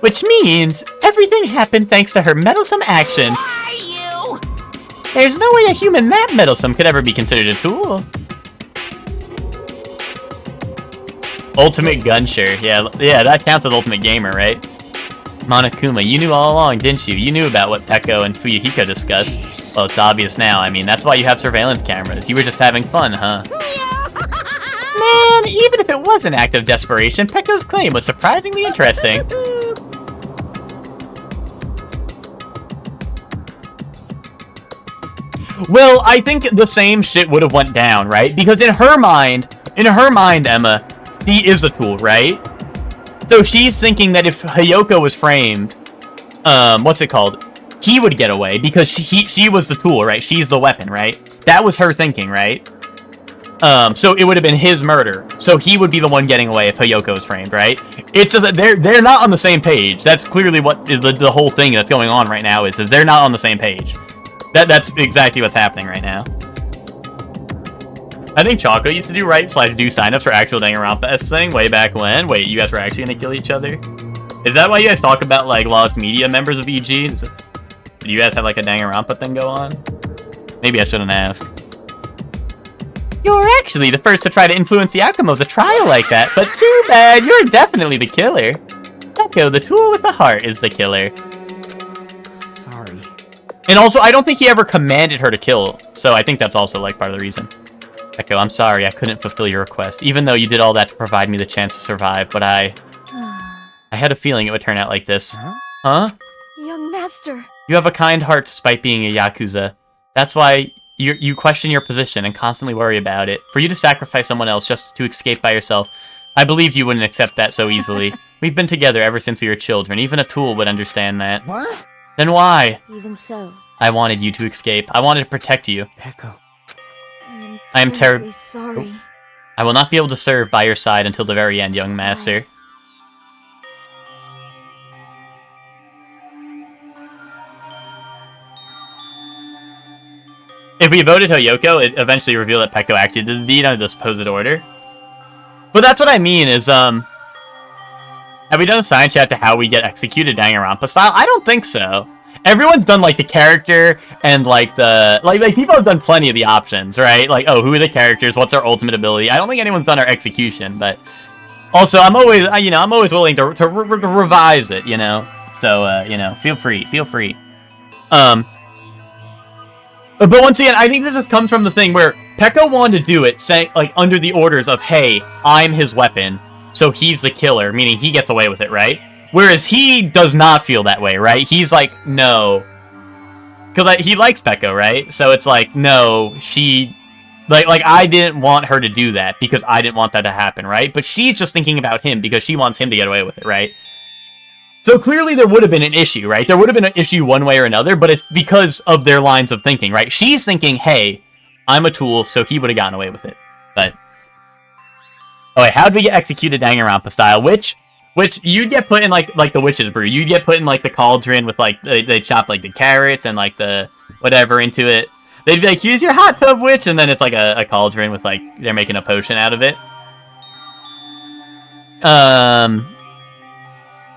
Which means everything happened thanks to her meddlesome actions. There's no way a human that meddlesome could ever be considered a tool. Ultimate Gunsher. Yeah, that counts as ultimate gamer, right? Monokuma, you knew all along, didn't you? You knew about what Peko and Fuyuhiko discussed. Jeez. Well, it's obvious now. I mean, that's why you have surveillance cameras. You were just having fun, huh? Man, even if it was an act of desperation, Peko's claim was surprisingly interesting. Well, I think the same shit would have went down, right? Because in her mind, Emma, she is a tool, right? So she's thinking that if Hiyoko was framed, what's it called? He would get away because she was the tool, right? She's the weapon, right? That was her thinking, right? So it would have been his murder. So he would be the one getting away if Hiyoko was framed, right? It's just that they're not on the same page. That's clearly what is the whole thing that's going on right now is they're not on the same page. That's exactly what's happening right now. I think Choco used to do do signups for actual Danganronpa thing way back when. Wait, you guys were actually gonna kill each other? Is that why you guys talk about like lost media members of EG? Do you guys have like a Danganronpa thing go on? Maybe I shouldn't ask. You're actually the first to try to influence the outcome of the trial like that, but too bad, you're definitely the killer. Peko, the tool with the heart, is the killer. Sorry. And also, I don't think he ever commanded her to kill, so I think that's also like part of the reason. Peko, I'm sorry I couldn't fulfill your request, even though you did all that to provide me the chance to survive, but I had a feeling it would turn out like this. Huh? Young master. You have a kind heart despite being a Yakuza. That's why you question your position and constantly worry about it. For you to sacrifice someone else just to escape by yourself, I believed you wouldn't accept that so easily. We've been together ever since we were children. Even a tool would understand that. What? Then why? Even so. I wanted you to escape. I wanted to protect you. Peko. I am terribly sorry. Oh. I will not be able to serve by your side until the very end, young master. If we voted Hiyoko, it eventually revealed that Peko actually did the deed under the supposed order. But that's what I mean is, have we done a science chat to how we get executed Danganronpa style? I don't think so. Everyone's done, like, the character and, like, the... Like, people have done plenty of the options, right? Like, oh, who are the characters? What's our ultimate ability? I don't think anyone's done our execution, but... Also, I'm always, I'm always willing to revise it, you know? So, feel free. But once again, I think this just comes from the thing where Peko wanted to do it, saying, like, under the orders of, hey, I'm his weapon, so he's the killer, meaning he gets away with it, right? Whereas he does not feel that way, right? He's like, no. Because he likes Peko, right? So it's like, no, she... Like, I didn't want her to do that because I didn't want that to happen, right? But she's just thinking about him because she wants him to get away with it, right? So clearly there would have been an issue, right? There would have been an issue one way or another, but it's because of their lines of thinking, right? She's thinking, hey, I'm a tool, so he would have gotten away with it. But... Oh, wait, how'd we get executed Danganronpa style? Which you'd get put in, like the witch's brew. You'd get put in, like, the cauldron with, like, they chop, like, the carrots and, like, the whatever into it. They'd be like, here's your hot tub witch, and then it's like a cauldron with like, they're making a potion out of it.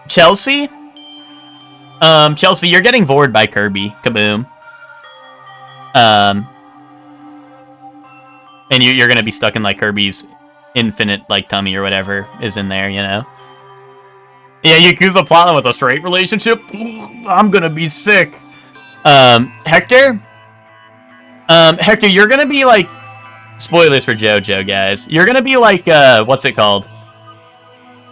Chelsea? Chelsea, you're getting vored by Kirby. Kaboom. And you're gonna be stuck in like Kirby's infinite like tummy or whatever is in there, you know? Yeah, Yakuza plotting with a straight relationship? I'm gonna be sick. Hector? Hector, you're gonna be like... Spoilers for JoJo, guys. You're gonna be like, what's it called?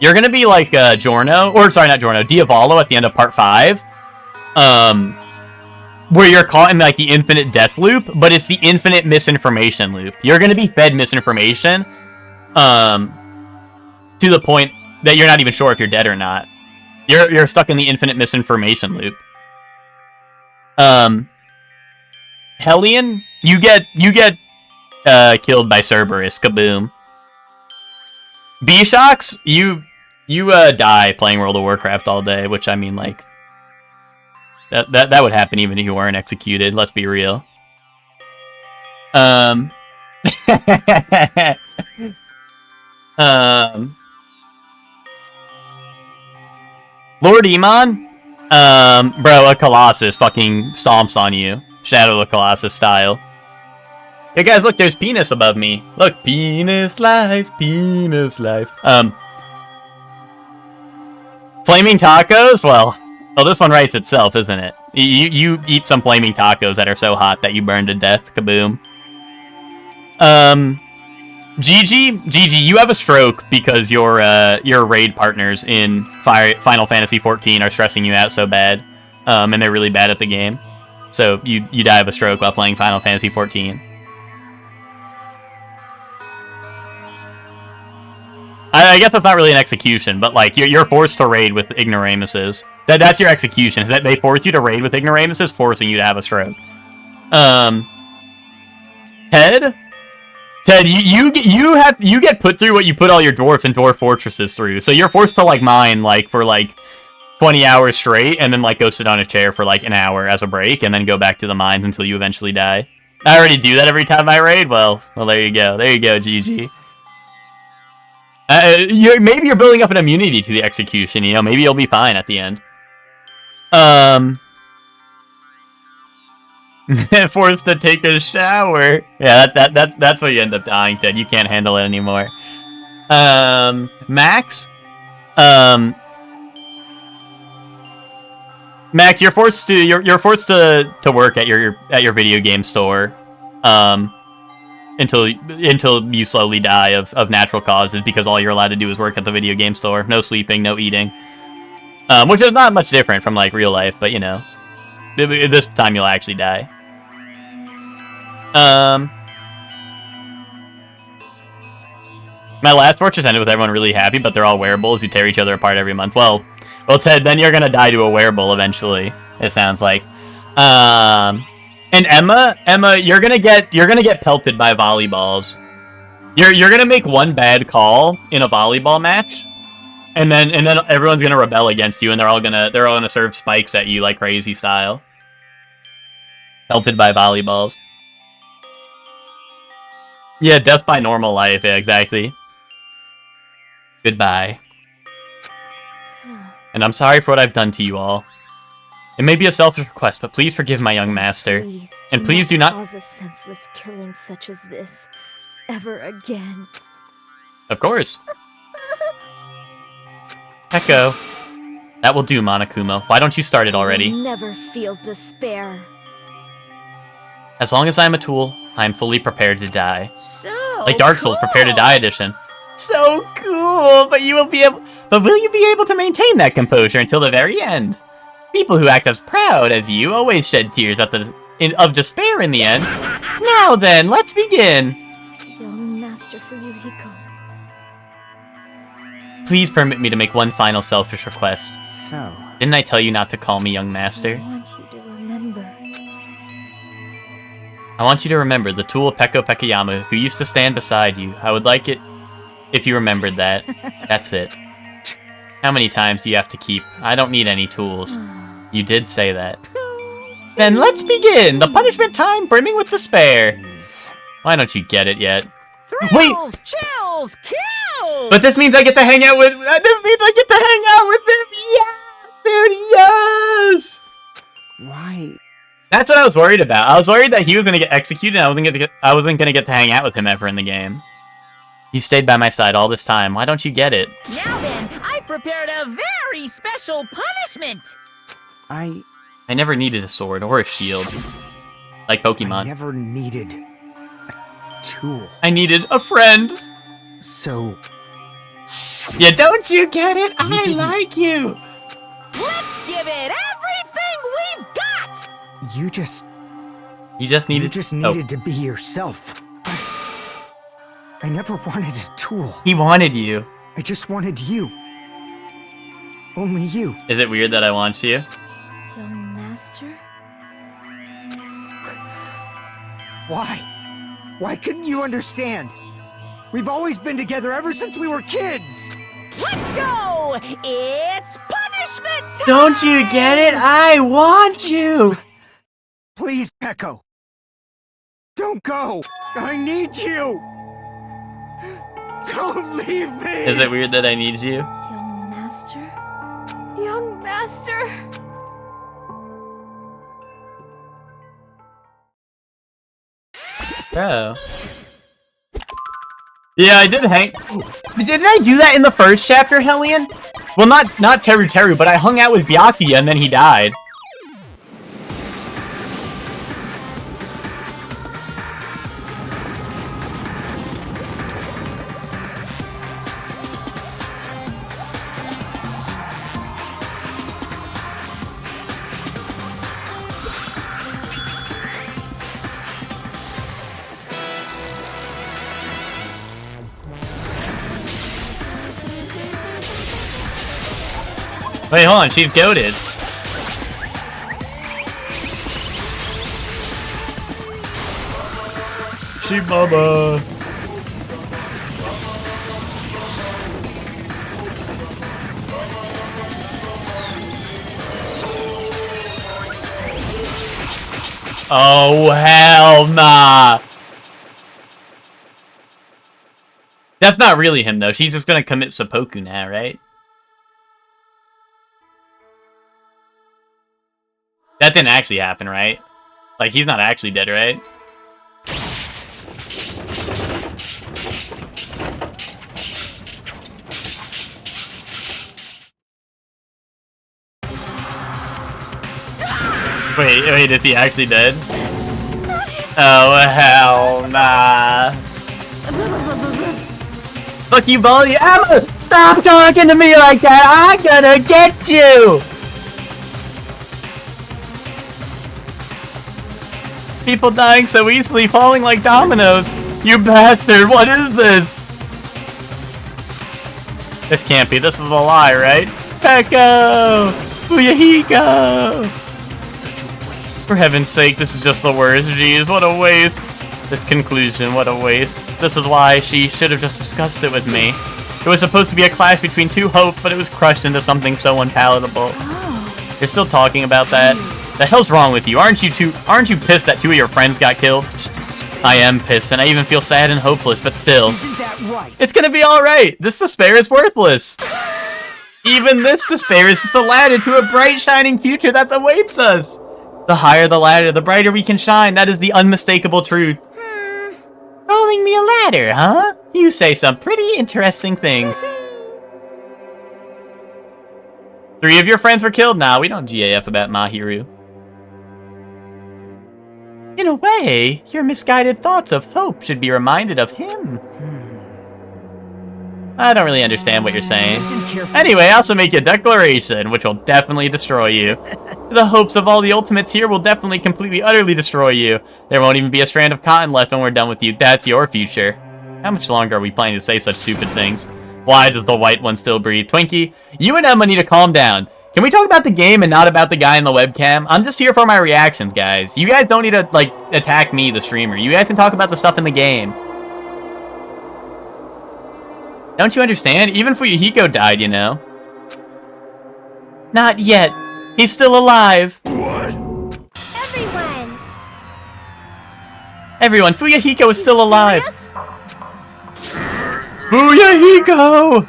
You're gonna be like, Giorno, or sorry, not Giorno, Diavolo at the end of part 5. Where you're caught in like the infinite death loop, but it's the infinite misinformation loop. You're gonna be fed misinformation, to the point that you're not even sure if you're dead or not. You're stuck in the infinite misinformation loop. Hellion, you get killed by Cerberus. Kaboom. B-Shocks, you die playing World of Warcraft all day, which I mean, like, that would happen even if you weren't executed. Let's be real. Lord Emon, bro, a Colossus fucking stomps on you, Shadow of the Colossus style. Hey guys, look, there's penis above me. Look, penis life, penis life. Flaming tacos? Well, this one writes itself, isn't it? You eat some flaming tacos that are so hot that you burn to death. Kaboom. Gigi, you have a stroke because your raid partners in Final Fantasy XIV are stressing you out so bad, and they're really bad at the game. So you die of a stroke while playing Final Fantasy XIV. I guess that's not really an execution, but like you're forced to raid with ignoramuses. That's your execution. Is that they force you to raid with ignoramuses, forcing you to have a stroke. Ted, you get put through what you put all your dwarfs and dwarf fortresses through. So you're forced to like mine like for like 20 hours straight, and then like go sit on a chair for like an hour as a break, and then go back to the mines until you eventually die. I already do that every time I raid. Well, there you go. There you go, GG. Maybe you're building up an immunity to the execution, you know? Maybe you'll be fine at the end. Forced to take a shower. Yeah, that's where you end up dying, Ted. You can't handle it anymore. Max? Max, you're forced to work at your video game store. Until you slowly die of natural causes, because all you're allowed to do is work at the video game store. No sleeping, no eating. Which is not much different from, like, real life, but, you know. This time you'll actually die. My last fortress ended with everyone really happy, but they're all wearables who tear each other apart every month. Well, Ted, then you're gonna die to a wearable eventually, it sounds like. And Emma, you're gonna get pelted by volleyballs. You're gonna make one bad call in a volleyball match, and then everyone's gonna rebel against you, and they're all gonna serve spikes at you like crazy style. Pelted by volleyballs. Yeah, death by normal life. Yeah, exactly. Goodbye. And I'm sorry for what I've done to you all. It may be a selfish request, but please forgive my young master. Please do not cause a senseless killing such as this ever again. Of course. Echo. That will do, Monokuma. Why don't you start it already? You'll never feel despair. As long as I'm a tool, I'm fully prepared to die. So like Dark Souls, cool. Prepare to Die edition. So cool, but will you be able to maintain that composure until the very end? People who act as proud as you always shed tears of despair in the end. Now then, let's begin. Young Master Fuyuhiko. Please permit me to make one final selfish request. So, Didn't I tell you not to call me young master? I want you to remember. I want you to remember the tool Peko Pekayama who used to stand beside you. I would like it if you remembered that. That's it. How many times do you have to keep? I don't need any tools. You did say that. Then let's begin. The punishment time brimming with despair. Why don't you get it yet? Thrills, chills, kills! But this means I get to hang out with... This means I get to hang out with him! Yeah! Dude, yes! Why? That's what I was worried about. I was worried that he was gonna get executed and I wasn't gonna get to hang out with him ever in the game. You stayed by my side all this time. Why don't you get it? Now then, I prepared a very special punishment! I never needed a sword or a shield. Like Pokemon. I never needed a tool. I needed a friend! So... Yeah, don't you get it? I like you! Let's give it everything we've got! You just needed to be yourself. I never wanted a tool. He wanted you. I just wanted you. Only you. Is it weird that I want you? Young master? Why? Why couldn't you understand? We've always been together ever since we were kids! Let's go! It's punishment time! Don't you get it? I want you! Please, Echo. Don't go! I need you! Don't leave me! Is it weird that I need you? Young master? Young master! Bro. Yeah, I did hang... Didn't I do that in the first chapter, Hellion? Well, not Teru Teru, but I hung out with Byakuya and then he died. Wait, hold on, she's goated. She baba. Oh, hell nah. That's not really him, though. She's just gonna commit seppuku now, right? That didn't actually happen, right? Like, he's not actually dead, right? Wait, is he actually dead? Oh, hell nah. Fuck you, Baldy. Emma! Stop talking to me like that! I'm gonna get you! People dying so easily, falling like dominoes. You bastard, what is this? This can't be, this is a lie, right? Peko! Buyahiko! Such a waste. For heaven's sake, this is just the worst. Jeez, what a waste. This conclusion, what a waste. This is why she should have just discussed it with me. It was supposed to be a clash between two hopes, but it was crushed into something so unpalatable. Oh. You're still talking about that? The hell's wrong with you? Aren't you pissed that two of your friends got killed? I am pissed, and I even feel sad and hopeless, but still. Isn't that right? It's gonna be alright! This despair is worthless! Even this despair is just a ladder to a bright, shining future that awaits us! The higher the ladder, the brighter we can shine. That is the unmistakable truth. Calling me a ladder, huh? You say some pretty interesting things. 3 of your friends were killed? Nah, we don't GAF about Mahiru. In a way, your misguided thoughts of hope should be reminded of him. I don't really understand what you're saying. Anyway, I also make a declaration, which will definitely destroy you. The hopes of all the ultimates here will definitely completely, utterly destroy you. There won't even be a strand of cotton left when we're done with you. That's your future. How much longer are we planning to say such stupid things? Why does the white one still breathe? Twinkie, you and Emma need to calm down. Can we talk about the game and not about the guy in the webcam? I'm just here for my reactions, guys. You guys don't need to, like, attack me, the streamer. You guys can talk about the stuff in the game. Don't you understand? Even Fuyuhiko died, you know. Not yet. He's still alive. What? And Everyone, Fuyahiko is still alive! Fuyahiko!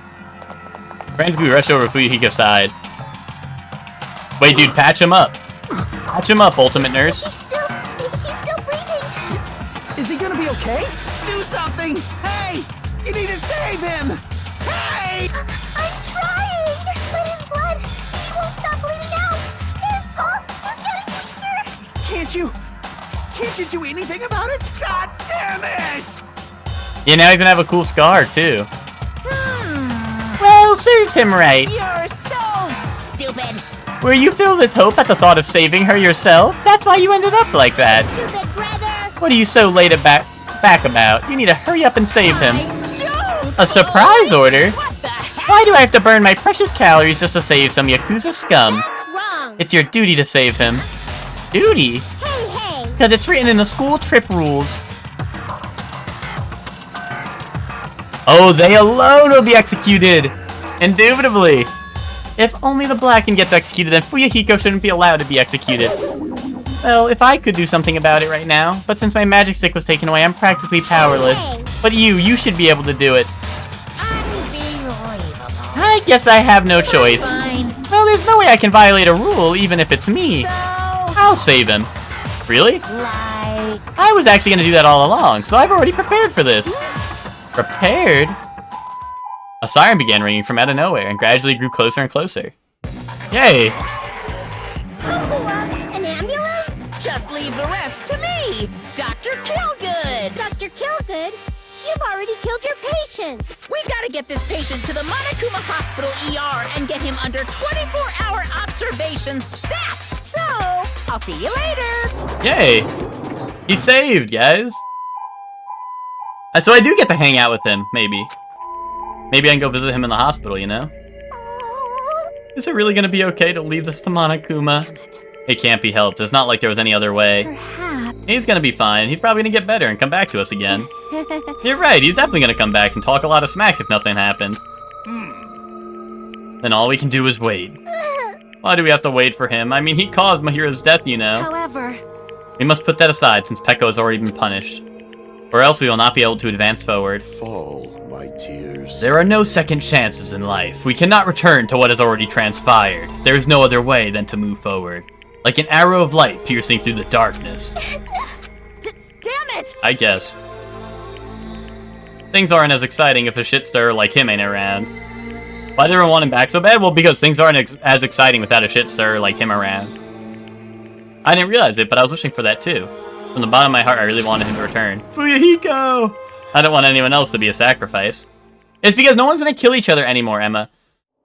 Ransby rushed over to Fuyahiko's side. Wait, dude, patch him up. Patch him up, Ultimate Nurse. He's still breathing. Is he gonna be okay? Do something! Hey! You need to save him! Hey! I'm trying, but his blood, he won't stop bleeding out. His pulse is getting weaker. Can't you do anything about it? God damn it! Yeah, now he's gonna have a cool scar, too. Well, serves him right. You're so stupid. Were you filled with hope at the thought of saving her yourself? That's why you ended up like that. Stupid brother. What are you so late back about? You need to hurry up and save him. A surprise order? Why do I have to burn my precious calories just to save some Yakuza scum? That's wrong. It's your duty to save him. Duty? Hey. Because it's written in the school trip rules. Oh, they alone will be executed! Indubitably! If only the Blacken gets executed, then Fuyahiko shouldn't be allowed to be executed. Well, if I could do something about it right now, but since my magic stick was taken away, I'm practically powerless. But you should be able to do it. I guess I have no choice. Well, there's no way I can violate a rule, even if it's me. I'll save him. Really? I was actually going to do that all along, so I've already prepared for this. Prepared? A siren began ringing from out of nowhere and gradually grew closer and closer. Yay! An ambulance? Just leave the rest to me, Dr. Killgood. Dr. Killgood, you've already killed your patients. We gotta get this patient to the Monokuma Hospital ER and get him under 24-hour observation stat. So, I'll see you later. Yay! He's saved, guys! So I do get to hang out with him, maybe. Maybe I can go visit him in the hospital, you know? Is it really gonna be okay to leave this to Monokuma? It can't be helped. It's not like there was any other way. Perhaps. He's gonna be fine. He's probably gonna get better and come back to us again. You're right, he's definitely gonna come back and talk a lot of smack if nothing happened. Then all we can do is wait. Why do we have to wait for him? I mean, he caused Mahira's death, you know. However, We must put that aside since Peko has already been punished. Or else we will not be able to advance forward. Fall, my tears. There are no second chances in life. We cannot return to what has already transpired. There is no other way than to move forward. Like an arrow of light piercing through the darkness. damn it! I guess. Things aren't as exciting if a shit stirrer like him ain't around. Why do everyone want him back so bad? Well, because things aren't as exciting without a shit stirrer like him around. I didn't realize it, but I was wishing for that too. From the bottom of my heart, I really wanted him to return. Fuyahiko! I don't want anyone else to be a sacrifice. It's because no one's gonna kill each other anymore, Emma.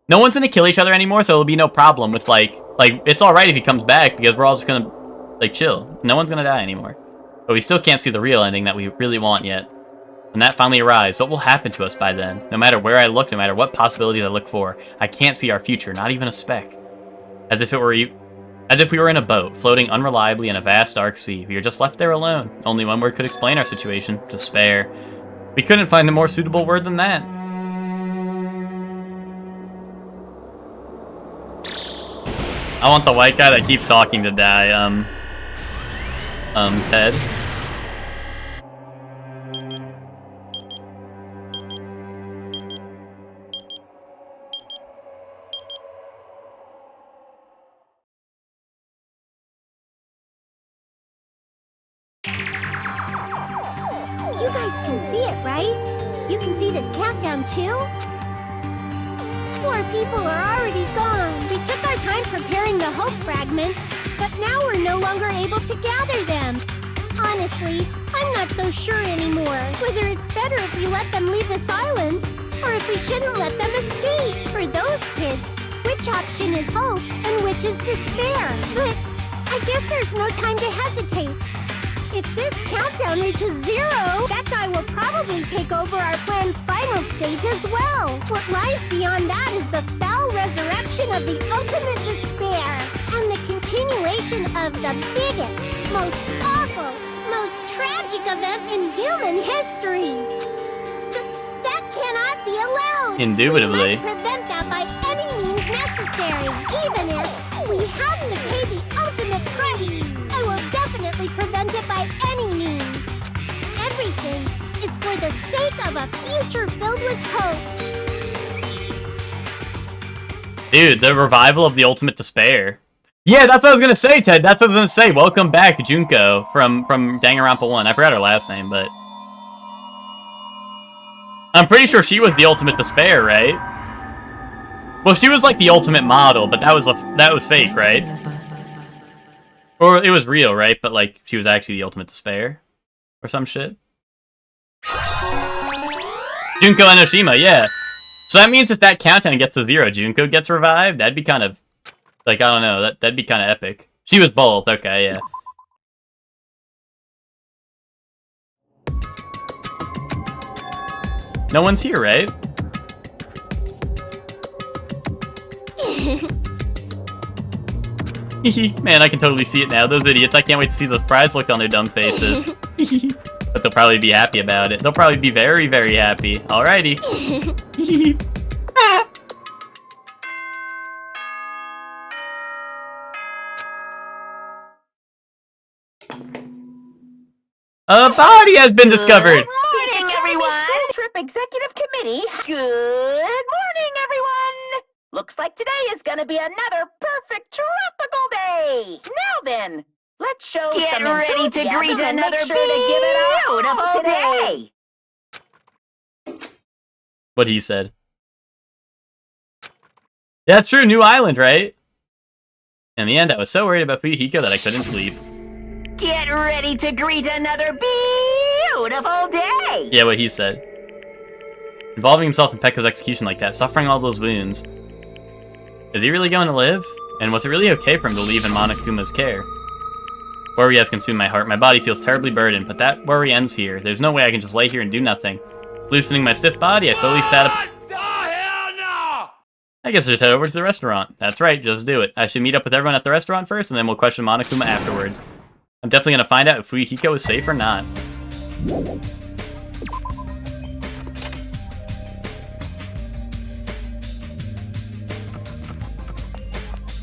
No one's gonna kill each other anymore, so it'll be no problem with, like, it's alright if he comes back, because we're all just gonna, like, chill. No one's gonna die anymore. But we still can't see the real ending that we really want yet. When that finally arrives, what will happen to us by then? No matter where I look, no matter what possibilities I look for, I can't see our future, not even a speck. As if we were in a boat, floating unreliably in a vast dark sea. We are just left there alone. Only one word could explain our situation: despair. We couldn't find a more suitable word than that. I want the white guy that keeps talking to die, Ted. You guys can see it, right? You can see this countdown too? More people are already gone. We took our time preparing the hope fragments, but now we're no longer able to gather them. Honestly, I'm not so sure anymore whether it's better if we let them leave this island, or if we shouldn't let them escape. For those kids, which option is hope and which is despair? But I guess there's no time to hesitate. If this countdown reaches 0, that guy will probably take over our plan's final stage as well. What lies beyond that is the foul resurrection of the ultimate despair, and the continuation of the biggest, most awful, most tragic event in human history. That cannot be allowed. Indubitably. We must prevent that by any means necessary, even if we have to pay the ultimate price. I will definitely prevent it by any means. for the sake of a future filled with hope. Dude, the revival of the ultimate despair. Yeah, that's what I was gonna say, Ted. That's what I was gonna say. Welcome back, Junko, from Danganronpa 1. I forgot her last name, but... I'm pretty sure she was the ultimate despair, right? Well, she was like the ultimate model, but that was fake, right? Or it was real, right? But like, she was actually the ultimate despair? Or some shit? Junko Enoshima, yeah. So that means if that countdown gets to 0, Junko gets revived? That'd be kind of... Like, I don't know, that'd be kind of epic. She was both, okay, yeah. No one's here, right? Man, I can totally see it now. Those idiots, I can't wait to see the surprise look on their dumb faces. But they'll probably be happy about it. They'll probably be very, very happy. Alrighty. A body has been discovered! Good morning, everyone! Trip Executive Committee. Good morning, everyone! Looks like today is gonna be another perfect tropical day! Now then, let's show some ready to greet another sure to give it a beautiful day! What he said. Yeah, it's true, new island, right? In the end, I was so worried about Fuyuhiko that I couldn't sleep. Get ready to greet another beautiful day! Yeah, what he said. Involving himself in Pekko's execution like that, suffering all those wounds. Is he really going to live? And was it really okay for him to leave in Monokuma's care? Worry has consumed my heart. My body feels terribly burdened, but that worry ends here. There's no way I can just lay here and do nothing. Loosening my stiff body, I slowly sat up... I guess I just head over to the restaurant. That's right, just do it. I should meet up with everyone at the restaurant first, and then we'll question Monokuma afterwards. I'm definitely gonna find out if Fuyuhiko is safe or not.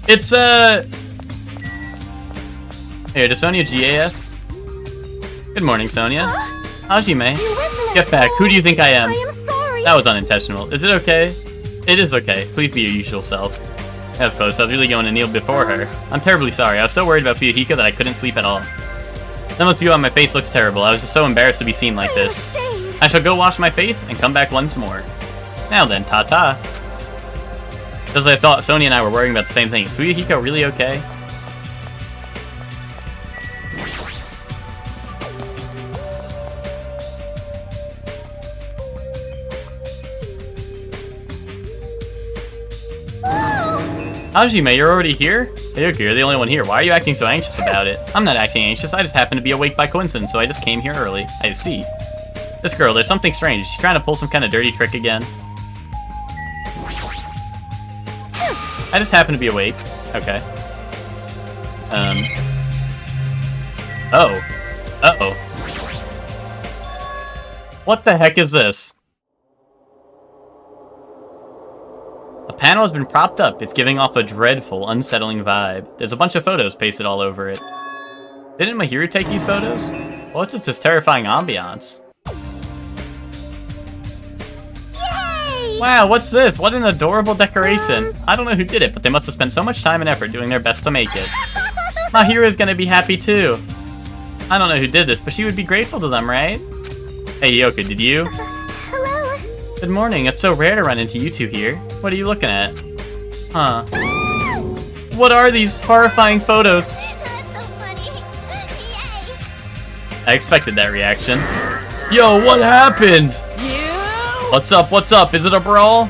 It's, Hey, does Sonia GAF? Good morning, Sonia. Hajime. Get back. Who do you think I am? I am sorry. That was unintentional. Is it okay? It is okay. Please be your usual self. As opposed, I was really going to kneel before her. I'm terribly sorry. I was so worried about Fuyuhiko that I couldn't sleep at all. That must be why my face looks terrible. I was just so embarrassed to be seen like this. I shall go wash my face and come back once more. Now then, ta-ta. Just as I thought, Sonia and I were worrying about the same thing. Is Fuyuhiko really okay? Hajime, you're already here? Hey, okay, you're the only one here. Why are you acting so anxious about it? I'm not acting anxious. I just happened to be awake by coincidence, so I just came here early. I see. This girl, there's something strange. Is she trying to pull some kind of dirty trick again? I just happened to be awake. Okay. Oh. Uh-oh. What the heck is this? A panel has been propped up. It's giving off a dreadful, unsettling vibe. There's a bunch of photos pasted all over it. Didn't Mahiru take these photos? What's this terrifying ambiance? Yay! Wow, what's this? What an adorable decoration. I don't know who did it, but they must have spent so much time and effort doing their best to make it. Mahiru is gonna be happy too. I don't know who did this, but she would be grateful to them, right? Hey, Yoko, did you? Hello? Good morning. It's so rare to run into you two here. What are you looking at? Huh. What are these horrifying photos? That's so funny. Yay! I expected that reaction. Yo, what happened? What's up? What's up? Is it a brawl?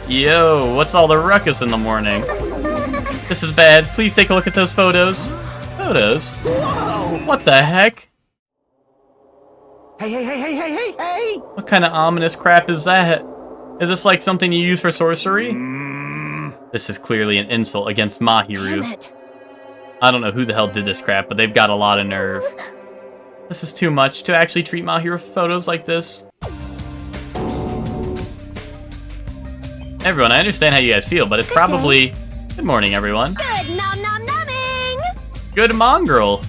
Yo, what's all the ruckus in the morning? This is bad. Please take a look at those photos. Photos? Whoa! What the heck? Hey! What kind of ominous crap is that? Is this like something you use for sorcery? This is clearly an insult against Mahiru. Damn it. I don't know who the hell did this crap, but they've got a lot of nerve. This is too much to actually treat Mahiru photos like this. Everyone, I understand how you guys feel, but it's probably... Good morning, everyone. Good nom nom nomming. Good mongrel.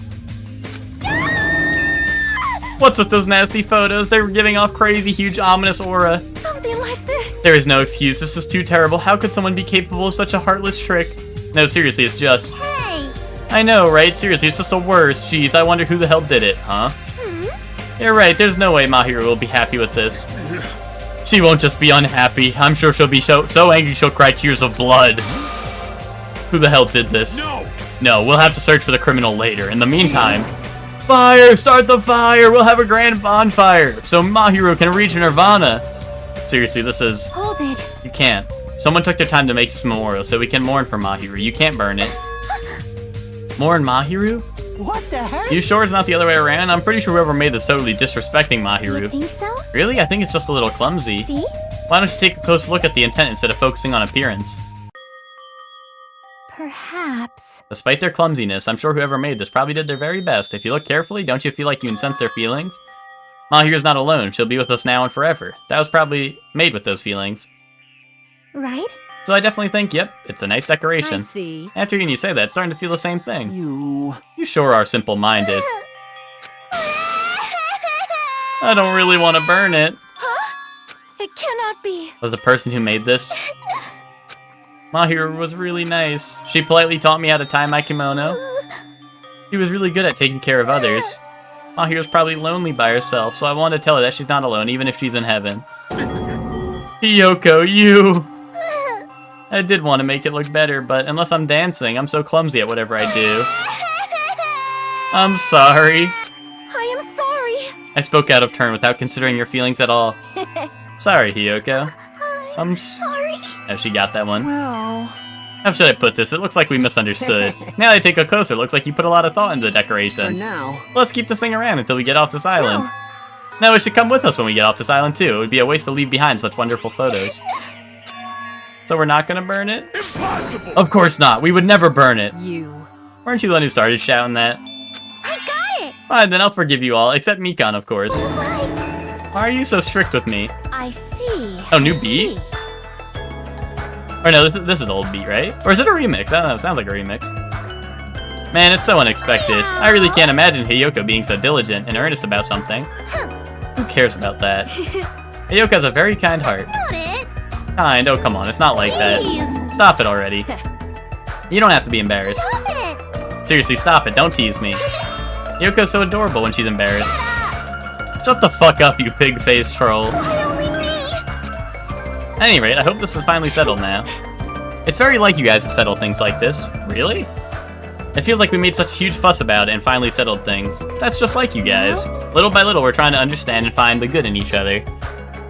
What's with those nasty photos? They were giving off crazy, huge, ominous aura. Something like this. There is no excuse. This is too terrible. How could someone be capable of such a heartless trick? No, seriously, it's just... Hey! I know, right? Seriously, it's just the worst. Jeez, I wonder who the hell did it, huh? You're right, there's no way Mahiru will be happy with this. She won't just be unhappy. I'm sure she'll be so angry she'll cry tears of blood. Who the hell did this? No, we'll have to search for the criminal later. In the meantime... Fire! Start the fire! We'll have a grand bonfire! So Mahiru can reach Nirvana! Seriously, this is... Hold it. You can't. Someone took their time to make this memorial, so we can mourn for Mahiru. You can't burn it. Mourn Mahiru? What the heck? You sure it's not the other way around? I'm pretty sure whoever made this totally disrespecting Mahiru. You think so? Really? I think it's just a little clumsy. See? Why don't you take a close look at the intent instead of focusing on appearance? Perhaps. Despite their clumsiness, I'm sure whoever made this probably did their very best. If you look carefully, don't you feel like you can sense their feelings? Mahiru's not alone. She'll be with us now and forever. That was probably made with those feelings. Right? So I definitely think, yep, it's a nice decoration. I see. After hearing you say that, it's starting to feel the same thing. You sure are simple-minded. I don't really want to burn it. Huh? It cannot be. Was the person who made this? Mahiru was really nice. She politely taught me how to tie my kimono. She was really good at taking care of others. Mahiru's probably lonely by herself, so I wanted to tell her that she's not alone, even if she's in heaven. Hiyoko, you! I did want to make it look better, but unless I'm dancing, I'm so clumsy at whatever I do. I'm sorry. I am sorry. I spoke out of turn without considering your feelings at all. Sorry, Hiyoko. I'm sorry. Oh, she got that one. Well... How should I put this? It looks like we misunderstood. Now that I take a closer, it looks like you put a lot of thought into the decorations. For now. Let's keep this thing around until we get off this island. Now it should come with us when we get off this island too. It would be a waste to leave behind such wonderful photos. So we're not gonna burn it? Impossible! Of course not. We would never burn it. You. Weren't you the one who started shouting that? I got it! Fine, then I'll forgive you all, except Mikan, of course. Why? Why are you so strict with me? I see. Oh, new beat? Or no, this is the old beat, right? Or is it a remix? I don't know, it sounds like a remix. Man, it's so unexpected. I really can't imagine Hiyoko being so diligent and earnest about something. Who cares about that? Hiyoko has a very kind heart. Got it. Kind? Oh, come on, it's not like that. Jeez. Stop it already. You don't have to be embarrassed. Stop it. Seriously, stop it. Don't tease me. Yoko's so adorable when she's embarrassed. Shut the fuck up, you pig-faced troll. Why only me? At any rate, I hope this is finally settled now. It's very like you guys to settle things like this. Really? It feels like we made such a huge fuss about it and finally settled things. That's just like you guys. Little by little, we're trying to understand and find the good in each other.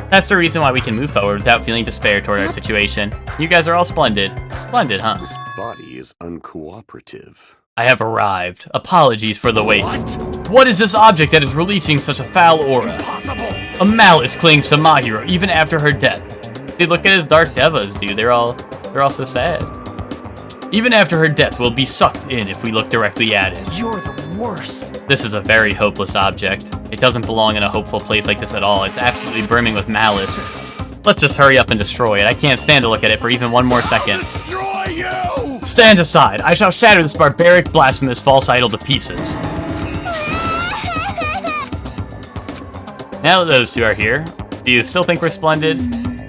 That's the reason why we can move forward without feeling despair toward our situation. You guys are all splendid. Splendid, huh? This body is uncooperative. I have arrived. Apologies for the wait. What is this object that is releasing such a foul aura? Impossible! A malice clings to Mahiru even after her death. Dude, look at his dark devas, dude. They're all so sad. Even after her death, we'll be sucked in if we look directly at it. You're the worst. This is a very hopeless object. It doesn't belong in a hopeful place like this at all. It's absolutely brimming with malice. Let's just hurry up and destroy it. I can't stand to look at it for even one more second. Destroy you! Stand aside. I shall shatter this barbaric, blasphemous, false idol to pieces. Now that those two are here, do you still think we're splendid?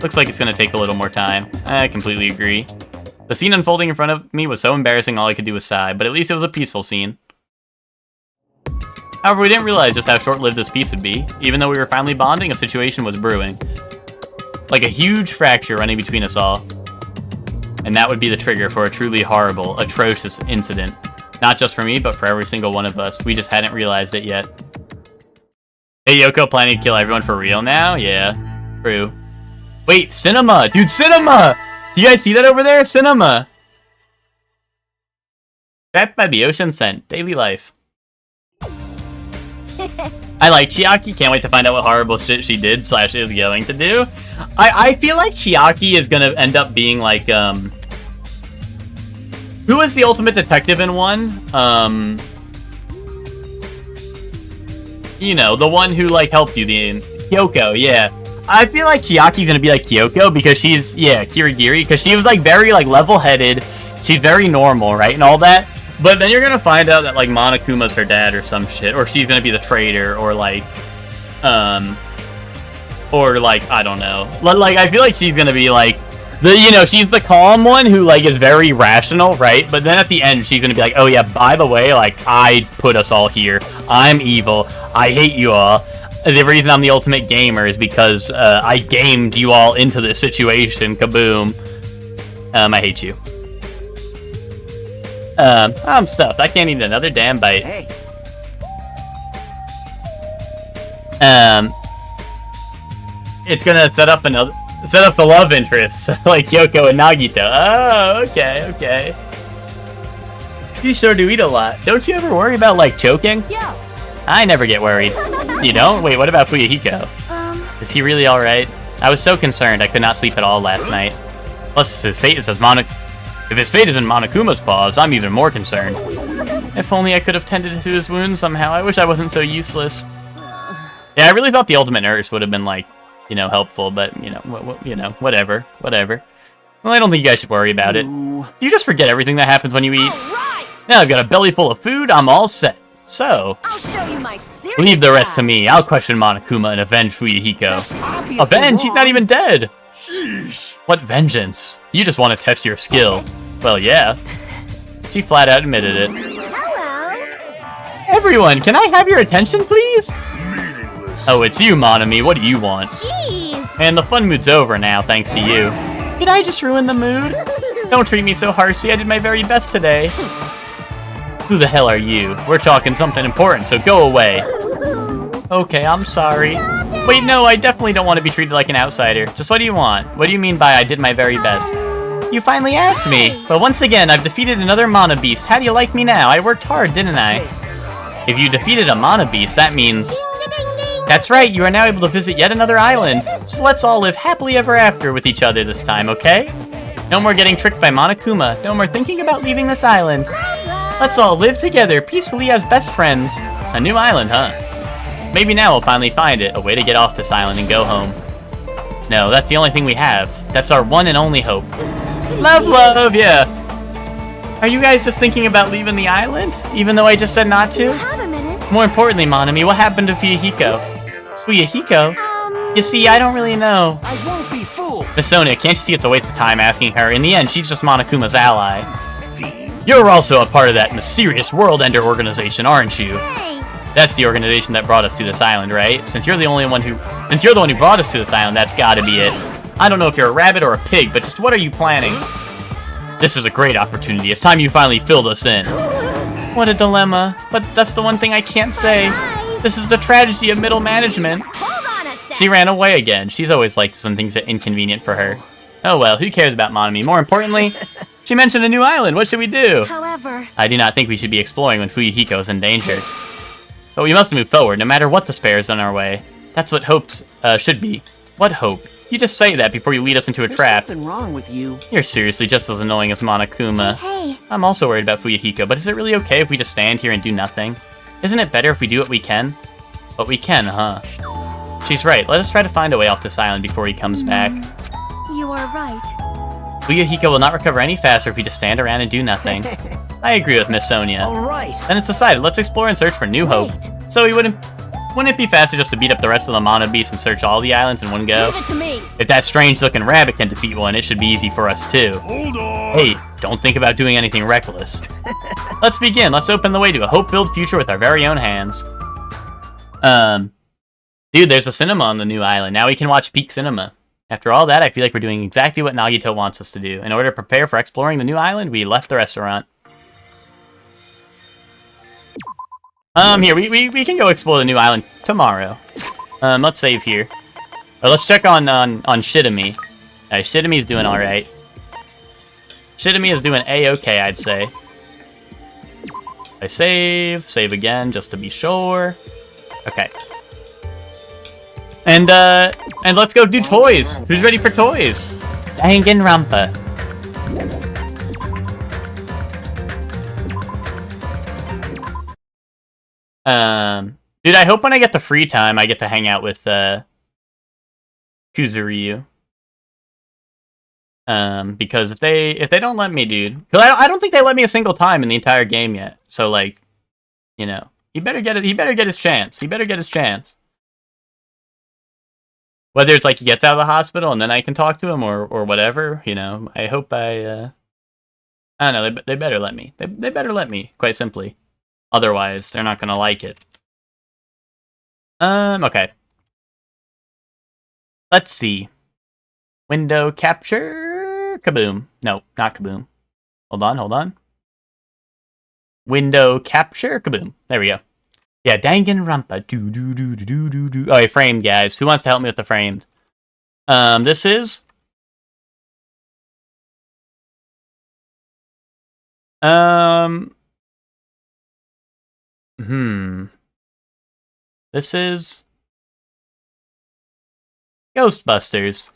Looks like it's going to take a little more time. I completely agree. The scene unfolding in front of me was so embarrassing all I could do was sigh, but at least it was a peaceful scene. However, we didn't realize just how short-lived this peace would be. Even though we were finally bonding, a situation was brewing. Like a huge fracture running between us all. And that would be the trigger for a truly horrible, atrocious incident. Not just for me, but for every single one of us. We just hadn't realized it yet. Hey, Yoko, planning to kill everyone for real now? Yeah, true. Wait, cinema! Dude, cinema! Do you guys see that over there? Cinema! Trapped by the ocean scent. Daily life. I like Chiaki. Can't wait to find out what horrible shit she did / is going to do. I feel like Chiaki is gonna end up being like, who was the ultimate detective in one? You know, the one who, like, helped you, Kyoko, yeah. I feel like Chiaki's gonna be like Kyoko because she's, yeah, Kirigiri, because she was, like, very, like, level-headed. She's very normal, right, and all that. But then you're gonna find out that, like, Monokuma's her dad or some shit, or she's gonna be the traitor, or, like, Or, like, I don't know. Like, I feel like she's gonna be, like, she's the calm one who, like, is very rational, right? But then at the end, she's gonna be like, oh, yeah, by the way, like, I put us all here. I'm evil. I hate you all. The reason I'm the ultimate gamer is because, I gamed you all into this situation. Kaboom. I hate you. I'm stuffed. I can't eat another damn bite. Hey. It's gonna set up the love interests, like Yoko and Nagito. Oh, okay. You sure do eat a lot. Don't you ever worry about, like, choking? Yo. I never get worried. You don't? Wait, what about Fuyuhiko? Is he really alright? I was so concerned I could not sleep at all last night. Plus, if his fate is in Monokuma's paws, I'm even more concerned. If only I could have tended to his wounds somehow. I wish I wasn't so useless. Yeah, I really thought the ultimate nurse would have been, like, helpful, but, whatever. Well, I don't think you guys should worry about it. Do you just forget everything that happens when you eat? Right. Now I've got a belly full of food, I'm all set. So, I'll show you my serious leave the rest to side. me. I'll question Monokuma and avenge Fuyuhiko. Avenge? He's not even dead. Sheesh. What vengeance? You just want to test your skill. Well, yeah. She flat out admitted it. Hello. Everyone, can I have your attention, please? Meaningless. Oh, it's you, Monami. What do you want? Jeez. And the fun mood's over now, thanks to you. Did I just ruin the mood? Don't treat me so harshly. I did my very best today. Who the hell are you? We're talking something important, so go away. Okay, I'm sorry. Wait, no, I definitely don't want to be treated like an outsider. Just what do you want? What do you mean by I did my very best? You finally asked me. But once again, I've defeated another Mana Beast. How do you like me now? I worked hard, didn't I? If you defeated a Mana Beast, that means... That's right, you are now able to visit yet another island. So let's all live happily ever after with each other this time, okay? No more getting tricked by Monokuma. No more thinking about leaving this island. Let's all live together peacefully as best friends. A new island, huh? Maybe now we'll finally find it, a way to get off this island and go home. No, that's the only thing we have. That's our one and only hope. Love, yeah. Are you guys just thinking about leaving the island? Even though I just said not to? Have a minute. More importantly, Monami, what happened to Fuyuhiko? Fuyuhiko? You see, I don't really know. I won't be fooled. Miss Sonia, can't you see it's a waste of time asking her? In the end, she's just Monokuma's ally. You're also a part of that mysterious World Ender organization, aren't you? Hey. That's the organization that brought us to this island, right? Since you're the one who brought us to this island, that's gotta be it. I don't know if you're a rabbit or a pig, but just what are you planning? This is a great opportunity. It's time you finally filled us in. What a dilemma. But that's the one thing I can't say. This is the tragedy of middle management. Hold on a sec. She ran away again. She's always liked this when things are inconvenient for her. Oh well, who cares about Monami? More importantly, she mentioned a new island. What should we do? However, I do not think we should be exploring when Fuyuhiko is in danger. But we must move forward, no matter what despair is in our way. That's what hopes should be. What hope? You just say that before you lead us into a trap. There's something wrong with you. You're seriously just as annoying as Monokuma. Hey. I'm also worried about Fuyuhiko, but is it really okay if we just stand here and do nothing? Isn't it better if we do what we can? What we can, huh? She's right. Let us try to find a way off this island before he comes back. you are right. Fuyuhiko will not recover any faster if we just stand around and do nothing. I agree with Miss Sonia. All right. Then it's decided. Let's explore and search for new hope. So we wouldn't it be faster just to beat up the rest of the Mana Beasts and search all the islands in one go? Leave it to me. If that strange-looking rabbit can defeat one, it should be easy for us too. Hold on. Hey, don't think about doing anything reckless. Let's begin. Let's open the way to a hope-filled future with our very own hands. Dude, there's a cinema on the new island. Now we can watch Peak Cinema. After all that, I feel like we're doing exactly what Nagito wants us to do. In order to prepare for exploring the new island, we left the restaurant. Here, we can go explore the new island tomorrow. Let's save here. Let's check on Shitami. Shitami's doing alright. Shitami is doing A-okay, I'd say. I save again, just to be sure. Okay. And let's go do toys. Who's ready for toys? Danganronpa. Dude, I hope when I get the free time, I get to hang out with, Kuzuryu. Because if they don't let me, dude, because I don't think they let me a single time in the entire game yet. So, like, you know, he better get his chance. He better get his chance. Whether it's like he gets out of the hospital and then I can talk to him or whatever, you know, I hope I don't know, they better let me. They better let me, quite simply. Otherwise, they're not gonna like it. Okay. Let's see. Window capture. Kaboom. No, not kaboom. Hold on. Window capture. Kaboom. There we go. Yeah, Danganronpa. Do. Oh, wait, framed, guys. Who wants to help me with the framed? This is... This is... Ghostbusters.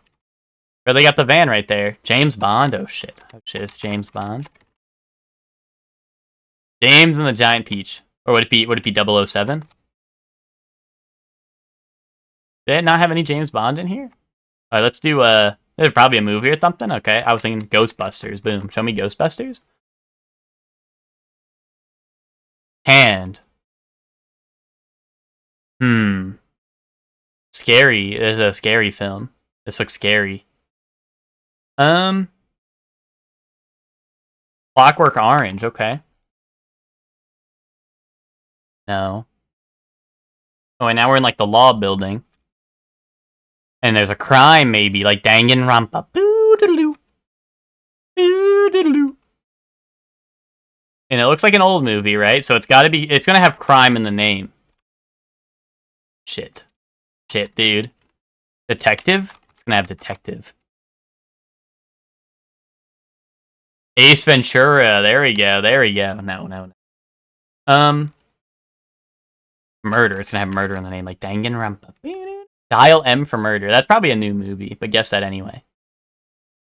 Or they got the van right there. James Bond. Oh, shit. It's James Bond. James and the Giant Peach. Or would it be 007? Did it not have any James Bond in here? Alright, let's do, there's probably a movie or something? Okay, I was thinking Ghostbusters. Boom. Show me Ghostbusters. Hand. Scary. This is a scary film. This looks scary. Clockwork Orange, okay. No. Oh, and now we're in, like, the law building. And there's a crime, maybe, like Danganronpa. Boo-diddle-oo. Boo-diddle-oo. And it looks like an old movie, right? So it's gonna have crime in the name. Shit, dude. Detective? It's gonna have detective. Ace Ventura, there we go. No. Murder, it's gonna have murder in the name, like Danganronpa. Dial M for murder. That's probably a new movie, but guess that anyway.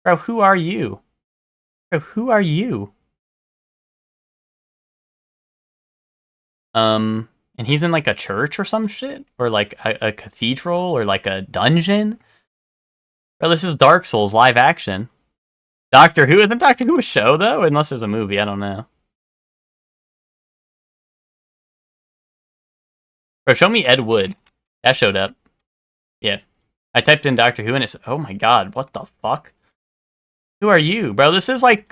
Bro, who are you? And he's in like a church or some shit? Or like a cathedral or like a dungeon? Bro, this is Dark Souls live action. Doctor Who? Isn't Doctor Who a show though? Unless there's a movie, I don't know. Bro, show me Ed Wood. That showed up. Yeah. I typed in Doctor Who and it's... Oh my god, what the fuck? Who are you? Bro, this is like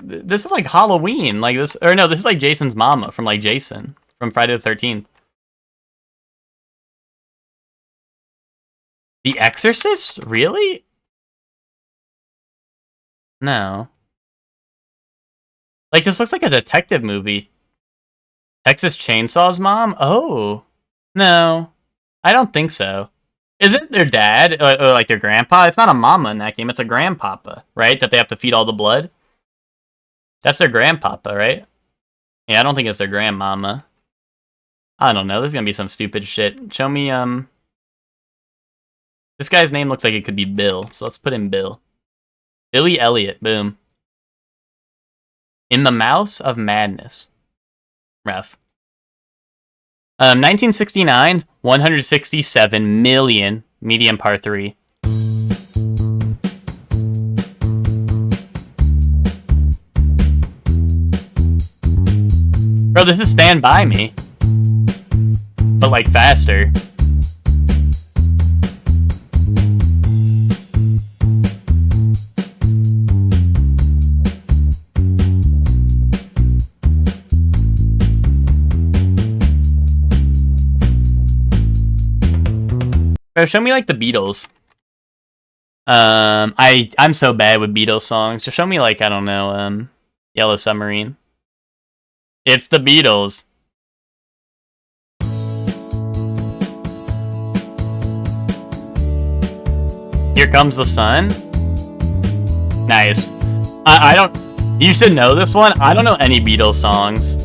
Halloween. Like this... Or no, this is like Jason's mama from like Jason. From Friday the 13th. The Exorcist? Really? No. Like, this looks like a detective movie. Texas Chainsaw's mom? Oh. No. I don't think so. Isn't their dad, or like their grandpa? It's not a mama in that game, it's a grandpapa, right? That they have to feed all the blood? That's their grandpapa, right? Yeah, I don't think it's their grandmama. I don't know, this is gonna be some stupid shit. Show me, this guy's name looks like it could be Bill, so let's put in Bill. Billy Elliot, boom. In the Mouth of Madness. Ref. 1969, 167 million, medium par 3. Bro, this is Stand By Me. But like faster. Bro, show me like the Beatles. I'm so bad with Beatles songs. Just show me like, I don't know, Yellow Submarine. It's the Beatles. Here Comes the Sun. Nice. I don't... You should know this one. I don't know any Beatles songs.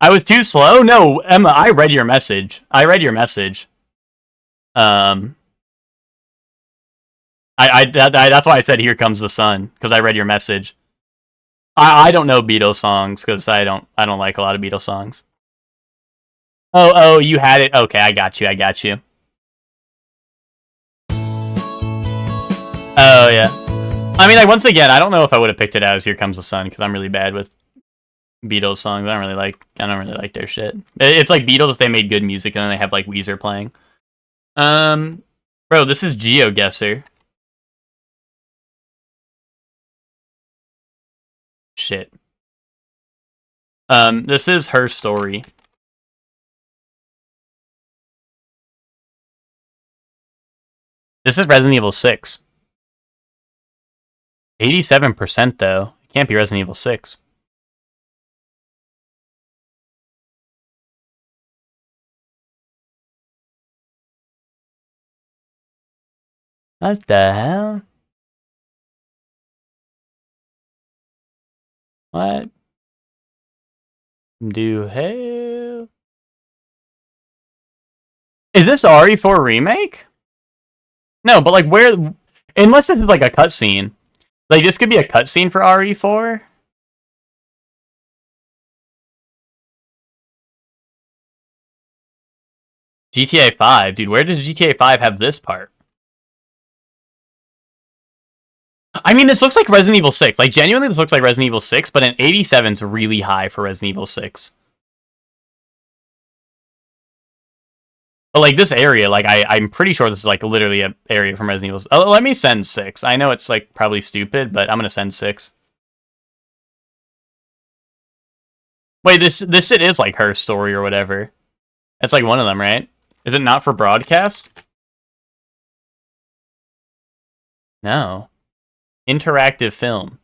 I was too slow? No, Emma, I read your message. That's why I said Here Comes the Sun, because I read your message. I don't know Beatles songs, because I don't like a lot of Beatles songs. Oh, you had it? Okay, I got you. Oh, yeah. I mean, like, once again, I don't know if I would have picked it out as Here Comes the Sun, because I'm really bad with Beatles songs. I don't really like their shit. It's like Beatles if they made good music and then they have like Weezer playing. Bro, this is GeoGuessr. Shit. This is Her Story. This is Resident Evil 6. 87% though. It can't be Resident Evil 6. What the hell? What? Do hell? Is this RE4 remake? No, but like where? Unless this is like a cutscene. Like this could be a cutscene for RE4. GTA 5, dude. Where does GTA 5 have this part? I mean, this looks like Resident Evil 6. Like, genuinely, this looks like Resident Evil 6, but an 87's really high for Resident Evil 6. But, like, this area, like, I'm pretty sure this is, like, literally an area from Resident Evil 6. Oh, let me send 6. I know it's, like, probably stupid, but I'm gonna send 6. Wait, this shit is, like, Her Story or whatever. It's, like, one of them, right? Is it not for broadcast? No. Interactive film.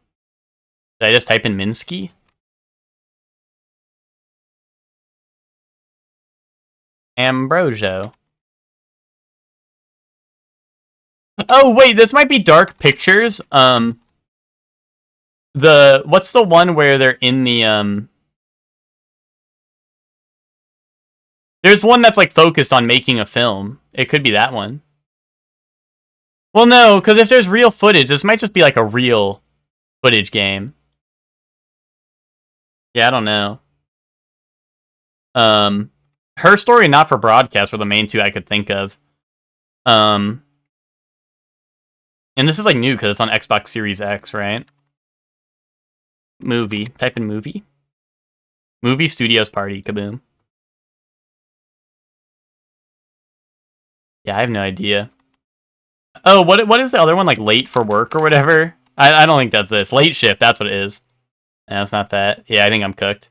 Did I just type in Minsky? Ambrosio. Oh, wait, this might be Dark Pictures. What's the one where they're in the, There's one that's, like, focused on making a film. It could be that one. Well, no, because if there's real footage, this might just be, like, a real footage game. Yeah, I don't know. Her Story, Not for Broadcast were the main two I could think of. And this is, like, new because it's on Xbox Series X, right? Movie. Type in movie. Movie Studios Party. Kaboom. Yeah, I have no idea. Oh, what is the other one? Like, Late for Work or whatever? I don't think that's this. Late Shift, that's what it is. No, it's not that. Yeah, I think I'm cooked.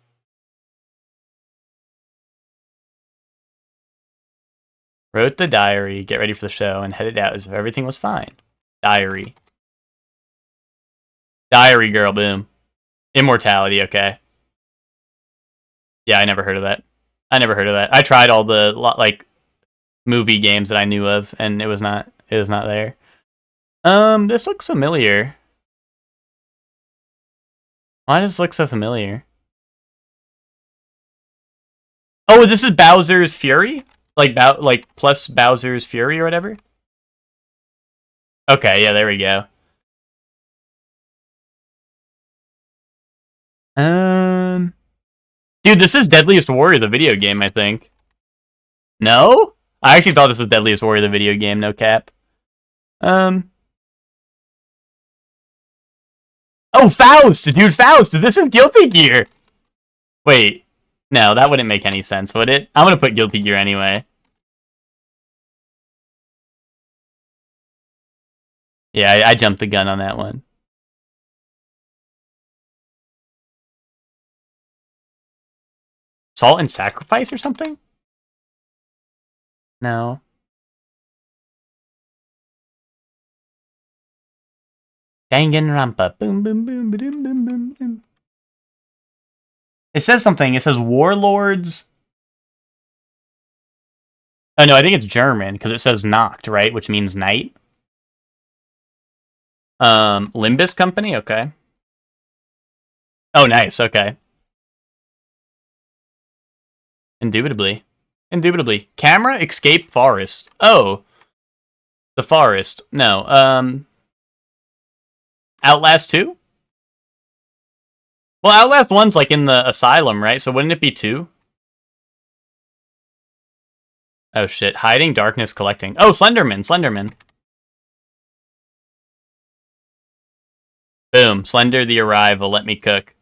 Wrote the diary, get ready for the show, and headed out as if everything was fine. Diary. Diary girl, boom. Immortality, okay. Yeah, I never heard of that. I tried all the, like, movie games that I knew of, and it was not there. This looks familiar. Why does this look so familiar? Oh, this is Bowser's Fury? Like plus Bowser's Fury or whatever? Okay, yeah, there we go. Dude, this is Deadliest Warrior, the video game, I think. No? I actually thought this was Deadliest Warrior, the video game, no cap. Oh, Faust! Dude, Faust! This is Guilty Gear! Wait. No, that wouldn't make any sense, would it? I'm gonna put Guilty Gear anyway. Yeah, I jumped the gun on that one. Salt and Sacrifice or something? No. Danganronpa. Boom, boom, boom, boom, boom, boom, boom. It says something. It says Warlords. Oh, no, I think it's German, because it says Nacht, right? Which means night. Limbus Company? Okay. Oh, nice. Okay. Indubitably. Indubitably. Camera Escape Forest. Oh. The Forest. No. Outlast 2? Well, Outlast 1's like in the asylum, right? So wouldn't it be 2? Oh shit. Hiding, Darkness, Collecting. Oh, Slenderman. Slenderman. Boom. Slender the Arrival. Let me cook.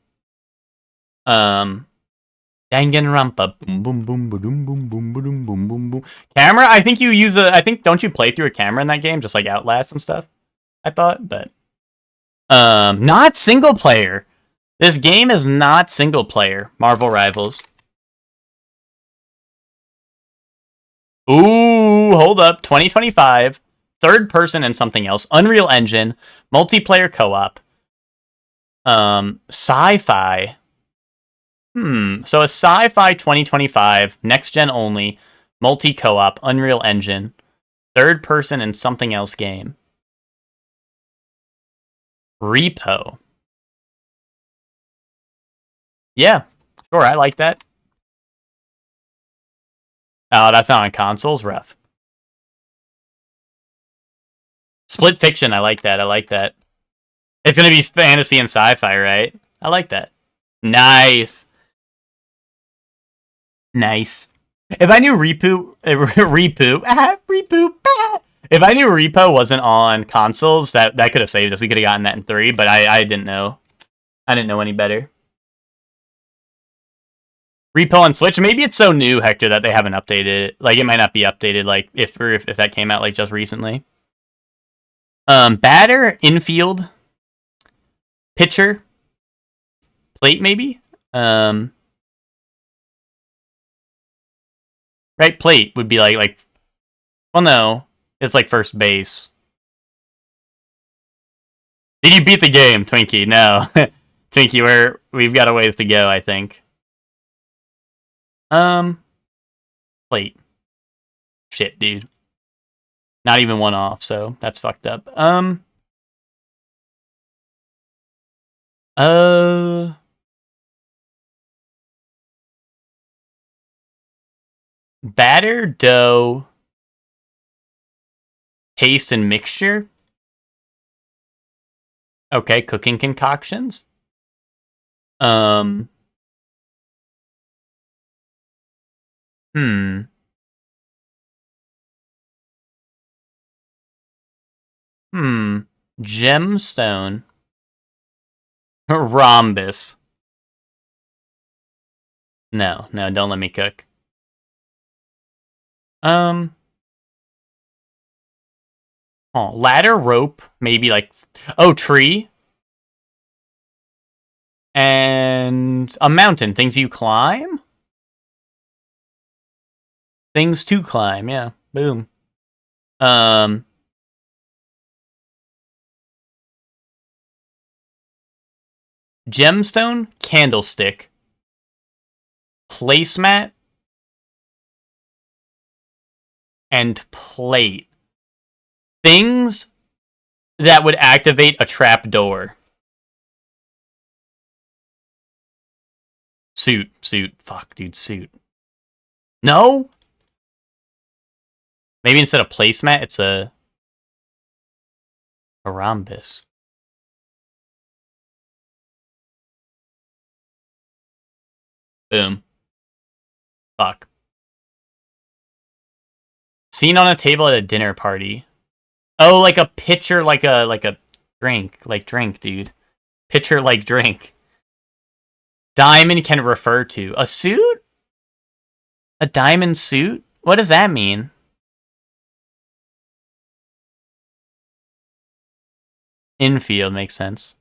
Danganronpa. Boom, boom, boom, boom, boom, boom, boom, boom, boom, boom. Camera? I think you use a... I think... Don't you play through a camera in that game? Just like Outlast and stuff? I thought, but... Not single player. This game is not single player. Marvel Rivals. Ooh, hold up. 2025. Third person and something else. Unreal Engine. Multiplayer co-op. Sci-fi. So a sci-fi 2025, next-gen only, multi-co-op, Unreal Engine, third person and something else game. Repo. Yeah, sure, I like that. Oh, that's not on consoles? Rough. Split Fiction, I like that, I like that. It's gonna be fantasy and sci-fi, right? I like that. Nice. Nice. If I knew Repo, if I knew Repo wasn't on consoles, that could have saved us. We could have gotten that in 3, but I didn't know. I didn't know any better. Repo on Switch, maybe it's so new, Hector, that they haven't updated it. Like, it might not be updated, like, if that came out, like, just recently. Batter, infield, pitcher, plate, maybe? Right, plate would be like, well, no, it's like first base. Did you beat the game, Twinkie? No. Twinkie, we've got a ways to go, I think. Plate. Shit, dude. Not even one off, so that's fucked up. Batter, dough, paste, and mixture. Okay, cooking concoctions. Gemstone. Rhombus. No, don't let me cook. Ladder, rope, maybe like... Oh, tree. And a mountain. Things you climb? Things to climb, yeah. Boom. Gemstone, candlestick. Placemat. And plate. Things that would activate a trap door. Suit. Fuck, dude, suit. No? Maybe instead of placemat, it's a rhombus. Boom. Fuck. Seen on a table at a dinner party. Oh, like a pitcher, like a drink. Like drink, dude. Pitcher like drink. Diamond can refer to. A suit? A diamond suit? What does that mean? Infield makes sense.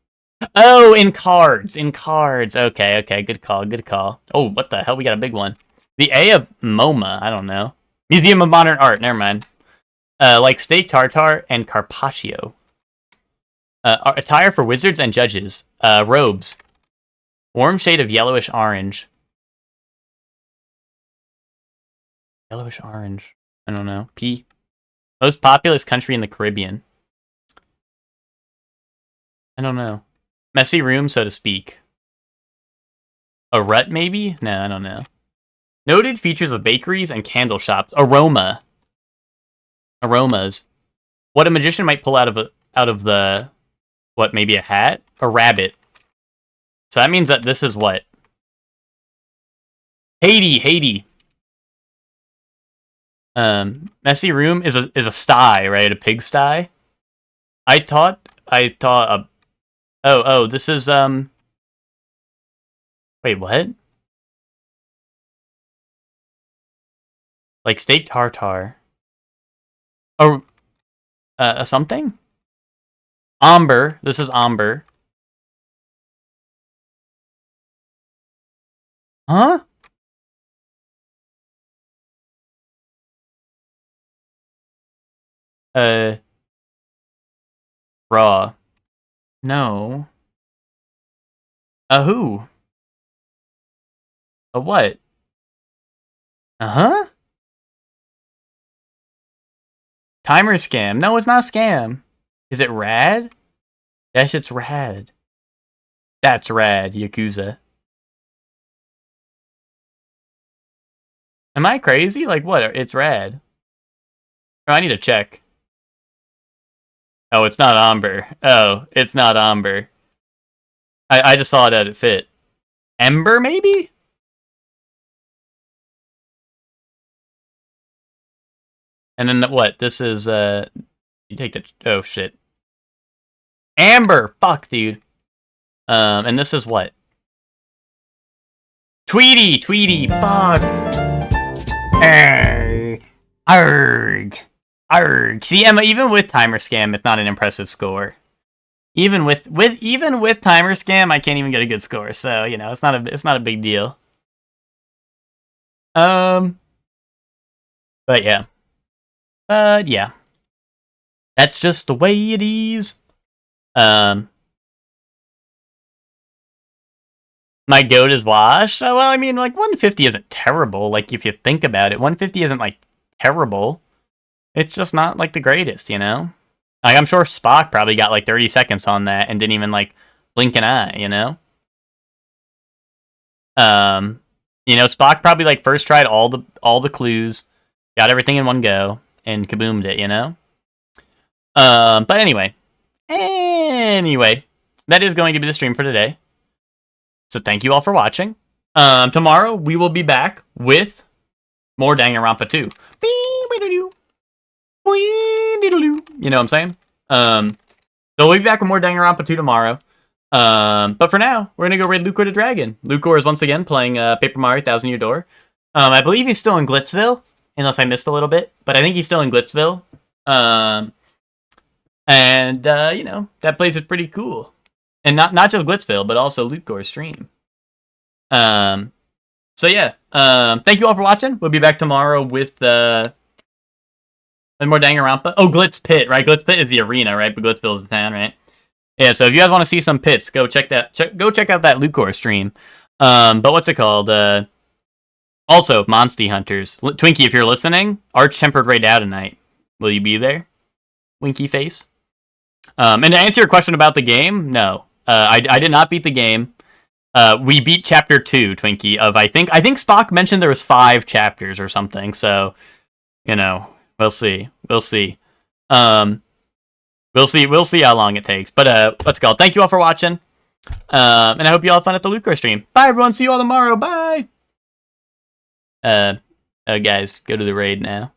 Oh, in cards. Okay, good call. Oh, what the hell? We got a big one. The A of MoMA, I don't know. Museum of Modern Art, never mind. Like steak tartare and carpaccio. Attire for wizards and judges. Robes. Warm shade of yellowish orange. Yellowish orange. I don't know. P. Most populous country in the Caribbean. I don't know. Messy room, so to speak. A rut, maybe? No, I don't know. Noted features of bakeries and candle shops. Aroma. Aromas. What a magician might pull out of the... What, maybe a hat? A rabbit. So that means that this is what? Haiti. Messy room is a sty, right? A pigsty. I thought oh, this is Wait, what? Like steak tartare. Oh, something? Amber. This is Amber. Huh? Raw. No. Who? A what? Uh-huh? Timer scam. No, it's not a scam. Is it rad? Yes, it's rad. That's rad, Yakuza. Am I crazy? Like, what? It's rad. Oh, I need to check. Oh, it's not Amber. Oh, it's not Amber. I just saw that it fit. Ember, maybe? And then what? This is, you take the... Oh, shit. Amber! Fuck, dude. And this is what? Tweety! Fuck! Arg! See, Emma, even with Timer Scam, it's not an impressive score. Even with Timer Scam, I can't even get a good score, so, you know, it's not a big deal. But yeah. That's just the way it is. My goat is Wash. Well, I mean, like, 150 isn't terrible. Like, if you think about it, 150 isn't, like, terrible. It's just not, like, the greatest, you know? Like, I'm sure Spock probably got, like, 30 seconds on that and didn't even, like, blink an eye, you know? You know, Spock probably, like, first tried all the clues, got everything in one go, and kaboomed it, you know? But anyway, that is going to be the stream for today. So thank you all for watching. Tomorrow we will be back with more Danganronpa 2. You know what I'm saying? So we'll be back with more Danganronpa 2 tomorrow. But for now, we're gonna go raid Lucor the Dragon. Lucor is once again playing Paper Mario 1000 Year Door. I believe he's still in Glitzville, unless I missed a little bit, but I think he's still in Glitzville. You know, that place is pretty cool. And not just Glitzville, but also Lucor's stream. So yeah, thank you all for watching. We'll be back tomorrow with more Danganronpa. Oh, Glitz Pit, right? Glitz Pit is the arena, right? But Glitzville is the town, right? Yeah, so if you guys want to see some pits, go check out that Lucor stream. But what's it called? Also, Monsty Hunters. Twinkie, if you're listening, Arch Tempered Raid out tonight. Will you be there? Winky face. And to answer your question about the game, no. I did not beat the game. We beat Chapter 2, Twinkie, of I think Spock mentioned there was 5 chapters or something, so, you know, we'll see. We'll see how long it takes. But, let's go. Thank you all for watching. And I hope you all have fun at the Lucor stream. Bye, everyone. See you all tomorrow. Bye! Guys, go to the raid now.